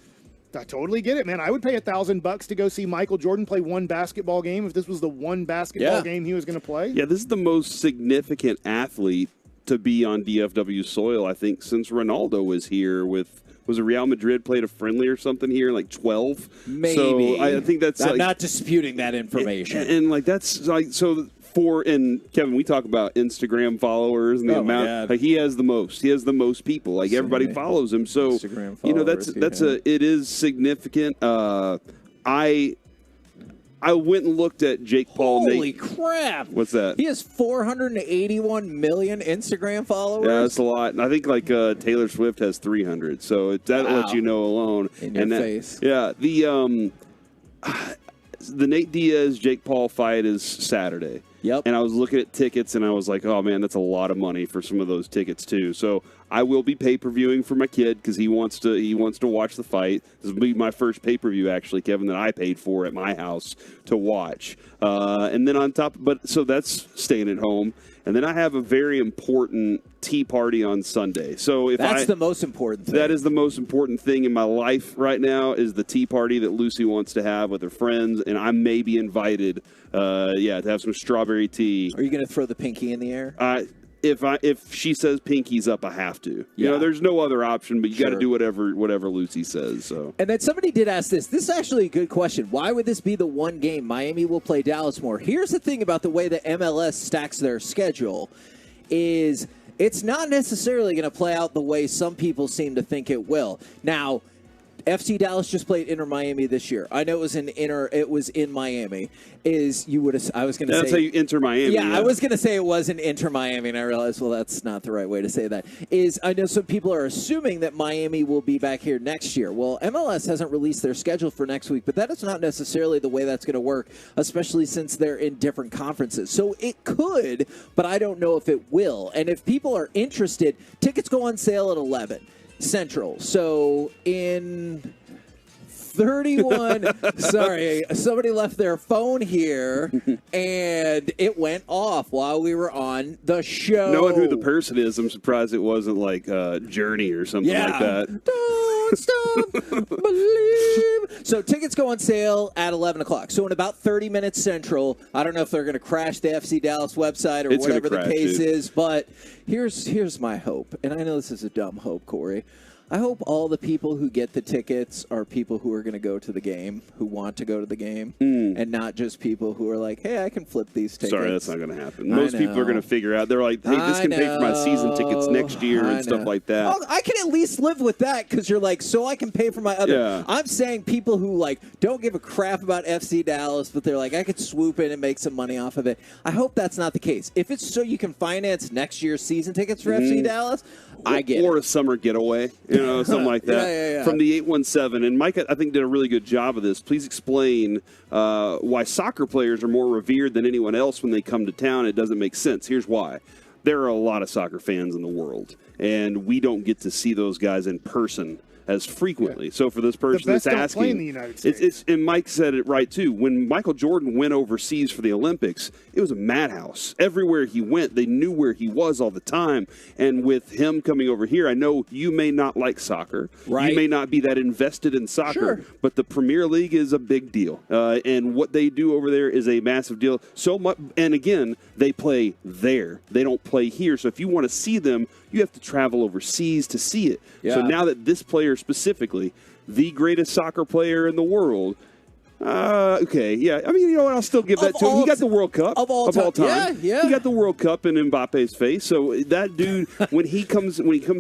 I totally get it, man. I would pay $1,000 to go see Michael Jordan play one basketball game if this was the one basketball game he was going to play. Yeah, this is the most significant athlete to be on DFW soil, I think, since Ronaldo was here with. Was it Real Madrid played a friendly or something here in 12? Maybe. So I think that's. I'm not disputing that information. And that's so. And Kevin, we talk about Instagram followers and the amount. He has the most. He has the most people. Everybody follows him. So it is significant. I went and looked at Jake Paul. Holy crap! What's that? He has 481 million Instagram followers. Yeah, that's a lot. And I think Taylor Swift has 300. So that lets you know alone. In your face. Yeah. The Nate Diaz Jake Paul fight is Saturday. Yep. And I was looking at tickets, and I was like, oh, man, that's a lot of money for some of those tickets, too. So I will be pay-per-viewing for my kid because he wants to watch the fight. This will be my first pay-per-view, actually, Kevin, that I paid for at my house to watch. And then on top, so that's staying at home. And then I have a very important tea party on Sunday. So that's the most important thing. That is the most important thing in my life right now is the tea party that Lucy wants to have with her friends, and I may be invited, to have some strawberry tea. Are you going to throw the pinky in the air? if she says pinky's up, I have to. You know, there's no other option, but you got to do whatever Lucy says. So. And then somebody did ask this. This is actually a good question. Why would this be the one game Miami will play Dallas more? Here's the thing about the way that MLS stacks their schedule is it's not necessarily going to play out the way some people seem to think it will. Now, FC Dallas just played Inter Miami this year. I know it was in Miami. I was going to say that's how you enter Miami. Yeah, I was going to say it was in Inter Miami, and I realized, well, that's not the right way to say that. I know some people are assuming that Miami will be back here next year. Well, MLS hasn't released their schedule for next week, but that is not necessarily the way that's going to work, especially since they're in different conferences. So it could, but I don't know if it will. And if people are interested, tickets go on sale at 11 Central. So in 31, sorry, somebody left their phone here and it went off while we were on the show. Knowing who the person is, I'm surprised it wasn't like Journey or something like that. Don't stop believe. So tickets go on sale at 11 o'clock. So in about 30 minutes Central, I don't know if they're going to crash the FC Dallas website or whatever the case is, but here's my hope. And I know this is a dumb hope, Corey. I hope all the people who get the tickets are people who are going to go to the game, who want to go to the game, and not just people who are like, hey, I can flip these tickets. Sorry, that's not going to happen. Most people are going to figure out. They're like, hey, this can pay for my season tickets next year and stuff like that. Well, I can at least live with that because you're like, so I can pay for my other. Yeah. I'm saying people who like don't give a crap about FC Dallas, but they're like, I could swoop in and make some money off of it. I hope that's not the case. If it's so you can finance next year's season tickets for FC Dallas, I get or it. a summer getaway, something like that. Yeah. From the 817. And Mike, I think, did a really good job of this. Please explain why soccer players are more revered than anyone else when they come to town. It doesn't make sense. Here's why. There are a lot of soccer fans in the world, and we don't get to see those guys in person as frequently. Yeah. So for this person that's asking, play in the United States. And Mike said it right too. When Michael Jordan went overseas for the Olympics, it was a madhouse. Everywhere he went, they knew where he was all the time. And with him coming over here, I know you may not like soccer. Right. You may not be that invested in soccer, but the Premier League is a big deal. And what they do over there is a massive deal. So much, and again, they play there. They don't play here. So if you want to see them, you have to travel overseas to see it. Yeah. So now that this player specifically, the greatest soccer player in the world, okay, yeah. I mean, you know what? I'll still give that to him. He got the World Cup of all time. Yeah. He got the World Cup in Mbappe's face. So that dude, when he comes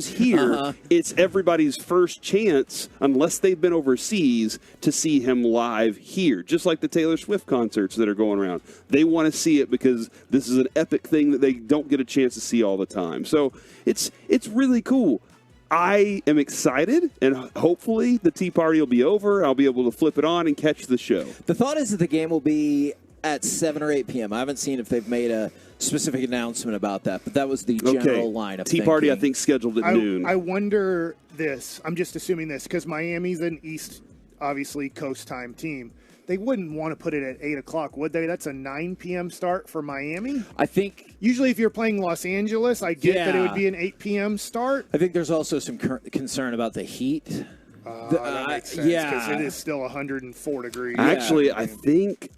here, it's everybody's first chance, unless they've been overseas, to see him live here. Just like the Taylor Swift concerts that are going around. They want to see it because this is an epic thing that they don't get a chance to see all the time. So it's really cool. I am excited, and hopefully the tea party will be over. I'll be able to flip it on and catch the show. The thought is that the game will be at 7 or 8 p.m. I haven't seen if they've made a specific announcement about that, but that was the general line of tea party, I think, scheduled at noon. I wonder this. I'm just assuming this because Miami's an East, obviously, Coast time team. They wouldn't want to put it at 8 o'clock, would they? That's a 9 p.m. start for Miami? I think... Usually if you're playing Los Angeles, I get that it would be an 8 p.m. start. I think there's also some concern about the heat. That makes sense because it is still 104 degrees. Actually, I think.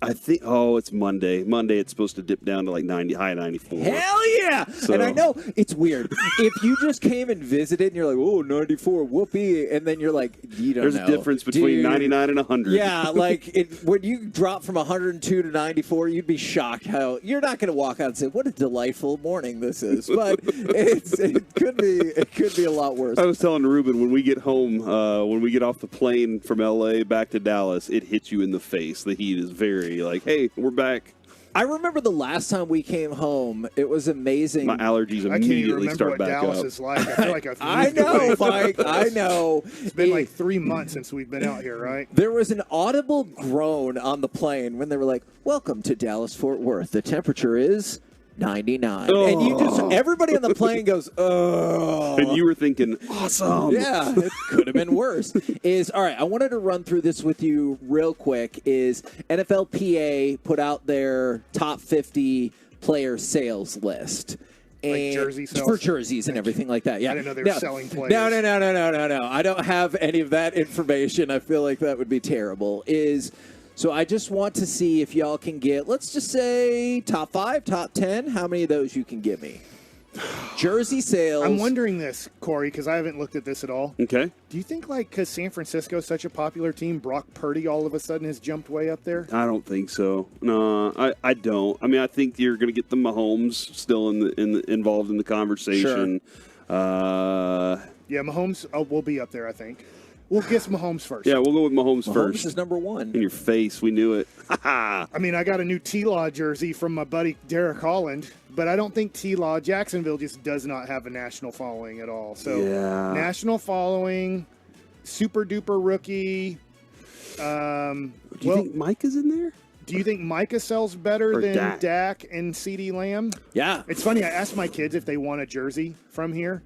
Oh, it's Monday. Monday, it's supposed to dip down to like 90, high 94. Hell yeah! So. And I know it's weird. If you just came and visited and you're like, oh, 94, whoopee, and then you're like, you don't know. There's a difference between 99 and 100. Yeah, like when you drop from 102 to 94, you'd be shocked how you're not going to walk out and say, what a delightful morning this is. But it could be a lot worse. I was telling Ruben, when we get home, when we get off the plane from L.A. back to Dallas, it hits you in the face. The heat is very like, hey, we're back. I remember the last time we came home, it was amazing. My allergies immediately start back up. I can't even remember what Dallas is like. I feel like I know, Mike. I know. It's been like 3 months since we've been out here, right? There was an audible groan on the plane when they were like, welcome to Dallas-Fort Worth. The temperature is 99. Oh. And you just, everybody on the plane goes, oh. And you were thinking, awesome. Yeah, it could have been worse. All right, I wanted to run through this with you real quick, NFLPA put out their top 50 player sales list. Like jersey sales? For jerseys and everything like that, yeah. I didn't know they were selling players. No. I don't have any of that information. I feel like that would be terrible. So I just want to see if y'all can get, let's just say, top 5, top 10. How many of those you can give me? Jersey sales. I'm wondering this, Corey, because I haven't looked at this at all. Okay. Do you think, because San Francisco is such a popular team, Brock Purdy all of a sudden has jumped way up there? I don't think so. No, I don't. I mean, I think you're going to get the Mahomes still involved in the conversation. Yeah, Mahomes will be up there, I think. We'll guess Mahomes first. Yeah, we'll go with Mahomes first. Mahomes is number one. In your face, we knew it. I mean, I got a new T-Law jersey from my buddy Derek Holland, but I don't think T-Law, Jacksonville just does not have a national following at all. So, national following, super-duper rookie. Do you think Micah's in there? Do you think Micah sells better than Dak? Dak and CeeDee Lamb? Yeah. It's funny, I asked my kids if they want a jersey from here.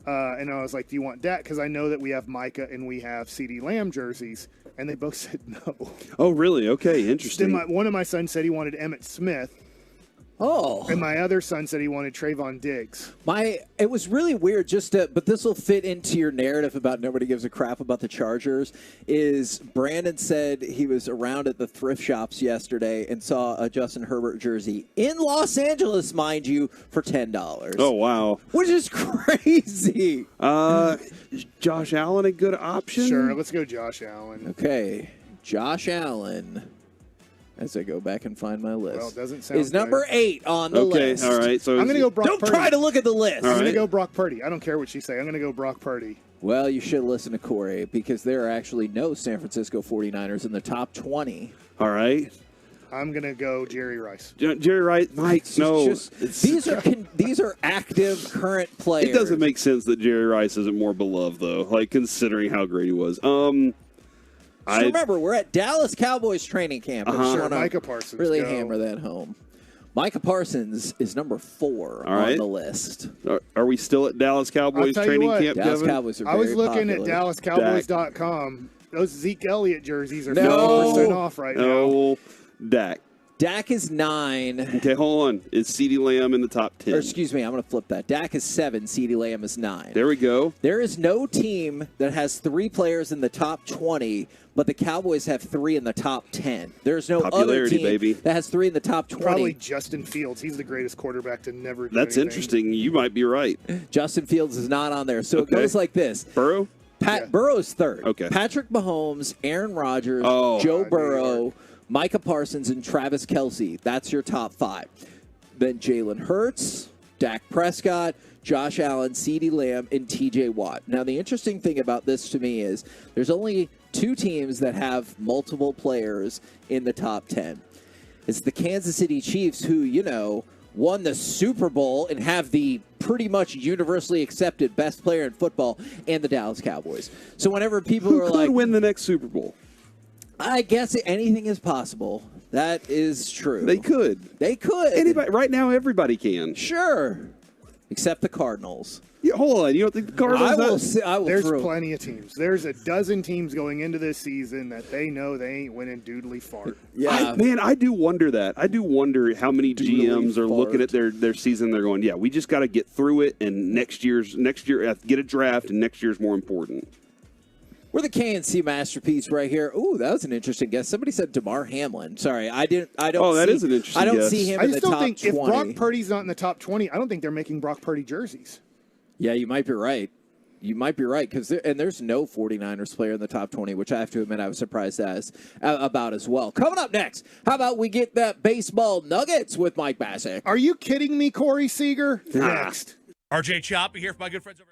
And I was like, do you want Dak? Because I know that we have Micah and we have CeeDee Lamb jerseys. And they both said no. Oh, really? Okay, interesting. Then one of my sons said he wanted Emmitt Smith. Oh. And my other son said he wanted Trayvon Diggs. It was really weird, but this will fit into your narrative about nobody gives a crap about the Chargers, is Brandon said he was around at the thrift shops yesterday and saw a Justin Herbert jersey in Los Angeles, mind you, for $10. Oh, wow. Which is crazy. Is Josh Allen a good option? Sure, let's go Josh Allen. Okay, Josh Allen, as I go back and find my list, Well, it doesn't sound is number 8 on the list. All right. So I'm going to go Brock Don't Purdy. try to look at the list. I'm going to go Brock Purdy. I don't care what she say. I'm going to go Brock Purdy. Well, you should listen to Corey because there are actually no San Francisco 49ers in the top 20. All right. I'm going to go Jerry Rice. Jerry Rice, Mike, no. These are active current players. It doesn't make sense that Jerry Rice isn't more beloved, though, like considering how great he was. Just remember, we're at Dallas Cowboys training camp. Sure, Micah Parsons. Really go. hammer that home. Micah Parsons is number 4 on the list. Are we still at Dallas Cowboys training camp, Dallas Kevin? Cowboys are I was very looking popular. at DallasCowboys.com. Those Zeke Elliott jerseys are 50% off right now. No, Dak. Dak is 9. Okay, hold on. Is CeeDee Lamb in the top 10? Or excuse me, I'm going to flip that. Dak is 7, CeeDee Lamb is 9. There we go. There is no team that has 3 players in the top 20, but the Cowboys have 3 in the top 10. There's no other Popularity, team baby. that has 3 in the top 20. Probably Justin Fields. He's the greatest quarterback to never do That's anything. interesting. You might be right. Justin Fields is not on there. So it goes like this. Burrow? Burrow's 3rd. Okay. Patrick Mahomes, Aaron Rodgers, Oh. Joe Burrow, Micah Parsons, and Travis Kelce. That's your top 5. Then Jalen Hurts, Dak Prescott, Josh Allen, CeeDee Lamb, and TJ Watt. Now, the interesting thing about this to me is there's only 2 teams that have multiple players in the top 10. It's the Kansas City Chiefs, who, won the Super Bowl and have the pretty much universally accepted best player in football, and the Dallas Cowboys. So whenever people Who are could like, win the next Super Bowl? I guess anything is possible. That is true. They could. They could. Anybody right now, everybody can. Sure. Except the Cardinals. Yeah, hold on. You don't think the Cardinals? I will There's throw. plenty of teams. There's a dozen teams going into this season that they know they ain't winning doodly fart. Yeah. I do wonder that. I do wonder how many GMs are looking at their season. They're going, yeah, we just got to get through it, and next year get a draft, and next year's more important. We're the KNC masterpiece right here. Ooh, that was an interesting guess. Somebody said DeMar Hamlin. Sorry, I don't. Oh, that see, is an interesting I don't guess. see him I in just the don't top think 20. if Brock Purdy's not in the top 20, I don't think they're making Brock Purdy jerseys. Yeah, you might be right. You might be right because there's no 49ers player in the top 20, which I have to admit I was surprised about as well. Coming up next, how about we get that baseball nuggets with Mike Bassick? Are you kidding me, Corey Seager? Next. RJ Choppy here for my good friends over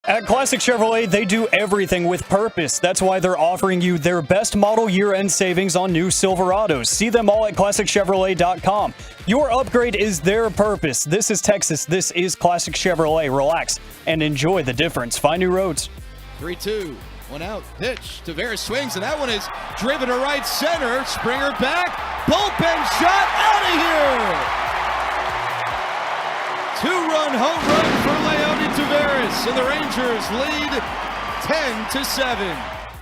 At Classic Chevrolet, they do everything with purpose. That's why they're offering you their best model year-end savings on new Silverados. See them all at ClassicChevrolet.com. Your upgrade is their purpose. This is Texas. This is Classic Chevrolet. Relax and enjoy the difference. Find new roads. 3-2. One out. Pitch. Tavares swings, and that one is driven to right center. Springer back. Bullpen shot. Out of here. Two-run home run for Leody Tavares, and the Rangers lead 10-7.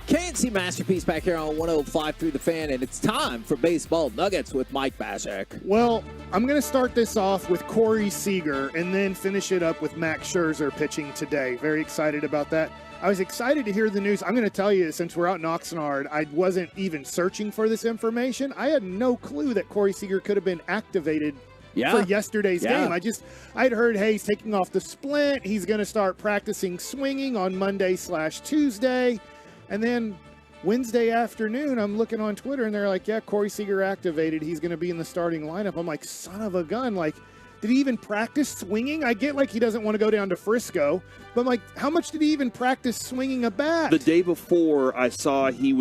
KNC Masterpiece back here on 105 through the Fan, and it's time for Baseball Nuggets with Mike Bashak. Well, I'm going to start this off with Corey Seager and then finish it up with Max Scherzer pitching today. Very excited about that. I was excited to hear the news. I'm going to tell you, since we're out in Oxnard, I wasn't even searching for this information. I had no clue that Corey Seager could have been activated for yesterday's game. I'd heard, hey, he's taking off the splint. He's going to start practicing swinging on Monday/Tuesday. And then Wednesday afternoon, I'm looking on Twitter, and they're like, yeah, Corey Seager activated. He's going to be in the starting lineup. I'm like, son of a gun. Like, did he even practice swinging? I get like he doesn't want to go down to Frisco, but I'm like, how much did he even practice swinging a bat? The day before, I saw he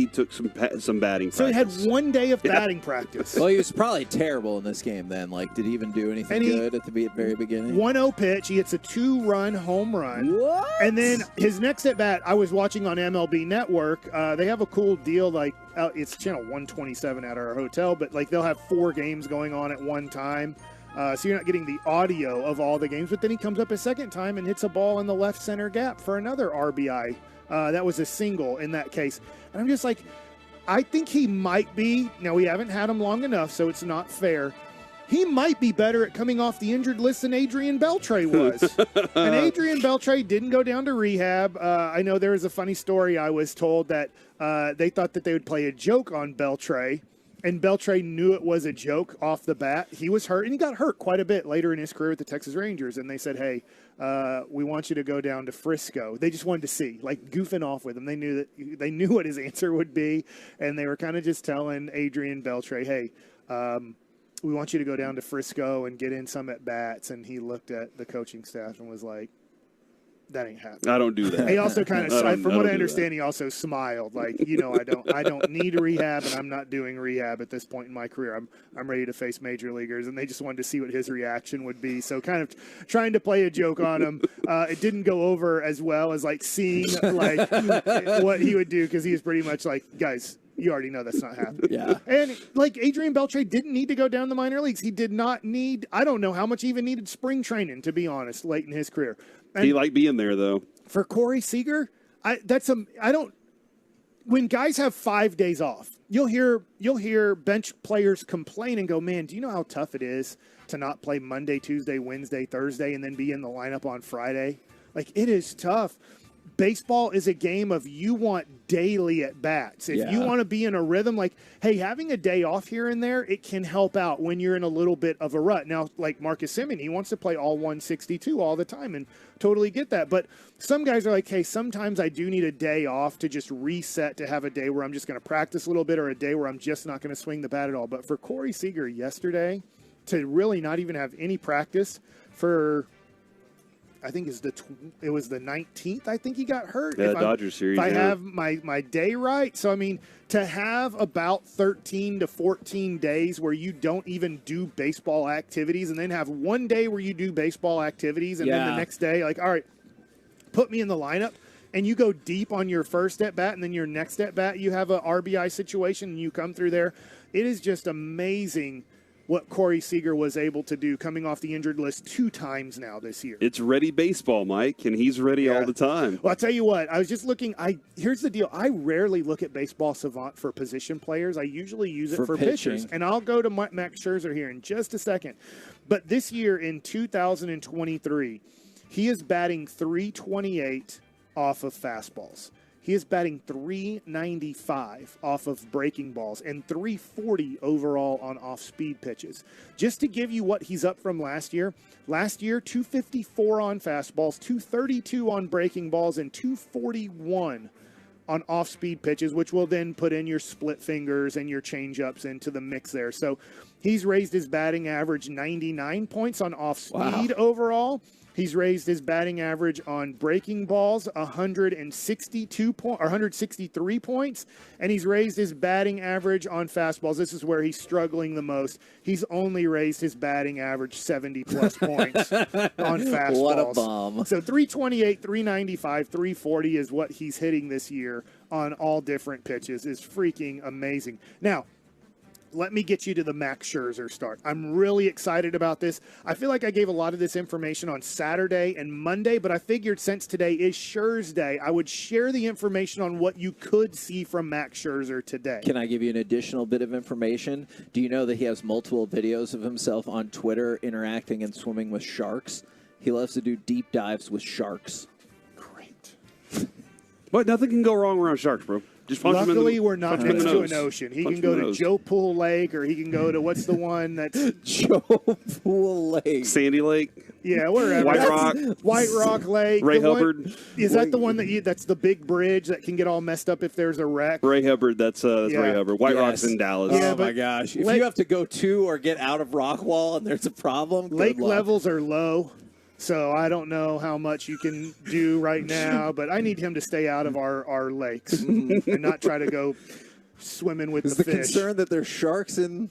took some batting practice. So he had 1 day of batting practice. Well, he was probably terrible in this game then. Like, did he even do anything good at the very beginning? 1-0 pitch. He hits a 2-run home run. What? And then his next at bat, I was watching on MLB Network. They have a cool deal, like it's channel 127 at our hotel, but like they'll have 4 games going on at one time. So you're not getting the audio of all the games, but then he comes up a second time and hits a ball in the left center gap for another RBI. That was a single in that case. And I'm just like, I think he might be, now we haven't had him long enough, so it's not fair. He might be better at coming off the injured list than Adrian Beltre was. And Adrian Beltre didn't go down to rehab. I know there was a funny story I was told that they thought that they would play a joke on Beltre. And Beltre knew it was a joke off the bat. He was hurt, and he got hurt quite a bit later in his career with the Texas Rangers. And they said, hey, we want you to go down to Frisco. They just wanted to see, like goofing off with him. They knew what his answer would be, and they were kind of just telling Adrian Beltre, hey, we want you to go down to Frisco and get in some at-bats. And he looked at the coaching staff and was like, that ain't happening. I don't do that. He also kind of, from what I understand, he also smiled, like, I don't need rehab, and I'm not doing rehab at this point in my career. I'm ready to face major leaguers, and they just wanted to see what his reaction would be. So, kind of trying to play a joke on him. It didn't go over as well as like seeing like what he would do, because he was pretty much like, guys, you already know that's not happening. Yeah. And like Adrian Beltre didn't need to go down the minor leagues. He did not need, I don't know how much he even needed spring training, to be honest, late in his career. And he liked being there, though. For Corey Seager, when guys have 5 days off, you'll hear bench players complain and go, man, do you know how tough it is to not play Monday, Tuesday, Wednesday, Thursday, and then be in the lineup on Friday? Like, it is tough. Baseball is a game of you want daily at bats. If you want to be in a rhythm, like, hey, having a day off here and there, it can help out when you're in a little bit of a rut. Now, like Marcus Semien, he wants to play all 162 all the time, and totally get that. But some guys are like, hey, sometimes I do need a day off to just reset, to have a day where I'm just going to practice a little bit, or a day where I'm just not going to swing the bat at all. But for Corey Seager yesterday, to really not even have any practice for, I think it was the 19th, I think he got hurt. Yeah, Dodgers series. If I have my day right. So, I mean, to have about 13 to 14 days where you don't even do baseball activities, and then have 1 day where you do baseball activities, and then the next day, like, all right, put me in the lineup, and you go deep on your first at-bat, and then your next at-bat, you have a RBI situation, and you come through there. It is just amazing what Corey Seager was able to do, coming off the injured list 2 times now this year. It's ready baseball, Mike, and he's ready all the time. Well, I'll tell you what. I was just looking. Here's the deal. I rarely look at Baseball Savant for position players. I usually use it for pitchers. And I'll go to Max Scherzer here in just a second. But this year in 2023, he is batting .328 off of fastballs. He is batting .395 off of breaking balls and .340 overall on off-speed pitches. Just to give you what he's up from last year, .254 on fastballs, .232 on breaking balls, and .241 on off-speed pitches, which will then put in your split fingers and your change-ups into the mix there. So he's raised his batting average 99 points on off-speed overall. He's raised his batting average on breaking balls 163 points, and he's raised his batting average on fastballs. This is where he's struggling the most. He's only raised his batting average 70-plus points on fastballs. What a bum. So 328, 395, 340 is what he's hitting this year on all different pitches. Is freaking amazing. Now, let me get you to the Max Scherzer start. I'm really excited about this. I feel like I gave a lot of this information on Saturday and Monday, but I figured since today is Scherz Day, I would share the information on what you could see from Max Scherzer today. Can I give you an additional bit of information? Do you know that he has multiple videos of himself on Twitter interacting and swimming with sharks? He loves to do deep dives with sharks. Great. But nothing can go wrong around sharks, bro. Just punch him in Luckily, the, we're not punch him in next the to nose. an ocean. He Punch can him go in the to nose. Joe Pool Lake, or he can go to, what's the one that's... Joe Pool Lake. Sandy Lake. Yeah, wherever. White Rock. White Rock Lake. Ray The one- Hubbard. Is that the one that's the big bridge that can get all messed up if there's a wreck? Ray Hubbard, that's Yeah. Ray Hubbard. White Yes. Rock's in Dallas. Yeah, Oh, my but gosh. If Lake- you have to go to or get out of Rockwall and there's a problem, good Lake luck. levels are low, so I don't know how much you can do right now, but I need him to stay out of our lakes and not try to go swimming with Is the the fish. concern that there's sharks in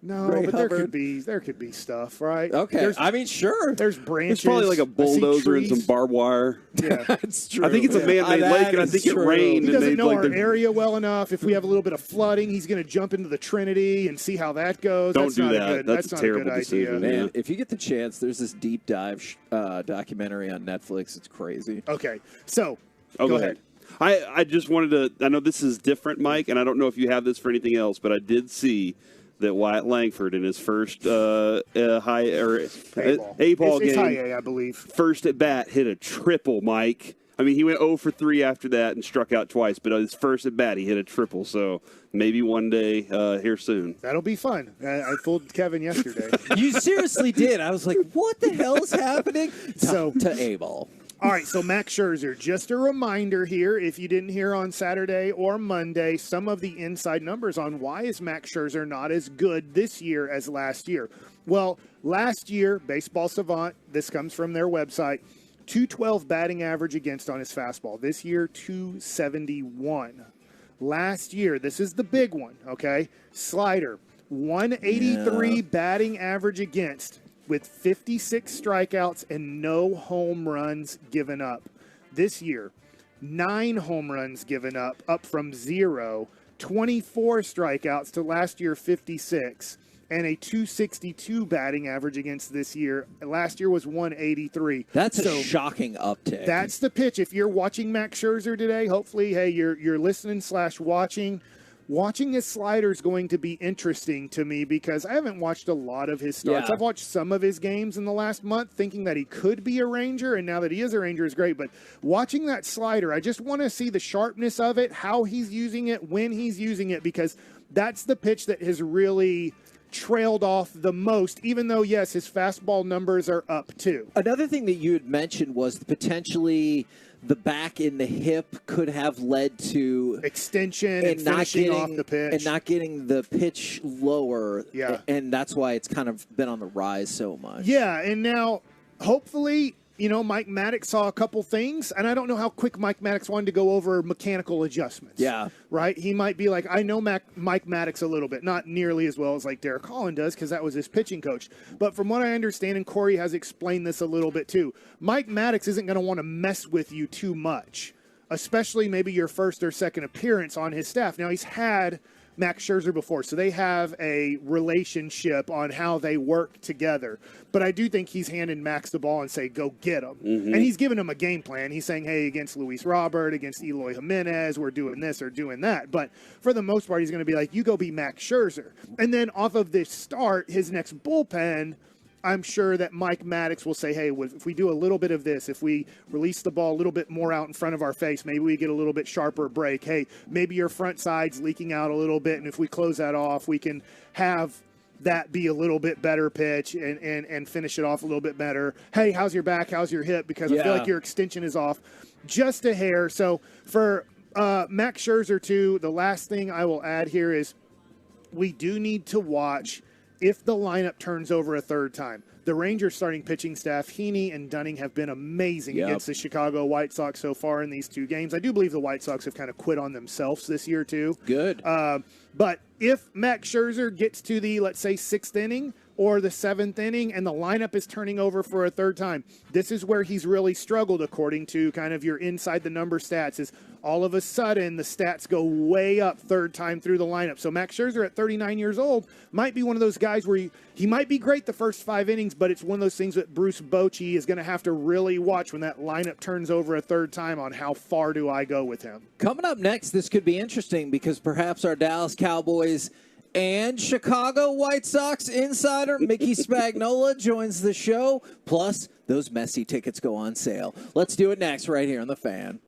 No, Ray but Hubbard? there could be stuff, right? Okay, I mean, sure. There's branches. It's probably like a I see bulldozer and trees. some barbed wire. Yeah. That's true. I think it's a man-made That lake, and I is think it true. rained. He and doesn't they, know like, our they're- area well enough. If we have a little bit of flooding, he's going to jump into the Trinity and see how that goes. Don't That's do not that. A good, That's a not terrible a good decision. idea. Man, Yeah. if you get the chance, there's this deep dive documentary on Netflix. It's crazy. Okay, so Oh, go ahead. I just wanted to. I know this is different, Mike, and I don't know if you have this for anything else, but I did see that Wyatt Langford in his first A-ball It's game, high A, I believe. first at bat, hit a triple, Mike. I mean, he went 0 for 3 after that and struck out twice, but on his first at bat, he hit a triple. So maybe one day here soon. That'll be fun. I fooled Kevin yesterday. You seriously did. I was like, what the hell is happening So- to A-ball? All right, so Max Scherzer, just a reminder here, if you didn't hear on Saturday or Monday, some of the inside numbers on why is Max Scherzer not as good this year as last year. Well, last year, Baseball Savant, this comes from their website, 212 batting average against on his fastball. This year, 271. Last year, this is the big one, okay? Slider, 183 batting average against, with 56 strikeouts and no home runs given up. This year, 9 home runs given up from 0, 24 strikeouts to last year 56, and a 262 batting average against this year. Last year was 183. That's a So shocking uptick. that's the pitch. If you're watching Max Scherzer today, hopefully, hey, you're listening / watching. Watching his slider is going to be interesting to me because I haven't watched a lot of his starts. Yeah. I've watched some of his games in the last month thinking that he could be a Ranger, and now that he is a Ranger is great. But watching that slider, I just want to see the sharpness of it, how he's using it, when he's using it, because that's the pitch that has really trailed off the most, even though, yes, his fastball numbers are up too. Another thing that you had mentioned was potentially the back in the hip could have led to extension and finishing off the pitch. and not getting the pitch lower. Yeah. And that's why it's kind of been on the rise so much. Yeah, and now hopefully, Mike Maddox saw a couple things, and I don't know how quick Mike Maddox wanted to go over mechanical adjustments. Yeah. Right? He might be like, I know Mike Maddox a little bit, not nearly as well as like Derek Holland does, because that was his pitching coach. But from what I understand, and Corey has explained this a little bit too, Mike Maddox isn't going to want to mess with you too much, especially maybe your first or second appearance on his staff. Now, he's had Max Scherzer before, so they have a relationship on how they work together. But I do think he's handing Max the ball and say, go get him. Mm-hmm. And he's giving him a game plan. He's saying, hey, against Luis Robert, against Eloy Jimenez, we're doing this or doing that. But for the most part, he's going to be like, you go be Max Scherzer. And then off of this start, his next bullpen, I'm sure that Mike Maddox will say, hey, if we do a little bit of this, if we release the ball a little bit more out in front of our face, maybe we get a little bit sharper break. Hey, maybe your front side's leaking out a little bit, and if we close that off, we can have that be a little bit better pitch and finish it off a little bit better. Hey, how's your back? How's your hip? Because I feel like your extension is off just a hair. So for Max Scherzer, too, the last thing I will add here is we do need to watch if the lineup turns over a third time. The Rangers starting pitching staff, Heaney and Dunning, have been amazing against the Chicago White Sox so far in these two games. I do believe the White Sox have kind of quit on themselves this year, too. Good. But if Max Scherzer gets to the, let's say, 6th inning or the 7th inning and the lineup is turning over for a third time, this is where he's really struggled, according to kind of your inside the number stats, is all of a sudden the stats go way up third time through the lineup. So Max Scherzer at 39 years old might be one of those guys where he might be great the first 5 innings, but it's one of those things that Bruce Bochy is going to have to really watch when that lineup turns over a third time on how far do I go with him. Coming up next, this could be interesting because perhaps our Dallas Cowboys and Chicago White Sox insider Mickey Spagnola joins the show. Plus, those Messi tickets go on sale. Let's do it next right here on The Fan.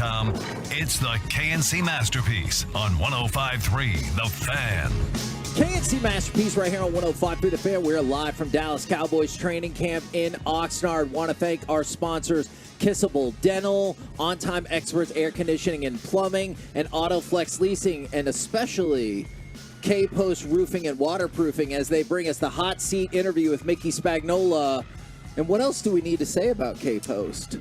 SecuredySports.com. It's the KNC Masterpiece on 105.3 The Fan. KNC Masterpiece right here on 105.3 The Fan. We're live from Dallas Cowboys training camp in Oxnard. Want to thank our sponsors, Kissable Dental, On Time Experts Air Conditioning and Plumbing, and AutoFlex Leasing, and especially K-Post Roofing and Waterproofing as they bring us the hot seat interview with Mickey Spagnola. And what else do we need to say about K-Post?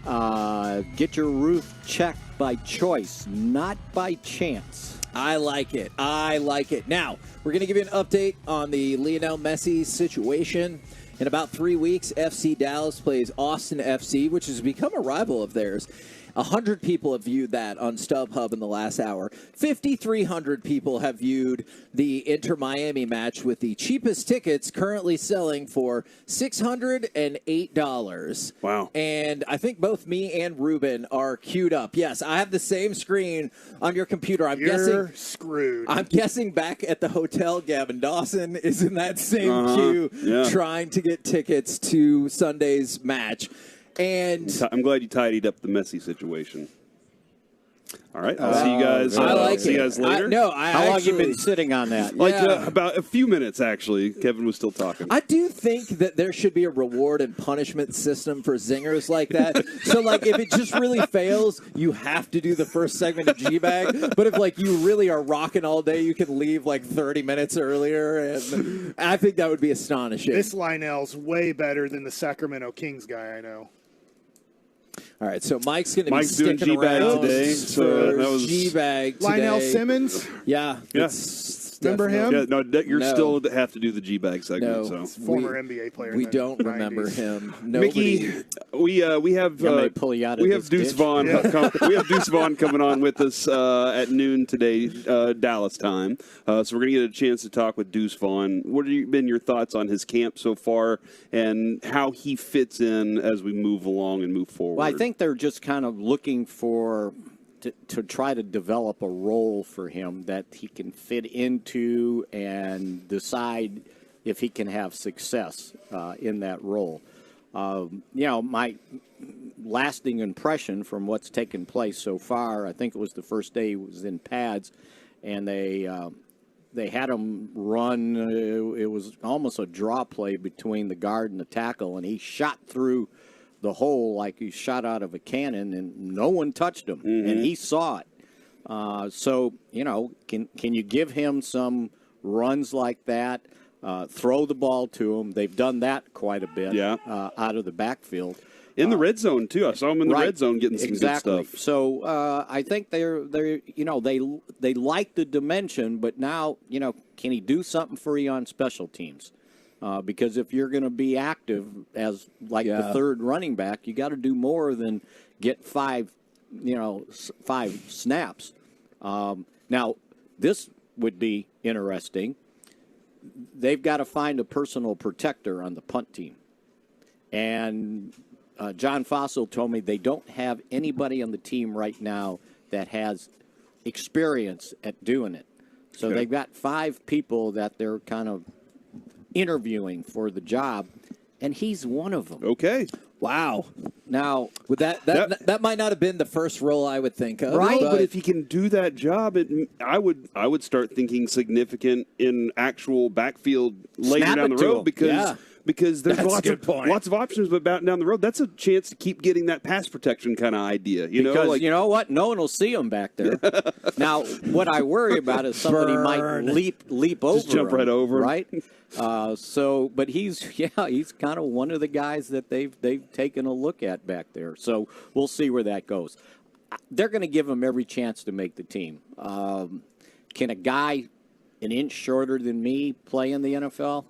Get your roof checked by choice, not by chance. I like it. I like it. Now, we're going to give you an update on the Lionel Messi situation. In about 3 weeks, FC Dallas plays Austin FC, which has become a rival of theirs. 100 people have viewed that on StubHub in the last hour. 5,300 people have viewed the Inter-Miami match, with the cheapest tickets currently selling for $608. Wow. And I think both me and Ruben are queued up. Yes, I have the same screen on your computer. You're screwed. I'm guessing back at the hotel, Gavin Dawson is in that same queue trying to get tickets to Sunday's match. And I'm glad you tidied up the Messi situation. All right, I'll see you guys. I like see it. you guys later. How long have you been sitting on that? About a few minutes, actually. Kevin was still talking. I do think that there should be a reward and punishment system for zingers like that. So, like, if it just really fails, you have to do the first segment of G-Bag. But if, like, you really are rocking all day, you can leave, like, 30 minutes earlier. And I think that would be astonishing. This Lionel's way better than the Sacramento Kings guy I know. All right, so Mike's going to be Mike's doing sticking G-Bag around today. So that was G-Bag today. Lionel Simmons? Yeah. Remember him? Yeah, no, you're still have to do the G-Bag segment. No. So Former NBA player. We in the don't 90s. remember him. Nobody. Mickey, we have pull you out of we this have Deuce ditch. Vaughn. We have Deuce Vaughn coming on with us at noon today, Dallas time. So we're gonna get a chance to talk with Deuce Vaughn. What have been your thoughts on his camp so far, and how he fits in as we move along and move forward? Well, I think they're just kind of looking for to try to develop a role for him that he can fit into and decide if he can have success in that role. My lasting impression from what's taken place so far, I think it was the first day he was in pads, and they had him run. It was almost a draw play between the guard and the tackle, and he shot through the hole like he shot out of a cannon, and no one touched him, and he saw it. So, can you give him some runs like that, throw the ball to him? They've done that quite a bit out of the backfield. In the red zone, too. I saw him in the red zone getting some good stuff. So I think they like the dimension, but now, can he do something for you on special teams? Because if you're going to be active as the third running back, you got to do more than get five snaps. Now, this would be interesting. They've got to find a personal protector on the punt team. And John Fossil told me they don't have anybody on the team right now that has experience at doing it. So they've got 5 people that they're kind of interviewing for the job, and he's one of them. Okay. Wow. Now, with that might not have been the first role I would think of. Right, but if he can do that job, I would start thinking significant in actual backfield later down the road because there's lots of options, but down the road, that's a chance to keep getting that pass protection kind of idea. You know what? No one will see him back there. Now, what I worry about is somebody might leap over, just jump right over, right? But he's kind of one of the guys that they've taken a look at back there. So we'll see where that goes. They're going to give him every chance to make the team. Can a guy an inch shorter than me play in the NFL?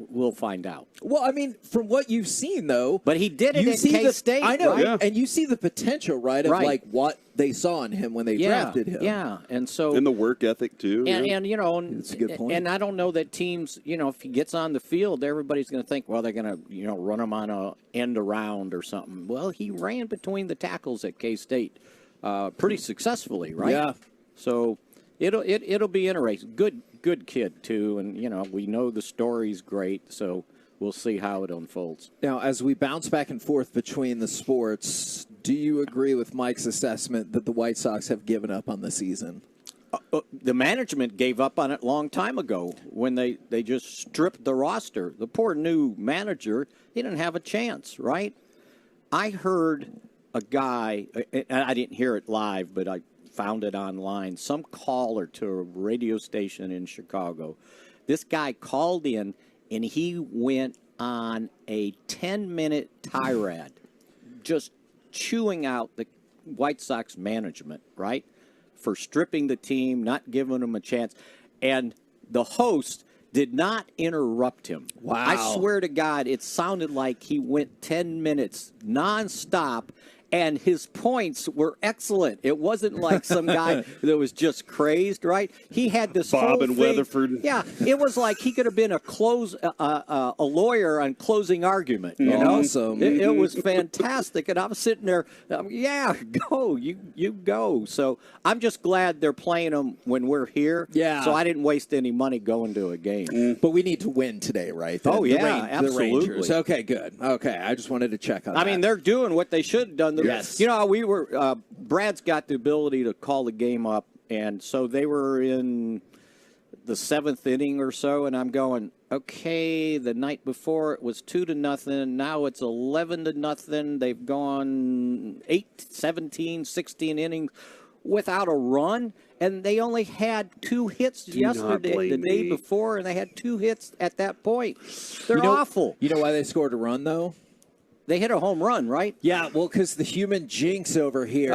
We'll find out. Well, I mean, from what you've seen, though. But he did it at K-State. I know, right? And you see the potential, right, of like what they saw in him when they drafted him. Yeah, and so. And the work ethic, too. And that's a good point. And I don't know that teams, if he gets on the field, everybody's going to think, well, they're going to, run him on a end around or something. Well, he ran between the tackles at K-State pretty successfully, right? Yeah. So it'll be interesting. Good kid, too, and, we know the story's great, so we'll see how it unfolds. Now, as we bounce back and forth between the sports, Do you agree with Mike's assessment that the White Sox have given up on the season? The management gave up on it a long time ago when they just stripped the roster. The poor new manager, he didn't have a chance, right? I heard a guy, and I didn't hear it live, but I found it online, some caller to a radio station in Chicago. This guy called in, and he went on a 10-minute tirade, just chewing out the White Sox management, right? For stripping the team, not giving them a chance. And the host did not interrupt him. Wow. I swear to God, it sounded like he went 10 minutes nonstop, and his points were excellent. It wasn't like some guy that was just crazed, right? He had this Bob whole and thing. Weatherford. Yeah, it was like he could have been a lawyer on closing argument. You know, Awesome. It was fantastic, and I was sitting there. Yeah, go, you go. So I'm just glad they're playing them when we're here. Yeah. So I didn't waste any money going to a game. But we need to win today, right? Oh, The yeah, absolutely. Rangers. Okay, good. Okay, I just wanted to check on that. I mean, they're doing what they should have done. Yes. You know, we were Brad's got the ability to call the game up, and so they were in the 7th inning or so, and I'm going, okay, the night before it was 2-0, now it's 11-0. They've gone 8, 17, 16 innings without a run, and they only had 2 hits yesterday, the day before, and they had 2 hits at that point. They're awful. You know why they scored a run, though? They hit a home run, right? Yeah, well, because the human jinx over here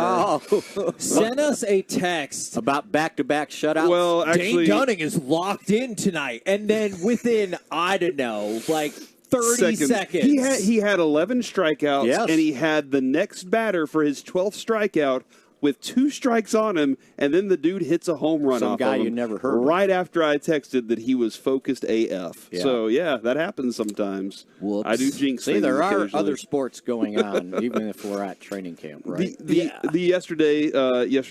sent sent us a text about back-to-back shutouts. Well, actually, Dane Dunning is locked in tonight, and then within, I don't know, like 30 seconds. He had 11 strikeouts, Yes. and he had the next batter for his 12th strikeout with 2 strikes on him, and then the dude hits a home run Some off guy of him you never heard of. right after I texted that he was focused AF. Yeah. So, yeah, that happens sometimes. Whoops. I do jinx See, things there are occasionally. other sports going on, even if we're at training camp, right? Yesterday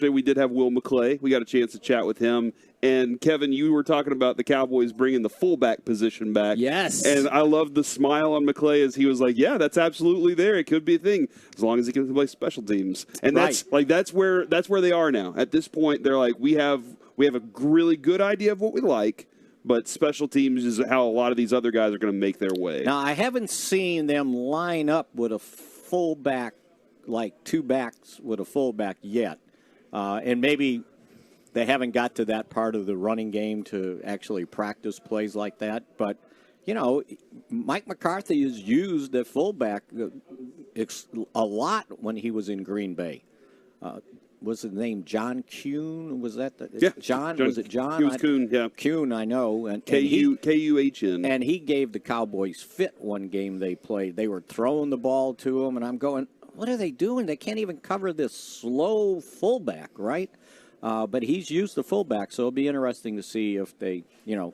we did have Will McClay. We got a chance to chat with him. And, Kevin, you were talking about the Cowboys bringing the fullback position back. Yes. And I loved the smile on McClay as he was like, yeah, that's absolutely there. It could be a thing as long as he can play special teams. And that's where they are now. At this point, they're like, we have a really good idea of what we like, but special teams is how a lot of these other guys are going to make their way. Now, I haven't seen them line up with a fullback, like 2 backs with a fullback yet. And maybe they haven't got to that part of the running game to actually practice plays like that. But, you know, Mike McCarthy has used the fullback a lot when he was in Green Bay. Was his name John Kuhn? Was that John? Was it John? He was Kuhn, yeah. Kuhn, I know. And Kuhn. And he gave the Cowboys fit one game they played. They were throwing the ball to him, and I'm going, what are they doing? They can't even cover this slow fullback, right? But he's used the fullback, so it'll be interesting to see if they,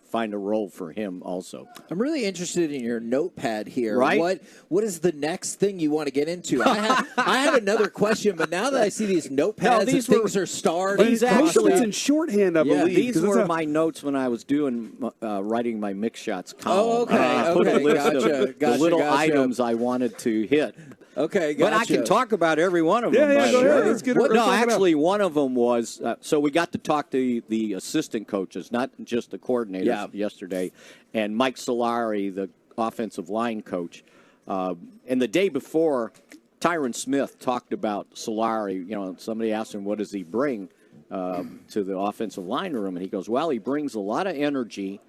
find a role for him also. I'm really interested in your notepad here. Right? What is the next thing you want to get into? I had another question, but now that I see these notepads and things are starting. These actually, it's in shorthand, I believe. These were my notes when I was doing writing my mix shots column. Oh, okay. Put a list Gotcha, of the little gotcha. items I wanted to hit. Okay, But I can talk about every one of them. Yeah, go ahead. Let's get it. No, actually, one of them was so we got to talk to the assistant coaches, not just the coordinators yesterday, and Mike Solari, the offensive line coach. And the day before, Tyron Smith talked about Solari. Somebody asked him, what does he bring to the offensive line room? And he goes, well, he brings a lot of energy,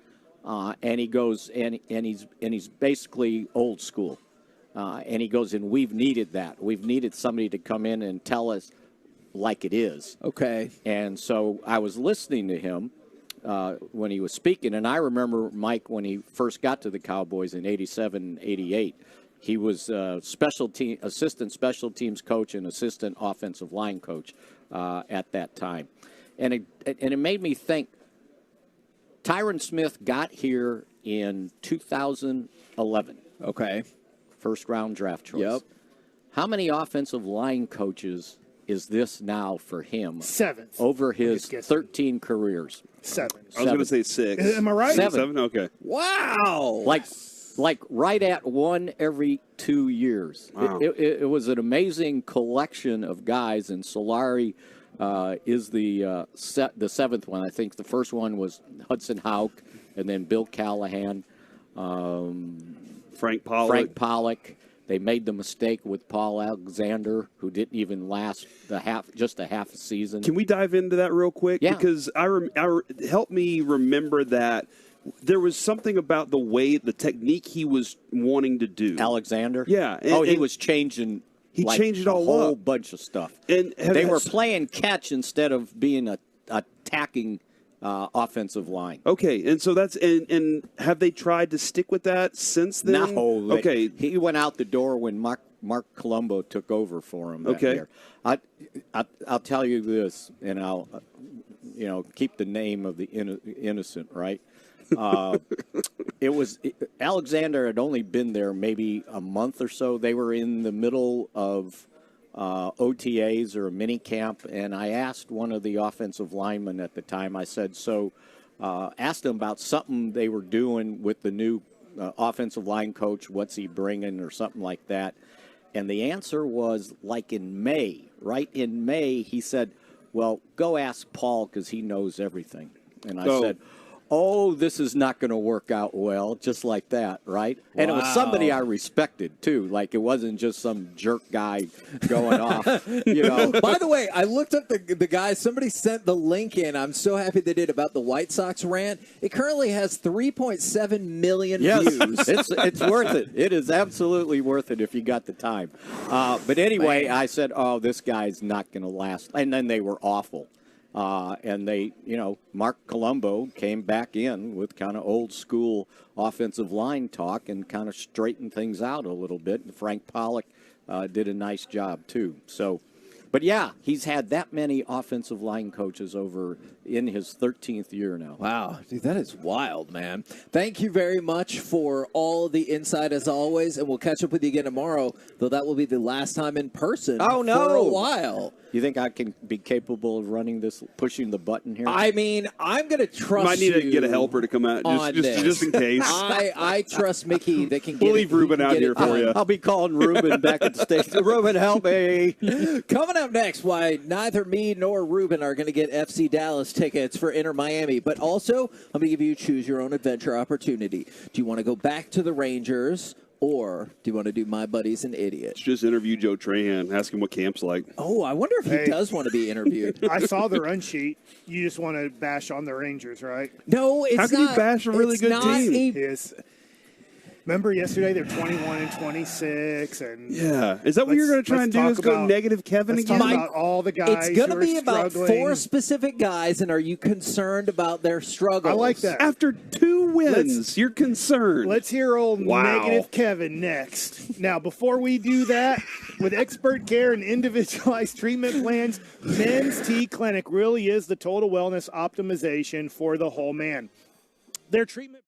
and he goes, and he's basically old school. And he goes, and we've needed that. We've needed somebody to come in and tell us like it is. Okay. And so I was listening to him when he was speaking, and I remember Mike when he first got to the Cowboys in 87, 88. He was assistant special teams coach and assistant offensive line coach at that time. And it made me think, Tyron Smith got here in 2011. Okay. First-round draft choice. Yep. How many offensive line coaches is this now for him? 7. Over his 13 careers. 7. I was going to say 6. Am I right? 7. 7? Okay. Wow. Like like right at one every 2 years. Wow. It was an amazing collection of guys, and Solari is the seventh one. I think the first one was Hudson Houck, and then Bill Callahan, Frank Pollock. They made the mistake with Paul Alexander, who didn't even last just a half a season. Can we dive into that real quick? Yeah. Because help me remember that there was something about the technique he was wanting to do. Alexander? Yeah. He was changing. He changed it all a whole up. bunch of stuff. And they were playing catch instead of being a attacking offensive line. Okay, and so that's and have they tried to stick with that since then? No. Okay. He went out the door when Mark Colombo took over for him that year. I'll tell you this, and I'll keep the name of the innocent, right? Alexander had only been there maybe a month or so. They were in the middle of OTAs or a mini camp, and I asked one of the offensive linemen at the time, I said, asked them about something they were doing with the new offensive line coach, what's he bringing or something like that. And the answer was like in May, right in May, he said, well, go ask Paul because he knows everything. And I said, oh, this is not going to work out well, just like that, right? And it was somebody I respected, too. Like, it wasn't just some jerk guy going off, By the way, I looked up the guy. Somebody sent the link in. I'm so happy they did about the White Sox rant. It currently has 3.7 million views. It's worth it. It is absolutely worth it if you got the time. But anyway, I said, oh, this guy's not going to last. And then they were awful. And they, Mark Colombo came back in with kind of old school offensive line talk and kind of straightened things out a little bit. And Frank Pollock did a nice job too. So, but yeah, he's had that many offensive line coaches over in his 13th year now. Wow, dude, that is wild, man. Thank you very much for all the insight as always, and we'll catch up with you again tomorrow, though that will be the last time in person for a while. You think I can be capable of running this, pushing the button here? I mean, I'm going to trust Might need to get a helper to come out just in case. I trust Mickey that can get We'll leave Ruben out here for you. I'll be calling Ruben back at the station. Ruben, help me. Coming up next, why neither me nor Ruben are going to get FC Dallas tickets for Inter Miami, but also I'm going to give you a choose your own adventure opportunity. Do you want to go back to the Rangers? Or do you want to do My Buddy's an Idiot? Just interview Joe Trahan. Ask him what camp's like. Oh, I wonder if he does want to be interviewed. I saw the run sheet. You just want to bash on the Rangers, right? No, it's not. How can you bash a really good team? Remember yesterday they're 21-26, and yeah, is that what you're going to try and do? Is go negative Kevin again? Talk about all the guys. It's going to be about 4 specific guys, and are you concerned about their struggles? I like that. After 2 wins, you're concerned. Let's hear old negative Kevin next. Now, before we do that, with expert care and individualized treatment plans, Men's T Clinic really is the total wellness optimization for the whole man. Their treatment.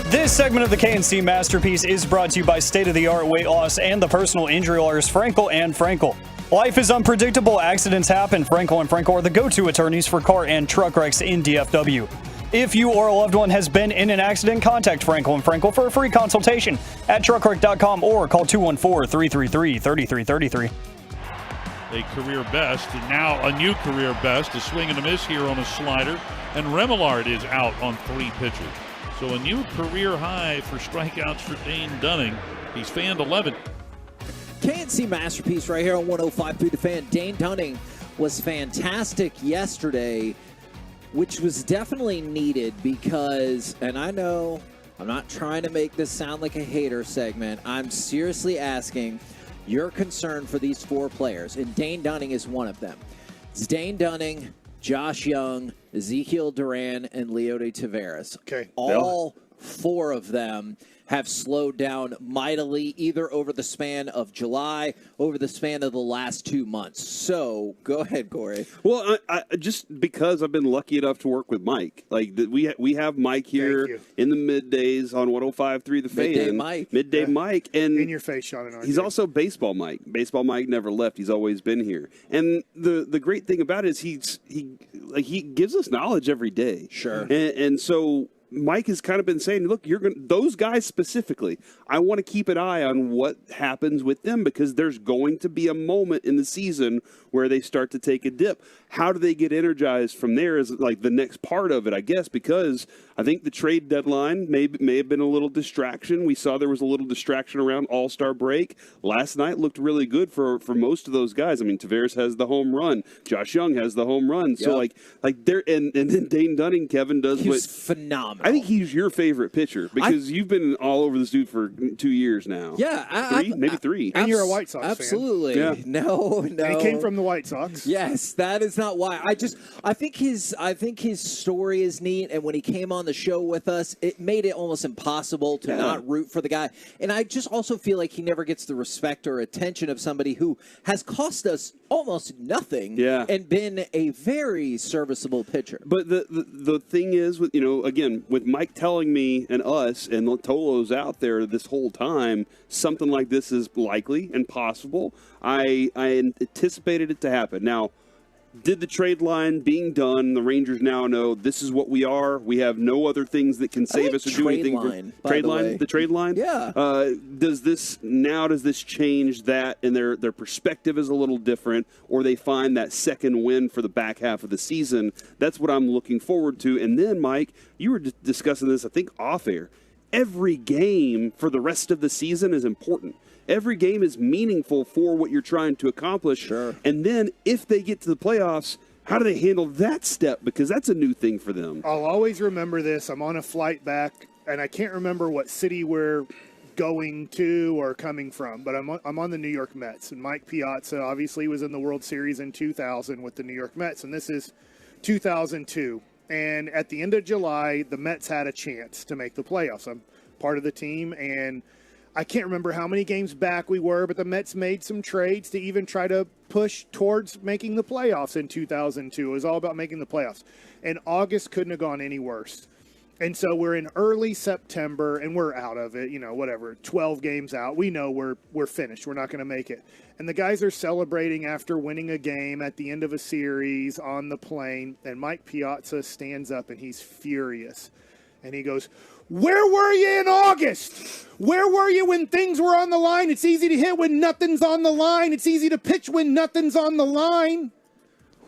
This segment of the KNC Masterpiece is brought to you by state-of-the-art weight loss and the personal injury lawyers Frankel and Frankel. Life is unpredictable. Accidents happen. Frankel and Frankel are the go-to attorneys for car and truck wrecks in DFW. If you or a loved one has been in an accident, contact Frankel and Frankel for a free consultation at truckwreck.com or call 214-333-3333. A career best, and now a new career best. A swing and a miss here on a slider, and Remillard is out on 3 pitches. So a new career high for strikeouts for Dane Dunning. He's fanned 11. KNC Masterpiece right here on 105.3 The Fan. Dane Dunning was fantastic yesterday, which was definitely needed because, and I know I'm not trying to make this sound like a hater segment, I'm seriously asking your concern for these 4 players, and Dane Dunning is one of them. It's Dane Dunning, Josh Young, Ezekiel Duran, and Leody Taveras. Okay. All 4 of them have slowed down mightily, either over the span of July, over the span of the last 2 months. So, go ahead, Corey. Well, I just because I've been lucky enough to work with Mike. Like, we have Mike here in the middays on 105.3 The Fan. Midday Mike. Midday Mike. And in your face, Sean and I. He's also Baseball Mike. Baseball Mike never left. He's always been here. And the great thing about it is he gives us knowledge every day. Sure. And so Mike has kind of been saying, look, those guys specifically, I want to keep an eye on what happens with them because there's going to be a moment in the season where they start to take a dip. How do they get energized from there is like the next part of it, I guess, because I think the trade deadline may have been a little distraction. We saw there was a little distraction around All-Star break. Last night looked really good for most of those guys. I mean, Taveras has the home run. Josh Young has the home run. So like there, and then Dane Dunning, Kevin does He's phenomenal. I think he's your favorite pitcher because you've been all over this dude for 2 years now. Yeah. Maybe 3. And you're a White Sox fan. Absolutely. Yeah. No. And he came from the White Sox. Yes, that is not why. I think his story is neat, and when he came on the show with us, it made it almost impossible to not root for the guy. And I just also feel like he never gets the respect or attention of somebody who has cost us almost nothing and been a very serviceable pitcher. But the thing is, with again, with Mike telling me and us and Tolo's out there this whole time, something like this is likely and possible. I anticipated it to happen. Now, did the trade line being done, the Rangers now know this is what we are. We have no other things that can save us or do anything. The trade line? Yeah. Does this change that and their perspective is a little different, or they find that second win for the back half of the season? That's what I'm looking forward to. And then, Mike, you were discussing this, I think, off air. Every game for the rest of the season is important. Every game is meaningful for what you're trying to accomplish. Sure. And then if they get to the playoffs, how do they handle that step? Because that's a new thing for them. I'll always remember this. I'm on a flight back, and I can't remember what city we're going to or coming from, but I'm on the New York Mets. And Mike Piazza obviously was in the World Series in 2000 with the New York Mets, and this is 2002. And at the end of July, the Mets had a chance to make the playoffs. I'm part of the team, and I can't remember how many games back we were, but the Mets made some trades to even try to push towards making the playoffs in 2002. It was all about making the playoffs. And August couldn't have gone any worse. And so we're in early September, and we're out of it, 12 games out. We know we're finished. We're not going to make it. And the guys are celebrating after winning a game at the end of a series on the plane. And Mike Piazza stands up, and he's furious. And he goes, "Where were you in August? Where were you when things were on the line? It's easy to hit when nothing's on the line. It's easy to pitch when nothing's on the line."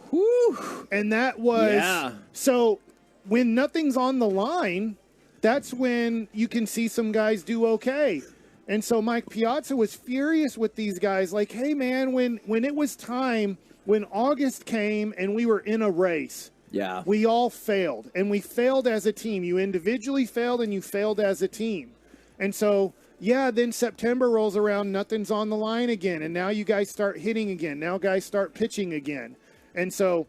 Whew. And that was so when nothing's on the line, that's when you can see some guys do okay. And so Mike Piazza was furious with these guys, like, hey, man, when it was time, when August came and we were in a race, yeah, we all failed. And we failed as a team. You individually failed and you failed as a team. And so, yeah, then September rolls around, nothing's on the line again. And now you guys start hitting again. Now guys start pitching again. And so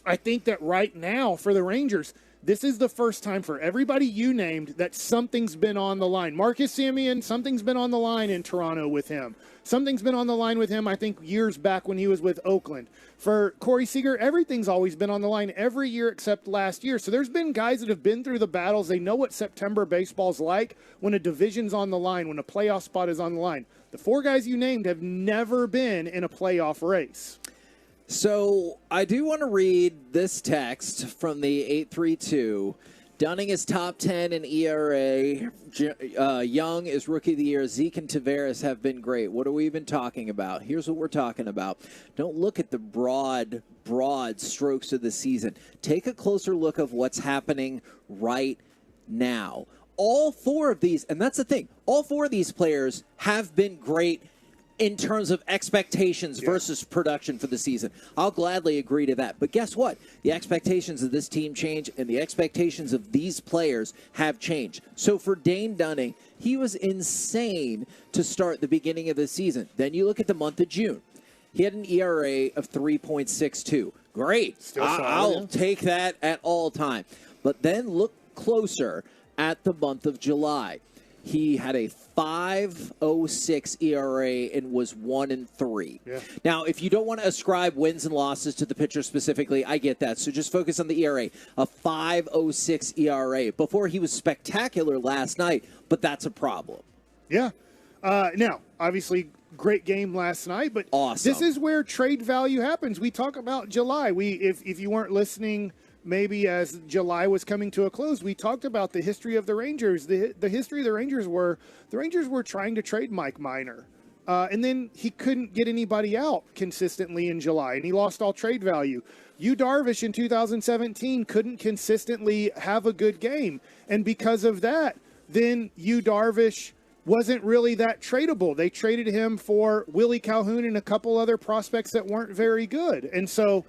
I think that right now for the Rangers, this is the first time for everybody you named that something's been on the line. Marcus Semien, something's been on the line in Toronto with him. Something's been on the line with him, I think, years back when he was with Oakland. For Corey Seager, everything's always been on the line every year except last year. So there's been guys that have been through the battles. They know what September baseball's like when a division's on the line, when a playoff spot is on the line. The 4 guys you named have never been in a playoff race. So I do want to read this text from the 832. Dunning is top 10 in ERA. Young is Rookie of the Year. Zeke and Tavares have been great. What are we even talking about? Here's what we're talking about. Don't look at the broad strokes of the season. Take a closer look of what's happening right now. All 4 of these, and that's the thing, all 4 of these players have been great in terms of expectations versus production for the season. I'll gladly agree to that. But guess what? The expectations of this team change, and the expectations of these players have changed. So for Dane Dunning, he was insane to start the beginning of the season. Then you look at the month of June. He had an ERA of 3.62. Great. I'll take that at all time. But then look closer at the month of July. He had a 5.06 ERA and was 1-3. Yeah. Now, if you don't want to ascribe wins and losses to the pitcher specifically, I get that. So just focus on the ERA. A 5.06 ERA before he was spectacular last night, but that's a problem. Yeah. Now, obviously, great game last night, but awesome. This is where trade value happens. We talk about July. If you weren't listening, maybe as July was coming to a close, we talked about the history of the Rangers. The history of the Rangers were trying to trade Mike Minor. And then he couldn't get anybody out consistently in July, and he lost all trade value. Yu Darvish in 2017 couldn't consistently have a good game. And because of that, then Yu Darvish wasn't really that tradable. They traded him for Willie Calhoun and a couple other prospects that weren't very good. And so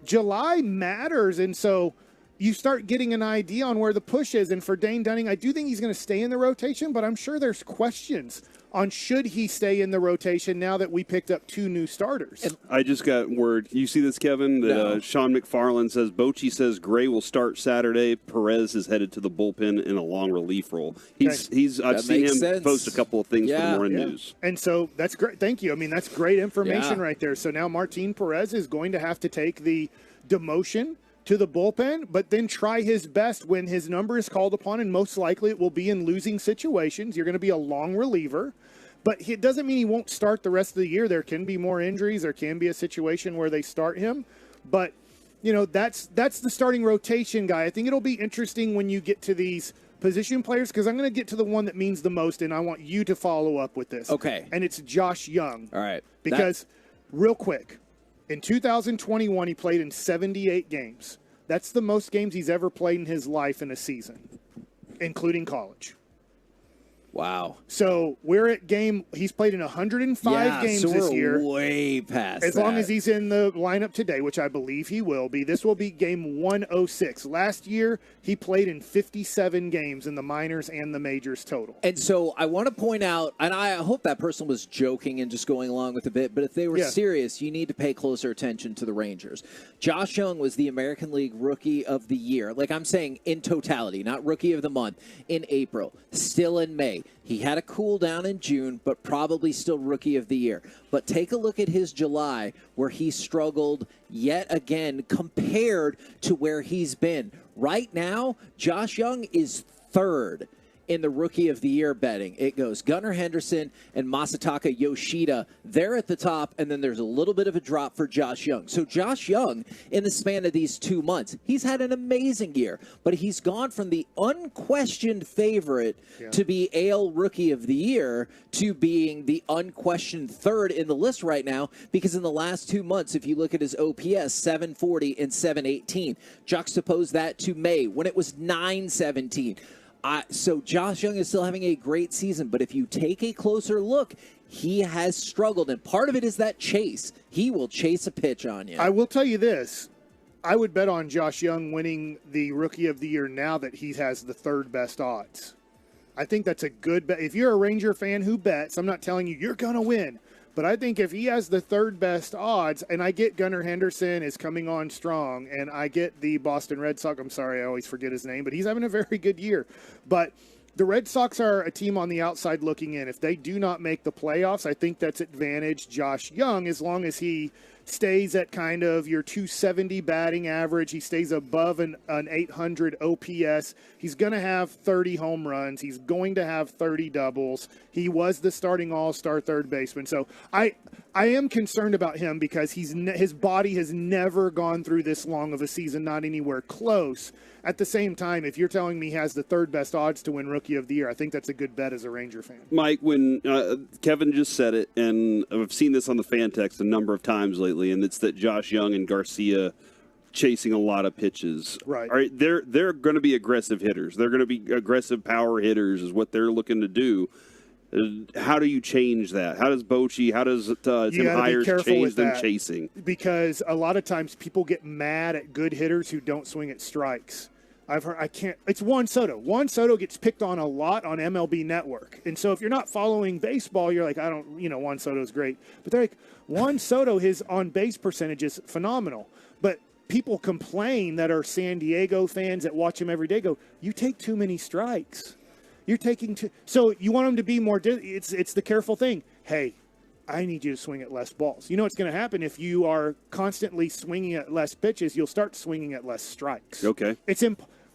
July matters, and so you start getting an idea on where the push is. And for Dane Dunning, I do think he's going to stay in the rotation, but I'm sure there's questions on should he stay in the rotation now that we picked up 2 new starters. I just got word. You see this, Kevin? That Sean McFarland says Bochy says Gray will start Saturday. Perez is headed to the bullpen in a long relief role. I've seen him post a couple of things for the Morning News. And so that's great. Thank you. I mean, that's great information right there. So now Martin Perez is going to have to take the demotion to the bullpen, but then try his best when his number is called upon, and most likely it will be in losing situations. You're going to be a long reliever, but it doesn't mean he won't start the rest of the year. There can be more injuries. There can be a situation where they start him, but that's the starting rotation guy. I think it'll be interesting when you get to these position players, because I'm going to get to the one that means the most, and I want you to follow up with this. Okay. And it's Josh Young. All right. Because real quick, in 2021, he played in 78 games. That's the most games he's ever played in his life in a season, including college. Wow. So we're at he's played in 105 games this year. Way past As long as he's in the lineup today, which I believe he will be. This will be game 106. Last year, he played in 57 games in the minors and the majors total. And so I want to point out, and I hope that person was joking and just going along with a bit, but if they were serious, you need to pay closer attention to the Rangers. Josh Young was the American League Rookie of the Year. Like I'm saying, in totality, not Rookie of the Month, in April, still in May. He had a cool down in June, but probably still Rookie of the Year. But take a look at his July, where he struggled yet again compared to where he's been. Right now, Josh Young is 3rd in the Rookie of the Year betting. It goes Gunnar Henderson and Masataka Yoshida. They're at the top, and then there's a little bit of a drop for Josh Young. So Josh Young, in the span of these 2 months, he's had an amazing year, but he's gone from the unquestioned favorite to be AL Rookie of the Year to being the unquestioned 3rd in the list right now, because in the last 2 months, if you look at his OPS, 740 and 718, juxtapose that to May when it was 917. So Josh Young is still having a great season, but if you take a closer look, he has struggled, and part of it is that chase. He will chase a pitch on you. I will tell you this. I would bet on Josh Young winning the Rookie of the Year now that he has the third best odds. I think that's a good bet. If you're a Ranger fan who bets, I'm not telling you you're going to win. But I think if he has the third best odds, and I get Gunnar Henderson is coming on strong, and I get the Boston Red Sox, I'm sorry, I always forget his name, but he's having a very good year. But the Red Sox are a team on the outside looking in. If they do not make the playoffs, I think that's advantage Josh Young as long as he stays at kind of your 270 batting average. He stays above an 800 OPS. He's going to have 30 home runs. He's going to have 30 doubles. He was the starting all-star third baseman. So I am concerned about him because his body has never gone through this long of a season, not anywhere close. At the same time, if you're telling me he has the third best odds to win Rookie of the Year, I think that's a good bet as a Ranger fan. Mike, when Kevin just said it, and I've seen this on the fan text a number of times lately, and it's that Josh Young and Garcia chasing a lot of pitches. Right. All right, they're going to be aggressive hitters. They're going to be aggressive power hitters is what they're looking to do. How do you change that? How does Bochy, how does Tim Hires change them chasing? Because a lot of times people get mad at good hitters who don't swing at strikes. I've heard it's Juan Soto. Juan Soto gets picked on a lot on MLB Network. And so if you're not following baseball, you're like, Juan Soto's great. But they're like, Juan Soto, his on-base percentage is phenomenal. But people complain that are San Diego fans that watch him every day go, you take too many strikes. You're taking so you want them to be more. It's the careful thing. Hey, I need you to swing at less balls. You know what's going to happen if you are constantly swinging at less pitches? You'll start swinging at less strikes. Okay.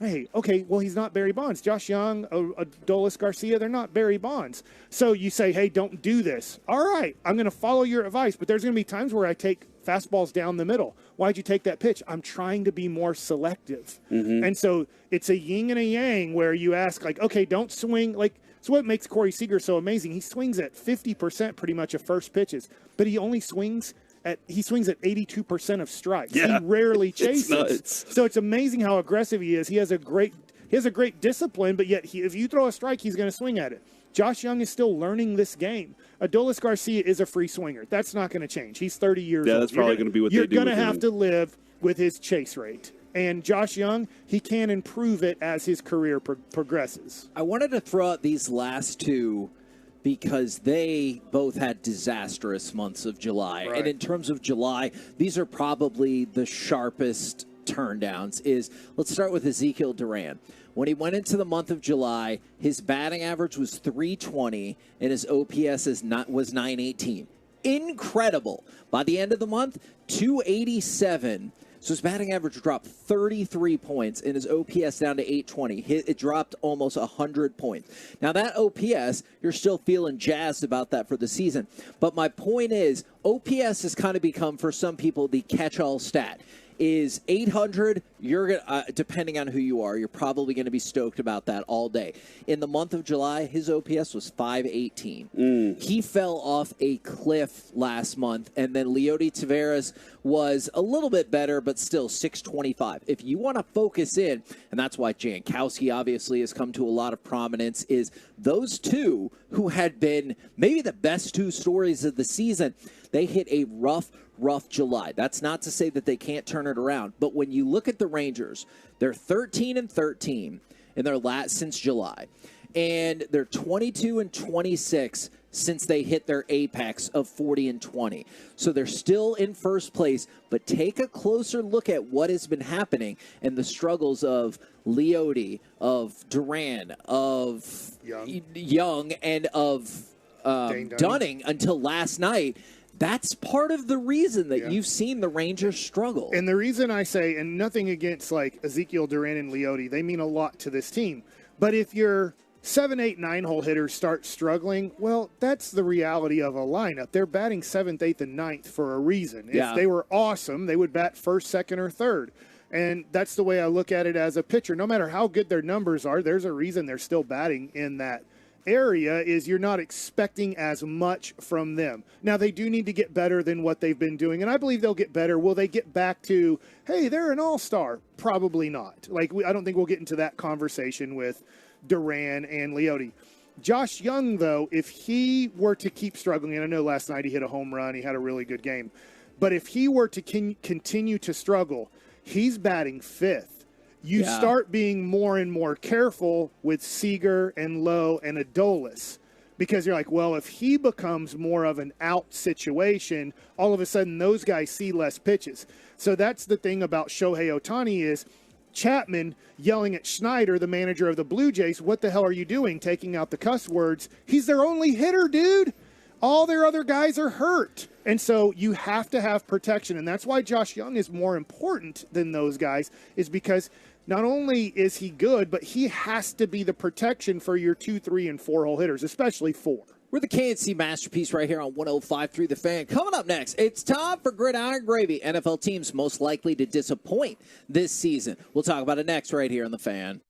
Hey, okay, well, he's not Barry Bonds. Josh Young, Adolis Garcia, they're not Barry Bonds. So you say, hey, don't do this. All right, I'm going to follow your advice, but there's going to be times where I take fastballs down the middle. Why'd you take that pitch? I'm trying to be more selective. Mm-hmm. And so it's a yin and a yang where you ask, like, okay, don't swing. Like, so what makes Corey Seager so amazing? He swings at 50% pretty much of first pitches, but he only swings at 82% of strikes. Yeah. He rarely chases. It's nuts. So it's amazing how aggressive he is. He has a great discipline, but yet if you throw a strike, he's going to swing at it. Josh Young is still learning this game. Adolis Garcia is a free swinger. That's not going to change. He's 30 years old. Yeah, that's probably going to be what they do. You're going to have to live with his chase rate. And Josh Young, he can improve it as his career progresses. I wanted to throw out these last two because they both had disastrous months of July. Right. And in terms of July, these are probably the sharpest turndowns. Let's start with Ezekiel Duran. When he went into the month of July, his batting average was .320 and his OPS was .918. Incredible. By the end of the month, .287. So his batting average dropped 33 points and his OPS down to .820. It dropped almost 100 points. Now that OPS, you're still feeling jazzed about that for the season. But my point is, OPS has kind of become, for some people, the catch-all stat. Is 800, you're gonna, depending on who you are, you're probably going to be stoked about that all day. In the month of July, his OPS was 518. He fell off a cliff last month, and then Leody Taveras was a little bit better, but still 625. If you want to focus in, and that's why Jankowski obviously has come to a lot of prominence, is those two who had been maybe the best two stories of the season, they hit a rough July. That's not to say that they can't turn it around, but when you look at the Rangers, they're 13-13 in their last since July, and they're 22-26 since they hit their apex of 40-20. So they're still in first place, but take a closer look at what has been happening and the struggles of Leody, of Duran, of Young and of Dunning until last night. That's part of the reason that you've seen the Rangers struggle. And the reason I say, and nothing against like Ezekiel Duran and Leody, they mean a lot to this team. But if your 7, 8, 9-hole hitters start struggling, well, that's the reality of a lineup. They're batting 7th, 8th, and 9th for a reason. Yeah. If they were awesome, they would bat 1st, 2nd, or 3rd. And that's the way I look at it as a pitcher. No matter how good their numbers are, there's a reason they're still batting in that area, is you're not expecting as much from them. Now, they do need to get better than what they've been doing, and I believe they'll get better. Will they get back to, hey, they're an all-star? Probably not. Like, I don't think we'll get into that conversation with Duran and Leote. Josh Young, though, if he were to keep struggling, and I know last night he hit a home run, he had a really good game, but if he were to continue to struggle, he's batting 5th. You start being more and more careful with Seager and Lowe and Adolis, because you're like, well, if he becomes more of an out situation, all of a sudden those guys see less pitches. So that's the thing about Shohei Ohtani is Chapman yelling at Schneider, the manager of the Blue Jays, what the hell are you doing, taking out the cuss words? He's their only hitter, dude. All their other guys are hurt. And so you have to have protection. And that's why Josh Young is more important than those guys, is because not only is he good, but he has to be the protection for your 2, 3, and 4-hole hitters, especially 4. We're the KNC Masterpiece right here on 105.3 The Fan. Coming up next, it's time for Gridiron Gravy. NFL teams most likely to disappoint this season. We'll talk about it next right here on The Fan.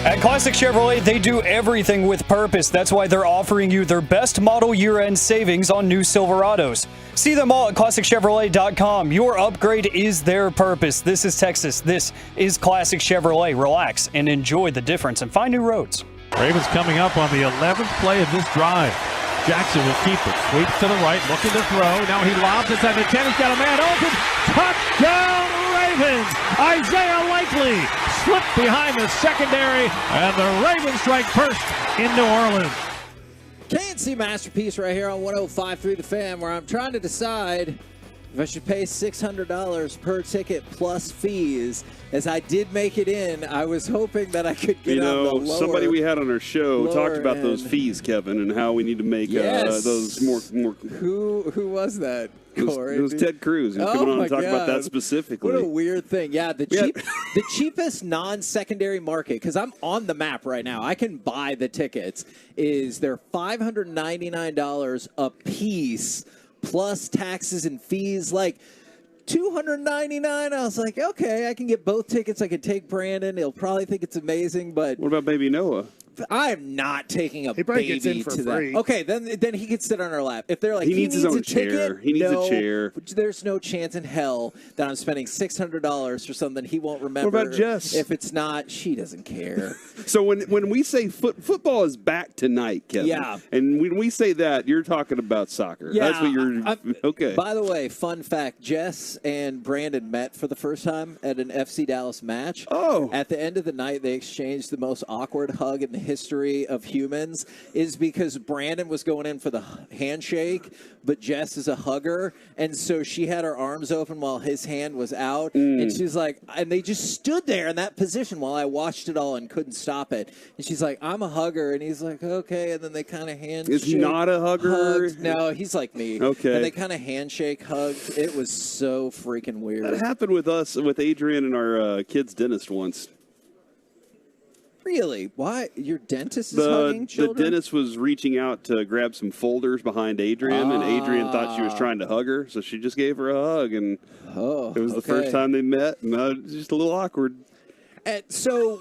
At Classic Chevrolet, they do everything with purpose. That's why they're offering you their best model year-end savings on new Silverados. See them all at ClassicChevrolet.com. Your upgrade is their purpose. This is Texas. This is Classic Chevrolet. Relax and enjoy the difference and find new roads. Ravens coming up on the 11th play of this drive. Jackson will keep it. Sweeps to the right, looking to throw. Now he lobs inside the 10. He's got a man open. Touchdown Ravens! Isaiah Likely slipped behind the secondary, and the Ravens strike first in New Orleans. KNC Masterpiece right here on 105.3 The Fan, where I'm trying to decide if I should pay $600 per ticket plus fees. As I did make it in, I was hoping that I could get on the lower. Somebody we had on our show talked about end. those fees, Kevin, and how we need to make those more. Who was that? It was Ted Cruz. He was coming on and talking about that specifically. What a weird thing. Yeah, the cheapest non-secondary market, because I'm on the map right now. I can buy the tickets. They're $599 a piece plus taxes and fees. Like $299. I was like, okay, I can get both tickets. I can take Brandon. He'll probably think it's amazing. But what about Baby Noah? I am not taking a probably baby gets in for to free. that. Okay, then he can sit on our lap. If they're like, He needs his own a ticket, chair. He needs a chair. There's no chance in hell that I'm spending $600 for something he won't remember. What about Jess? If it's not, she doesn't care. So when we say football is back tonight, Kevin, Yeah. and when we say that, you're talking about soccer. Yeah, That's what you're okay. By the way, fun fact: Jess and Brandon met for the first time at an FC Dallas match. Oh! At the end of the night, they exchanged the most awkward hug in the history of humans. Is because Brandon was going in for the handshake, but Jess is a hugger, and so she had her arms open while his hand was out, and she was like, and they just stood there in that position while I watched it all and couldn't stop it. And she's like, "I'm a hugger," and he's like, "Okay," and then they kind of handshake. Is not a hugger? Hugged. No, he's like me. Okay. And they kind of handshake, hugged. It was so freaking weird. That happened with us, with Adrian and our kid's dentist once. Really? Why? Your dentist is hugging children? The dentist was reaching out to grab some folders behind Adrian, and Adrian thought she was trying to hug her, so she just gave her a hug, and it was the first time they met, and it was just a little awkward. And so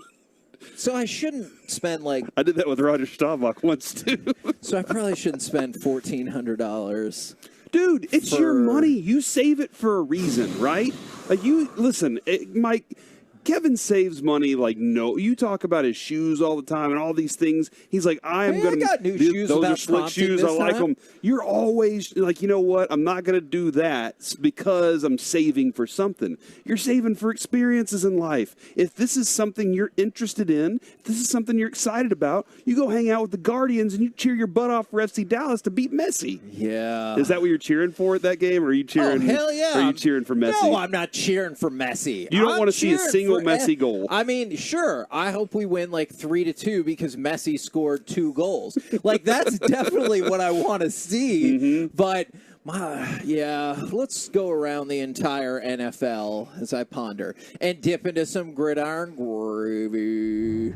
I shouldn't spend like... I did that with Roger Staubach once, too. So I probably shouldn't spend $1,400. Dude, it's your money. You save it for a reason, right? Listen, Mike... Kevin saves money like no. You talk about his shoes all the time and all these things. He's like, I got new shoes. Those about are slick shoes. I like them. You're always like, you know what? I'm not going to do that because I'm saving for something. You're saving for experiences in life. If this is something you're interested in, if this is something you're excited about, you go hang out with the Guardians and you cheer your butt off for FC Dallas to beat Messi. Yeah. Is that what you're cheering for at that game? Or are you cheering? Oh, hell yeah. Are you cheering for Messi? No, I'm not cheering for Messi. You don't I'm want to see a cheering single for Messi goal. I mean, sure. I hope we win like 3-2 because Messi scored 2 goals. Like that's definitely what I want to see. But let's go around the entire NFL as I ponder and dip into some gridiron gravy.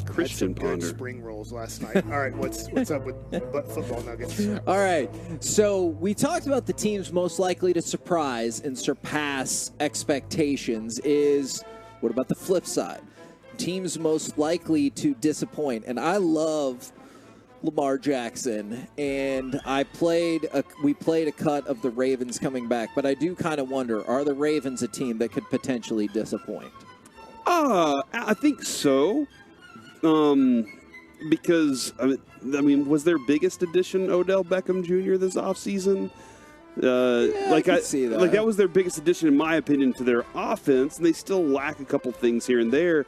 Christian Good Ponder. spring rolls last night. All right, what's up with football nuggets? All right, so we talked about the teams most likely to surprise and surpass expectations. What about the flip side? Teams most likely to disappoint. And I love Lamar Jackson, and we played a cut of the Ravens coming back, but I do kind of wonder, are the Ravens a team that could potentially disappoint? I think so. Because I mean, was their biggest addition Odell Beckham Jr. this offseason? I can see that. Like that was their biggest addition, in my opinion, to their offense, and they still lack a couple things here and there.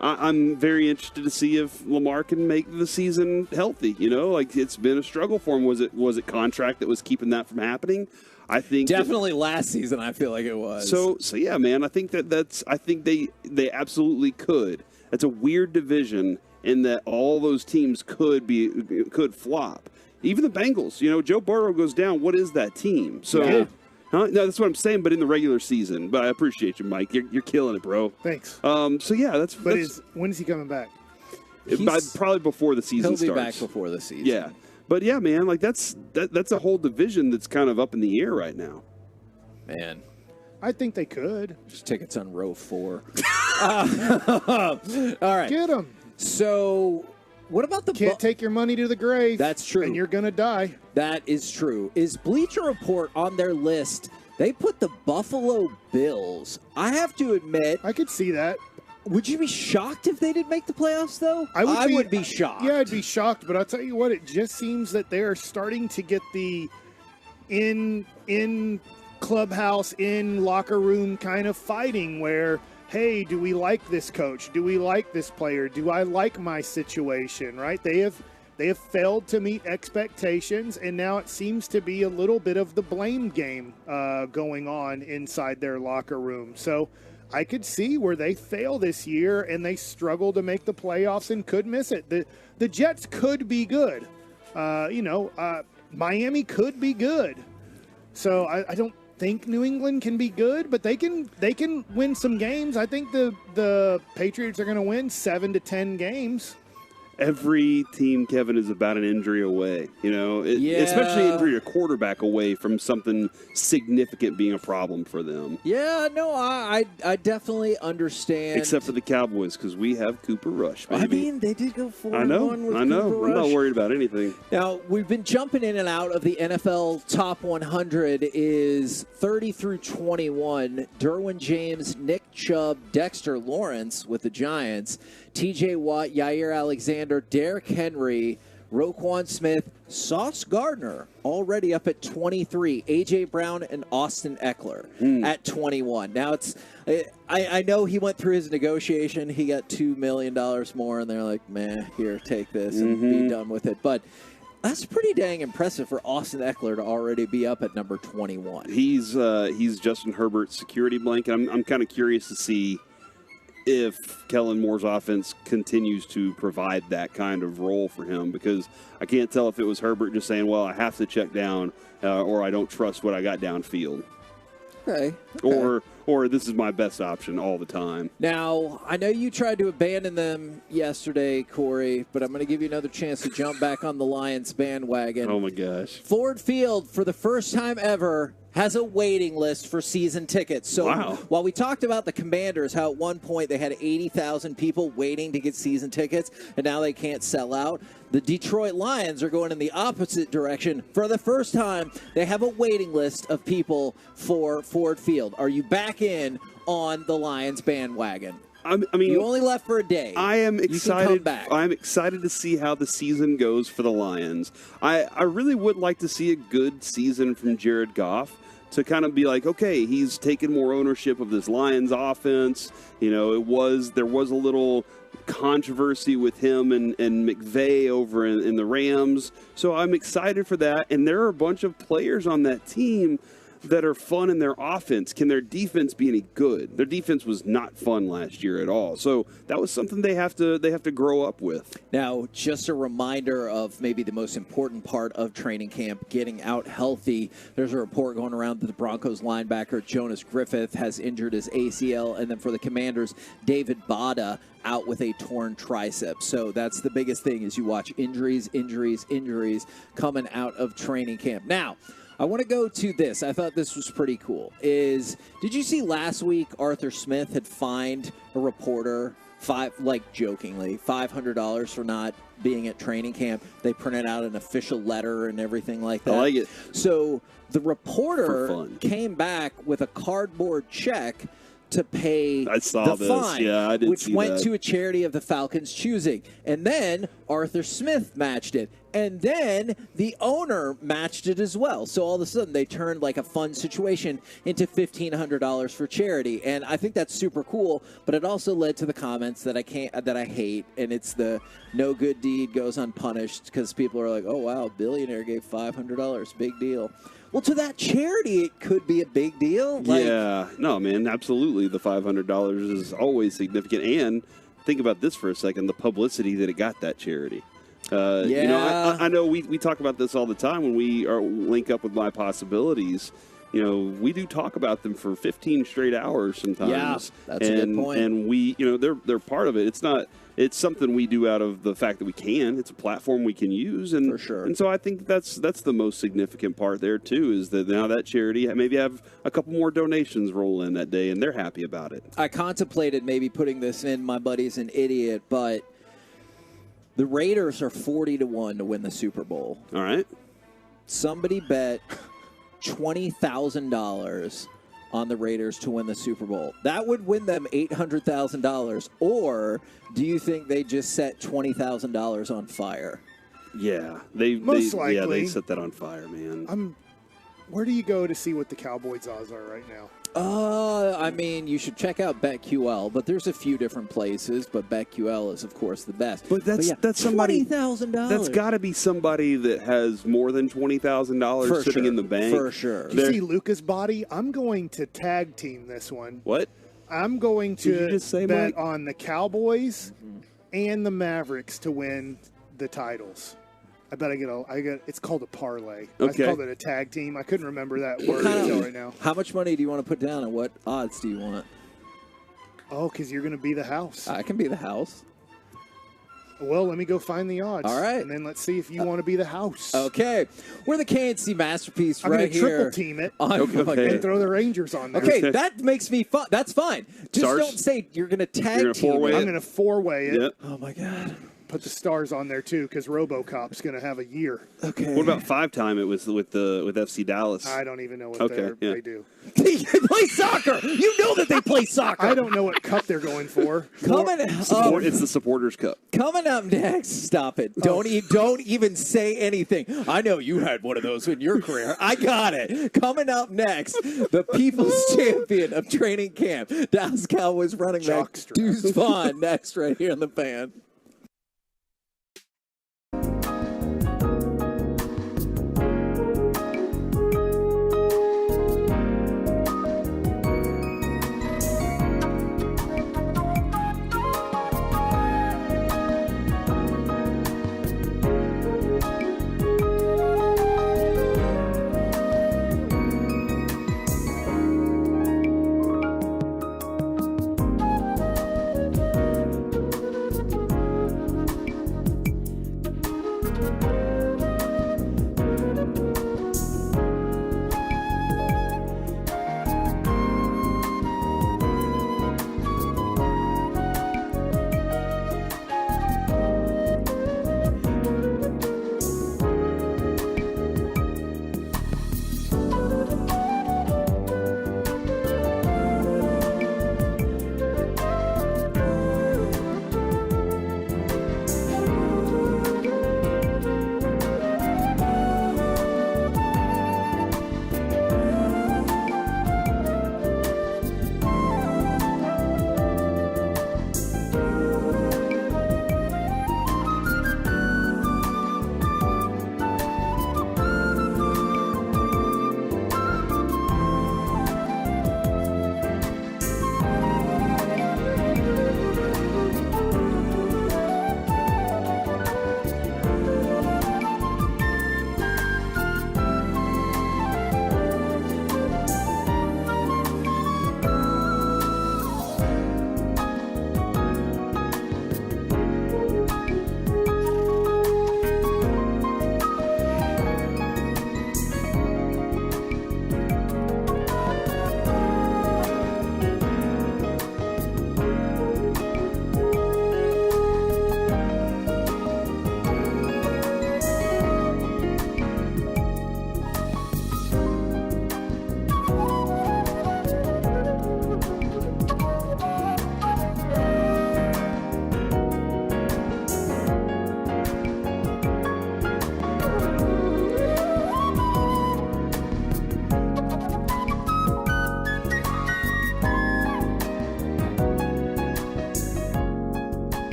I'm very interested to see if Lamar can make the season healthy. You know, like it's been a struggle for him. Was it contract that was keeping that from happening? I think definitely last season. I feel like it was. So yeah, man. I think I think they absolutely could. It's a weird division in that all those teams could flop. Even the Bengals, Joe Burrow goes down. What is that team? So, no, that's what I'm saying. But in the regular season, but I appreciate you, Mike. You're killing it, bro. Thanks. So yeah, when is he coming back? Probably before the season starts. He'll be back before the season. Yeah, but yeah, man, like that's a whole division that's kind of up in the air right now. Man. I think they could. Just tickets on row 4. All right. Get them. So, what about the... Can't take your money to the grave. That's true. And you're going to die. That is true. Is Bleacher Report on their list? They put the Buffalo Bills. I have to admit... I could see that. Would you be shocked if they didn't make the playoffs, though? I would be shocked. Yeah, I'd be shocked, but I'll tell you what, it just seems that they're starting to get the in clubhouse, in locker room kind of fighting where, hey, do we like this coach? Do we like this player? Do I like my situation, right? They have failed to meet expectations, and now it seems to be a little bit of the blame game going on inside their locker room. So I could see where they fail this year and they struggle to make the playoffs and could miss it. The Jets could be good. Miami could be good. So I don't think New England can be good, but they can win some games. I think the Patriots are going to win 7 to 10 games. Every team, Kevin, is about an injury away. Especially injury to quarterback away from something significant being a problem for them. Yeah, no, I definitely understand. Except for the Cowboys, because we have Cooper Rush, baby. I mean, they did go 4-1 with I know. Cooper I'm Rush. not worried about anything. Now, we've been jumping in and out of the NFL Top 100 is 30 through 21. Derwin James, Nick Chubb, Dexter Lawrence with the Giants, TJ Watt, Yair Alexander, Derrick Henry, Roquan Smith, Sauce Gardner already up at 23, A.J. Brown and Austin Eckler at 21. Now, I know he went through his negotiation. He got $2 million more, and they're like, meh, here, take this and be done with it. But that's pretty dang impressive for Austin Eckler to already be up at number 21. He's Justin Herbert's security blanket. I'm kind of curious to see if Kellen Moore's offense continues to provide that kind of role for him, because I can't tell if it was Herbert just saying, well, I have to check down or I don't trust what I got downfield. Okay. Or this is my best option all the time. Now, I know you tried to abandon them yesterday, Corey, but I'm going to give you another chance to jump back on the Lions bandwagon. Oh, my gosh. Ford Field, for the first time ever, has a waiting list for season tickets. So while we talked about the Commanders, how at one point they had 80,000 people waiting to get season tickets, and now they can't sell out, the Detroit Lions are going in the opposite direction. For the first time, they have a waiting list of people for Ford Field. Are you back in on the Lions bandwagon? I mean, you only left for a day. I am excited. You can come back. I'm excited to see how the season goes for the Lions. I really would like to see a good season from Jared Goff, to kind of be like, okay, he's taken more ownership of this Lions offense. There was a little controversy with him and McVay over in the Rams. So I'm excited for that. And there are a bunch of players on that team that are fun in their offense. Can their defense be any good? Their defense was not fun last year at all. So that was something they have to grow up with. Now, just a reminder of maybe the most important part of training camp, getting out healthy. There's a report going around that the Broncos linebacker Jonas Griffith has injured his ACL, and then for the Commanders, David Bada out with a torn tricep. So that's the biggest thing, is you watch injuries coming out of training camp. Now, I want to go to this. I thought this was pretty cool. Did you see last week Arthur Smith had fined a reporter jokingly $500 for not being at training camp? They printed out an official letter and everything like that. I like it. So the reporter came back with a cardboard check to pay the fine, I did which see went that. to a charity of the Falcons' choosing. And then Arthur Smith matched it. And then the owner matched it as well. So all of a sudden they turned like a fun situation into $1,500 for charity. And I think that's super cool, but it also led to the comments that I hate, and it's the no good deed goes unpunished, because people are like, oh wow, billionaire gave $500, big deal. Well, to that charity, it could be a big deal. Yeah. No, man, absolutely. The $500 is always significant. And think about this for a second, the publicity that it got that charity. I know we talk about this all the time when we link up with My Possibilities. we do talk about them for 15 straight hours sometimes. Yeah, that's a good point. And we, they're part of it. It's something we do out of the fact that we can. It's a platform we can use, and for sure. And so I think that's the most significant part there too. Is that now that charity maybe have a couple more donations roll in that day, and they're happy about it. I contemplated maybe putting this in. My buddy's an idiot, but the Raiders are 40-1 to win the Super Bowl. All right. Somebody bet $20,000 on the Raiders to win the Super Bowl. That would win them $800,000. Or do you think they just set $20,000 on fire? Yeah, they likely. Yeah, they set that on fire, man. Where do you go to see what the Cowboys odds are right now? I mean, you should check out BetQL, but there's a few different places, but BetQL is, of course, the best. But that's somebody $20,000. That's got to be somebody that has more than $20,000 sitting in the bank. For sure. You see Luca's body? I'm going to tag team this one. What? I'm going Did you to just say, bet Mike? on the Cowboys and the Mavericks to win the titles. I bet it's called a parlay. Okay. I called it a tag team. I couldn't remember that word until right now. How much money do you want to put down, and what odds do you want? Oh, because you're going to be the house. I can be the house. Well, let me go find the odds. All right. And then let's see if you want to be the house. Okay. We're the KNC Masterpiece I'm right going to here. triple team it Okay. and throw the Rangers on there. Okay, that makes me fun. That's fine. Just Stars? don't say you're going to tag You're gonna team four-way it. I'm going to four-way it. Yep. Oh, my God. Put the stars on there, too, because RoboCop's going to have a year. Okay. What about 5-time it was with FC Dallas? I don't even know what yeah. they do. They play soccer. You know that they play soccer. I don't know what cup they're going for. It's the Supporters Cup. Coming up next, stop it. Don't even say anything. I know you had one of those in your career. I got it. Coming up next, the People's Champion of Training Camp, Dallas Cowboys running back Deuce Vaughn next right here on the Fan.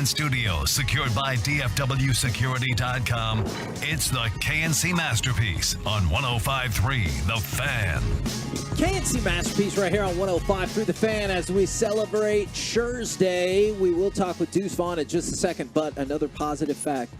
Fan Studios, secured by DFWsecurity.com, it's the KNC Masterpiece on 105.3 The Fan. KNC Masterpiece right here on 105.3 The Fan as we celebrate Scherz Day. We will talk with Deuce Vaughn in just a second, but another positive fact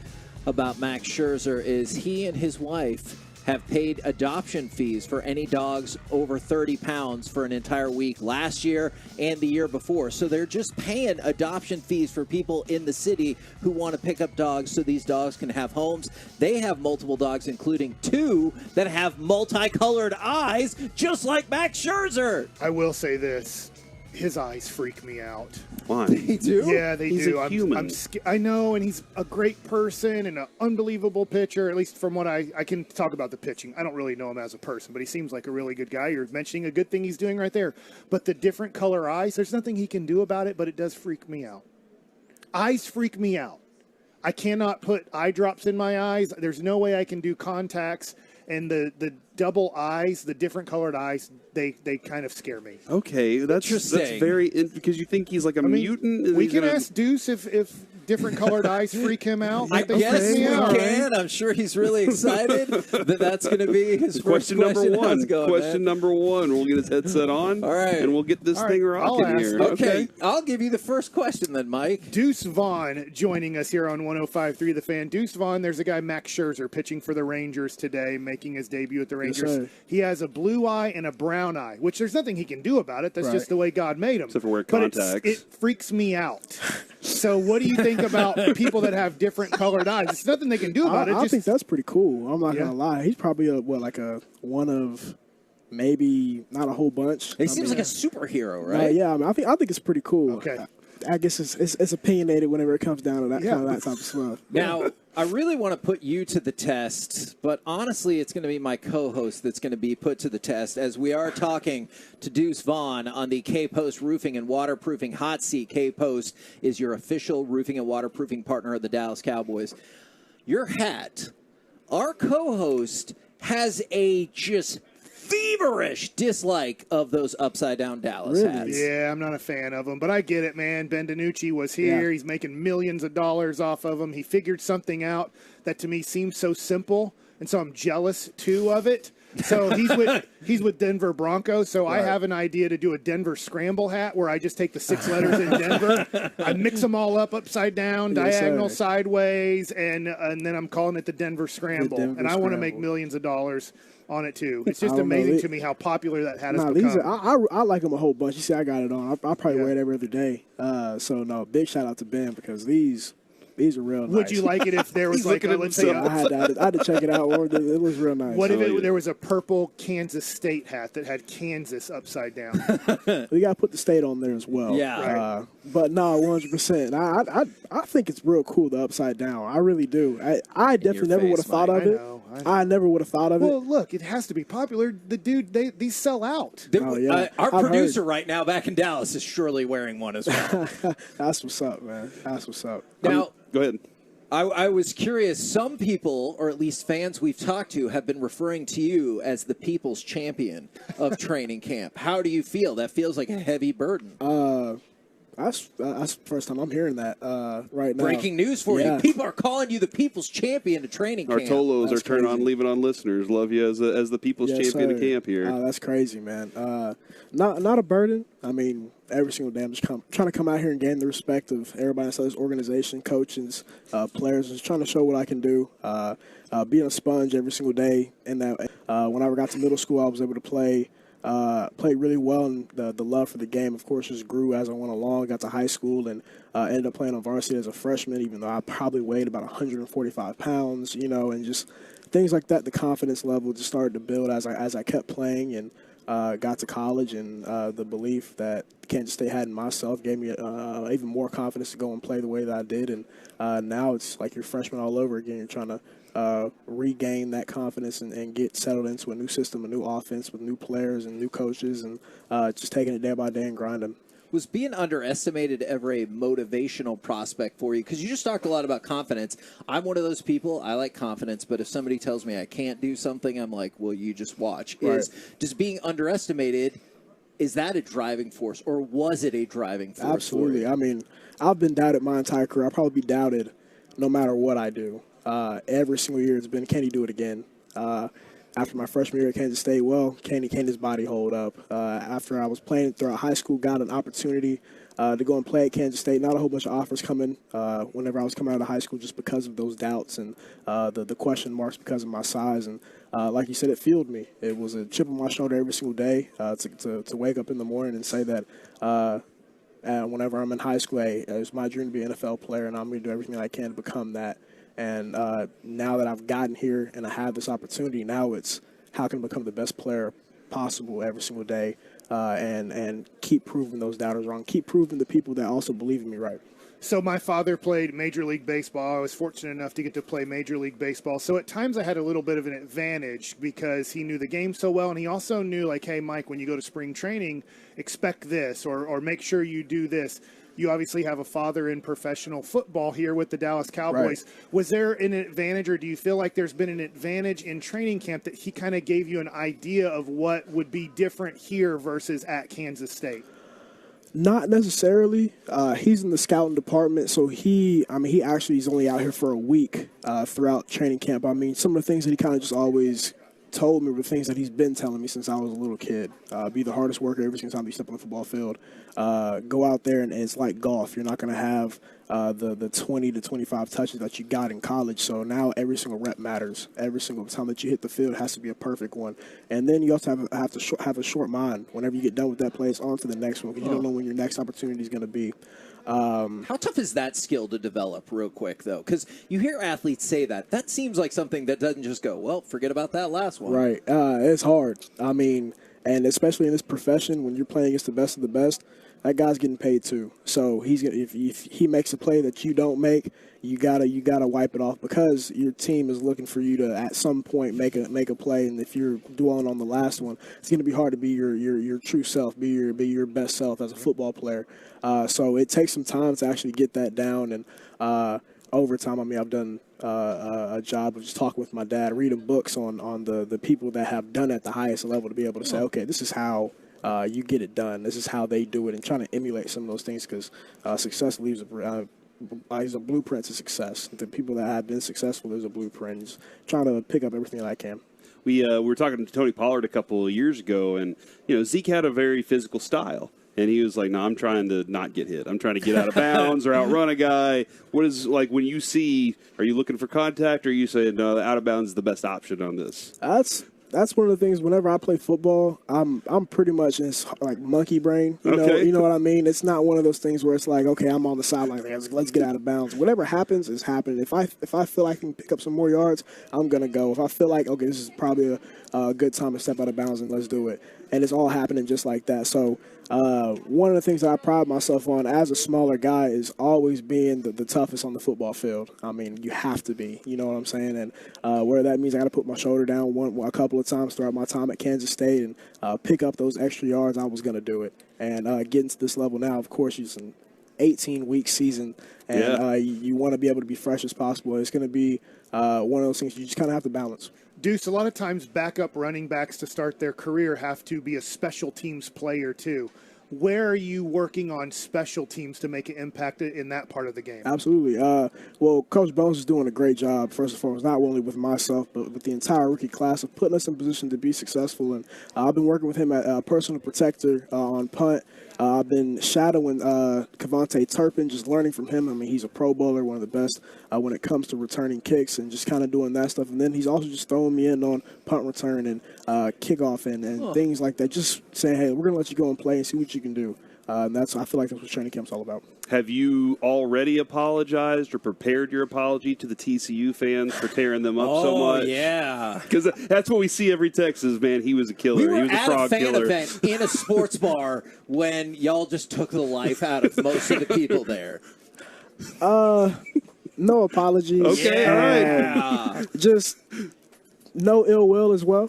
about Max Scherzer is he and his wife have paid adoption fees for any dogs over 30 pounds for an entire week last year and the year before. So they're just paying adoption fees for people in the city who want to pick up dogs so these dogs can have homes. They have multiple dogs, including 2 that have multicolored eyes, just like Max Scherzer. I will say this. His eyes freak me out. Why? They do? Yeah, they He's do. a human. I know, and he's a great person and an unbelievable pitcher, at least from what I can talk about the pitching. I don't really know him as a person, but he seems like a really good guy. You're mentioning a good thing he's doing right there. But the different color eyes, there's nothing he can do about it, but it does freak me out. Eyes freak me out. I cannot put eye drops in my eyes. There's no way I can do contacts. And the double eyes, the different colored eyes, they kind of scare me. Okay, that's very because you think he's like a mutant. We can ask Deuce if different colored eyes freak him out. I guess we can. I'm sure he's really excited that that's going to be his question first number question. one. Question number one. We'll get his headset on. All right. And we'll get this thing rocking here. Okay. I'll give you the first question then, Mike. Deuce Vaughn joining us here on 105.3 The Fan. Deuce Vaughn, there's a guy, Max Scherzer, pitching for the Rangers today, making his debut at the Rangers. Yes, he has a blue eye and a brown eye, which there's nothing he can do about it. That's just the way God made him. Except for wear But contacts. it freaks me out. So what do you think about people that have different colored eyes? It's nothing they can do about it. I think that's pretty cool. I'm not gonna lie. He's probably like a one of maybe not a whole bunch. He seems like a superhero, right? Yeah, I mean, I think it's pretty cool. Okay. I guess it's opinionated whenever it comes down to that kind of that type of stuff. Now, I really want to put you to the test, but honestly, it's going to be my co-host that's going to be put to the test as we are talking to Deuce Vaughn on the K-Post Roofing and Waterproofing Hot Seat. K-Post is your official roofing and waterproofing partner of the Dallas Cowboys. Your hat, our co-host has a just feverish dislike of those upside-down Dallas hats. Yeah, I'm not a fan of them, but I get it, man. Ben DiNucci was here. Yeah. He's making millions of dollars off of them. He figured something out that to me seems so simple, and so I'm jealous, too, of it. So he's with Denver Broncos, so I have an idea to do a Denver scramble hat where I just take the 6 letters in Denver, I mix them all up upside down, diagonal, sideways, and then I'm calling it the Denver Scramble. And I want to make millions of dollars on it too. It's just amazing to me how popular that hat has become. These I like them a whole bunch. You see, I got it on. I probably wear it every other day. So no, big shout out to Ben because these are real nice. Would you like it if there was like let's say I had to check it out. It was real nice. What if there was a purple Kansas State hat that had Kansas upside down? We got to put the state on there as well. Yeah. But no, 100%. I think it's real cool, the upside down. I really do. I definitely never would have thought of it. I never would have thought of it. Well, look, it has to be popular. The dude, these sell out. Our producer right now back in Dallas is surely wearing one as well. That's what's up, man. That's what's up. Now, go ahead. I was curious. Some people, or at least fans we've talked to, have been referring to you as the people's champion of training camp. How do you feel? That feels like a heavy burden. That's the first time I'm hearing that right now. Breaking news for you. People are calling you the people's champion of training Our camp. Tolos are turning on, leaving on listeners. Love you as the people's champion of camp here. That's crazy, man. Not a burden. I mean, every single day I'm just trying to come out here and gain the respect of everybody inside this organization, coaches, players, just trying to show what I can do. Being a sponge every single day. And that when I got to middle school, I was able to play really well, and the love for the game, of course, just grew as I went along. Got to high school and ended up playing on varsity as a freshman, even though I probably weighed about 145 pounds, and just things like that. The confidence level just started to build as I kept playing and got to college, and the belief that Kansas State had in myself gave me even more confidence to go and play the way that I did. And now it's like you're freshman all over again. You're trying to regain that confidence and get settled into a new system, a new offense with new players and new coaches, and just taking it day by day and grinding. Was being underestimated ever a motivational prospect for you? Because you just talked a lot about confidence. I'm one of those people. I like confidence, but if somebody tells me I can't do something, I'm like, well, you just watch. Right. Does being underestimated Is that a driving force, or was it a driving force? Absolutely. For you? I mean, I've been doubted my entire career. I'll probably be doubted no matter what I do. Every single year it's been, can he do it again? After my freshman year at Kansas State, well, can his body hold up? After I was playing throughout high school, got an opportunity to go and play at Kansas State. Not a whole bunch of offers coming whenever I was coming out of high school just because of those doubts and the question marks because of my size. And like you said, it fueled me. It was a chip on my shoulder every single day to wake up in the morning and say that whenever I'm in high school, hey, it's my dream to be an NFL player, and I'm going to do everything I can to become that. And now that I've gotten here and I have this opportunity, now it's how can I become the best player possible every single day and keep proving those doubters wrong, keep proving the people that also believe in me right. So my father played Major League Baseball. I was fortunate enough to get to play Major League Baseball. So at times I had a little bit of an advantage because he knew the game so well, and he also knew, like, hey, Mike, when you go to spring training, expect this or make sure you do this. You obviously have a father in professional football here with the Dallas Cowboys. Right. Was there an advantage, or do you feel like there's been an advantage in training camp that he kind of gave you an idea of what would be different here versus at Kansas State? Not necessarily. He's in the scouting department, so he actually is only out here for a week throughout training camp. I mean, some of the things that he kind of just always told me were things that he's been telling me since I was a little kid. Be the hardest worker every single time you step on the football field. Go out there, and it's like golf. You're not going to have the 20 to 25 touches that you got in college. So now every single rep matters. Every single time that you hit the field has to be a perfect one. And then you also have to have a short mind. Whenever you get done with that play, it's on to the next one because you don't know when your next opportunity is going to be. How tough is that skill to develop real quick, though? Because you hear athletes say that. That seems like something that doesn't just go, well, forget about that last one. Right. It's hard. I mean, and especially in this profession, when you're playing against the best of the best, that guy's getting paid too. So if he makes a play that you don't make, you gotta wipe it off because your team is looking for you to at some point make a play. And if you're dwelling on the last one, it's gonna be hard to be your true self, be your best self as a football player. So it takes some time to actually get that down. And over time, I mean, I've done a job of just talking with my dad, reading books on the people that have done at the highest level to be able to say, okay, this is how you get it done. This is how they do it, and trying to emulate some of those things because success leaves a blueprint to success. The people that have been successful, there's a blueprint. Just trying to pick up everything that I can. We were talking to Tony Pollard a couple of years ago, and Zeke had a very physical style. And he was like, no, I'm trying to not get hit. I'm trying to get out of bounds or outrun a guy. What is, like, when you see, are you looking for contact, or are you saying, no, out of bounds is the best option on this? That's one of the things. Whenever I play football, I'm pretty much in this like monkey brain. You know what I mean. It's not one of those things where it's like, okay, I'm on the sideline. Let's get out of bounds. Whatever happens is happening. If I feel I can pick up some more yards, I'm gonna go. If I feel like, okay, this is probably a good time to step out of bounds, and let's do it. And it's all happening just like that. So one of the things that I pride myself on as a smaller guy is always being the toughest on the football field. I mean, you have to be. You know what I'm saying? And where that means I got to put my shoulder down a couple of times throughout my time at Kansas State and pick up those extra yards, I was going to do it. And getting to this level now, of course, it's an 18-week season, and you want to be able to be fresh as possible. It's going to be one of those things you just kind of have to balance. Deuce, a lot of times backup running backs to start their career have to be a special teams player too. Where are you working on special teams to make an impact in that part of the game? Absolutely. Well, Coach Bones is doing a great job, first and foremost, not only with myself, but with the entire rookie class of putting us in position to be successful. And I've been working with him at personal protector on punt. I've been shadowing Kevontae Turpin, just learning from him. I mean, he's a Pro Bowler, one of the best when it comes to returning kicks and just kind of doing that stuff. And then he's also just throwing me in on punt return and kickoff and things like that. Just saying, hey, we're going to let you go and play and see what you can do. And I feel like that's what training camp's all about. Have you already apologized or prepared your apology to the TCU fans for tearing them up so much? Oh, yeah. Because that's what we see every Texas, man. He was a killer. We were he was at a frog a fan killer. event in a sports bar when y'all just took the life out of most of the people there. No apologies. Okay, all right. Just no ill will as well.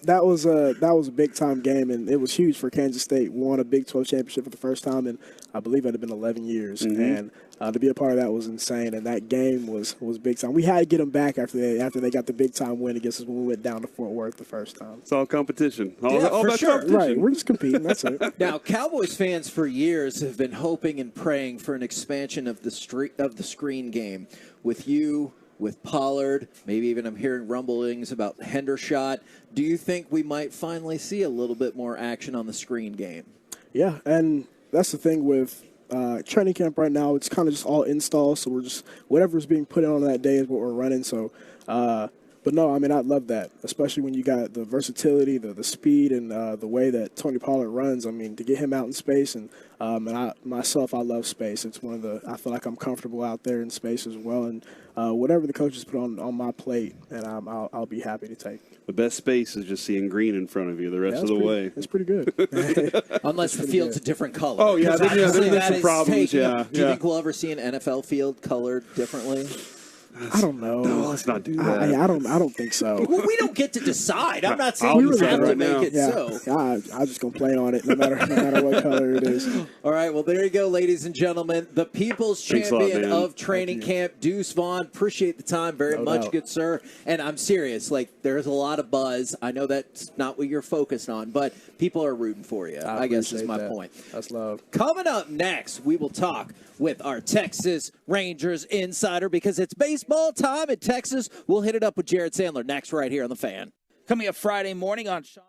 That was a big time game, and it was huge for Kansas State. Won a Big 12 championship for the first time in, I believe, it had been 11 years, and to be a part of that was insane. And that game was big time. We had to get them back after they got the big time win against us when we went down to Fort Worth the first time. It's all competition. All for about sure. competition. Right, we're just competing. That's it. Now, Cowboys fans for years have been hoping and praying for an expansion of the screen game with you, with Pollard. Maybe even I'm hearing rumblings about Hendershot. Do you think we might finally see a little bit more action on the screen game? Yeah, and that's the thing with training camp right now. It's kind of just all installs, so we're just whatever's being put on that day is what we're running. So, but no, I mean, I love that, especially when you got the versatility, the speed, and the way that Tony Pollard runs. I mean, to get him out in space, and I love space. It's one of I feel like I'm comfortable out there in space as well, and whatever the coaches put on my plate, and I'll be happy to take. The best space is just seeing green in front of you the rest of the way. It's pretty good. Unless the field's a different color. Oh, yeah, there's some problems, Do you think we'll ever see an NFL field colored differently? I don't know. No, let's not do that. I don't think so. Well, we don't get to decide. I'm not saying we have to make it so. I'm just going to play on it no matter what color it is. All right, well, there you go, ladies and gentlemen. The people's champion of training camp, Deuce Vaughn. Appreciate the time very much, good sir. And I'm serious. Like, there's a lot of buzz. I know that's not what you're focused on, but people are rooting for you, I guess is my point. That's love. Coming up next, we will talk with our Texas Rangers insider because it's baseball time in Texas. We'll hit it up with Jared Sandler next right here on The Fan. Coming up Friday morning on Sean.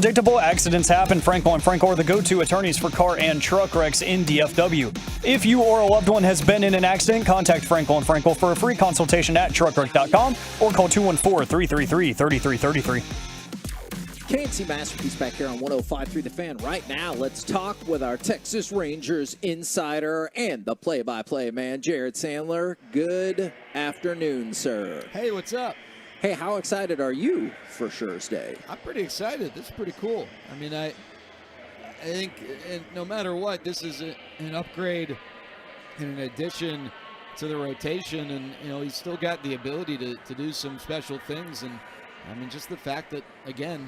unpredictable, accidents happen. Frankel and Frankel are the go-to attorneys for car and truck wrecks in DFW. If you or a loved one has been in an accident, contact Frankel and Frankel for a free consultation at truckwreck.com or call 214-333-3333. KNC Masterpiece back here on 105.3 The Fan. Right now, let's talk with our Texas Rangers insider and the play-by-play man, Jared Sandler. Good afternoon, sir. Hey, what's up? Hey, how excited are you for Scher's Day? I'm pretty excited. This is pretty cool. I mean, I think no matter what, this is an upgrade and an addition to the rotation, and he's still got the ability to do some special things. And I mean, just the fact that, again,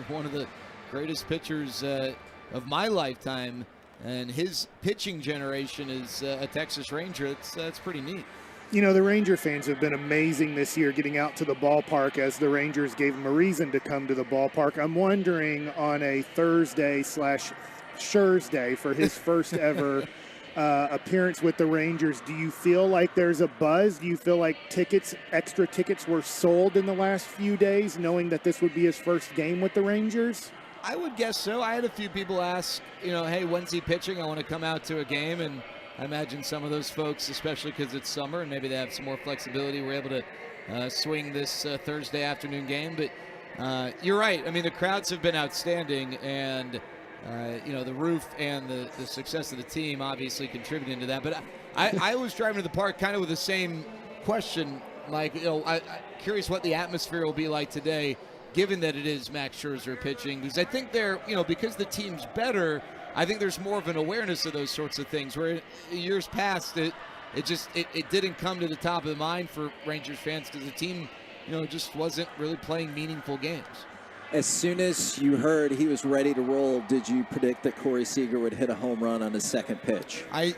one of the greatest pitchers of my lifetime and his pitching generation is a Texas Ranger, that's pretty neat. The Ranger fans have been amazing this year getting out to the ballpark as the Rangers gave them a reason to come to the ballpark. I'm wondering on a Thursday/Scher's Day for his first ever appearance with the Rangers, do you feel like there's a buzz? Do you feel like extra tickets were sold in the last few days, knowing that this would be his first game with the Rangers? I would guess so. I had a few people ask, hey, when's he pitching? I want to come out to a game. And I imagine some of those folks, especially because it's summer and maybe they have some more flexibility, were able to swing this Thursday afternoon game. But you're right. I mean, the crowds have been outstanding, and the roof and the success of the team obviously contributing to that. But I was driving to the park kind of with the same question, like, I'm curious what the atmosphere will be like today, given that it is Max Scherzer pitching, because I think they're, because the team's better, I think there's more of an awareness of those sorts of things, where in years past it didn't come to the top of the mind for Rangers fans because the team, just wasn't really playing meaningful games. As soon as you heard he was ready to roll, did you predict that Corey Seager would hit a home run on his second pitch? I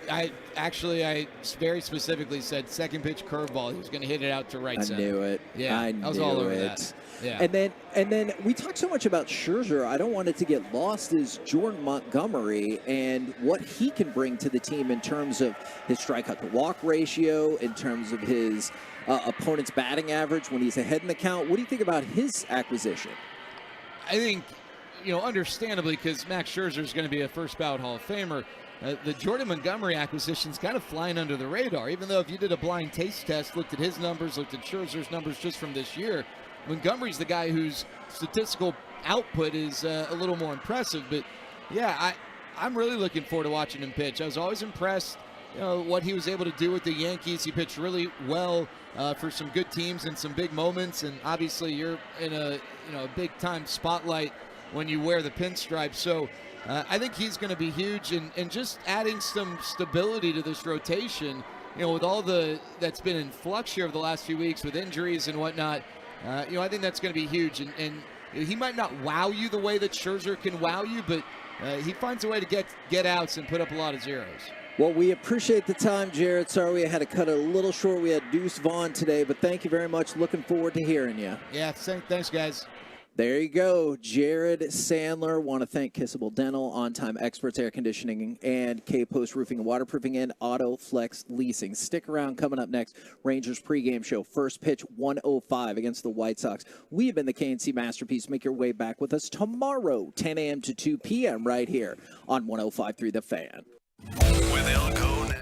very specifically said second pitch curveball. He was going to hit it out to right center. I knew it. Yeah, I was all over that. Yeah. And then we talk so much about Scherzer. I don't want it to get lost is Jordan Montgomery and what he can bring to the team in terms of his strikeout to walk ratio, in terms of his opponent's batting average when he's ahead in the count. What do you think about his acquisition? I think, understandably, because Max Scherzer is going to be a first ballot Hall of Famer, the Jordan Montgomery acquisition is kind of flying under the radar, even though if you did a blind taste test, looked at his numbers, looked at Scherzer's numbers just from this year, Montgomery's the guy whose statistical output is a little more impressive. But, yeah, I'm really looking forward to watching him pitch. I was always impressed, what he was able to do with the Yankees. He pitched really well for some good teams and some big moments, and obviously you're in a big-time spotlight when you wear the pinstripe. So I think he's going to be huge, and just adding some stability to this rotation, with all that's been in flux here over the last few weeks with injuries and whatnot, I think that's going to be huge. And he might not wow you the way that Scherzer can wow you, but he finds a way to get outs and put up a lot of zeros. Well, we appreciate the time, Jared. Sorry we had to cut it a little short. We had Deuce Vaughn today, but thank you very much. Looking forward to hearing you. Yeah, thanks, guys. There you go, Jared Sandler. Want to thank Kissable Dental, On Time Experts Air Conditioning, and K-Post Roofing and Waterproofing, and Auto Flex Leasing. Stick around. Coming up next, Rangers pregame show. First pitch 1:05 against the White Sox. We have been the KNC Masterpiece. Make your way back with us tomorrow, 10 a.m. to 2 p.m. right here on 105.3 The Fan. With Elko next.